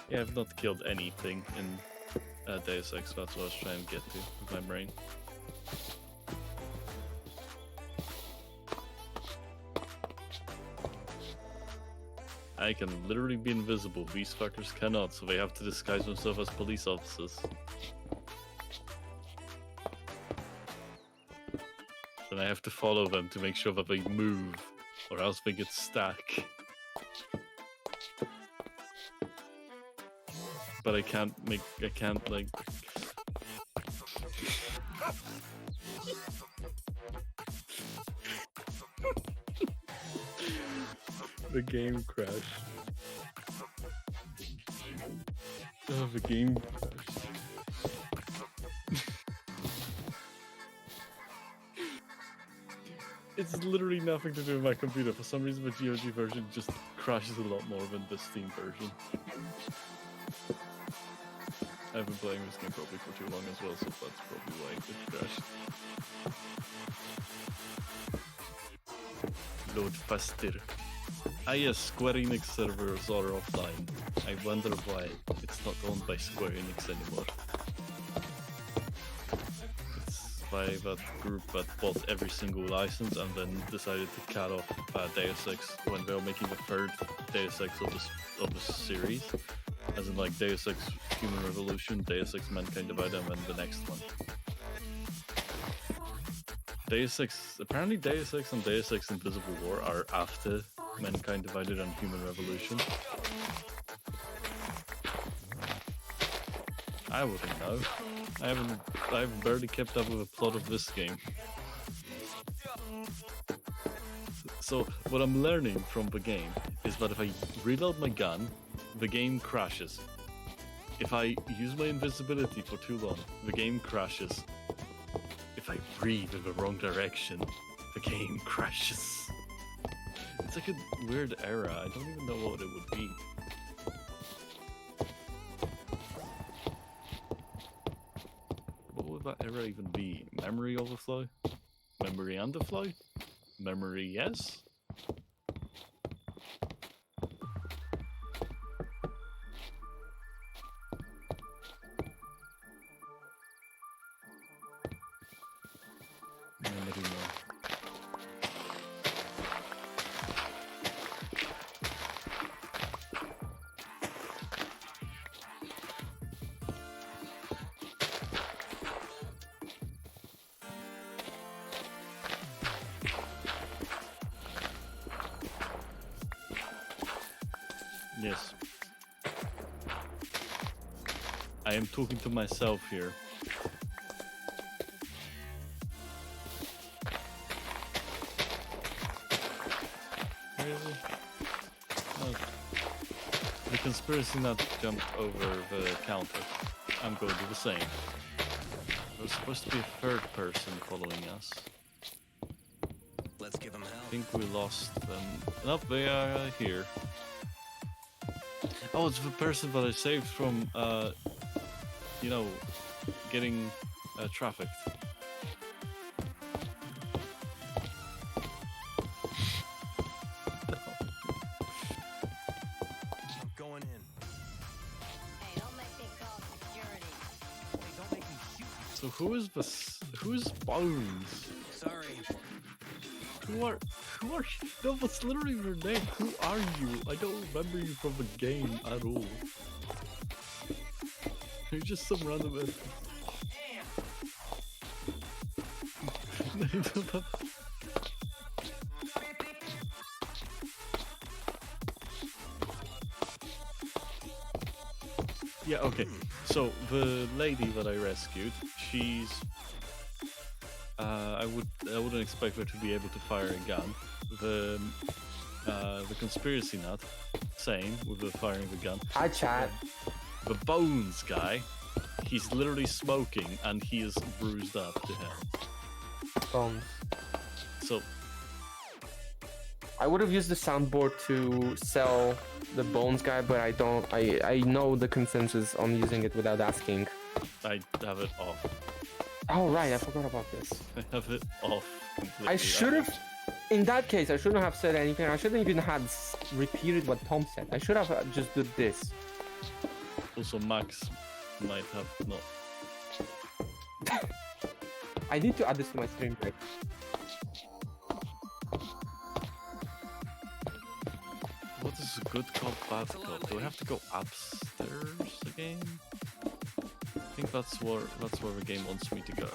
Yeah, I've not killed anything in Deus Ex, that's what I was trying to get to with my brain. I can literally be invisible, these fuckers cannot, so they have to disguise themselves as police officers. Then I have to follow them to make sure that they move, or else they get stuck. But I can't like... The game crashed. Oh, the game crashed. It's literally nothing to do with my computer. For some reason the GOG version just crashes a lot more than the Steam version. I've been playing this game probably for too long as well, so that's probably why it crashed. Load faster. Ah yes, Square Enix servers are offline. I wonder why it's not owned by Square Enix anymore. It's by that group that bought every single license and then decided to cut off Deus Ex when they were making the third Deus Ex of the series. As in like Deus Ex Human Revolution, Deus Ex Mankind Divided, and then the next one. Apparently Deus Ex and Deus Ex Invisible War are after Mankind Divided and Human Revolution. I wouldn't know. I've barely kept up with the plot of this game. So what I'm learning from the game is that if I reload my gun, the game crashes. If I use my invisibility for too long, the game crashes. If I breathe in the wrong direction, the game crashes. It's like a weird error. I don't even know what it would be. What would that ever even be? Memory overflow? Memory underflow? Memory yes? Memory no. Yes. I am talking to myself here. Where is he? Oh. The conspiracy nut jumped over the counter. I'm going to do the same. There's supposed to be a third person following us. Let's give them I hell. think we lost them. Nope, they are here. Oh, it's the person that I saved from, you know, getting trafficked. I'm going in. Hey, don't make me call security. Hey, don't make me shoot you. So who's Bones? Sorry. Who are no, what's literally your name? Who are you? I don't remember you from the game at all. You're just some random Yeah, okay. So the lady that I rescued, she's I wouldn't expect her to be able to fire a gun. The conspiracy nut, same with the firing the gun. Hi, chat. The Bones guy, he's literally smoking and he is bruised up to hell. Bones. So I would have used the soundboard to sell the Bones guy, but I don't. I know the consensus on using it without asking. I have it off. Oh right, I forgot about this. I have it off completely. I should have. In that case, I shouldn't have said anything. I shouldn't even have repeated what Tom said. I should have just did this. Also, Max might have not. I need to add this to my stream deck. What is a good cop, bad cop? Do I have to go upstairs again? I think that's where the game wants me to go.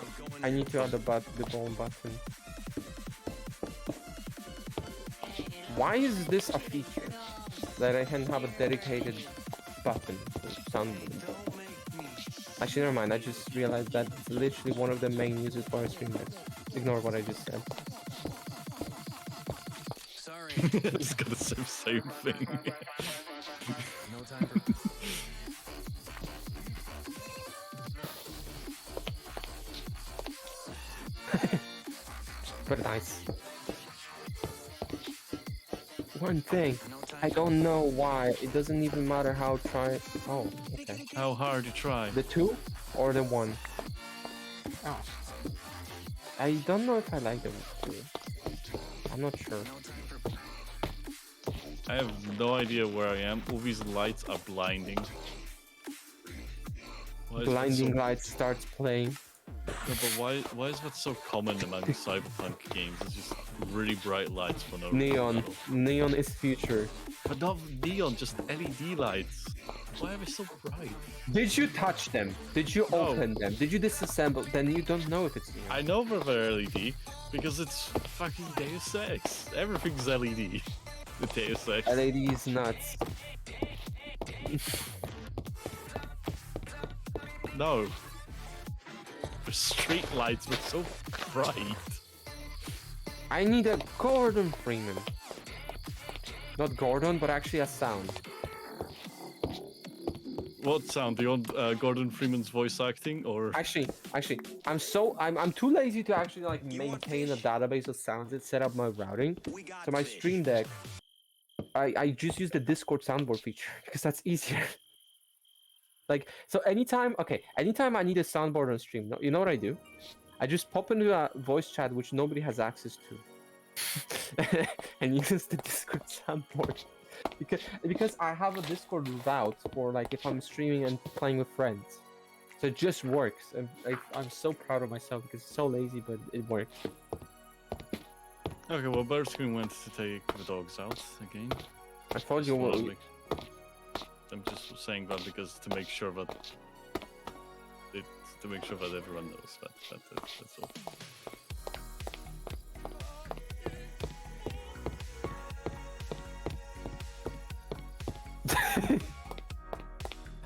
I need to add the bone button. Why is this a feature that I can have a dedicated button for sound? Actually, never mind. I just realized that it's literally one of the main uses for our stream decks. Ignore what I just said. Sorry. I was gonna say the same thing. No time for. But nice. One thing, No time. I don't know why. It doesn't even matter how try. Oh, okay. How hard you try? The 2 or the 1? Oh, I don't know if I like the 2. I'm not sure. No time for. I have no idea where I am. All these lights are blinding. Why is that Blinding so- light starts playing. No, but why is that so common among cyberpunk games? It's just really bright lights for no Neon. reason. Neon is future. But not neon, just LED lights. Why are they so bright? Did you touch them? Did you No. open them? Did you disassemble? Then you don't know if it's neon. I know they're LED because it's fucking Deus Ex. Everything's LED. The Deus Ex. LED is nuts. No. The street lights were so bright. I need a Gordon Freeman. Not Gordon, but actually a sound. What sound? The old Gordon Freeman's voice acting, or Actually, I'm too lazy to actually like maintain a database of sounds and set up my routing. We got So my fish. stream deck, I just use the Discord soundboard feature because that's easier. Like, so anytime I need a soundboard on stream, you know what I do? I just pop into a voice chat which nobody has access to, and use the Discord soundboard. Because I have a Discord route for like if I'm streaming and playing with friends, so it just works. And I'm so proud of myself because it's so lazy, but it works. Okay, well, Butterscreen went to take the dogs out again. I thought Just you wanna were. make- I'm just saying that because to make sure that everyone knows that's all.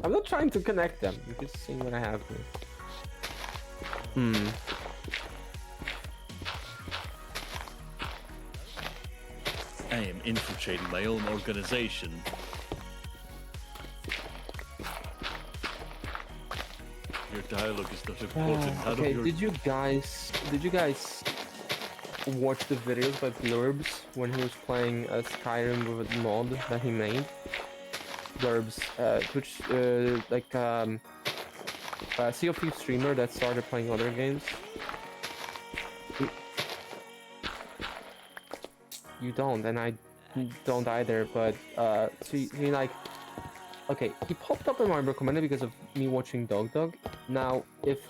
I'm not trying to connect them. I'm just seeing what I have here. I am infiltrating my own organization. Your dialogue is not important. How Okay, do your... did you guys watch the videos by Blurbs when he was playing Skyrim with a mod that he made? Blurbs, Twitch, Sea of Thieves streamer that started playing other games. You don't, and I don't either, but so he like, okay, he popped up in my recommended because of me watching Dog. Now, if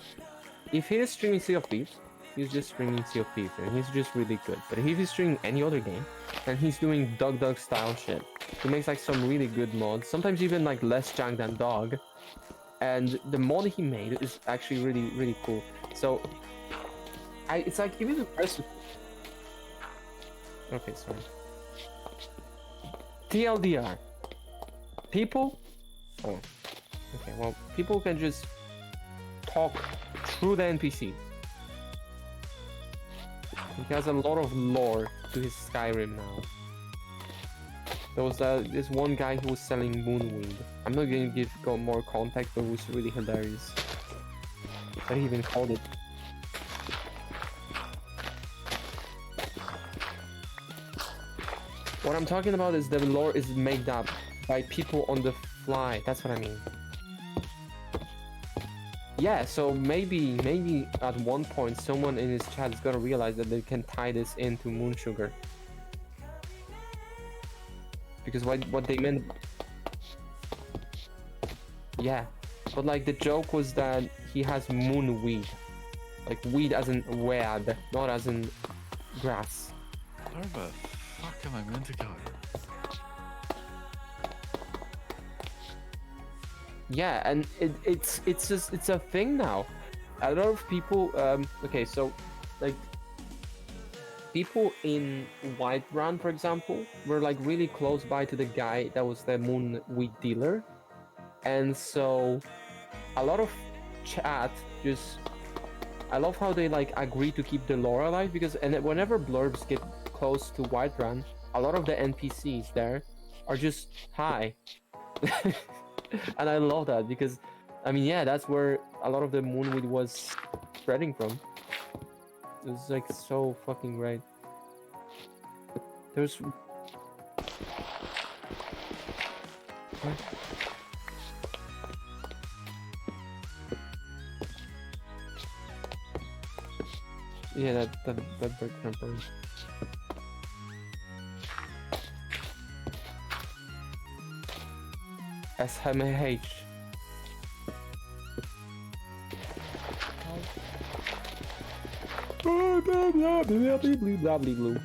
he is streaming Sea of Thieves, he's just streaming Sea of Thieves, and he's just really good. But if he's streaming any other game, then he's doing Dog style shit. He makes like some really good mods, sometimes even like less jank than Dog. And the mod he made is actually really cool. So, it's like even impressive. Okay, sorry. TLDR. People. Oh. Okay. Well, people can just talk through the NPCs. He has a lot of lore to his Skyrim now. There was this one guy who was selling moonweed. I'm not going to go more context, but it was really hilarious. That he even called it. What I'm talking about is the lore is made up by people on the fly. That's what I mean. Yeah, so maybe at one point someone in his chat is gonna realize that they can tie this into moon sugar. Because what they meant... Yeah, but like the joke was that he has moon weed. Like weed as in weed, not as in grass. Where the fuck am I meant to go? Yeah, and it's a thing now. A lot of people, okay, so like people in Whiterun, for example, were like really close by to the guy that was the moon weed dealer, and so a lot of chat just... I love how they like agree to keep the lore alive, because whenever Blurbs get close to Whiterun, a lot of the NPCs there are just hi. And I love that because, I mean, yeah, that's where a lot of the moonweed was spreading from. It was like so fucking great. There's... What? Yeah, that bird crumper. SMH. Blah blah blah blah blah blah blah.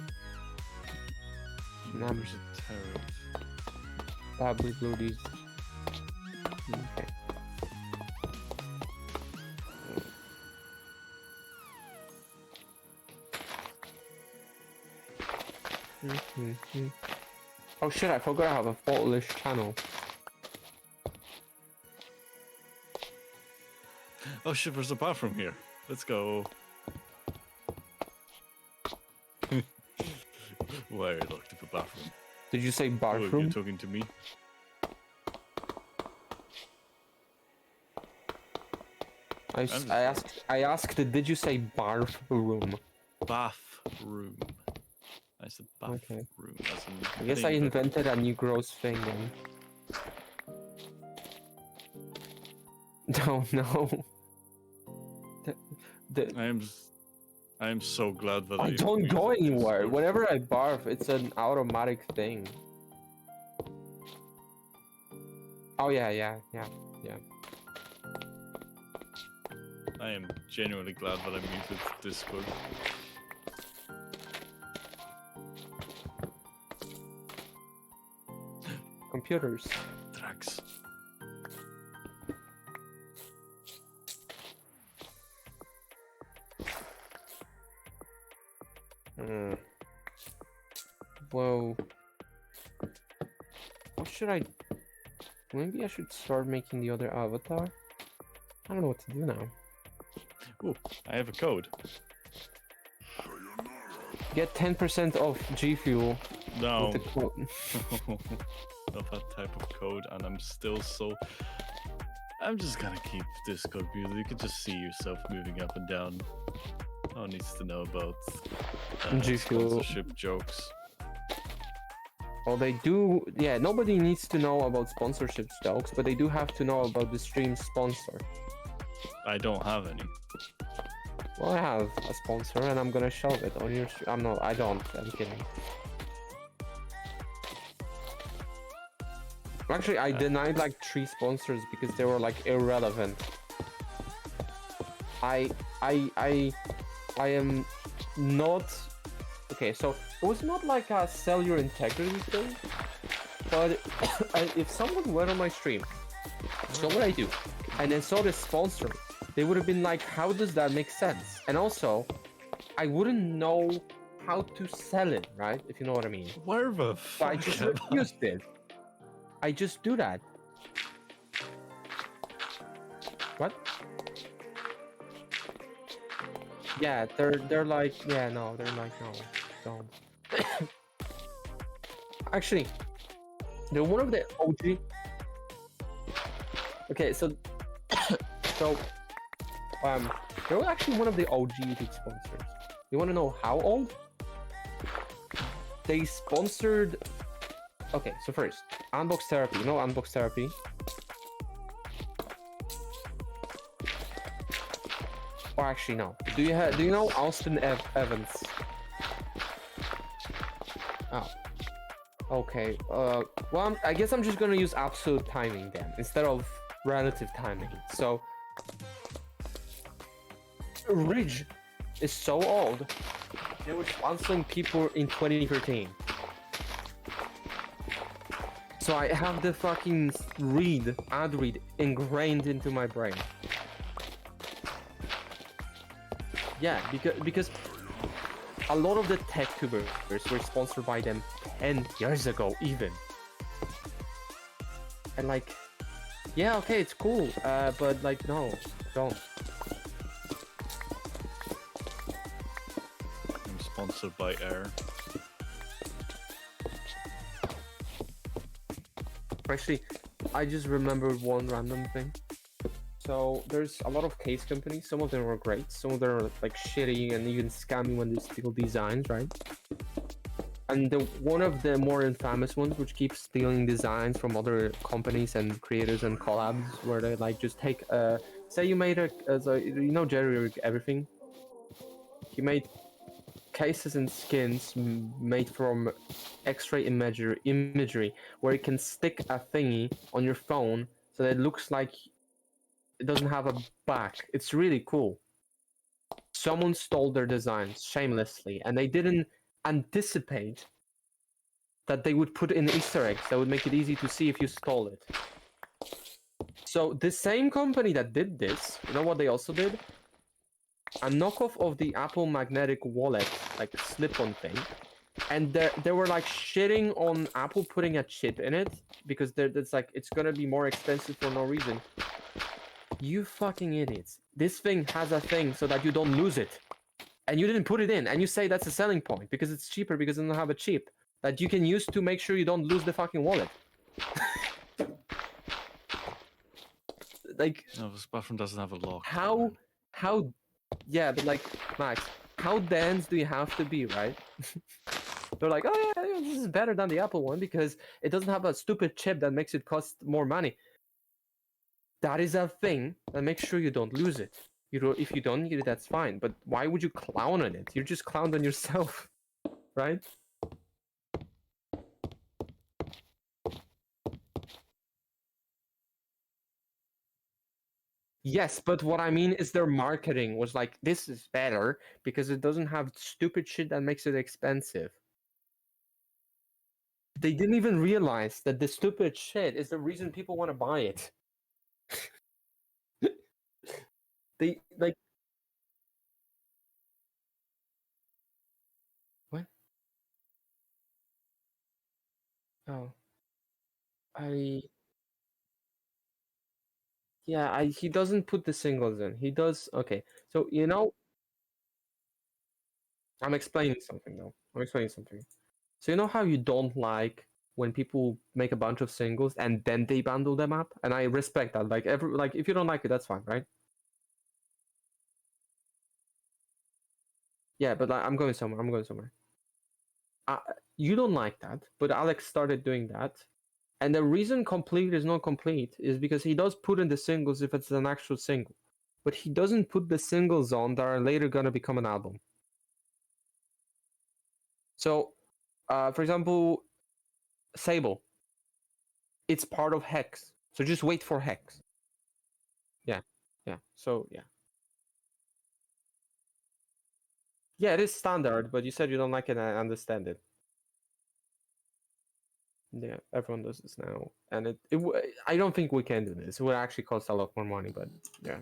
There's a turret. Blah blah these. Okay. Oh shit, I forgot I have a faultless channel. Oh shit, there's a bathroom here. Let's go. Why are you locked up a bathroom? Did you say Oh, bathroom? you're talking to me? I asked, did you say bathroom? Bathroom. I said bathroom. Okay. As in I guess I thing that- invented a new gross thing then. Don't know. The, I am so glad that I don't go anywhere. Whenever I barf, it's an automatic thing. Oh yeah. I am genuinely glad that I muted Discord. Computers. Drax. Whoa. What should I... Maybe I should start making the other avatar? I don't know what to do now. Ooh, I have a code. Get 10% off G Fuel. No. With the code. Of that type of code, and I'm still so... I'm just gonna keep Discord muted. You can just see yourself moving up and down. No one needs to know about G Fuel. sponsorship jokes. Well, they do... Yeah, nobody needs to know about sponsorship jokes, but they do have to know about the stream sponsor. I don't have any. Well, I have a sponsor, and I'm gonna show it on your stream. I'm not... I don't. I'm kidding. Actually, I denied like 3 sponsors because they were like irrelevant. I am not... Okay, so it was not like a sell your integrity thing, but if someone went on my stream, saw what I do, and then saw the sponsor, they would have been like, how does that make sense? And also, I wouldn't know how to sell it, right? If you know what I mean. Where the So I fuck just am I? refused it. I just do that. What? Yeah, they're like, yeah, no, they're like, no, don't. Actually, they're one of the OG. Okay, so they were actually one of the OG YouTube sponsors. You want to know how old? They sponsored. Okay, so first, Unbox Therapy. You know Unbox Therapy? Or actually, no. Do you know Austin Evans? Oh. Okay. Well, I guess I'm just gonna use absolute timing then instead of relative timing. So, Ridge is so old. They were sponsoring people in 2013. So I have the fucking ad read ingrained into my brain. Yeah, because a lot of the tech tubers were sponsored by them 10 years ago even. And like, yeah, okay, it's cool, but like, no, don't. I'm sponsored by Air. Actually, I just remembered one random thing. So there's a lot of case companies. Some of them are great. Some of them are like shitty and even scammy when they steal designs, right? And one of the more infamous ones, which keeps stealing designs from other companies and creators and collabs, where they like just take say you made you know Jerry Everything. He made cases and skins made from X-ray imagery, where you can stick a thingy on your phone so that it looks like it doesn't have a back. It's really cool. Someone stole their designs shamelessly, and they didn't anticipate that they would put in Easter eggs that would make it easy to see if you stole it. So the same company that did this, you know what they also did? A knockoff of the Apple magnetic wallet, like slip-on thing. And they were like shitting on Apple putting a chip in it because it's like it's gonna be more expensive for no reason. You fucking idiots. This thing has a thing so that you don't lose it. And you didn't put it in, and you say that's a selling point because it's cheaper because it doesn't have a chip that you can use to make sure you don't lose the fucking wallet. Like, No, this bathroom doesn't have a lock. how, yeah, but like, Max, how dense do you have to be, right? They're like, oh yeah, this is better than the Apple one because it doesn't have a stupid chip that makes it cost more money. that is a thing, and make sure you don't lose it. If you don't need it, that's fine. But why would you clown on it? You're just clowned on yourself, right? Yes, but what I mean is their marketing was like, this is better because it doesn't have stupid shit that makes it expensive. They didn't even realize that the stupid shit is the reason people want to buy it. They like what? Oh, I yeah, he doesn't put the singles in. He does okay. So I'm explaining something though. I'm explaining something. So you know how you don't like when people make a bunch of singles and then they bundle them up? And I respect that. Like if you don't like it, that's fine, right? Yeah, but I'm going somewhere. I'm going somewhere. Uh, you don't like that, but Alex started doing that. And the reason complete is not complete is because he does put in the singles if it's an actual single. But he doesn't put the singles on that are later going to become an album. So, for example, Sable, it's part of Hex. So just wait for Hex. Yeah, yeah. So, yeah. Yeah, it is standard, but you said you don't like it, and I understand it. Yeah, everyone does this now, and I don't think we can do this. It would actually cost a lot more money, but yeah.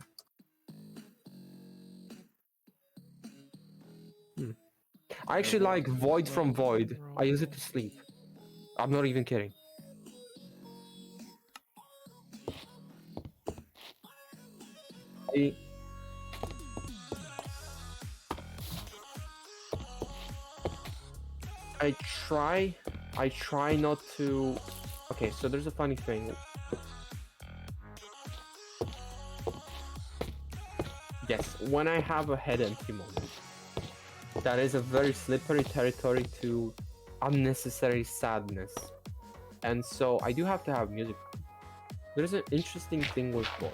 I actually like Void from Void. I use it to sleep. I'm not even kidding. I, I try I try not to. Okay, so there's a funny thing. Yes, when I have a head empty moment, that is a very slippery territory to unnecessary sadness. And so I do have to have music. There's an interesting thing with Void.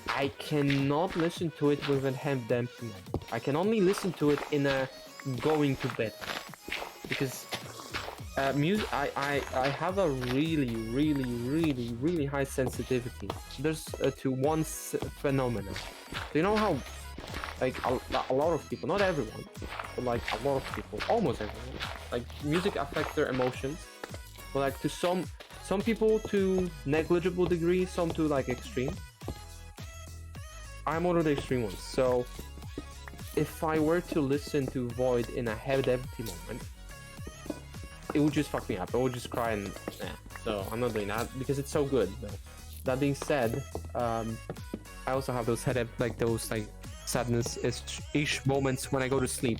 I cannot listen to it with a head empty moment. I can only listen to it in a going to bed. Because music, I have a really high sensitivity. There's to one phenomenon. So you know how, like a lot of people, not everyone, but like a lot of people, almost everyone, like music affects their emotions. But like to some people to negligible degree, some to like extreme. I'm one of the extreme ones. So if I were to listen to Void in a head empty moment, it would just fuck me up. I would just cry and so I'm not doing that because it's so good. Though. That being said, I also have those those sadness-ish moments when I go to sleep.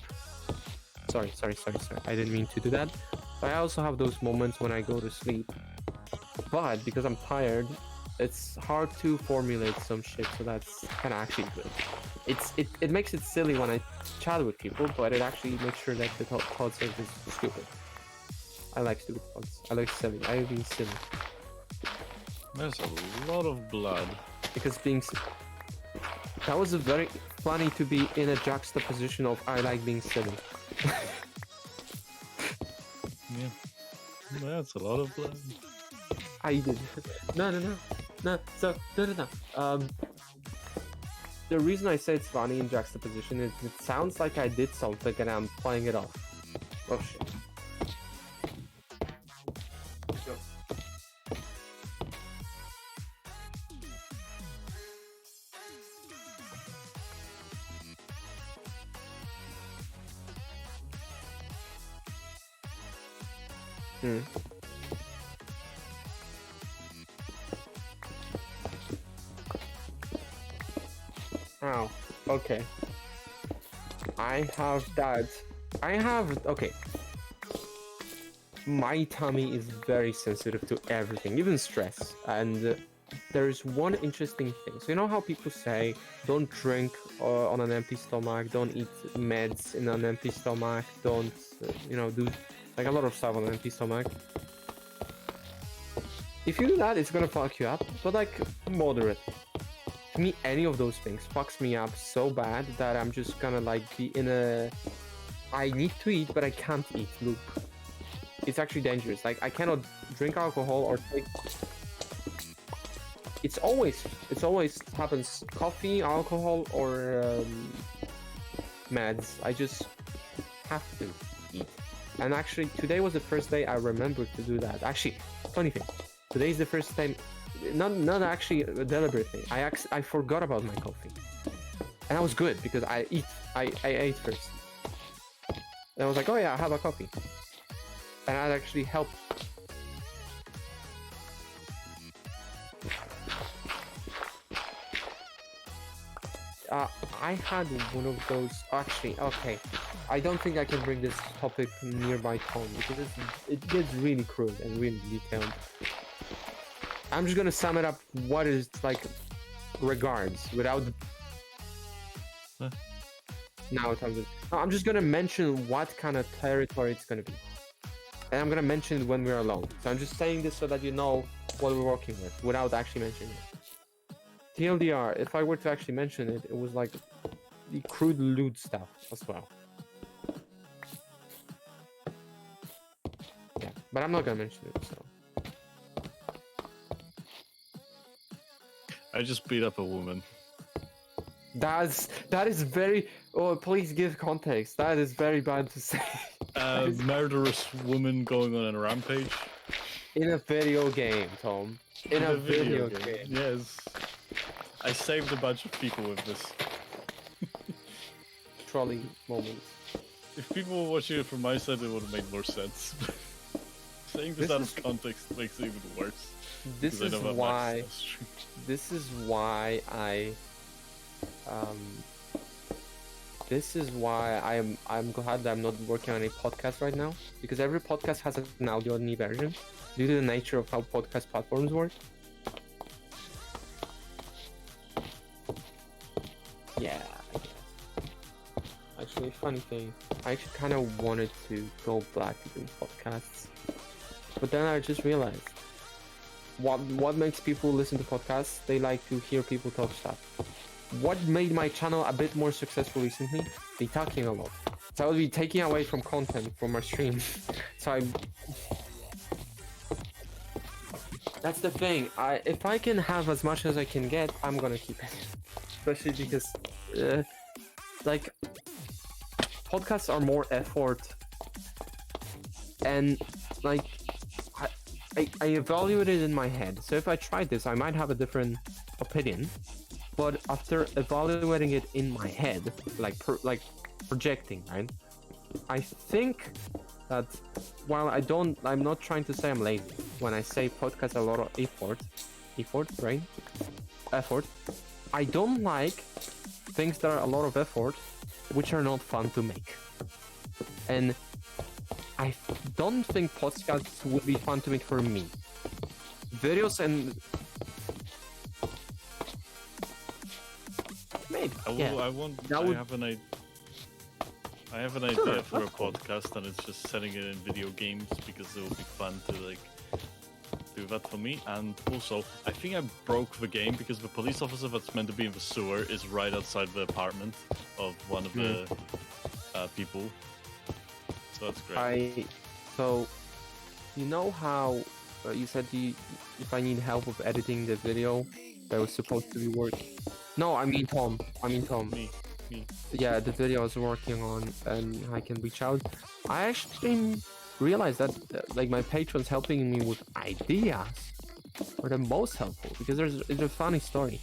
Sorry. I didn't mean to do that. But I also have those moments when I go to sleep. But because I'm tired, it's hard to formulate some shit. So that's kind of actually good. It makes it silly when I chat with people, but it actually makes sure that the thoughts are just stupid. I like stupid thoughts. I like silly. I like being silly. There's a lot of blood. Because that was a very funny to be in a juxtaposition of I like being silly. Yeah. That's a lot of blood. I did. No. So no. The reason I say it's funny in juxtaposition is it sounds like I did something and I'm playing it off. Oh shit. Oh, okay. I have that. Okay. My tummy is very sensitive to everything, even stress. And there's one interesting thing. So you know how people say, don't drink on an empty stomach, don't eat meds in an empty stomach, don't, do like a lot of stuff on an empty stomach. if you do that, it's gonna fuck you up, but like moderate. To me, any of those things fucks me up so bad that I'm just gonna like be in a I need to eat but I can't eat loop. It's actually dangerous. Like I cannot drink alcohol or take. It's always happens. Coffee, alcohol, or meds. I just have to eat. And actually, today was the first day I remembered to do that. Actually, funny thing, today is the first time. Not actually a deliberate thing. I forgot about my coffee, and that was good because I ate first. And I was like, oh yeah, I have a coffee, and that actually helped. I had one of those. Actually, okay, I don't think I can bring this topic near my tone because it gets really crude and really detailed. I'm just gonna sum it up. What is like regards without. Huh? Now it's no, I'm just gonna mention what kind of territory it's gonna be, and I'm gonna mention it when we're alone. So I'm just saying this so that you know what we're working with without actually mentioning it. TLDR, if I were to actually mention it, it was like the crude loot stuff as well. Yeah, but I'm not gonna mention it, so. I just beat up a woman. That is very. Oh, please give context. That is very bad to say. A murderous woman going on a rampage. In a video game, Tom. In a video game. Yes. I saved a bunch of people with this. Trolley moments. If people were watching it from my side, it would have made more sense. Saying this out of context makes it even worse. This is why. This is why I. This is why I'm glad that I'm not working on a podcast right now, because every podcast has an audio-only version due to the nature of how podcast platforms work. Yeah, I guess. Actually, funny thing, I actually kind of wanted to go back to doing podcasts, but then I just realized what makes people listen to podcasts? They like to hear people talk stuff. What made my channel a bit more successful recently? Be talking a lot. So I will be taking away from content from my stream. So that's the thing. If I can have as much as I can get, I'm gonna keep it. Especially because, like, podcasts are more effort, and like, I evaluated it in my head. So if I tried this, I might have a different opinion. But after evaluating it in my head, like projecting, right? I think that while I'm not trying to say I'm lazy when I say podcast a lot of effort, right? Effort. I don't like things that are a lot of effort, which are not fun to make. And I don't think podcasts would be fun to make for me. Videos and maybe. I have an idea for a podcast, and it's just setting it in video games because it will be fun to like do that for me. And also, I think I broke the game because the police officer that's meant to be in the sewer is right outside the apartment of one of the people. So that's great. So, you know how you said if I need help with editing the video that was supposed to be working. No, I mean Tom. Me. Yeah, the video I was working on, and I can reach out. I actually realized that like my patrons helping me with ideas were the most helpful, because it's a funny story.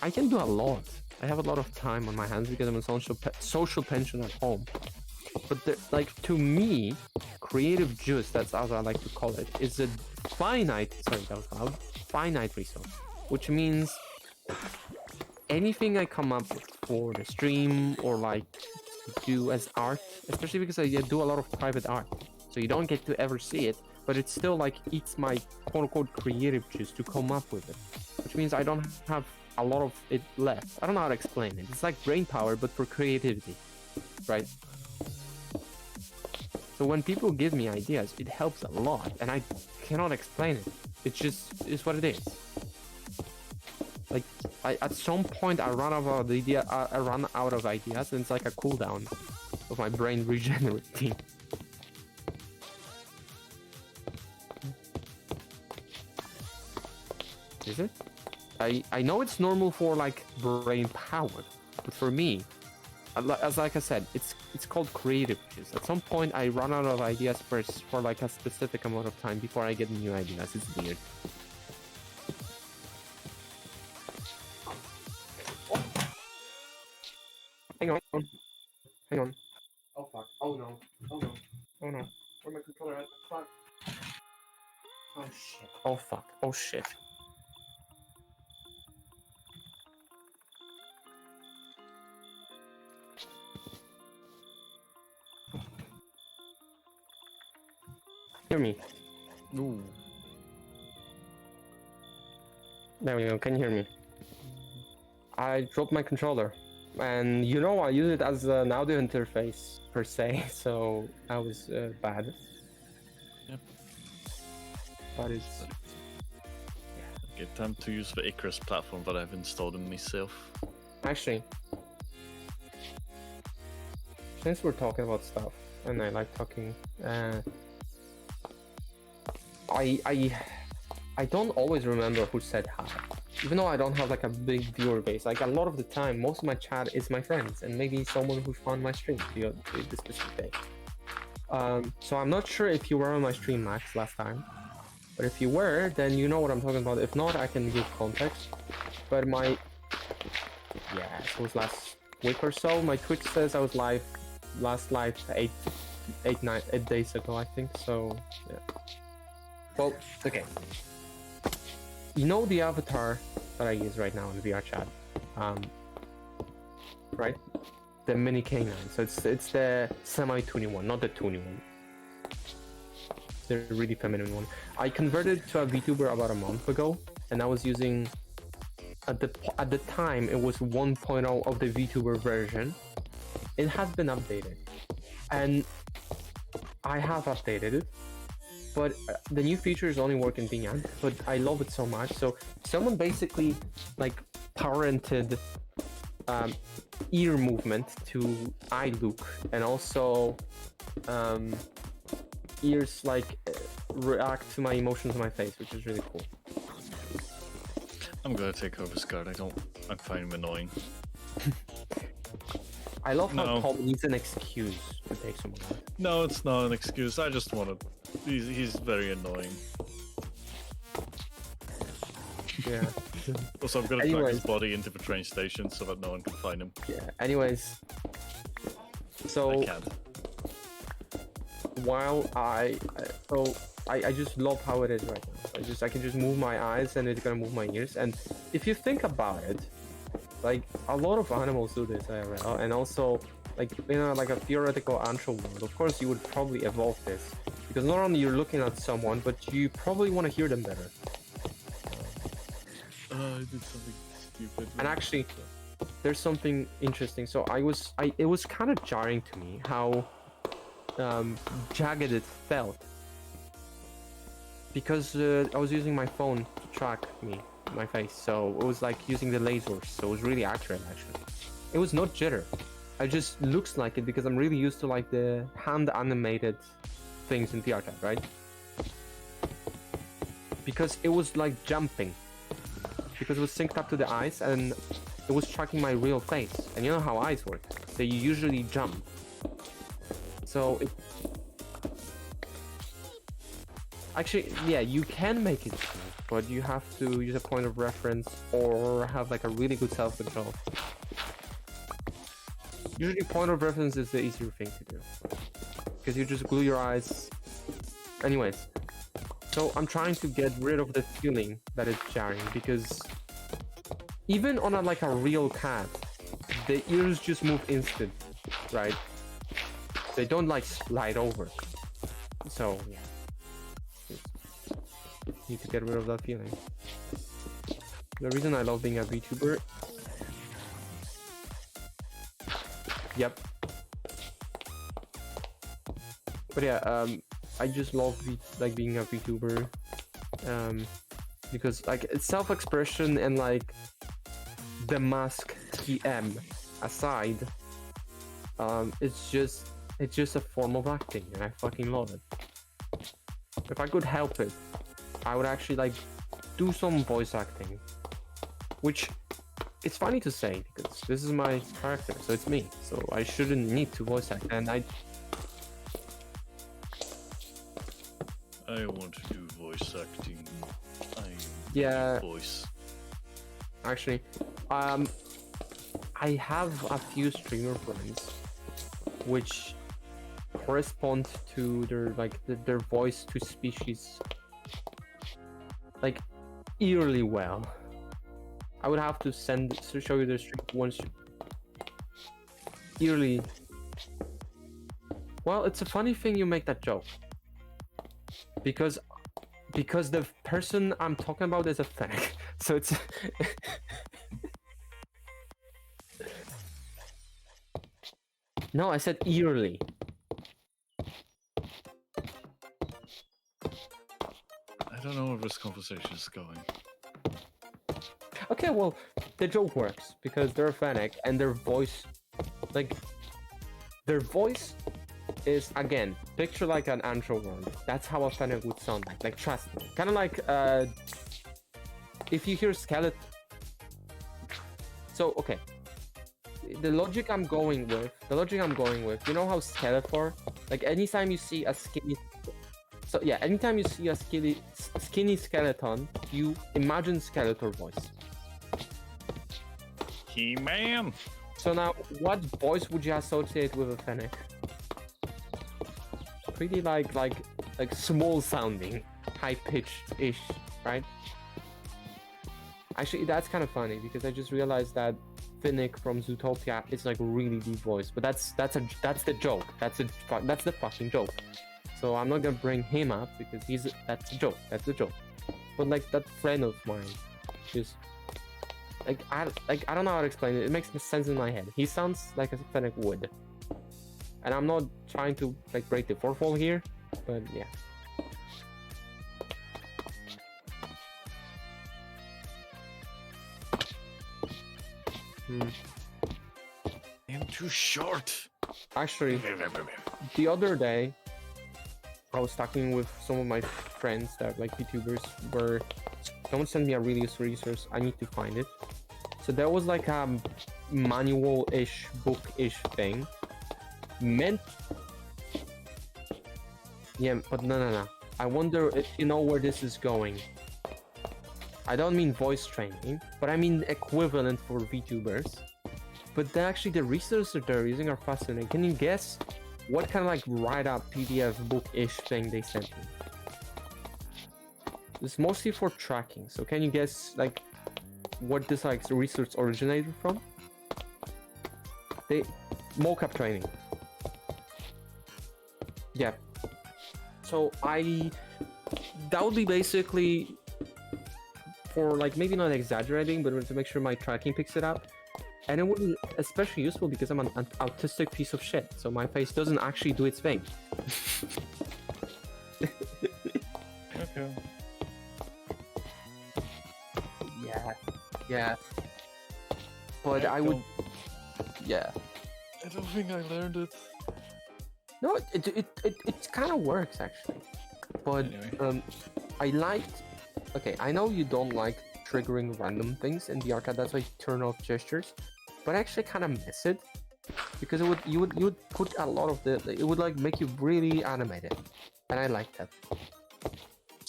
I can do a lot. I have a lot of time on my hands because I'm a social pension at home. But like, to me, creative juice, that's as I like to call it, is a finite resource, which means anything I come up with for the stream or like do as art, especially because I do a lot of private art, so you don't get to ever see it, but it still like eats my quote-unquote creative juice to come up with it, which means I don't have a lot of it left. I don't know how to explain it. It's like brain power, but for creativity, right? So when people give me ideas, it helps a lot, and I cannot explain it. It's just it's what it is. Like at some point I run out of I run out of ideas, and it's like a cooldown of my brain regenerating. Is it? I know it's normal for like brain power, but for me, as like I said, it's called creative juice. At some point, I run out of ideas for like a specific amount of time before I get new ideas. It's weird. Hang on, hang on. Oh fuck! Oh no! Oh no! Oh no! Where my controller at? Fuck! Oh shit! Oh fuck! Oh shit! Hear me. Ooh. There we go. Can you hear me? I dropped my controller, and you know I use it as an audio interface per se, so that was bad. Yep. But it's Okay, time to use the Icarus platform that I've installed in myself. actually, since we're talking about stuff, and I like talking, I don't always remember who said hi. Even though I don't have like a big viewer base, like a lot of the time, most of my chat is my friends and maybe someone who found my stream the specific day. So I'm not sure if you were on my stream, Max, last time. But if you were, then you know what I'm talking about. If not, I can give context. But it was last week or so. My Twitch says I was live, last live 8 days ago, I think. So yeah. Well, okay. You know the avatar that I use right now in VR chat, right? The mini canine. So it's the semi-tuny one, not the tuny one. The really feminine one. I converted to a VTuber about a month ago, and I was using at the time it was 1.0 of the VTuber version. It has been updated, and I have updated it. But the new features only work in Binyan, but I love it so much. So someone basically like parented ear movement to eye look, and also ears like react to my emotions on my face, which is really cool. I'm gonna take over Scott. I find him annoying. I love how No. Tom needs an excuse to take someone out. No, it's not an excuse. I just want to. He's very annoying. Yeah. Also, I'm gonna drag Anyways. his body into the train station so that no one can find him. Yeah. Anyways, so I can't. while I just love how it is right now. I can just move my eyes and it's gonna move my ears. And if you think about it, like a lot of animals do this IRL, and also like like a theoretical antral world, of course you would probably evolve this, because not only you're looking at someone, but you probably want to hear them better. I did something stupid. And actually, there's something interesting. So it was kind of jarring to me how jagged it felt, because I was using my phone to track my face, so it was like using the lasers, so it was really accurate actually. It was not jitter. It just looks like it because I'm really used to like the hand animated things in VR chat, right? Because it was like jumping, because it was synced up to the eyes and it was tracking my real face. And you know how eyes work, they usually jump. So it actually, yeah, you can make it smooth, but you have to use a point of reference or have like a really good self-control. Usually point of reference is the easier thing to do, because you just glue your eyes. Anyways, so I'm trying to get rid of the feeling that it's jarring, because even on like a real cat, the ears just move instant, right? They don't like slide over. So yeah, just need to get rid of that feeling. The reason I love being a VTuber. Yep. But yeah, I just love being a VTuber, Because like it's self-expression and like the mask TM aside, it's just a form of acting, and I fucking love it. If I could help it, I would actually like do some voice acting, which it's funny to say because this is my character, so it's me, so I shouldn't need to voice act, and I want to do voice acting. yeah. Voice. Actually, I have a few streamer friends which correspond to their like their voice to species like eerily well. I would have to show you the stream once. Eerily. Well, it's a funny thing you make that joke because the person I'm talking about is a fennec, so it's. No, I said eerily. I don't know where this conversation is going. Okay, well, the joke works because they're a fennec and their voice, like, their voice is, again, picture like an antro worm. That's how a fennec would sound like trust me. Kind of like, if you hear skeleton. So, okay. The logic I'm going with, you know how Skeletor, like anytime you see a skinny, so yeah, anytime you see a skinny skeleton, you imagine Skeletor voice. He-Man! So now, what voice would you associate with a fennec? Pretty like small sounding, high pitched-ish, right? Actually, that's kind of funny because I just realized that Finnick from Zootopia is like really deep voice, but that's the joke. That's the fucking joke. So I'm not gonna bring him up because that's a joke. That's a joke. But like that friend of mine, just I don't know how to explain it. It makes sense in my head. He sounds like a Finnick would, and I'm not trying to like break the fourth wall here, but yeah. I'm too short. Actually, the other day, I was talking with some of my friends that like YouTubers where someone sent me a really useful resource. I need to find it. So there was like a manual-ish, book-ish thing. Meant... Yeah, but no. I wonder if you know where this is going. I don't mean voice training, but I mean equivalent for VTubers. But actually the resources they're using are fascinating. Can you guess what kind of like write-up PDF book-ish thing they sent me? It's mostly for tracking, so can you guess like what this like research originated from? Mocap training. Yeah. So that would be basically for like maybe not exaggerating, but to make sure my tracking picks it up. And it would be especially useful because I'm an autistic piece of shit, so my face doesn't actually do its thing. Okay. Yeah. But I would... Yeah. I don't think I learned it. No, it kind of works actually. But Anyway. I liked... Okay, I know you don't like triggering random things in the arcade, that's why you turn off gestures. But I actually kind of miss it because you would put a lot of it would like make you really animated, and I like that.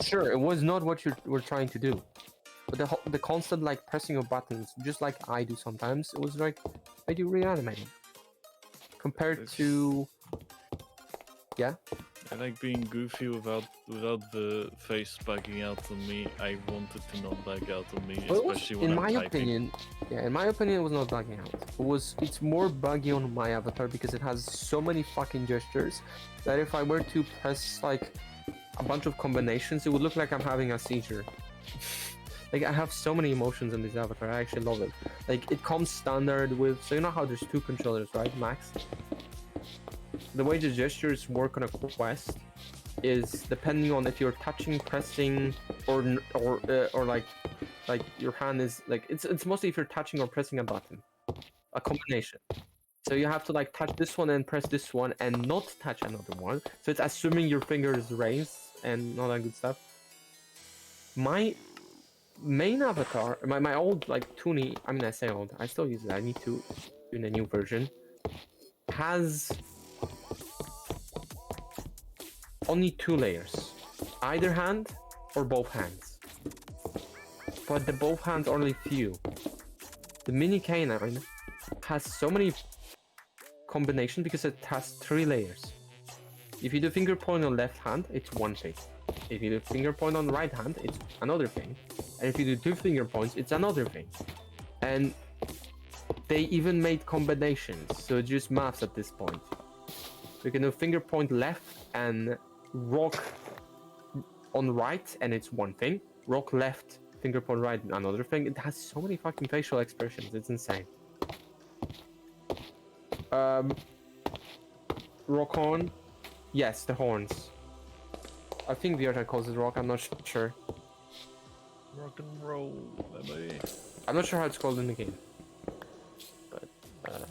Sure, it was not what you were trying to do, but the constant like pressing of buttons, just like I do sometimes, it was like made you really animated compared to yeah. I like being goofy without the face bugging out on me. I wanted to not bug out on me, Well, especially when in I'm my typing. opinion, it was not bugging out. It's more buggy on my avatar because it has so many fucking gestures that if I were to press like a bunch of combinations, it would look like I'm having a seizure. Like I have so many emotions in this avatar. I actually love it. Like it comes standard with, so you know how there's two controllers, right, Max? The way the gestures work on a quest, is depending on if you're touching, pressing, or like your hand is like it's mostly if you're touching or pressing a button, a combination. So you have to like touch this one and press this one and not touch another one. So it's assuming your finger is raised and all that good stuff. My main avatar, my old like Toonie, I mean I say old, I still use it. I need to do a new version. Has only 2 layers, either hand or both hands. But the both hands are only few. The mini canine has so many combinations because it has 3 layers. If you do finger point on left hand, it's one thing. If you do finger point on right hand, it's another thing. And if you do 2 finger points, it's another thing. And they even made combinations, so it's just maths at this point. You can do finger point left and rock on right, and it's one thing. Rock left, finger point right, another thing. It has so many fucking facial expressions, it's insane. Rock on. Yes, the horns. I think the other calls it rock, I'm not sure. Rock and roll, baby. I'm not sure how it's called in the game. But,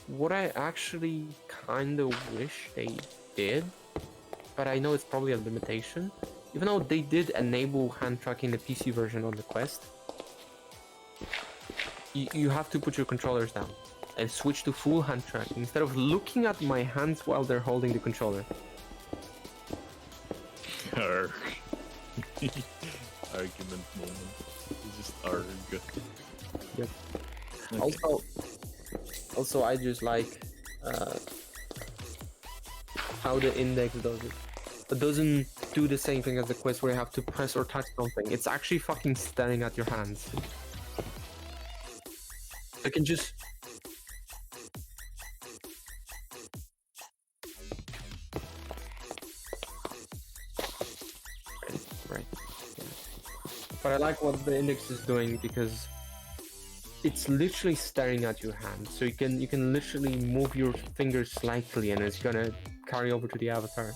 what I actually kinda wish they did, but I know it's probably a limitation, even though they did enable hand tracking in the PC version on the Quest, you have to put your controllers down and switch to full hand tracking instead of looking at my hands while they're holding the controller. Argument moment. You just argue. Yep. Okay. Also, I just like how the index does it. It doesn't do the same thing as the Quest where you have to press or touch something. It's actually fucking staring at your hands. I can just... Right. Yeah. But I like what the index is doing because it's literally staring at your hand. So you can literally move your fingers slightly and it's gonna carry over to the avatar.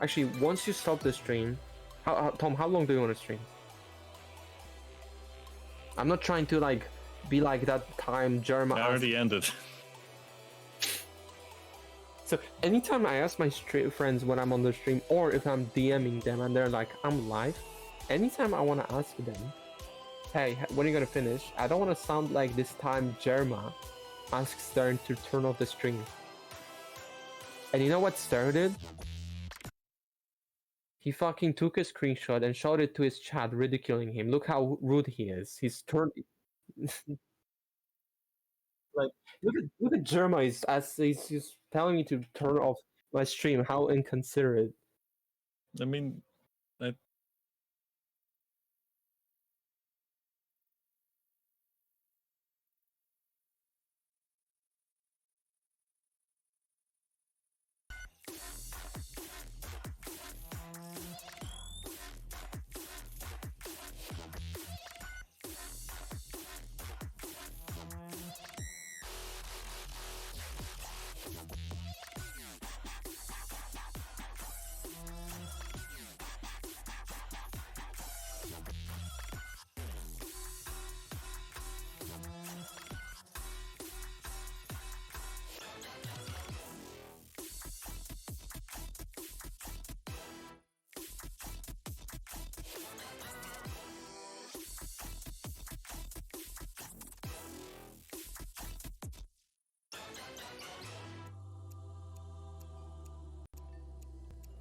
Actually, once you stop the stream, Tom, how long do you want to stream? I'm not trying to like be like that time Jerma. I already ended. So anytime I ask my friends when I'm on the stream, or if I'm DMing them and they're like, I'm live, anytime I want to ask them, hey, when are you gonna finish? I don't want to sound like this time Jerma asks Stern to turn off the stream. And you know what Stern did? He fucking took a screenshot and showed it to his chat, ridiculing him. Look how rude he is. He's turned... Like, look at Jerma as he's telling me to turn off my stream. How inconsiderate. I mean,